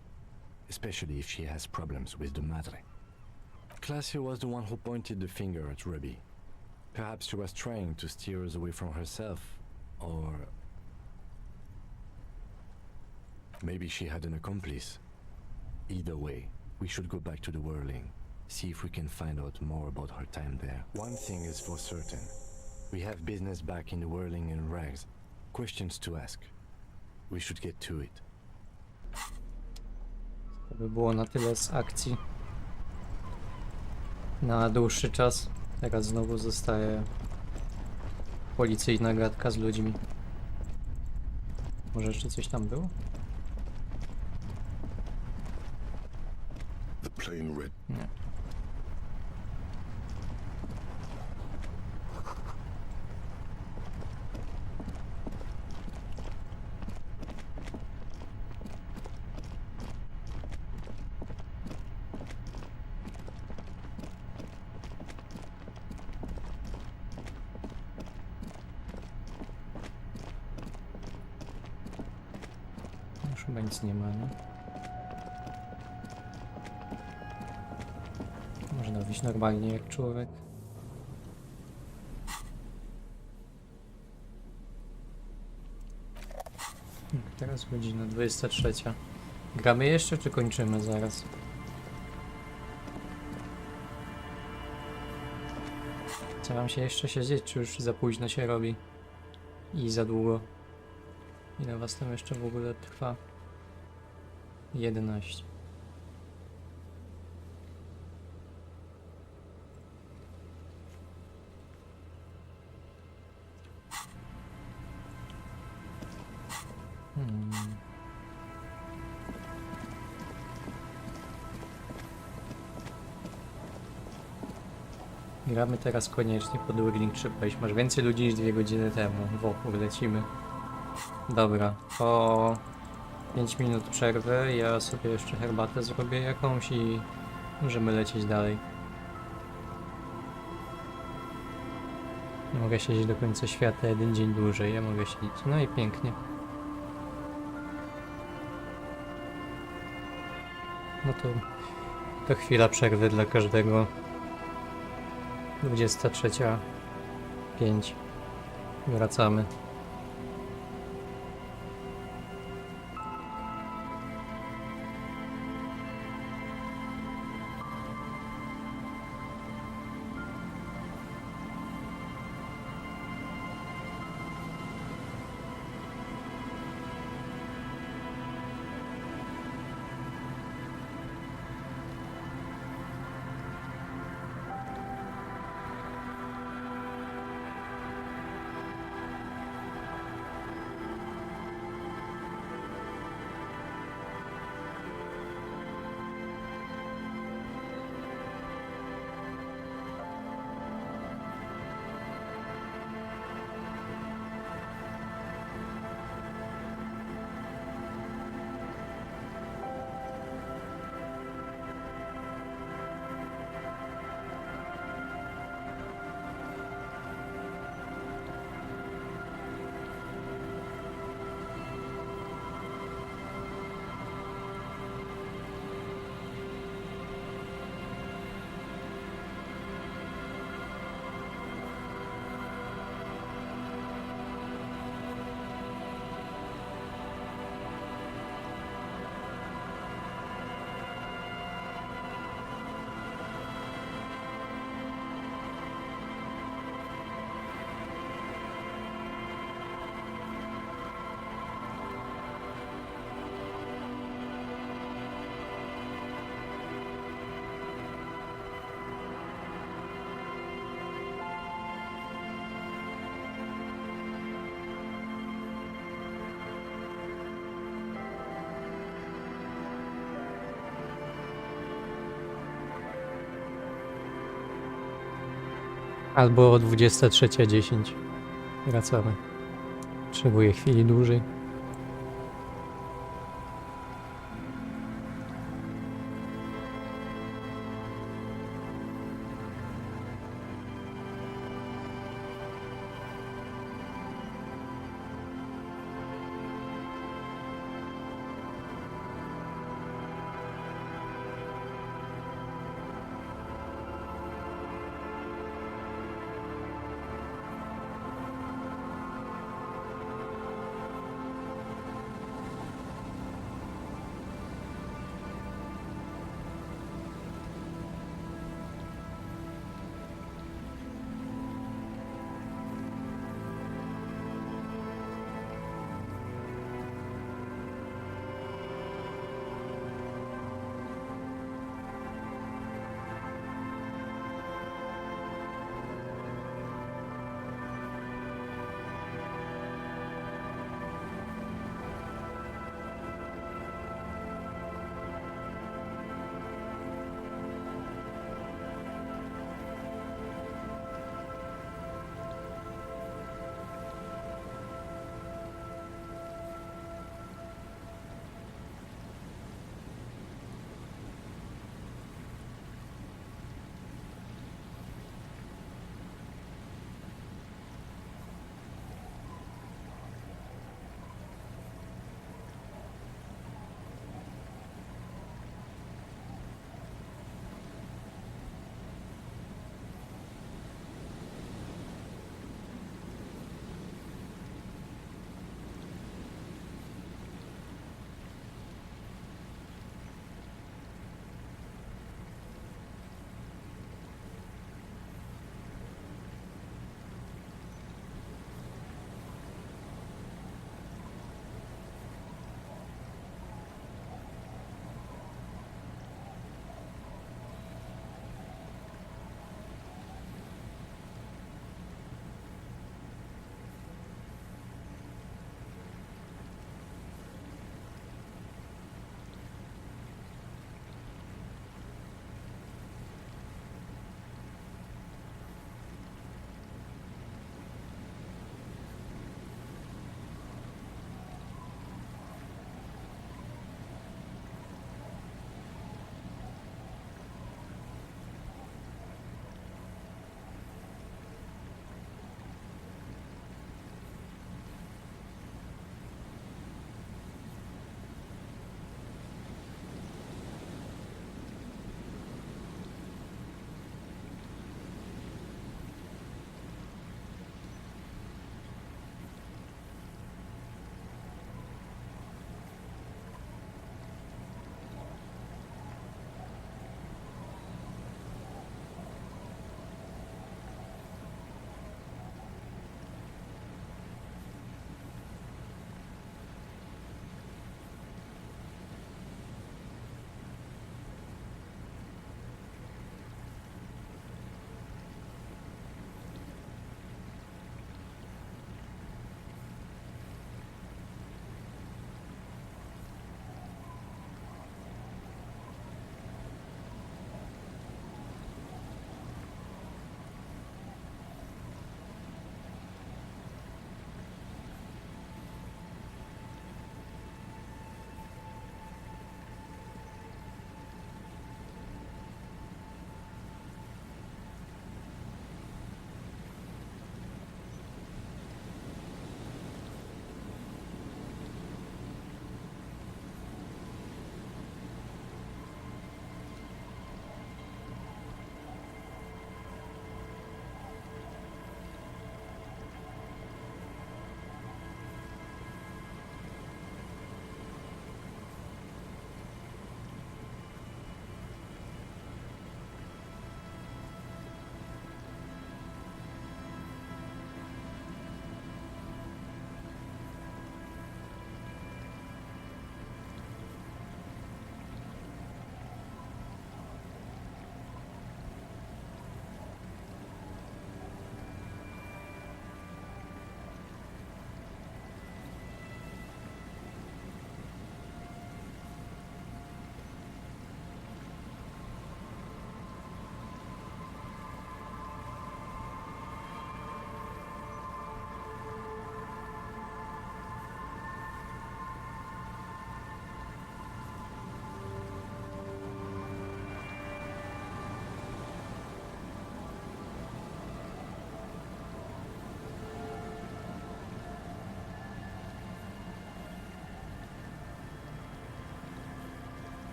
Especially if she has problems with the madre. Classy was the one who pointed the finger at Ruby. Perhaps she was trying to steer us away from herself, or maybe she had an accomplice. Either way, we should go back to the Whirling, see if we can find out more about her time there. One thing is for certain. We have business back in the Whirling and Rags. Questions to ask. We should get to it. To by było na tyle z akcji. Na dłuższy czas. Teraz znowu zostaje policyjna gadka z ludźmi. Może jeszcze coś tam było? The plain red. Nie. Już chyba nic nie ma, nie? Można wyjść normalnie jak człowiek. Teraz godzina 23. Gramy jeszcze, czy kończymy zaraz? Chce wam się jeszcze siedzieć, czy już za późno się robi? I za długo? Ile was tam jeszcze w ogóle trwa? 11. Gramy teraz koniecznie pod Whirling Ship. Masz więcej ludzi niż 2 godziny temu. Wokół lecimy. Dobra, po 5 minut przerwy ja sobie jeszcze herbatę zrobię jakąś i możemy lecieć dalej. Nie mogę siedzieć do końca świata, jeden dzień dłużej, ja mogę siedzieć. No i pięknie. No to chwila przerwy dla każdego. 23:05. Wracamy. Albo 23:10. Wracamy. Potrzebuję chwili dłużej.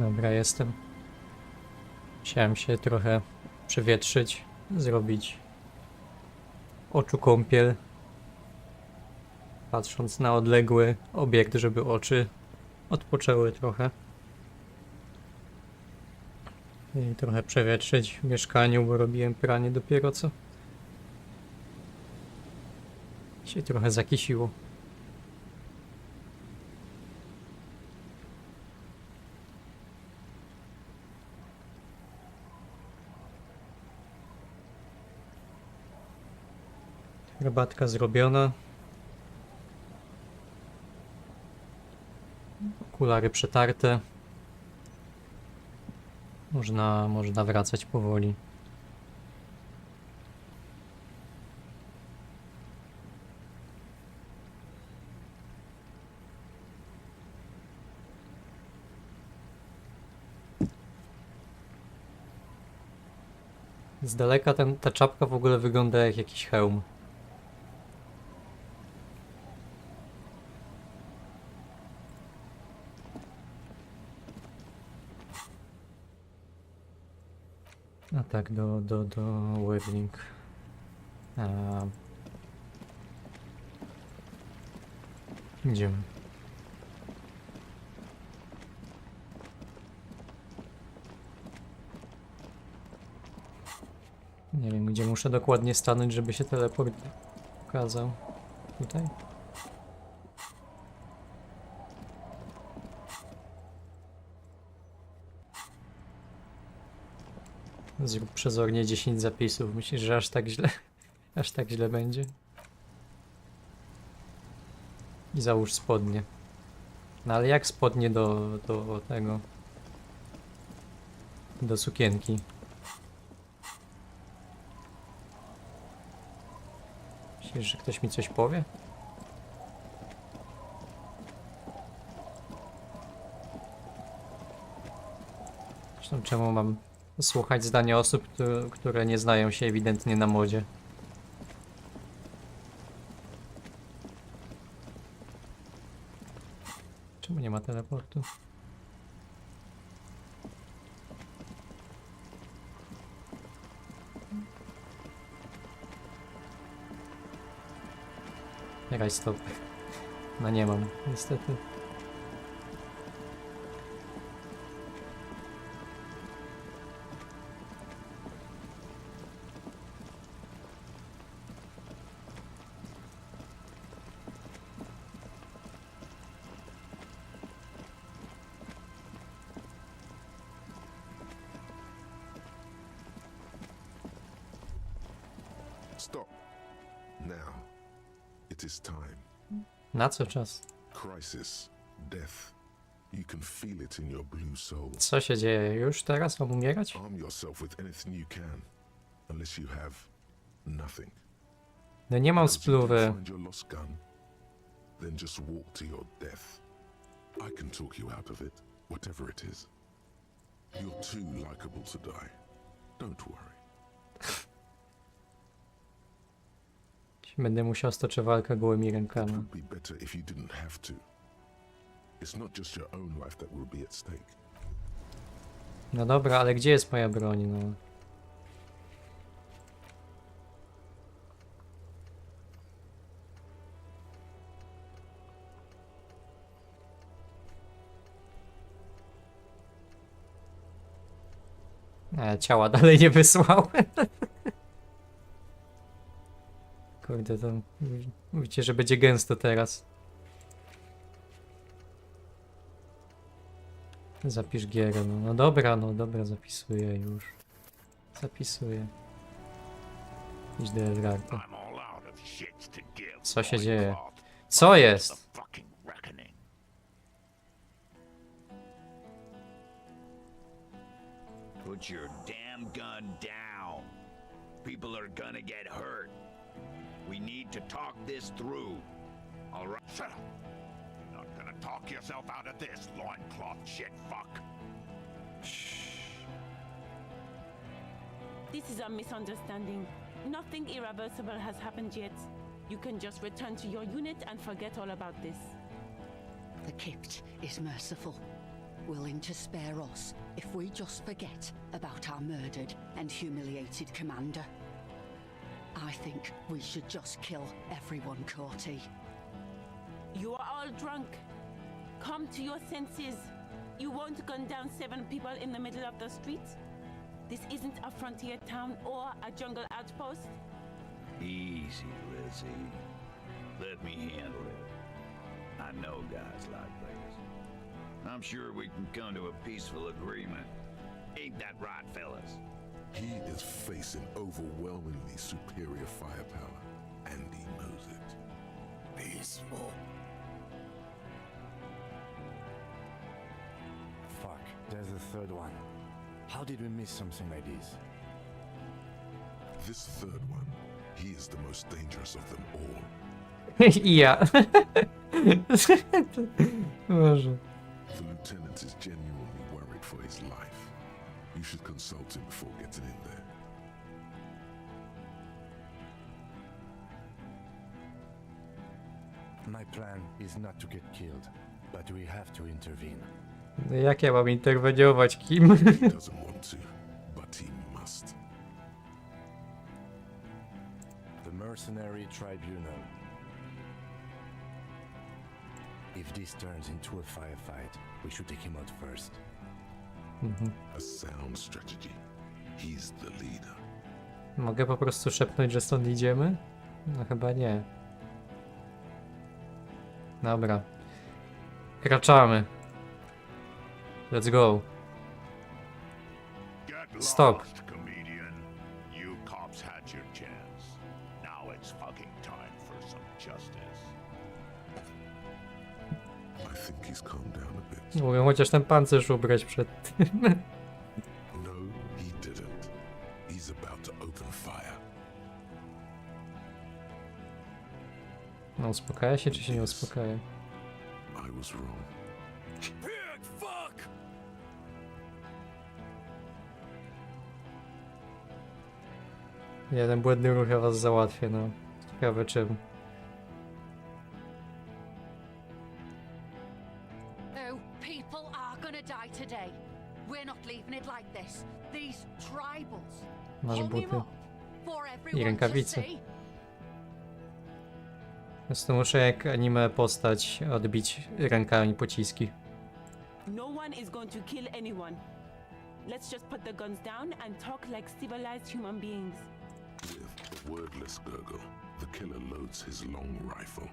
Dobra, jestem. Musiałem się trochę przewietrzyć, zrobić oczu kąpiel, patrząc na odległy obiekt, żeby oczy odpoczęły trochę. I trochę przewietrzyć w mieszkaniu, bo robiłem pranie dopiero co. Się trochę zakisiło. Herbatka zrobiona. Okulary przetarte. Można wracać powoli. Z daleka ta czapka w ogóle wygląda jak jakiś hełm. A tak, do webbing. Idziemy. Nie wiem, gdzie muszę dokładnie stanąć, żeby się teleport pokazał. Tutaj? Zrób przezornie 10 zapisów. Myślisz, że aż tak źle? Aż tak źle będzie? I załóż spodnie. No ale jak spodnie do tego? Do sukienki. Myślisz, że ktoś mi coś powie? Zresztą czemu mam słuchać zdania osób, które nie znają się ewidentnie na modzie? Czemu nie ma teleportu? Jakaś stop. No nie mam, niestety. Stop. Now. It is time. Na co czas? Crisis. Death. You can feel it in your blue soul. Co się dzieje? Już teraz mam umierać? Arm yourself with anything you can. Unless you have nothing. No nie mam Once you do spluwy. find your lost gun, then just walk to your death. I can talk you out of it, whatever it is. You're too likable to die. Don't worry. Będę musiał stoczyć walkę gołymi It rękami. would be better if you didn't have to. It's not just your own life that will be at stake. No dobra, ale gdzie jest moja broń, no? Ciała dalej nie wysłałem. Kurde, to mówicie, że będzie gęsto teraz. Zapisz gierę, no dobra, zapisuję już. Zapisuję. Idź do Elgarda. Co się dzieje? Co jest? Put your damn gun down. People are gonna get hurt. We need to talk this through. All right. Shut up. You're not gonna talk yourself out of this, loincloth shit fuck. This is a misunderstanding. Nothing irreversible has happened yet. You can just return to your unit and forget all about this. The Kipt is merciful. willing to spare us if we just forget about our murdered and humiliated commander. I think we should just kill everyone, Courty. You are all drunk. Come to your senses. You won't gun down 7 people in the middle of the street. This isn't a frontier town or a jungle outpost. Easy, Lizzie. Let me handle it. I know guys like this. I'm sure we can come to a peaceful agreement. Ain't that right, fellas? He is facing overwhelmingly superior firepower, and he knows it. Peaceful. Fuck, there's a third one. How did we miss something like this? This third one, he is the most dangerous of them all. Ja. Boże. The lieutenant is genuinely worried for his life. You should consult him before getting in there. My plan is not to get killed, but we have to intervene. No jak ja mam interweniować? Kim? He doesn't want to, but he must. The Mercenary Tribunal. If this turns into a firefight, we should take him out first. A sound strategy. He's the leader. Mogę po prostu szepnąć, że stąd idziemy? No chyba nie. Dobra. Kraczamy. Let's go. Stop. Lost, comedian. You cops had your chance. Now it's fucking time for some justice. I think he's calmed down a bit. Mówię, chociaż ten pancerz ubrać przed tym. No, he didn't. He's about to open fire. No uspokaja się, czy się nie uspokaja? I was wrong. Pig, fuck! Jeden błędny ruch, ja was załatwię, no. Ciekawe czym. No, people are gonna die today. We're not leaving it like this. These tribals. Masz Hold him buty. up for I everyone to rękawice. see. Po prostu muszę jak anime postać odbić rękami pociski. No one is going to kill anyone. Let's just put the guns down and talk like civilized human beings. With a wordless gurgle, the killer loads his long rifle.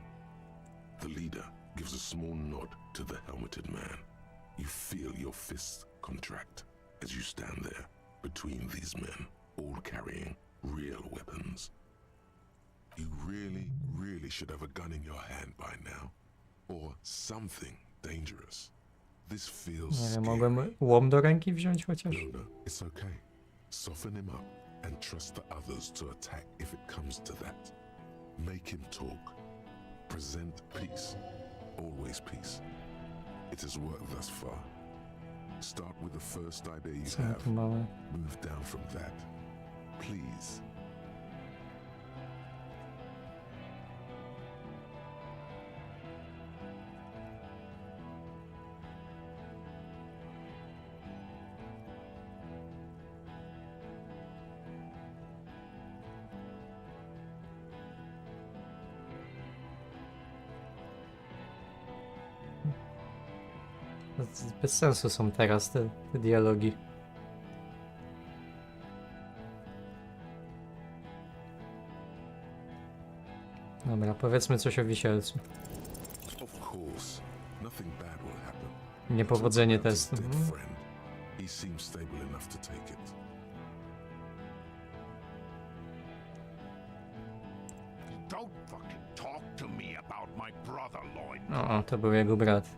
The leader gives a small nod to the helmeted man. You feel your fists contract as you stand there between these men, all carrying real weapons. You really should have a gun in your hand by now. Or something dangerous. This feels Nie wiem, scary. mogłem łom do ręki wziąć chociaż? No, it's okay. Soften him up and trust the others to attack if it comes to that. Make him talk. Present peace. Always peace. It has worked thus far. Start with the first idea you Co my have. tu mamy? Move down from that. Please. Bez sensu są teraz te dialogi. Dobra, powiedzmy coś o wisielcu. Of course, nothing bad will happen. Niepowodzenie Talk about his testu. dead friend. He seems stable enough to take it. Don't fucking talk to me about my brother, Lloyd. O, to był jego brat.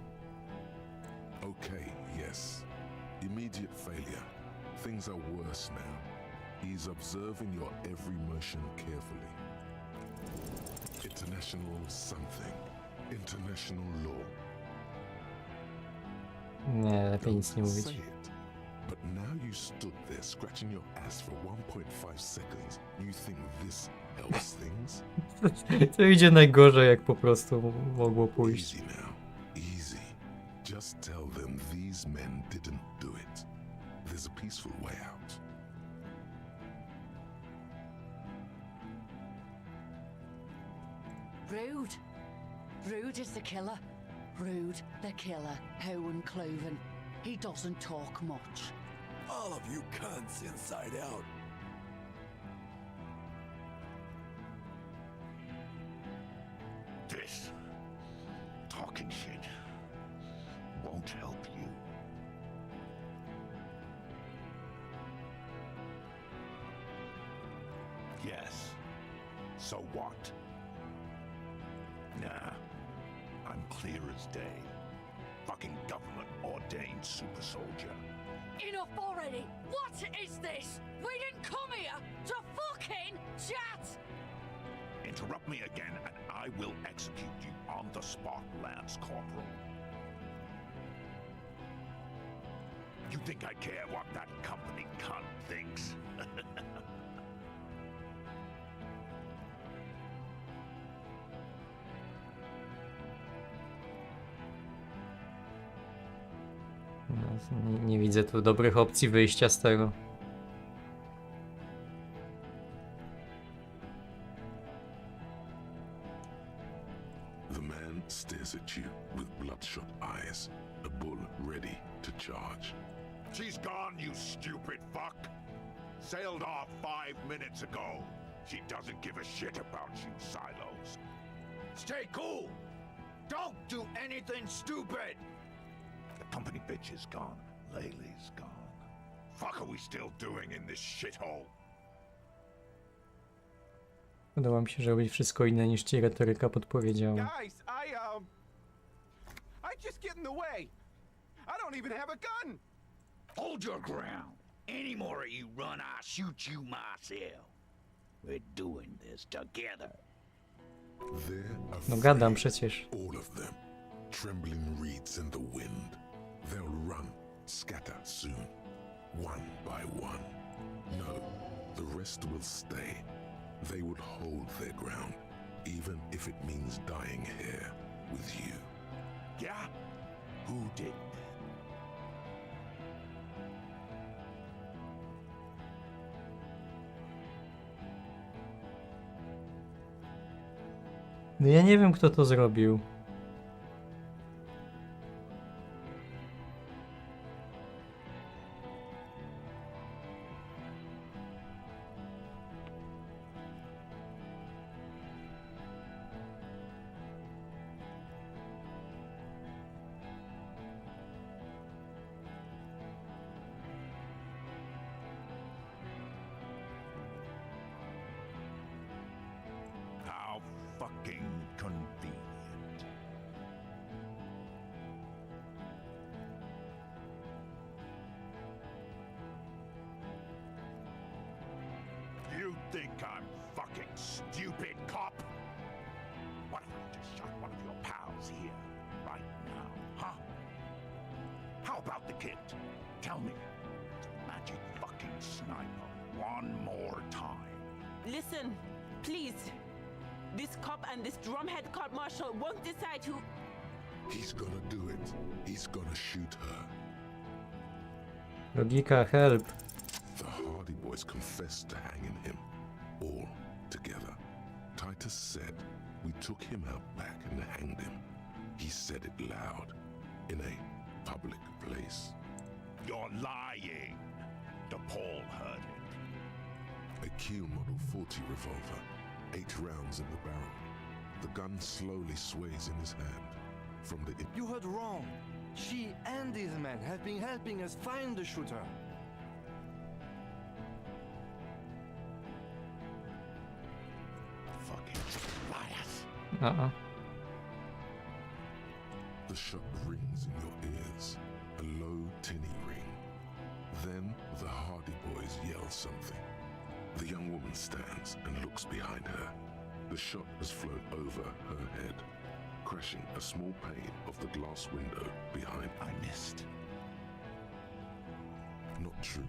Okay, yes. Immediate failure. Things are worse now. He's observing your every motion carefully. International something. International law. Nie, lepiej nic nie mówić. Say it. But now you stood there scratching your ass for 1.5 seconds. You think this helps things? To idzie najgorzej, jak po prostu mogło pójść. Easy now. Easy. Just tell them these these men didn't do it. There's a peaceful way out. Rude. Rude is the killer. Rude, the killer. Owen Cloven. He doesn't talk much. All of you cunts inside out. This talking shit won't help you. Yes. So what? Nah. I'm clear as day. Fucking government-ordained super soldier. Enough already! What is this? We didn't come here to fucking chat! Interrupt me again and I will execute you on the spot, Lance Corporal. You think I care what that company cunt thinks? Nie widzę tu dobrych opcji wyjścia z tego. The man stares at you with bloodshot eyes, a bull ready to charge. She's gone, you stupid fuck. Sailed off 5 minutes ago. She doesn't give a shit about you, Silos. Stay cool! Don't do anything stupid! The company bitch is gone. Laylee's gone. Fuck are we still doing in this shithole? Podoba mi się, że robi wszystko inne niż ci retoryka podpowiedziała. Guys, I just get in the way. I don't even have a gun. Hold your ground. Any more of you run, I'll shoot you myself. We're doing this together. No gadam przecież. All of them, trembling reeds in the wind. They'll run, scatter soon, one by one. No, the rest will stay. They would hold their ground, even if it means dying here with you. Yeah? Who did? No ja nie wiem, kto to zrobił. How fucking convenient. You think I'm fucking stupid, cop? What if I just shot one of your pals here, right now, huh? How about the kid? Tell me, it's a magic fucking sniper one more time. Listen, please. This cop and this drumhead cop marshal won't decide who... He's gonna do it. He's gonna shoot her. Logika, help. The Hardy Boys confessed to hanging him, all together. Titus said we took him out back and hanged him. He said it loud, in a public place. You're lying. DePaul heard it. A Q Model 40 revolver, 8 rounds in the barrel. The gun slowly sways in his hand. From the... You heard wrong. She and these men have been helping us find the shooter. Fucking liars. Uh-uh. The shot rings in your ears, a low, tinny ring. Then the Hardy Boys yell something. The young woman stands and looks behind her. The shot has flown over her head, crashing a small pane of the glass window behind. I missed. Not true.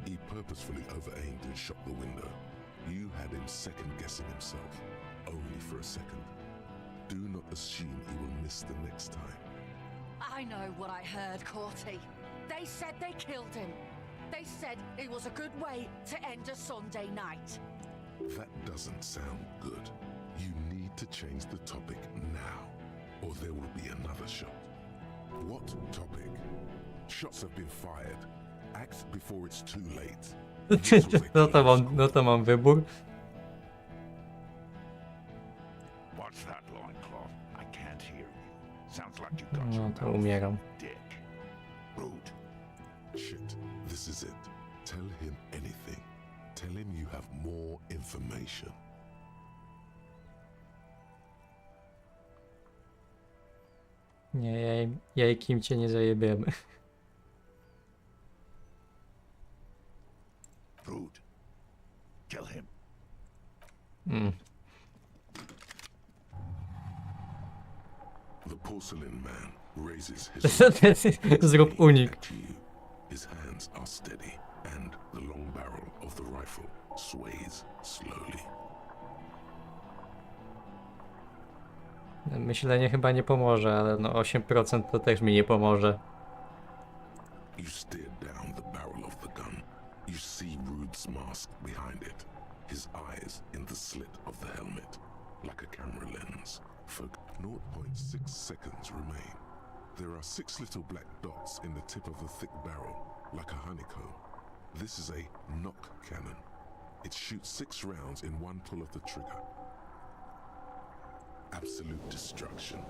He purposefully over-aimed and shot the window. You had him second-guessing himself, only for a second. Do not assume he will miss the next time. I know what I heard, Corty. They said they killed him. They said it was a good way to end a Sunday night. That doesn't sound good. You need to change the topic now, or there will be another shot. What topic? Shots have been fired. Act before it's too late. No to mam wybór. What's that loincloth? I can't hear you. Sounds like you got No your to mouth umieram. dick. Rude. Shit, this is it. Tell him anything. Tell him you have more information. Nie, ja i Kim cię nie zajebiemy. Rude. Kill him. The porcelain man raises his Zrób unik. at you. His hands are steady, and the long barrel of the rifle sways slowly. Myślenie chyba nie pomoże, ale no 8% to też mi nie pomoże. You stare down the barrel of the gun. You see Rude's mask behind it, his eyes in the slit of the helmet, like a camera lens. 0.6 seconds remain. There are 6 little black dots in the tip of the thick barrel, like a honeycomb. This is a knock cannon. It shoots 6 rounds in one pull of the trigger. Absolute destruction.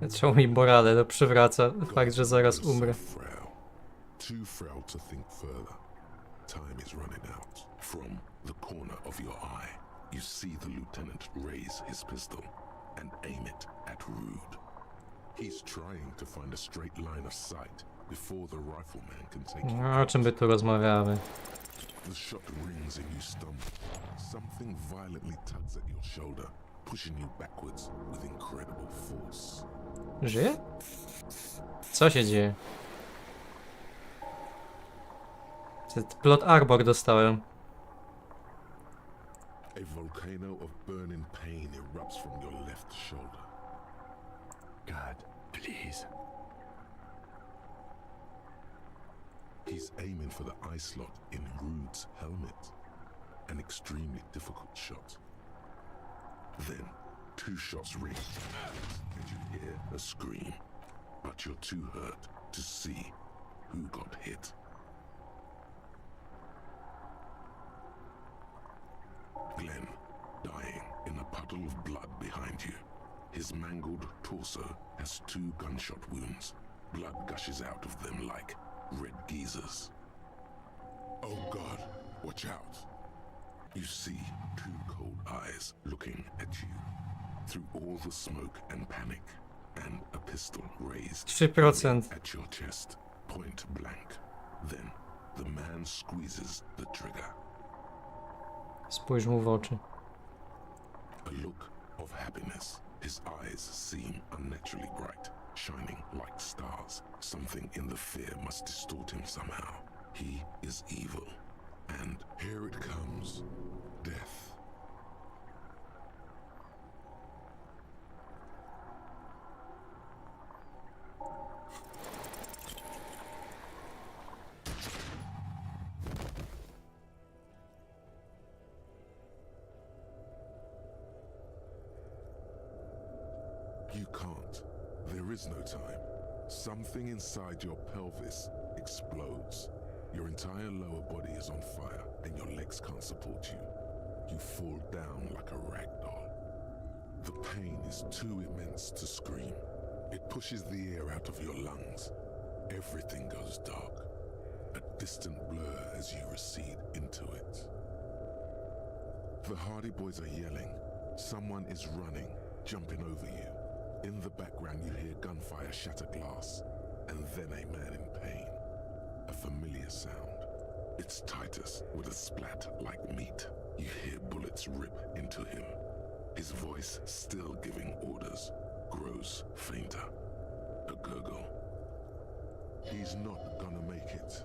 Trzeba mi morale, to przywraca fakt, że zaraz umrę. Too frail to think further. Time is running out. From the corner of your eye, you see the lieutenant raise his pistol and aim it at Rude. He's trying to find a straight line of sight before the rifleman can take you. No, o czym my tu rozmawiamy? The shot rings and you stumble. Something violently tugs at your shoulder, pushing you backwards with incredible force. Żyje? Co się dzieje? Plot Arbor dostałem. A volcano of burning pain erupts from your left shoulder. God, please. He's aiming for the eye slot in Rude's helmet. An extremely difficult shot. Then, 2 shots ring, and you hear a scream. But you're too hurt to see who got hit. Glenn, dying in a puddle of blood behind you. His mangled torso has 2 gunshot wounds. Blood gushes out of them like red geysers. Oh God, watch out. You see 2 cold eyes looking at you through all the smoke and panic, and a pistol raised 3%. at your chest, point blank. Then the man squeezes the trigger. Spójrz mu w oczy. A look of happiness. His eyes seem unnaturally bright, shining like stars. Something in the fear must distort him somehow. He is evil. And here it comes. Death. You can't. There is no time. Something inside your pelvis explodes. Your entire lower body is on fire, and your legs can't support you. You fall down like a rag doll. The pain is too immense to scream. It pushes the air out of your lungs. Everything goes dark. A distant blur as you recede into it. The Hardy Boys are yelling. Someone is running, jumping over you. In the background you hear gunfire shatter glass, and then a man in pain. A familiar sound. It's Titus with a splat like meat. You hear bullets rip into him. His voice, still giving orders, grows fainter. A gurgle. He's not gonna make it.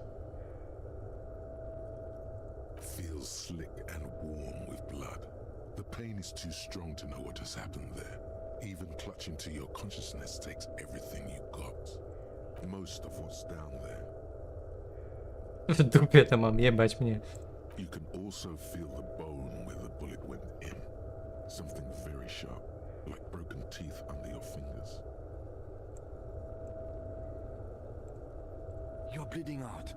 Feels slick and warm with blood. The pain is too strong to know what has happened there. Even clutching to your consciousness takes everything you got. most of what's down there. W dupie to mam, jebać mnie. You can also feel the bone where the bullet went in. Something very sharp, like broken teeth under your fingers. You're bleeding out.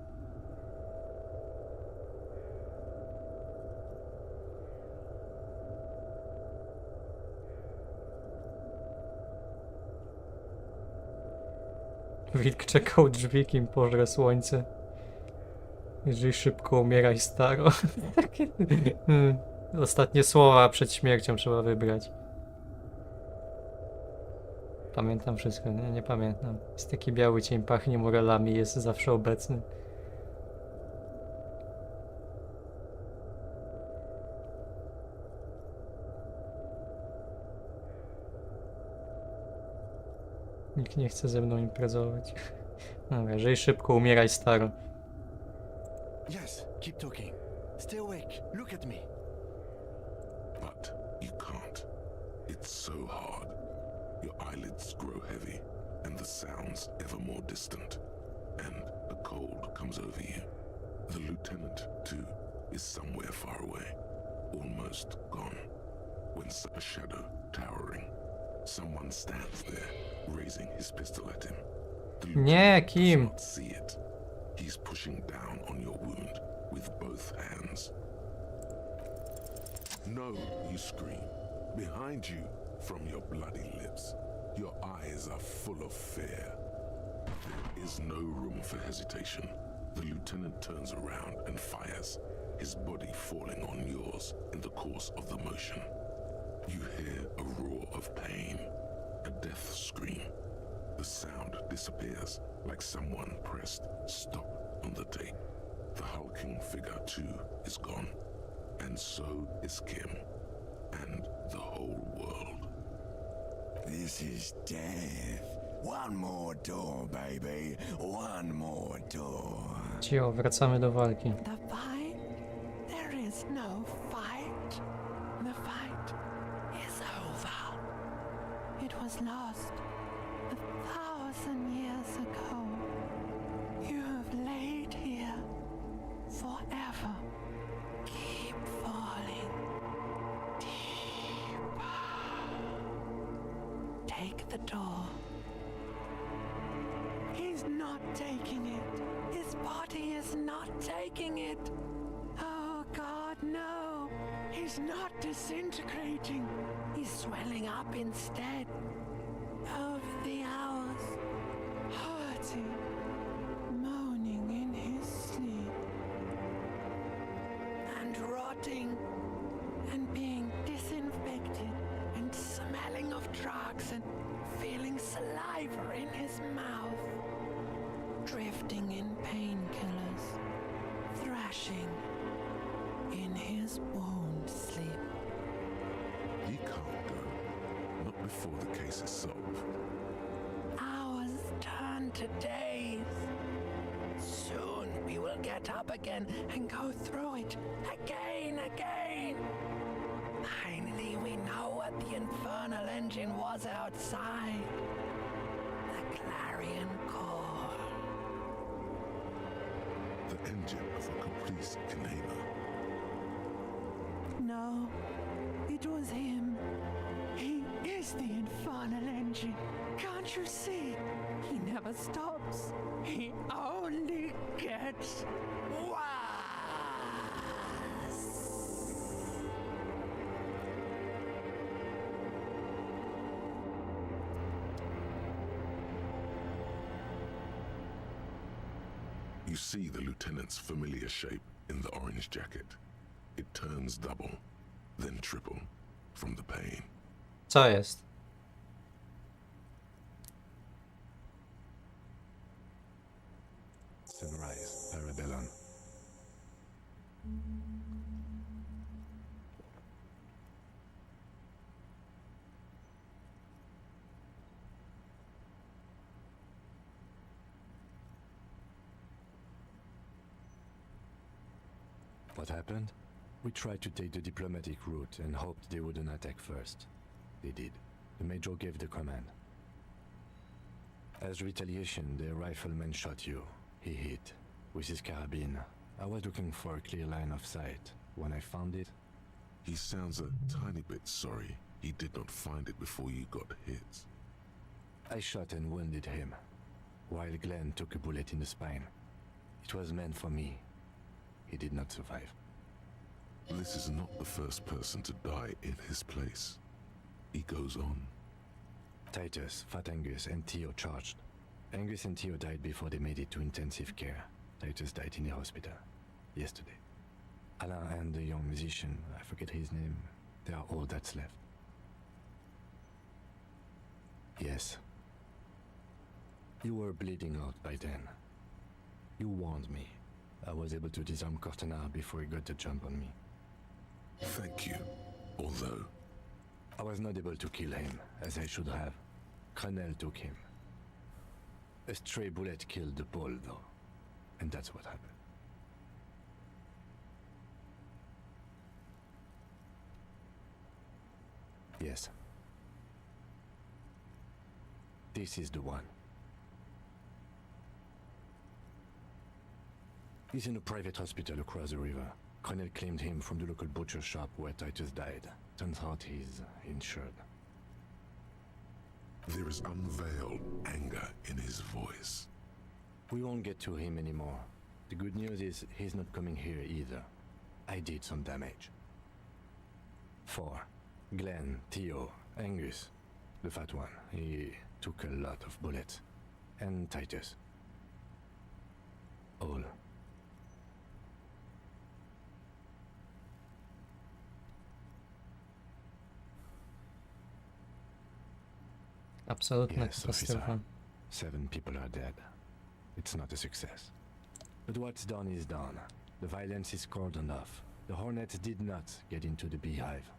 Wilk czekał drzwi, kim pożre słońce. Jeżeli szybko umieraj, staro. Takie... Ostatnie słowa przed śmiercią trzeba wybrać. Pamiętam wszystko, nie? Nie pamiętam. Jest taki biały cień, pachnie morelami, jest zawsze obecny. Nikt nie chce ze mną imprezować. No, jeżeli szybko umieraj, staro. Yes, keep talking. Stay awake. Look at me. But you can't. It's so hard. Your eyelids grow heavy, and the sounds ever more distant. And a cold comes over you. The lieutenant, too, is somewhere far away, almost gone. When a shadow towering, someone stands there, raising his pistol at him. The Nie, lieutenant Kim. does not see it. He's pushing down on your wound with both hands. No, you scream. Behind you, from your bloody lips, your eyes are full of fear. There is no room for hesitation. The lieutenant turns around and fires, his body falling on yours in the course of the motion. You hear a roar of pain, a death scream. The sound disappears like someone pressed stop on the tape. The hulking figure, too, is gone. And so is Kim. And the whole world. This is death. One more door, baby. One more door. Cio, wracamy do walki. The fight? There is no fight. The fight is over. It was lost 1,000 years ago. You have laid here forever. Keep falling deeper. Take the door. He's not taking it. His body is not taking it. Oh God, no. He's not disintegrating. He's swelling up instead. Over the hours, hurting, moaning in his sleep, and rotting, and being disinfected, and smelling of drugs, and feeling saliva in his mouth, drifting in painkillers, thrashing in his wound sleep. He can't go. Not before the case is solved. Hours turn to days. Soon we will get up again and go through it again. Finally, we know what the infernal engine was outside. The clarion call. The engine of a caprice inhaler. No, it was him. He is the infernal engine. Can't you see? He never stops. He only gets worse. You see the lieutenant's familiar shape in the orange jacket. It turns double, then triple, from the pain. Co jest? Sunrise, Parabellum. What happened? We tried to take the diplomatic route and hoped they wouldn't attack first. They did. The Major gave the command. As retaliation, the rifleman shot you. He hit with his carabine. I was looking for a clear line of sight. When I found it, He sounds a tiny bit sorry he did not find it before you got hit. I shot and wounded him, while Glenn took a bullet in the spine. It was meant for me. He did not survive. This is not the first person to die in his place. He goes on. Titus, Fat Angus, and Theo charged. Angus and Theo died before they made it to intensive care. Titus died in the hospital yesterday. Alain and the young musician, I forget his name, they are all that's left. Yes. You were bleeding out by then. You warned me. I was able to disarm Cortana before he got the jump on me. Thank you. Although I was not able to kill him, as I should have. Crenel took him. A stray bullet killed the Pole, though. And that's what happened. Yes. This is the one. He's in a private hospital across the river. Crenel claimed him from the local butcher shop where Titus died. Turns out he's insured. there is unveiled anger in his voice. We won't get to him anymore. The good news is he's not coming here either. I did some damage. 4. Glenn, Theo, Angus. The fat one. He took a lot of bullets. And Titus. All. Absolutna Yes, katastrofa. officer. 7 people are dead. It's not a success. But what's done is done. The violence is cold enough. The Hornets did not get into the beehive.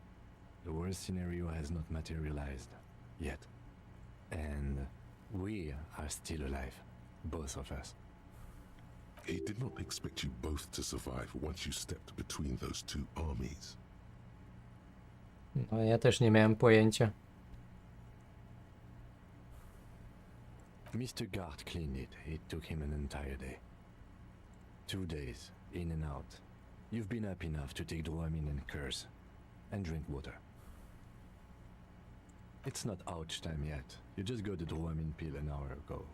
The worst scenario has not materialized. Yet. And we are still alive. Both of us. He did not expect you both to survive once you stepped between those two armies. No, ja też nie miałem pojęcia. Mr. Gart cleaned it. It took him an entire day. 2 days, in and out. You've been up enough to take Dramamine and curse. And drink water. It's not ouch time yet. You just got the Dramamine pill an hour ago.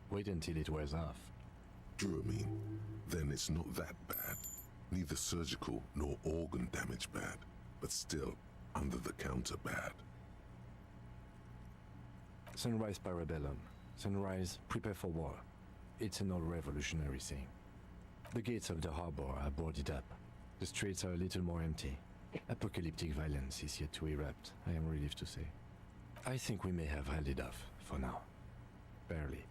Wait until it wears off. Dramamine, then it's not that bad. Neither surgical nor organ damage bad, but still under the counter bad. Sunrise Parabellum. Sunrise, prepare for war. It's an old revolutionary saying. The gates of the harbor are boarded up. The streets are a little more empty. Apocalyptic violence is yet to erupt, I am relieved to say. I think we may have held it off, for now. Barely.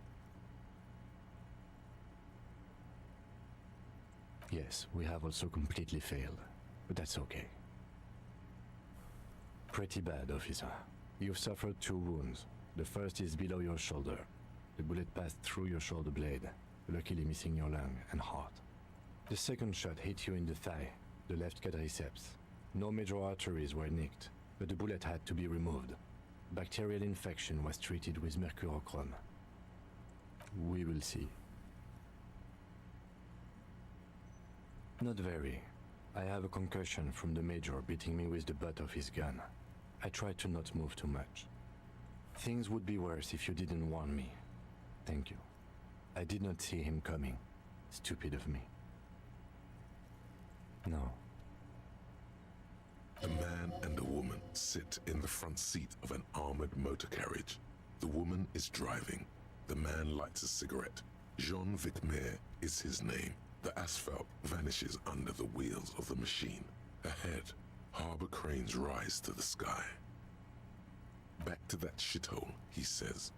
Yes, we have also completely failed, but that's okay. Pretty bad, officer. You've suffered 2 wounds. The first is below your shoulder. The bullet passed through your shoulder blade, luckily missing your lung and heart. The second shot hit you in the thigh, the left quadriceps. No major arteries were nicked, but the bullet had to be removed. Bacterial infection was treated with mercurochrome. We will see. Not very. I have a concussion from the major beating me with the butt of his gun. I tried to not move too much. Things would be worse if you didn't warn me. Thank you. I did not see him coming. Stupid of me. No. A man and a woman sit in the front seat of an armored motor carriage. The woman is driving. The man lights a cigarette. Jean Vitmer is his name. The asphalt vanishes under the wheels of the machine. Ahead, harbor cranes rise to the sky. Back to that shithole, he says.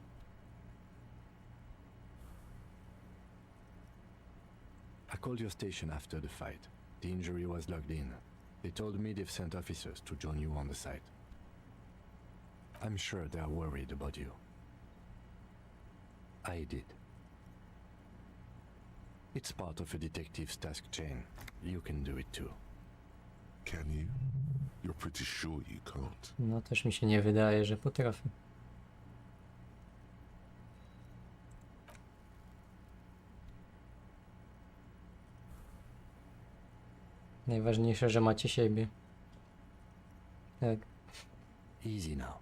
I called your station after the fight. The injury was logged in. They told me they've sent officers to join you on the site. I'm sure they are worried about you. I did. It's part of a detective's task chain. You can do it too. Can you? You're pretty sure you can't. No też mi się nie wydaje, że potrafię. Najważniejsze, że macie siebie. Tak. Easy now.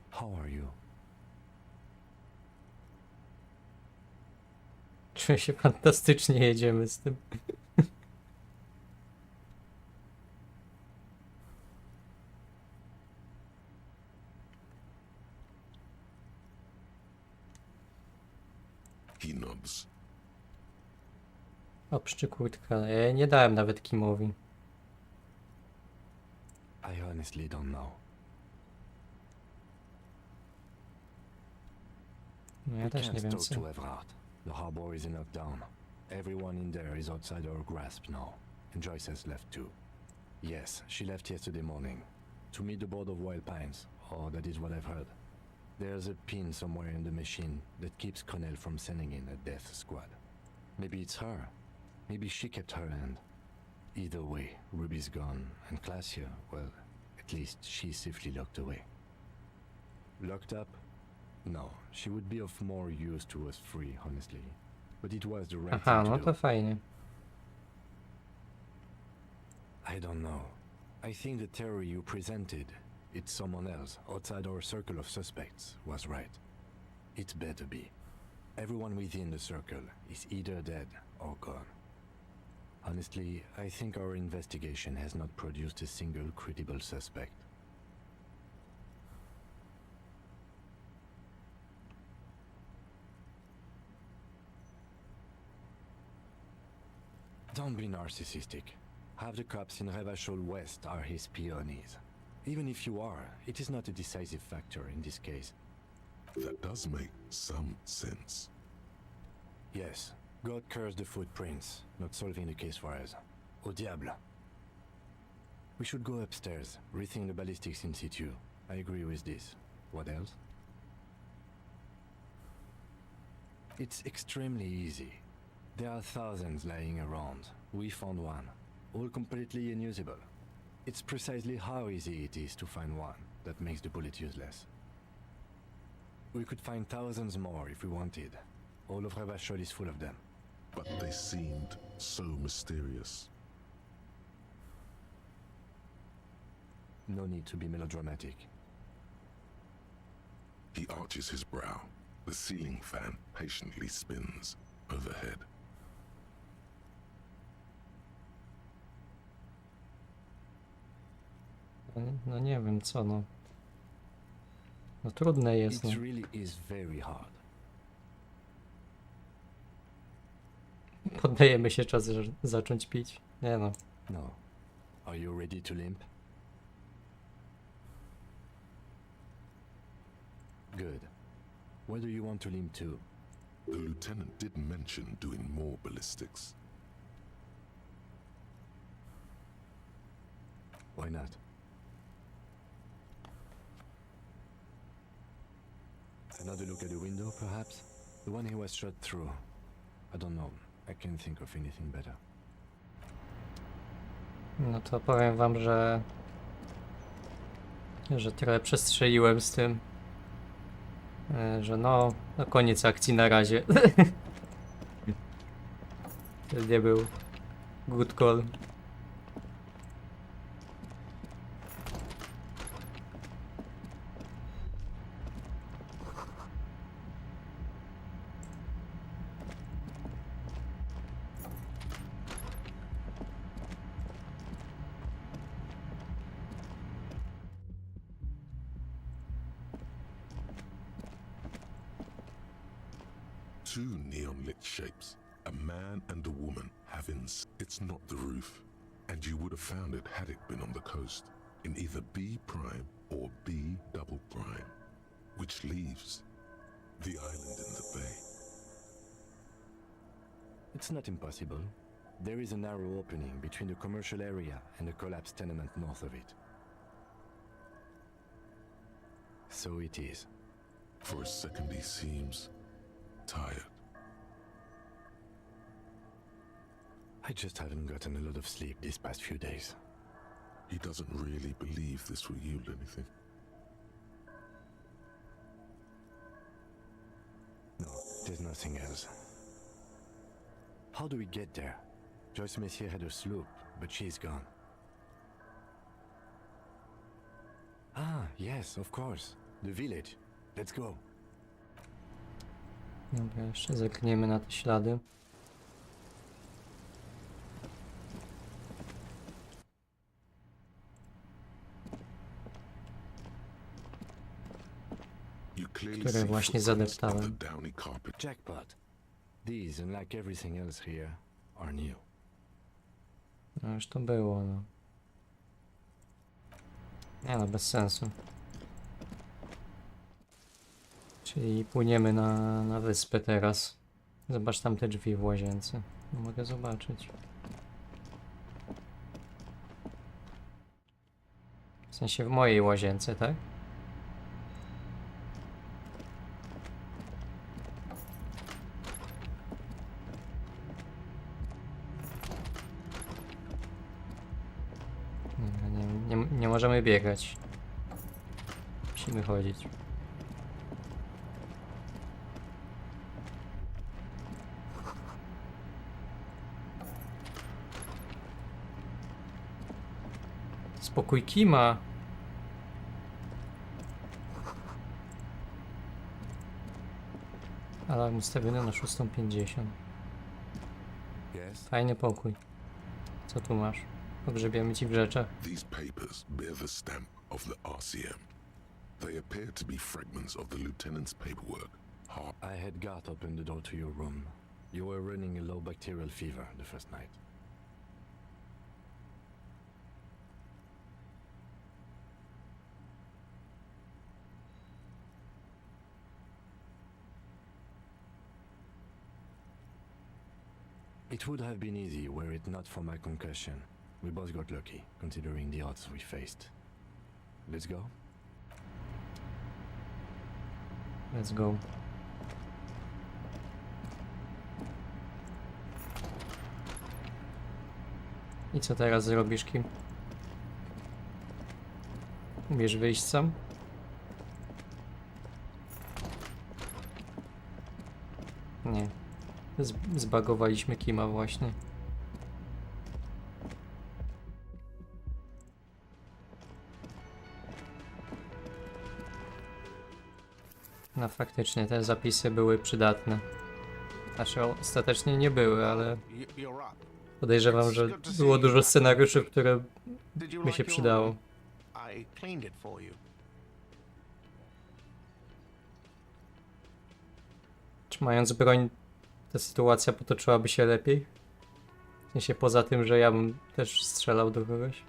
How are you? Czuję się fantastycznie, jedziemy z tym. He nods. Obszczy kurtka. Ja nie dałem nawet Kimowi. I honestly don't know. No ja We też nie can't wiem talk co. to Everard. The harbor is in lockdown. Everyone in there is outside our grasp now. And Joyce has left too. Yes, she left yesterday morning. To meet the board of Wild Pines. Oh, that is what I've heard. There's a pin somewhere in the machine that keeps Connell from sending in a death squad. Maybe it's her. Maybe she kept her end. Either way, Ruby's gone, and Classia, well, at least she's safely locked away. Locked up? No, she would be of more use to us three, honestly. But it was the right Aha, thing no to to do. fajnie. I don't know. I think the theory you presented, it's someone else outside our circle of suspects, was right. It better be. Everyone within the circle is either dead or gone. Honestly, I think our investigation has not produced a single credible suspect. Don't be narcissistic. Half the cops in Revachol West are his peonies. Even if you are, it is not a decisive factor in this case. That does make some sense. Yes, God cursed the footprints, not solving the case for us. Au diable. We should go upstairs, rethink the ballistics in situ. I agree with this. What else? It's extremely easy. There are thousands lying around. We found one, all completely unusable. It's precisely how easy it is to find one that makes the bullet useless. We could find thousands more if we wanted. All of Revachol is full of them. But they seemed so mysterious. No need to be melodramatic. He arches his brow. The ceiling fan patiently spins overhead. No nie wiem co no. No trudne jest. It No. really is very hard. Poddajemy się, czas zacząć pić. Nie no. No. Are you ready to limp? Good. Where do you want to limp to? The lieutenant did mention doing more ballistics. Why not? Another look at the window, perhaps? The one he was shot through. I don't know. I can't think of anything better. No to powiem wam, że trochę przestrzeliłem z tym. Że no koniec akcji na razie. To nie był good call. Two neon-lit shapes, a man and a woman having... It's not the roof, and you would have found it had it been on the coast, in either B prime or B double prime, which leaves the island in the bay. It's not impossible. There is a narrow opening between the commercial area and the collapsed tenement north of it. So it is. For a second he seems tired. I just haven't gotten a lot of sleep these past few days. He doesn't really believe this will yield anything. No, there's nothing else. How do we get there? Joyce Messier had a sloop, but she's gone. Ah, yes, of course. The village. Let's go. Dobra, jeszcze zerkniemy na te ślady. Które właśnie zadeptałem. Jackpot. These, unlike everything else here, are new. No już to było, no. Nie no, bez sensu. Czyli płyniemy na wyspę teraz. Zobacz tam te drzwi w łazience. Nie mogę zobaczyć. W sensie w mojej łazience, tak? Nie możemy biegać. Musimy chodzić. Spokój Kima. Alarm ustawiony na 6:50. Fajny pokój. Co tu masz? Pogrzebiamy ci w rzeczach. These papers bear the stamp of the RCM. They appear to be fragments of the lieutenant's paperwork. I had Garth open the door to your room. You were running a low bacterial fever the first night. It would have been easy were it not for my concussion. We both got lucky, considering the odds we faced. Let's go? Let's go. I co teraz zrobisz, Kim? Umiesz wyjść sam? Nie. Zbagowaliśmy Kima właśnie. No faktycznie te zapisy były przydatne. Znaczy ostatecznie nie były, ale podejrzewam, że było dużo scenariuszy, które by się przydało. Czy mając broń, ta sytuacja potoczyłaby się lepiej? W sensie poza tym, że ja bym też strzelał do kogoś.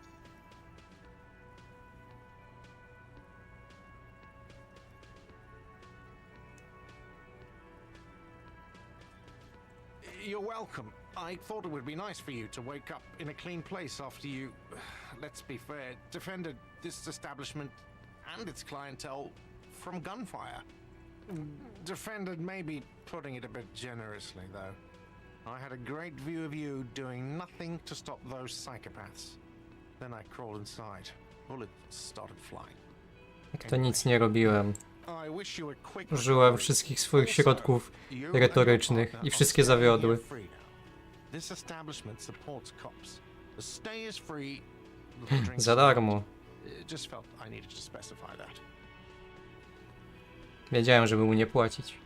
You're welcome. I thought it would be nice for you to wake up in a clean place after you, let's be fair, defended this establishment and its clientele from gunfire. Defended maybe putting it a bit generously, though. I had a great view of you doing nothing to stop those psychopaths. Then I crawled inside. Bullets started flying. Jak to nic nie robiłem. Użyłem wszystkich swoich środków retorycznych i wszystkie zawiodły. Za darmo. Wiedziałem, żeby mu nie płacić.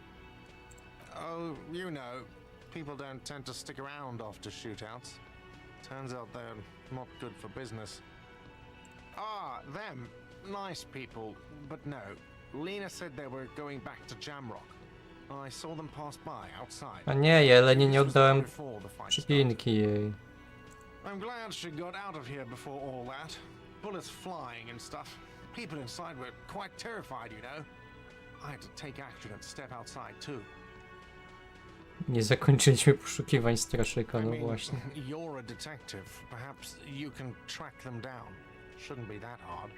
Oh, you know, people don't tend to stick around after shootouts. Turns out they're not good for business. Ah, them. Nice people, but no. Lena said they were going back to Jamrock. I saw them pass by outside. A nie, Jelenie nie oddałem przypinki jej. I'm glad she got out of here before all that. Bullets flying and stuff. People inside were quite terrified, you know. I had to take action and step outside too. Nie zakończyliśmy poszukiwań straszyka, no właśnie. You're a detective. Perhaps you can track them down. Shouldn't be that hard.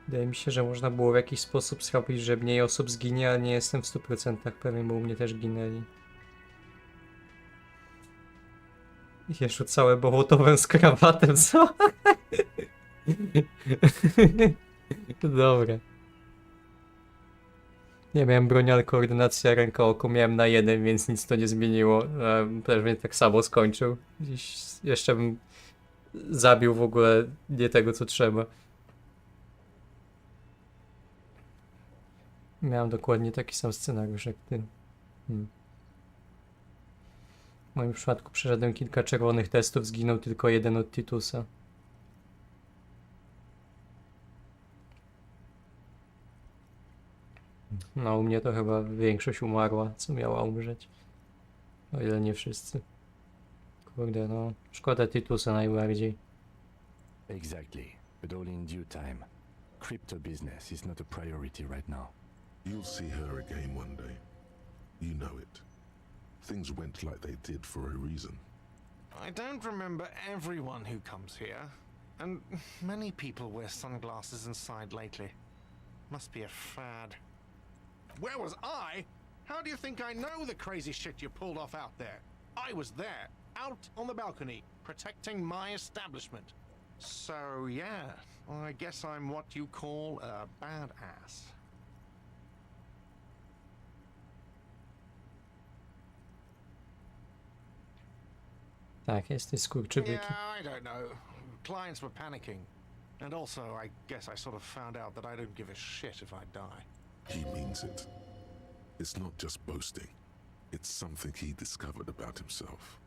Wydaje mi się, że można było w jakiś sposób zrobić, że mniej osób zginie, ale nie jestem w 100% pewien, bo u mnie też ginęli. Jeszcze całe Bołotowem z krawatem, co? Dobra. Nie miałem broni, ale koordynacja ręka-oko miałem na 1, więc nic to nie zmieniło. Pewnie tak samo skończył. Gdzieś jeszcze bym zabił w ogóle nie tego, co trzeba. Miałem dokładnie taki sam scenariusz jak ty. W moim przypadku przeszedłem kilka czerwonych testów, zginął tylko jeden od Titusa. No, u mnie to chyba większość umarła, co miała umrzeć. O ile nie wszyscy. Kurde, no. Szkoda Titusa najbardziej. Exactly, but all in due time. Crypto business is not a priority right now. You'll see her again one day. You know it. Things went like they did for a reason. I don't remember everyone who comes here, and many people wear sunglasses inside lately. Must be a fad. Where was I? How do you think I know the crazy shit you pulled off out there? I was there, out on the balcony, protecting my establishment. So yeah, I guess I'm what you call a badass. Tak, jesteś skurczybykiem. Yeah, I don't know. Clients were panicking. And also, I guess I sort of found out that I don't give a shit if I die. He means it. It's not just boasting. It's something he discovered about himself.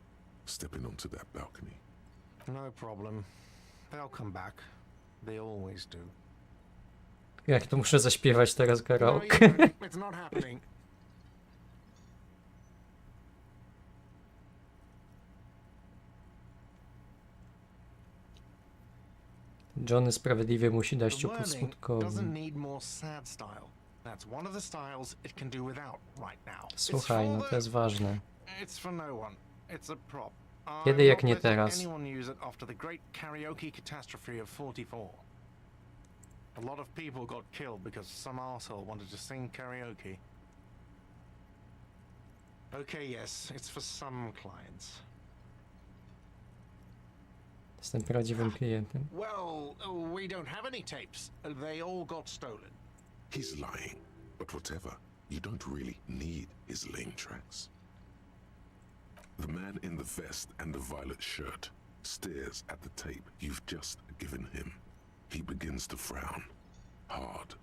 Stepping onto that balcony. No problem. They'll come back. They always do. Jak to muszę zaśpiewać teraz No, karaoke? it's not happening. Johnny sprawiedliwie musi dać The ciupu learning smutkowi. doesn't need more sad style. That's one of the styles it can do without right now. Słuchaj, no to jest ważne. It's for no one. It's a prop. Kiedy I'm jak not nie letting teraz? anyone use it after the great karaoke catastrophe of 44. A lot of people got killed because some arsehole wanted to sing karaoke. Okay, yes, it's for some clients. Jestem prawdziwym klientem. Well, we don't have any tapes. They all got stolen. He's lying. But whatever, you don't really need his lame tracks. The man in the vest and the violet shirt stares at the tape you've just given him. He begins to frown. Hard.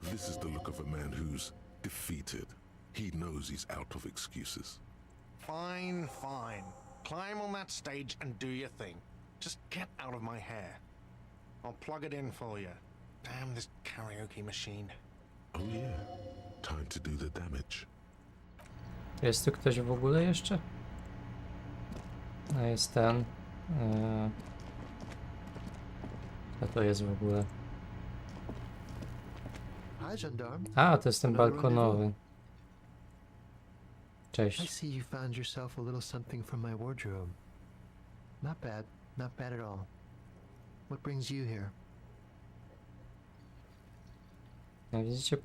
This is the look of a man who's defeated. He knows he's out of excuses. Fine, fine. Climb on that stage and do your thing. Just get out of my hair. I'll plug it in for you. Damn this karaoke machine. Oh yeah. Time to do the damage. Jest tu ktoś w ogóle jeszcze? No jest ten. Co to jest w ogóle? Hi, gendarme. A, to jest ten balkonowy. I Cześć. see you found yourself a little something from my wardrobe. Not bad at all. What brings you here? Jak widzicie,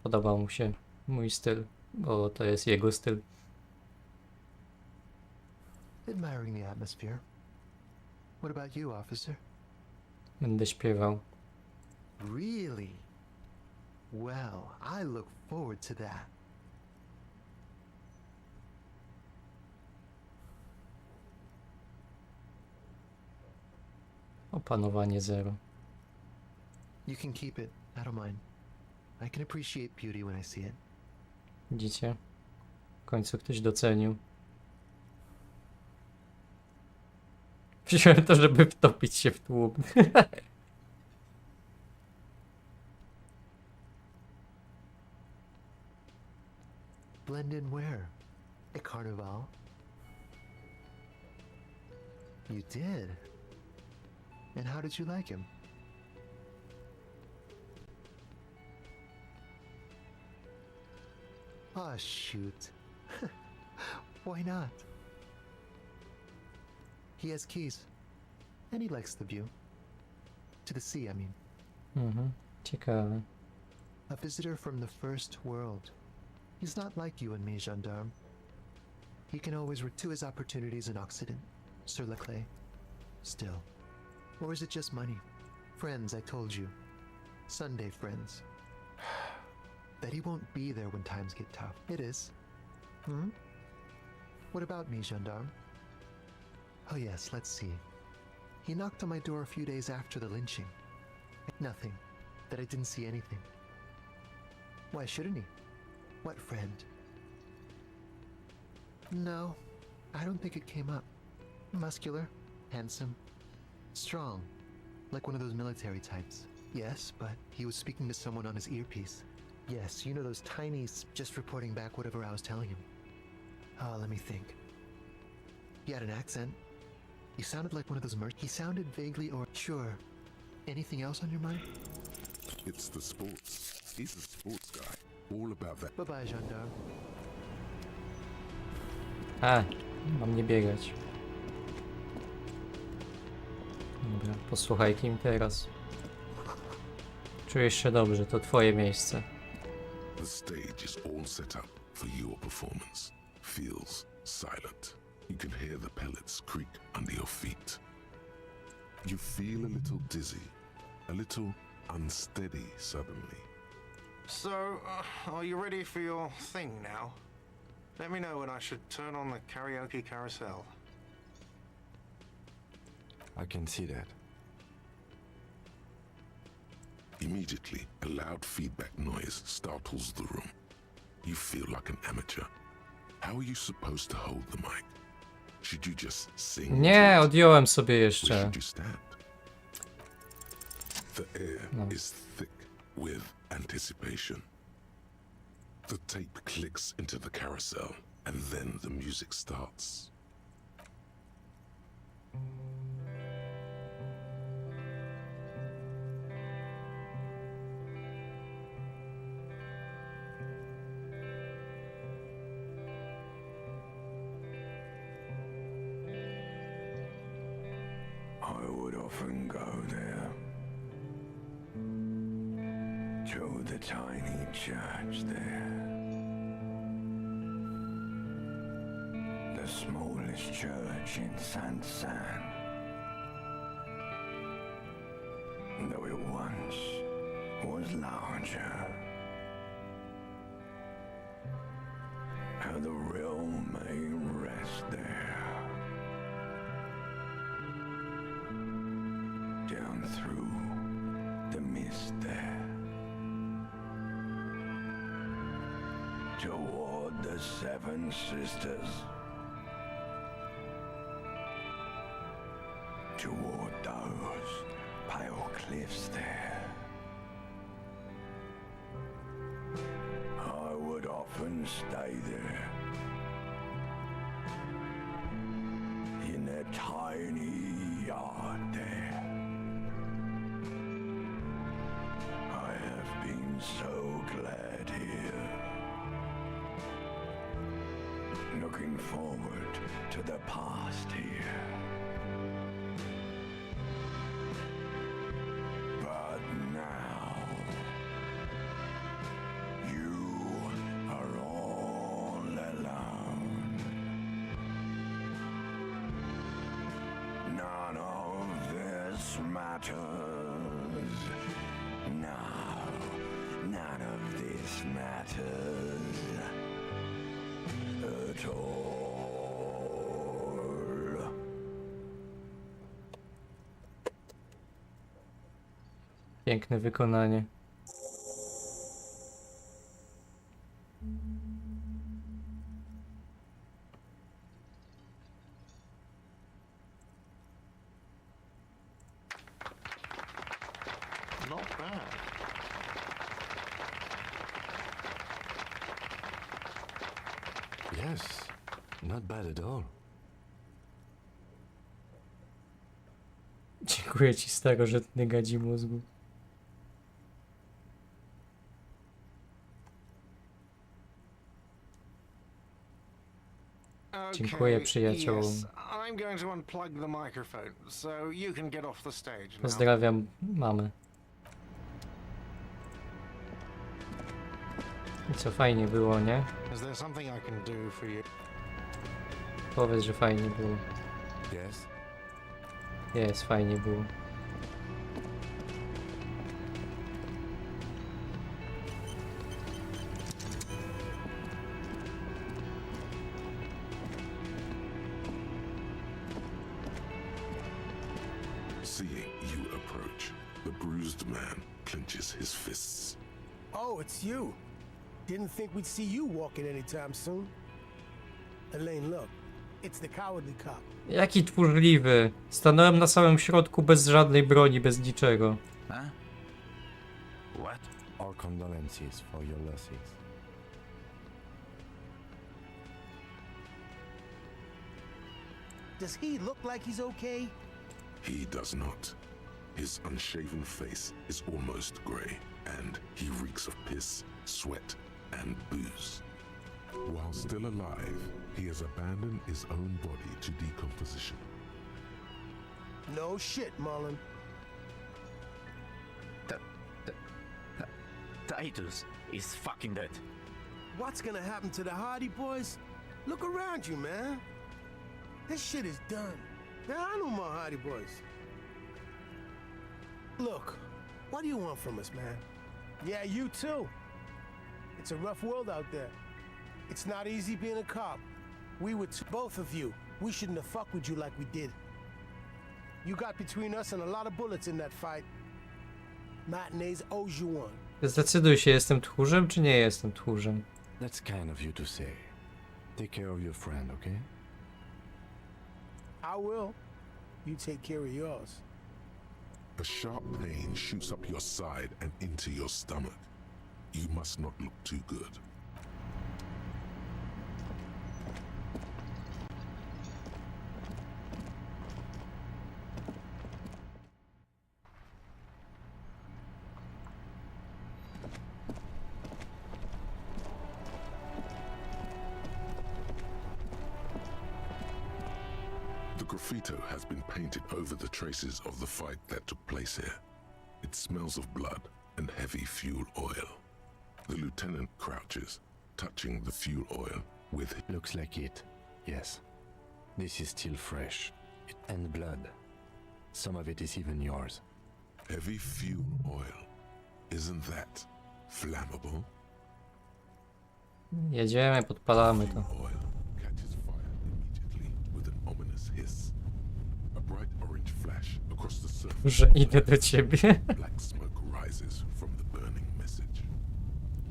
podobał mu się mój styl, bo to jest jego styl. Admiring the atmosphere. What about you, officer? Będę śpiewał. Really? Well, I look forward to that. Opanowanie 0. You can keep it. I don't mind. I can appreciate beauty when I see it. Widzicie? W końcu ktoś docenił. Wziąłem to, żeby wtopić się w tłum. Blend in where? At Carnival? You did? And how did you like him? Ah, shoot. Why not? He has keys. And he likes the view. To the sea, I mean. Ciekawe. A visitor from the first world. He's not like you and me, gendarme. He can always to his opportunities in Occident, sur la clé. Still. Or is it just money? Friends, I told you. Sunday friends. that he won't be there when times get tough. It is. Hmm? What about me, gendarme? Oh yes, let's see. He knocked on my door a few days after the lynching. Nothing. That I didn't see anything. Why shouldn't he? What friend? No, I don't think it came up. Muscular, handsome, strong, like one of those military types. Yes, but he was speaking to someone on his earpiece. Yes, you know those tinies just reporting back whatever I was telling him. Oh, let me think. He had an accent. He sounded like one of those He sounded vaguely or... Sure. Anything else on your mind? It's the sports. He's a sports guy. All about that. Bye-bye, gendarme. A, mam nie biegać. Dobra, posłuchaj kim teraz. Czujesz się dobrze, to twoje miejsce. The stage is all set up for your performance. Feels silent. You can hear the pellets creak under your feet. You feel a little dizzy, a little unsteady suddenly. So, are you ready for your thing now? Let me know when I should turn on the karaoke carousel. I can see that. Immediately, a loud feedback noise startles the room. You feel like an amateur. How are you supposed to hold the mic? Should you just sing? Nie, odjąłem sobie Where jeszcze. should you stand? The air is thick with anticipation. The tape clicks into the carousel, and then the music starts. I would often go there to the tiny church there, the smallest church in Saint-Saëns, though it once was larger. How the realm may rest there. Down through the mist there, toward the Seven Sisters, toward those pale cliffs there. I would often stay there, in that tiny yard there. I have been so glad here, looking forward to the past here. But now, you are all alone. None of this matters. No, none of this matters at all. Piękne wykonanie. Not bad. Yes, not bad at all. Dziękuję ci starożytny gadzi mózgu. Dziękuję przyjaciół. Yes, I'm going to unplug the microphone, so you can get off the stage now. Pozdrawiam mamę. I co, fajnie było, nie? Is there something I can do for you? Powiedz, że fajnie było. Yes? Jest, fajnie było. Seeing you approach, the bruised man clenches his fists. Oh, it's you. Didn't think we'd see you walking anytime soon. Elaine, look. It's the cowardly cop. Jaki tchórzliwy. Stanąłem na samym środku bez żadnej broni, bez niczego. Huh? What? Our condolences for your losses. Does he look like he's okay? He does not. His unshaven face is almost grey, and he reeks of piss, sweat, and booze. While still alive, he has abandoned his own body to decomposition. No shit, Mullen. Titus is fucking dead. What's gonna happen to the Hardy Boys? Look around you, man. This shit is done. There are no more Hardy Boys. Look, what do you want from us, man? Yeah, you too. It's a rough world out there. It's not easy being a cop. We were both of you. We shouldn't have fucked with you like we did. You got between us and a lot of bullets in that fight. Matinees owes you one. Zdecyduj się, jestem tchórzem, czy nie jestem tchórzem? That's kind of you to say. Take care of your friend, okay? I will. You take care of yours. A sharp pain shoots up your side and into your stomach. You must not look too good. The graffito has been painted over the traces of the fight that took place here. It smells of blood and heavy fuel oil. The lieutenant crouches, touching the fuel oil with it. Looks like it. Yes. This is still fresh. And blood. Some of it is even yours. Heavy fuel oil. Isn't that flammable? Jedziemy, podpalamy to. Oil catches fire immediately with an ominous hiss. A bright orange flash across the surface. Że idę do ciebie. Black smoke rises from the burning message.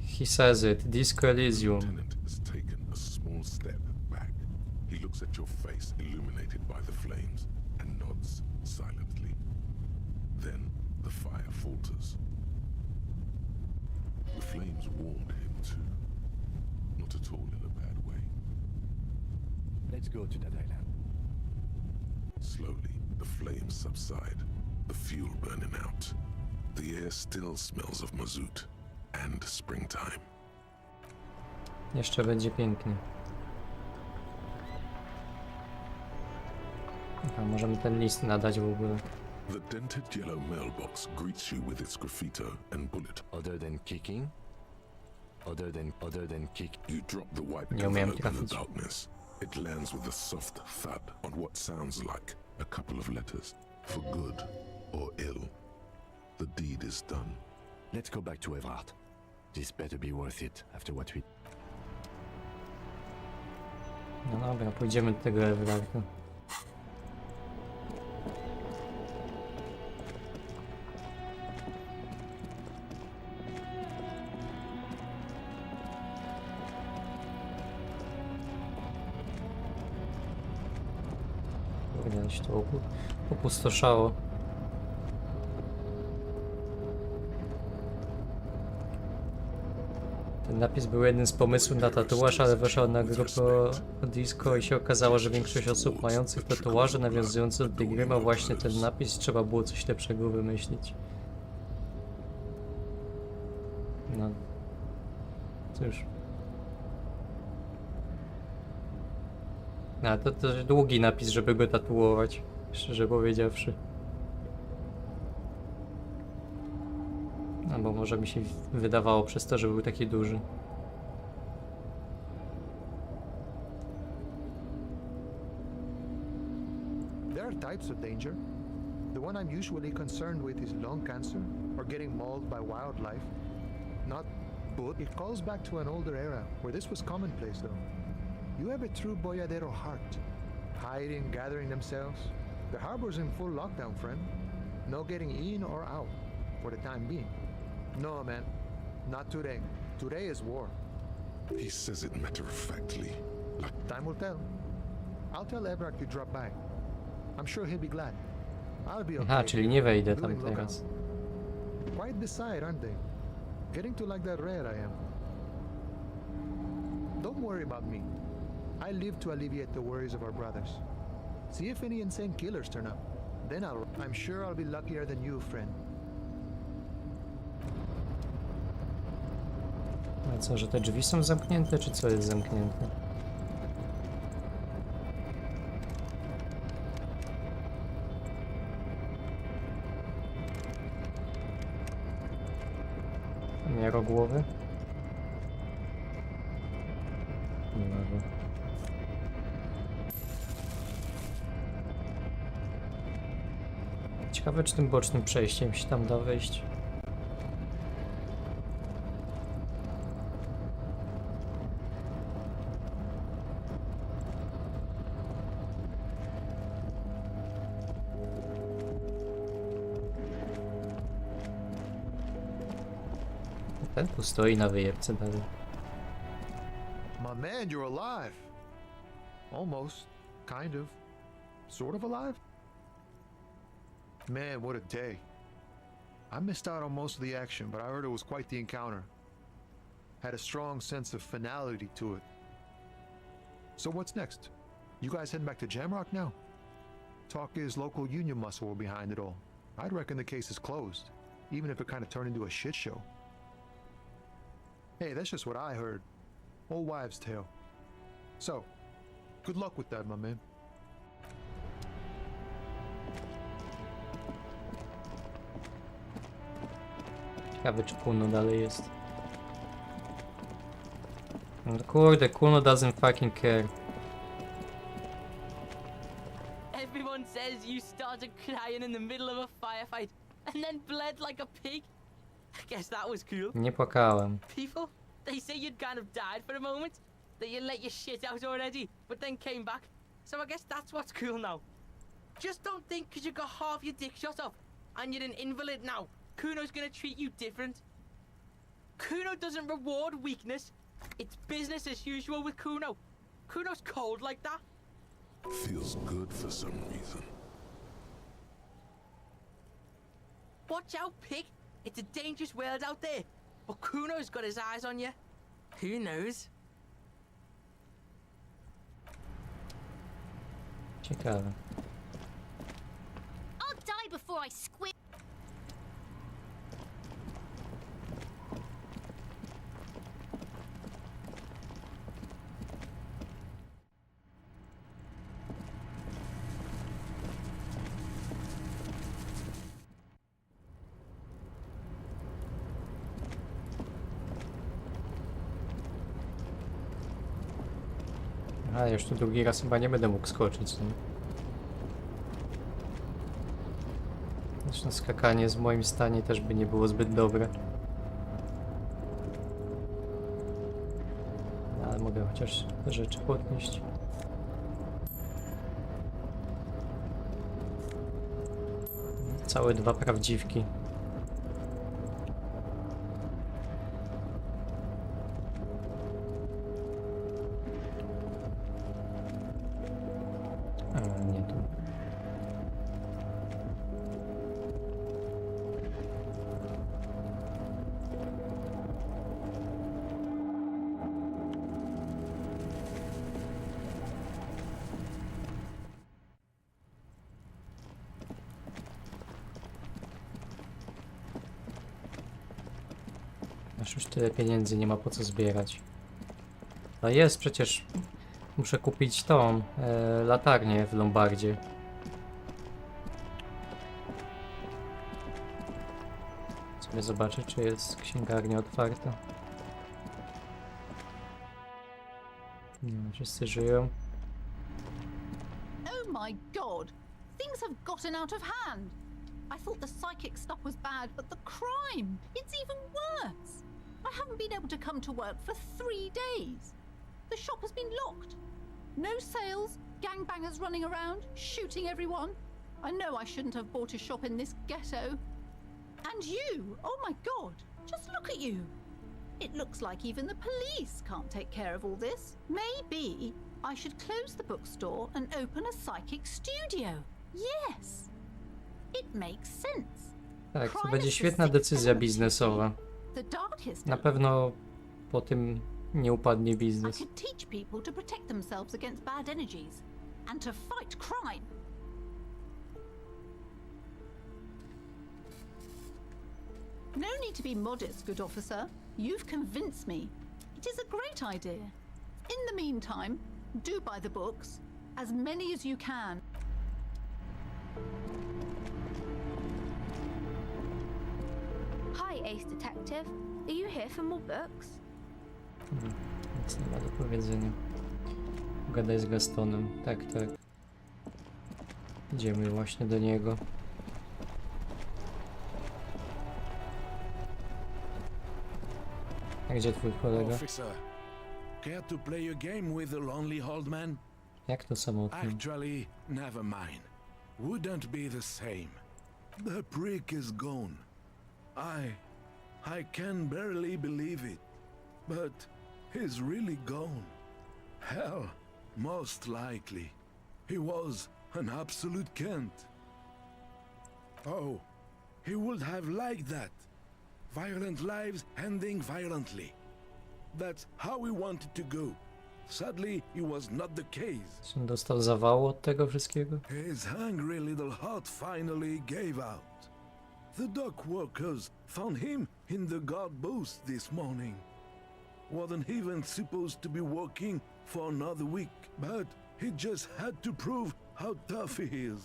He says it. Disco Elysium. The lieutenant has taken a small step back. He looks at your face illuminated by the flames and nods silently. Then the fire falters. The flames warmed him too. Not at all in a bad way. Let's go to that island. Slowly, the flames subside, the fuel burning out. The air still smells of mazout and springtime. Jeszcze będzie pięknie. A możemy ten list nadać w ogóle. The dented yellow mailbox greets you with its graffito and bullet. Other than kicking? Other than kick. You drop the white Nie umiem envelope in the trafić. darkness. It lands with a soft thud on what sounds like a couple of letters. For good or ill, the deed is done. Let's go back to Evrart. This better be worth it after what we... No dobra, pójdziemy do tego Everarda. Kurde, się to opustoszało. Ten napis był jednym z pomysłów na tatuaż, ale weszła na grupę o disco i się okazało, że większość osób mających tatuaże nawiązujące do tej gry ma właśnie ten napis. Trzeba było coś lepszego wymyślić. No. Cóż. A to też długi napis, żeby go tatuować, szczerze powiedziawszy. Albo może mi się wydawało przez to, że był taki duży. There are types of danger. The one I'm usually concerned with is lung cancer or getting mauled by wildlife. Not but it calls back to an older era where this was commonplace though. You have a true boyadero heart. Hiding, gathering themselves. The harbor's in full lockdown, friend. No getting in or out for the time being. No, man. Not today. Today is war. He says it matter-of-factly. Like Time will tell. I'll tell Evrak you drop by. I'm sure he'll be glad. I'll be okay. Aha, czyli nie wejdę tam Doing lookout. teraz. Quite the sight, aren't they? Getting to like that rare I am. Don't worry about me. I live to alleviate the worries of our brothers. See if any insane killers turn up. Then I'm sure I'll be luckier than you, friend. A co, że te drzwi są zamknięte, czy co jest zamknięte? Miaro głowy? Nie ma go. Ciekawe, czy tym bocznym przejściem się tam da wejść. Ten tu stoi na wyjebce dalej. My man, you're alive. Almost. Kind of. Sort of alive? Man, what a day. I missed out on most of the action, but I heard it was quite the encounter. Had a strong sense of finality to it. So what's next? You guys heading back to Jamrock now? Talk is local union muscle were behind it all. I'd reckon the case is closed, even if it kind of turned into a shit show. Hey, that's just what I heard. Old wives' tale. So, good luck with that, my man. Ciekawe, czy Kuno dalej jest. No kurde, Kuno doesn't fucking care. Everyone says you started crying in the middle of a firefight and then bled like a pig. I guess that was cool. Nie płakałem. People, they say you'd kind of died for a moment, that you let your shit out already, but then came back. So I guess that's what's cool now. Just don't think because you got half your dick shot off and you're an invalid now, Kuno's gonna treat you different. Kuno doesn't reward weakness. It's business as usual with Kuno. Kuno's cold like that. feels good for some reason. Watch out, pig. It's a dangerous world out there. But Kuno's got his eyes on you. Who knows? Ciekawe. I'll die before I squid. A, już tu drugi raz chyba nie będę mógł skoczyć, nie? Zresztą skakanie w moim stanie też by nie było zbyt dobre. No, ale mogę chociaż te rzeczy podnieść. Całe dwa prawdziwki. Nie tu. Aż już tyle pieniędzy nie ma po co zbierać. No jest przecież. Muszę kupić tą latarnię w Lombardzie. Sobie zobaczę, czy jest księgarnia otwarta. Nie, wszyscy żyją. Oh my god! Things have gotten out of hand! I thought the psychic stuff was bad, but the crime! It's even worse! I haven't been able to come to work for 3 days. The shop has been locked. No sales, gangbangers running around, shooting everyone. I know I shouldn't have bought a shop in this ghetto. And you! Oh my god! Just look at you! It looks like even the police can't take care of all this. Maybe I should close the bookstore and open a psychic studio. Yes! It makes sense. Tak, to będzie świetna decyzja biznesowa. The darkest Na pewno po tym nie upadnie I biznes. could teach people to protect themselves against bad energies and to fight crime. No need to be modest, good officer. You've convinced me. It is a great idea. In the meantime, do buy the books, as many as you can. Hi, Ace Detective. Are you here for more books? Nic nie ma do powiedzenia. Gadaj z Gastonem. Tak, tak. Idziemy właśnie do niego. A gdzie twój kolega? Officer, care to play a game with the lonely old man? Jak to samotny? Actually, never mind. Wouldn't be the same. The prick is gone. I can barely believe it. But he's really gone. Hell, most likely. He was an absolute Kent. Oh, he would have liked that. Violent lives ending violently. That's how we wanted to go. Sadly, it was not the case. Czy on dostał zawału od tego wszystkiego? His hungry little heart finally gave out. The dock workers found him in the guard booth this morning. Wasn't even supposed to be working for another week, but he just had to prove how tough he is.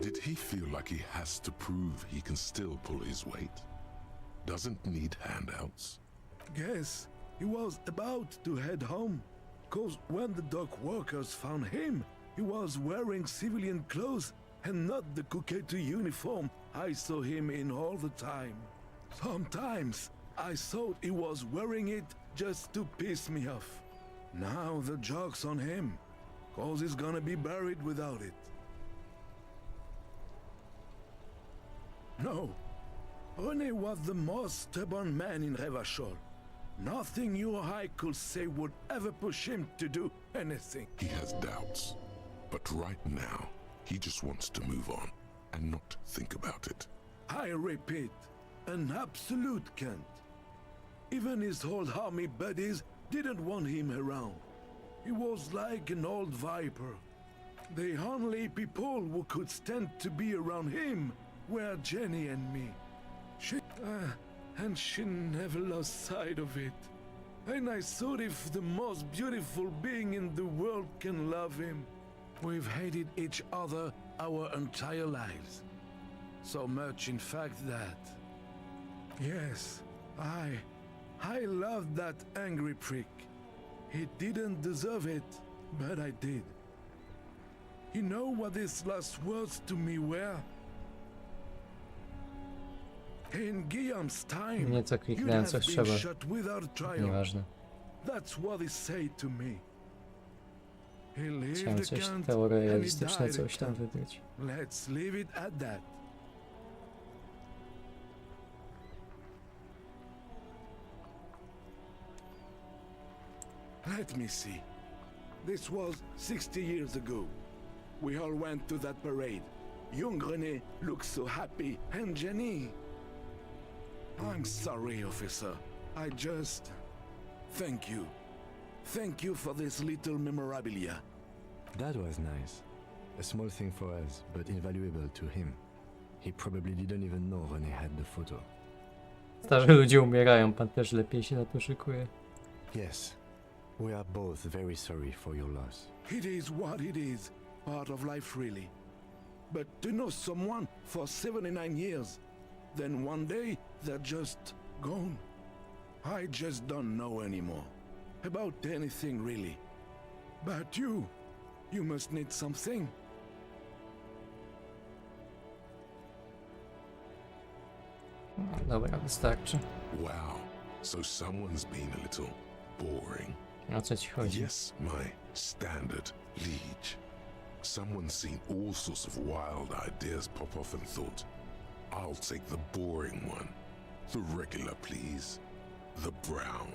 Did he feel like he has to prove he can still pull his weight? Doesn't need handouts? Guess he was about to head home, 'cause when the dock workers found him, he was wearing civilian clothes and not the Kuketu uniform I saw him in all the time. Sometimes I thought he was wearing it just to piss me off. Now the joke's on him, 'cause he's gonna be buried without it. No, René was the most stubborn man in Revachol. Nothing you or I could say would ever push him to do anything. He has doubts, but right now, he just wants to move on and not think about it. I repeat, an absolute Kent. Even his old army buddies didn't want him around. He was like an old viper. The only people who could stand to be around him were Jenny and me. She never lost sight of it. And I thought if the most beautiful being in the world can love him, we've hated each other our entire lives. So much, in fact, that... Yes, I loved that angry prick. He didn't deserve it, but I did. You know what his last words to me were? In Guillaume's time, Nieco you'd kliknąłem, have coś been trzeba. shot without trial. Nieważne. That's what he said to me. He lived Chciałem a coś Kant teoretyczne, and he died coś a tam Kant. wybrać. Let's leave it at that. Let me see. This was 60 years ago. We all went to that parade. Young René looked so happy, and Jenny... I'm sorry, officer. I just... Thank you. Thank you for this little memorabilia. That was nice. A small thing for us, but invaluable to him. He probably didn't even know René had the photo. Starzy ludzie umierają, pan też lepiej się na to szykuje. Yes, we are both very sorry for your loss. It is what it is. Part of life, really. But to know someone for 79 years, then one day they're just gone. I just don't know anymore. About anything, really. But you must need something. Dobra, wystarczy. Wow, so someone's been a little boring. O co ci chodzi? Yes, my standard liege. Someone's seen all sorts of wild ideas pop off and thought, I'll take the boring one. The regular, please. The brown.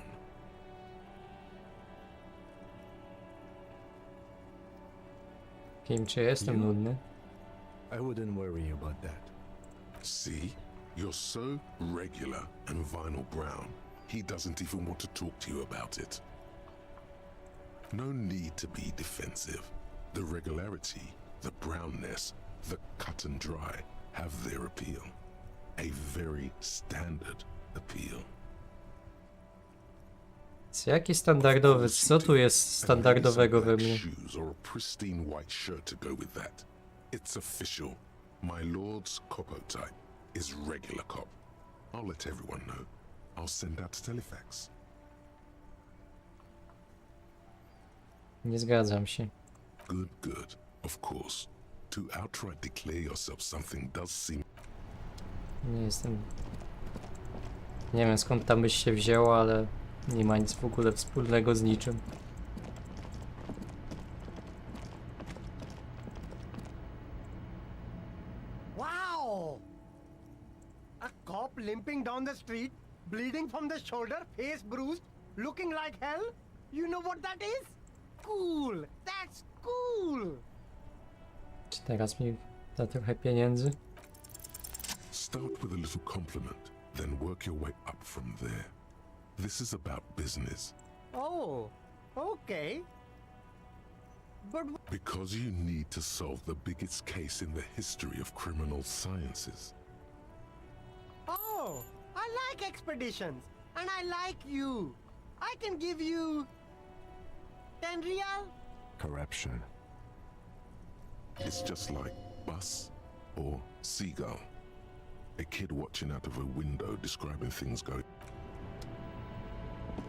Kim, czy jestem nudny? I wouldn't worry about that. See? You're so regular and vinyl brown, he doesn't even want to talk to you about it. No need to be defensive. The regularity, the brownness, the cut and dry have their appeal. A very standard appeal. Jaki standardowy? Co tu jest standardowego we mnie? Shoes or a pristine white shirt to go with that. It's official. My lord's Coppo type is regular cop. I'll let everyone know. I'll send out telefax. Nie zgadzam się. Good, good. Of course. To outright declare yourself something does seem... Nie jestem... Nie wiem skąd tam byś się wzięła, ale nie ma nic w ogóle wspólnego z niczym. Wow! A cop limping down the street, bleeding from the shoulder, face bruised, looking like hell? You know what that is? Cool! That's cool! Czy teraz mi da trochę pieniędzy? Start with a little compliment, then work your way up from there. This is about business. Oh, okay. But Because you need to solve the biggest case in the history of criminal sciences. oh, I like expeditions, and I like you. I can give you 10 real. Corruption. It's just like bus or seagull. A kid watching out of a window describing things going...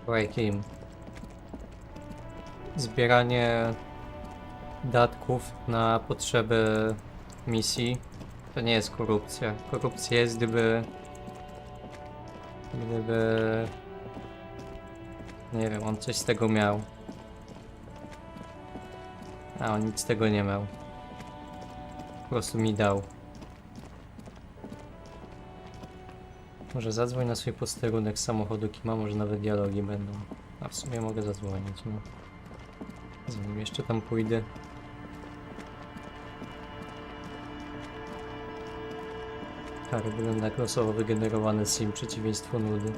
Słuchaj, Kim. Zbieranie datków na potrzeby misji to nie jest korupcja. Korupcja jest, gdyby... Nie wiem, on coś z tego miał. A on nic z tego nie miał. Po prostu mi dał. Może zadzwoń na swój posterunek samochodu Kima, może nawet dialogi będą. A w sumie mogę zadzwonić, no. Zanim jeszcze tam pójdę. Harry wygląda jak losowo wygenerowany sim, przeciwieństwo nudy.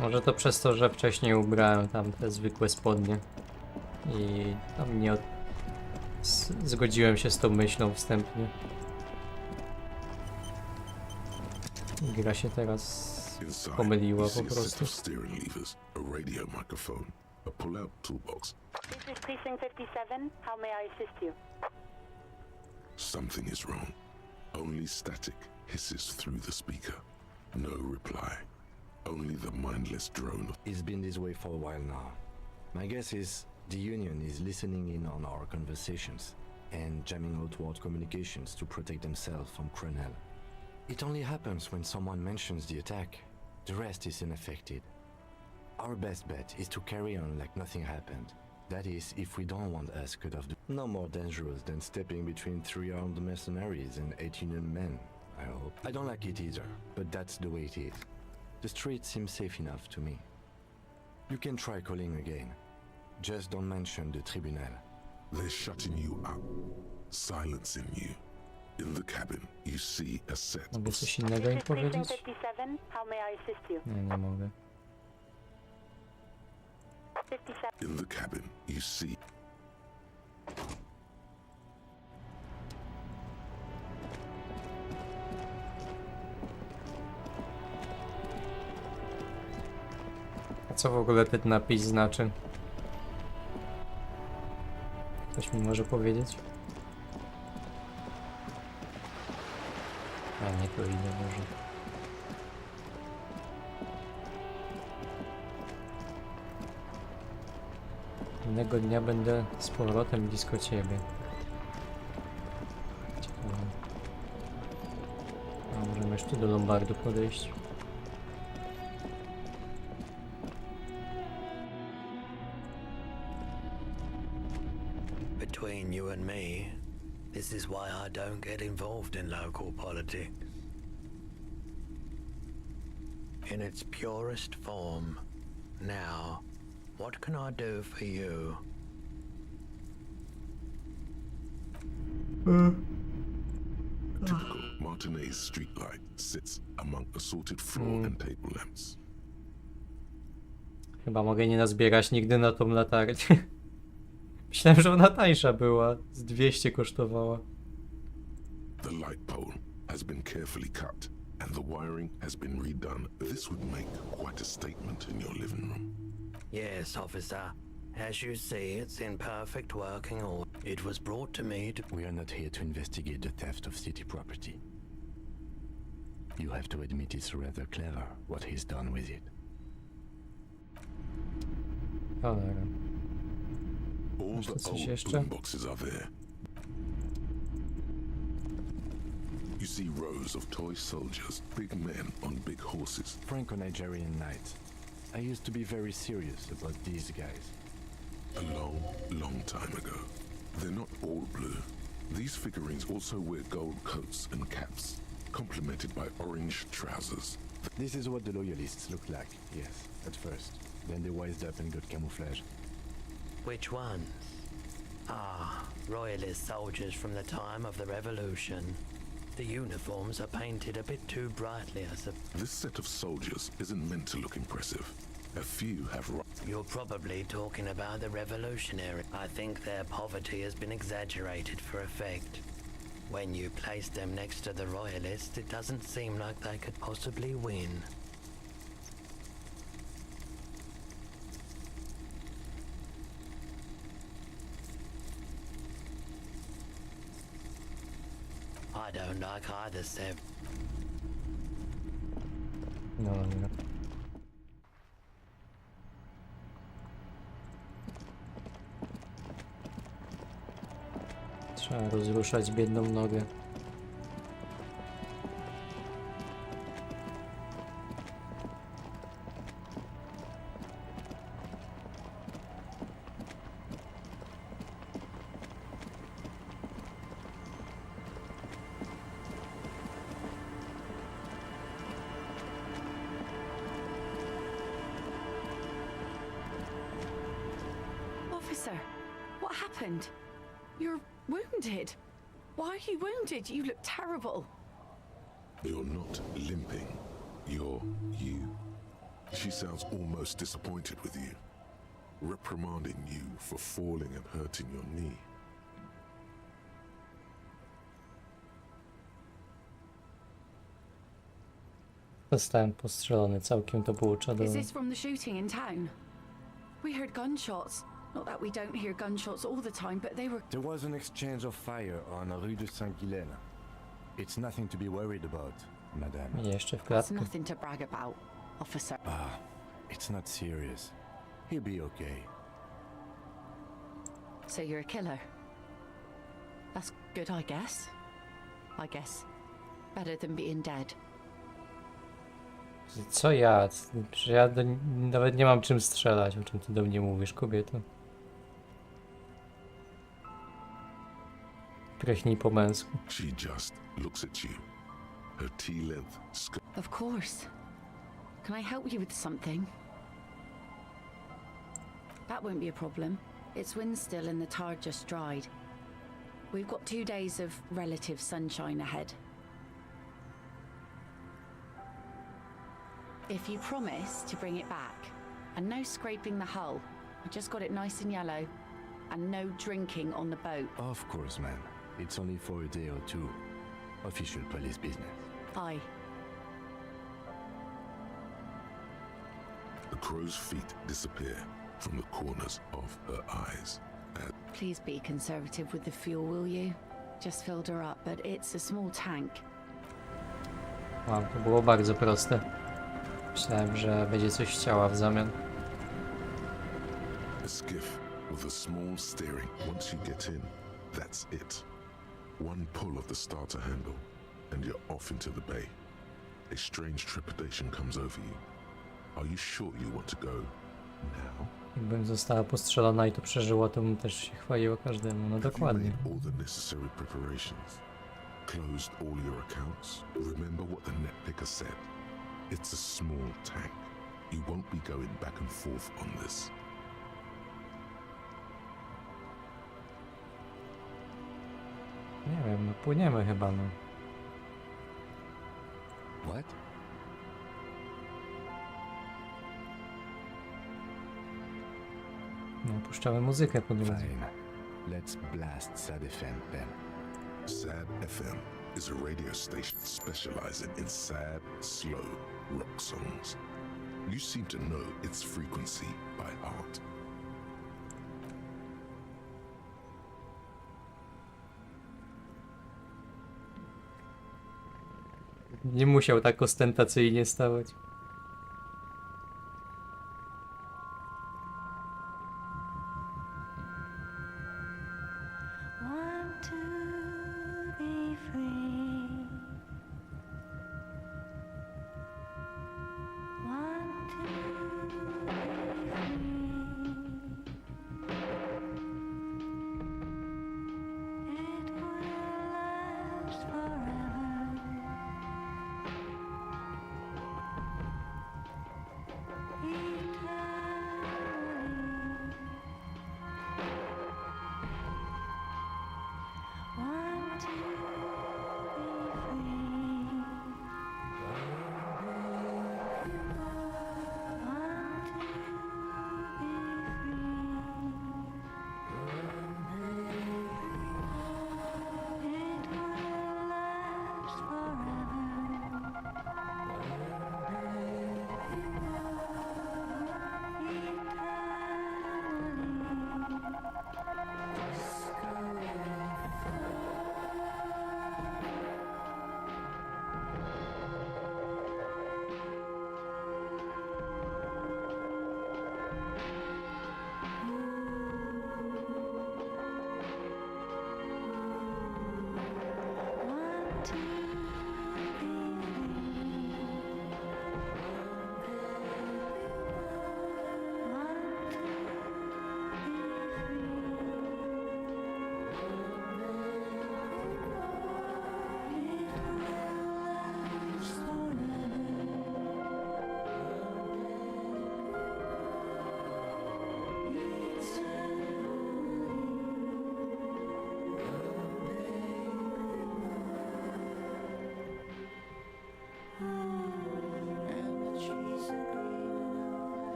Może to przez to, że wcześniej ubrałem tam te zwykłe spodnie. I tam nie zgodziłem się z tą myślą wstępnie. Gra się teraz pomyliła po prostu. Steering levers, a radio microphone, a pull-out toolbox. This is Precinct 57. How may I assist you? Something is wrong. Only static hisses through the speaker. No reply. Only the mindless drone of... It's been this way for a while now. My guess is the Union is listening in on our conversations and jamming outward communications to protect themselves from Crenel. It only happens when someone mentions the attack. The rest is unaffected. Our best bet is to carry on like nothing happened. That is, if we don't want us cut off the... No more dangerous than stepping between 3 armed mercenaries and 8 Union men, I hope. I don't like it either, but that's the way it is. The street seems safe enough to me. You can try calling again. Just don't mention the tribunal. They're shutting you up, silencing you. In the cabin, you see a set Mogę of... coś innego im powiedzieć? 57. How may I assist you? Nie mogę. 57. In the cabin, you see... A co w ogóle ten napis znaczy? Ktoś mi może powiedzieć? A nie, to idę może. Innego dnia będę z powrotem blisko ciebie. Ciekawe. A możemy jeszcze do Lombardu podejść. Between you and me. This is why I don't get involved in local politics. In its purest form. Now, what can I do for you? A typical Martinez streetlight sits among assorted floor and table lamps. Chyba mogę nie nazbierać nigdy na tą latarnię. Myślałem, że ona tańsza była. Z 200 kosztowała. The light pole has been carefully cut and the wiring has been redone. This would make quite a statement in your living room. Yes, officer. As you see, it's in perfect working order. It was brought to me to... We are not here to investigate the theft of city property. You have to admit it's rather clever what he's done with it. Cholera. All Masz tu the coś old jeszcze? boomboxes are there. You see rows of toy soldiers, big men on big horses. Franco-Nigerian knights. I used to be very serious about these guys. A long, long time ago. They're not all blue. These figurines also wear gold coats and caps, complemented by orange trousers. This is what the loyalists look like, yes, at first. Then they wised up and got camouflage. Which ones? Ah, royalist soldiers from the time of the revolution. The uniforms are painted a bit too brightly, I suppose. This set of soldiers isn't meant to look impressive. A few have... You're probably talking about the revolutionary. I think their poverty has been exaggerated for effect. When you place them next to the royalists, it doesn't seem like they could possibly win. I don't like either, Seb. No, nie. Trzeba rozruszać biedną nogę. Officer, what happened? You're wounded. Why are you wounded? You look terrible. You're not limping. You're you. She sounds almost disappointed with you, reprimanding you for falling and hurting your knee. Zostałem postrzelony, całkiem to było Is czadowe. this from the shooting in town? We heard gunshots. Not that we don't hear gunshots all the time, but they were... There was an exchange of fire on Rue de Saint-Ghislaine. It's nothing to be worried about, madame. Jeszcze w That's klatkę. nothing to brag about, officer. Ah, it's not serious. He'll be okay. So you're a killer? That's good, I guess. I guess. Better than being dead. Co ja? Przecież ja nawet nie mam czym strzelać. O czym ty do mnie mówisz, kobieto? Prychnij po męsku. She just looks at you. Her T-length skirt. Of course. Can I help you with something? That won't be a problem. It's wind still and the tar just dried. We've got 2 days of relative sunshine ahead. If you promise to bring it back, and no scraping the hull, I just got it nice and yellow, and no drinking on the boat. Of course, ma'am. It's only for a day or two. Official police business. Aye. The crow's feet disappear from the corners of her eyes. And Please be conservative with the fuel, will you? Just filled her up, but it's a small tank. Wow, to było bardzo proste. Myślałem, że będzie coś chciała w zamian. a skiff with a small steering. Once you get in, that's it. One pull of the starter handle, and you're off into the bay. A strange trepidation comes over you. Are you sure you want to go now? Jakbym została postrzelona i to przeżyła, to bym też się chwaliła każdemu. No dokładnie. Have you made all the necessary preparations? Closed all your accounts? Remember what the netpicker said. It's a small tank. You won't be going back and forth on this. Nie wiem, no płyniemy chyba, no. What? No, puszczamy muzykę po drodze. Fine. Let's blast Sad FM then. Sad FM is a radio station specializing in sad, slow rock songs. You seem to know its frequency by heart. Nie musiał tak ostentacyjnie stawać. Want to be free. Want to be free. It will last forever.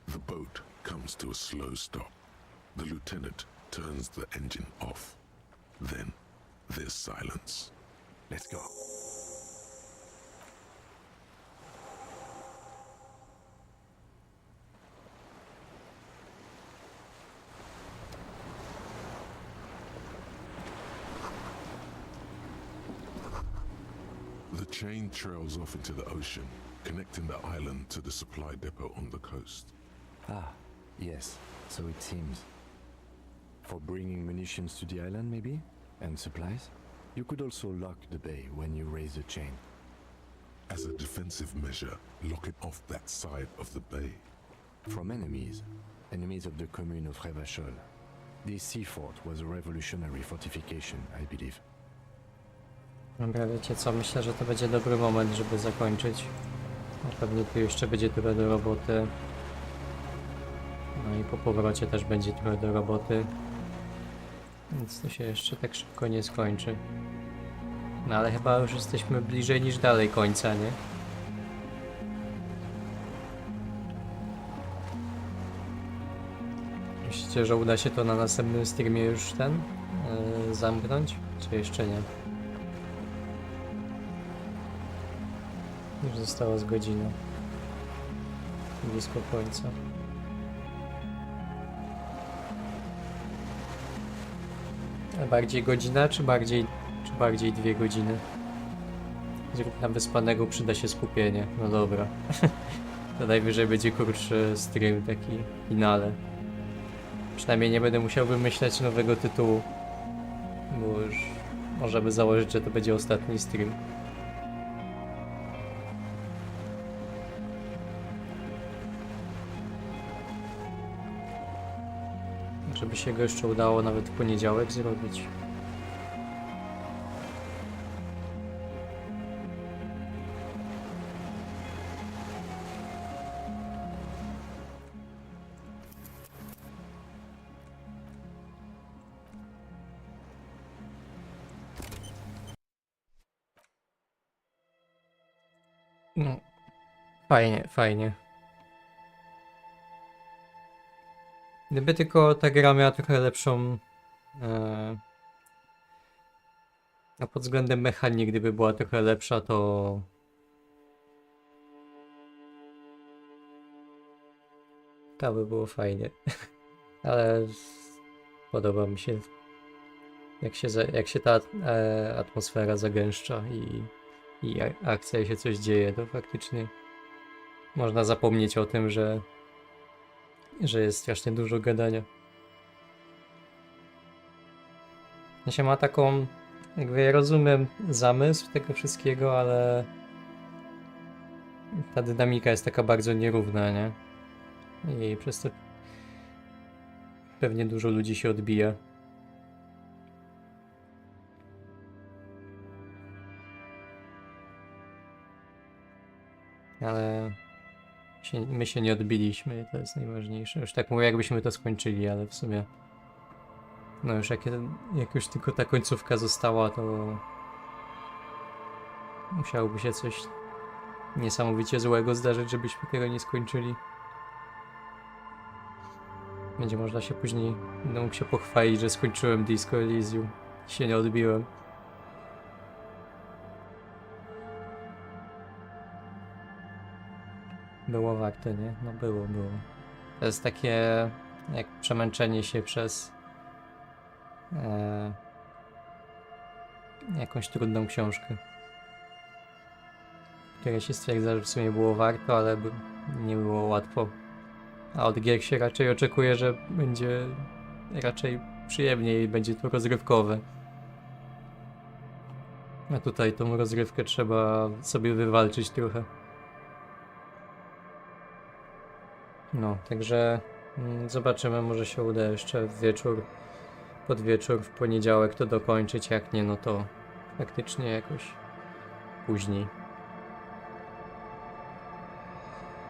The boat comes to a slow stop. The lieutenant turns the engine off. Then there's silence. Let's go. The chain trails off into the ocean, connecting the island to the supply depot on the coast. Ah, yes, so it seems. For bringing munitions to the island, maybe? And supplies? You could also lock the bay when you raise the chain. As a defensive measure, lock it off that side of the bay. From enemies. Enemies of the commune of Revachol. This sea fort was a revolutionary fortification, I believe. Dobra, wiecie co, myślę, że to będzie dobry moment, żeby zakończyć. A pewnie tu jeszcze będzie tyle do roboty. No i po powrocie też będzie trochę do roboty. Więc to się jeszcze tak szybko nie skończy. No ale chyba już jesteśmy bliżej niż dalej końca, nie? Myślicie, że uda się to na następnym streamie już zamknąć? Czy jeszcze nie? Już została z godzina. Blisko końca. A bardziej godzina, czy bardziej 2 godziny? Zrób na wyspanego, przyda się skupienie. No dobra. To najwyżej będzie krótszy stream, taki finale. Przynajmniej nie będę musiał wymyślać nowego tytułu. Bo już możemy założyć, że to będzie ostatni stream. Żeby się go jeszcze udało nawet w poniedziałek zrobić. No, fajnie, fajnie. Gdyby tylko ta gra miała trochę lepszą a pod względem mechanik, gdyby była trochę lepsza, to by było fajnie. Ale podoba mi się, jak się ta atmosfera zagęszcza i akcja się coś dzieje, to faktycznie można zapomnieć o tym, że jest strasznie dużo gadania. Ja się ma taką, jakby ja rozumiem zamysł tego wszystkiego, ale ta dynamika jest taka bardzo nierówna, nie? I przez to pewnie dużo ludzi się odbija. Ale my się nie odbiliśmy, to jest najważniejsze. Już tak mówię, jakbyśmy to skończyli, ale w sumie no już jak już tylko ta końcówka została, to musiałoby się coś niesamowicie złego zdarzyć, żebyśmy tego nie skończyli. Będzie można się później, będę mógł się pochwalić, że skończyłem Disco Elysium i się nie odbiłem. Było warte, nie? No było. To jest takie jak przemęczenie się przez jakąś trudną książkę, które się stwierdza, że w sumie było warto, ale nie było łatwo. A od gier się raczej oczekuje, że będzie raczej przyjemniej i będzie to rozrywkowe. A tutaj tą rozrywkę trzeba sobie wywalczyć trochę. No, także zobaczymy, może się uda jeszcze pod wieczór w poniedziałek to dokończyć, jak nie, no to faktycznie jakoś później.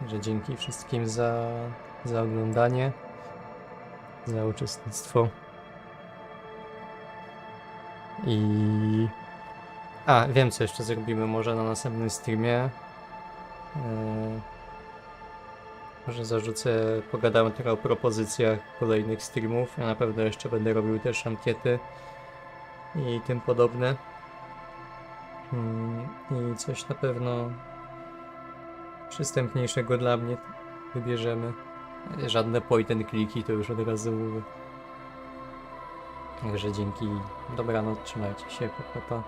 Że dzięki wszystkim za oglądanie, za uczestnictwo. Wiem, co jeszcze zrobimy może na następnym streamie. Może pogadamy trochę o propozycjach kolejnych streamów. Ja na pewno jeszcze będę robił też ankiety i tym podobne. I coś na pewno przystępniejszego dla mnie wybierzemy. Żadne point and clicki, to już od razu mówię. Także dzięki, dobranoc, trzymajcie się, pa.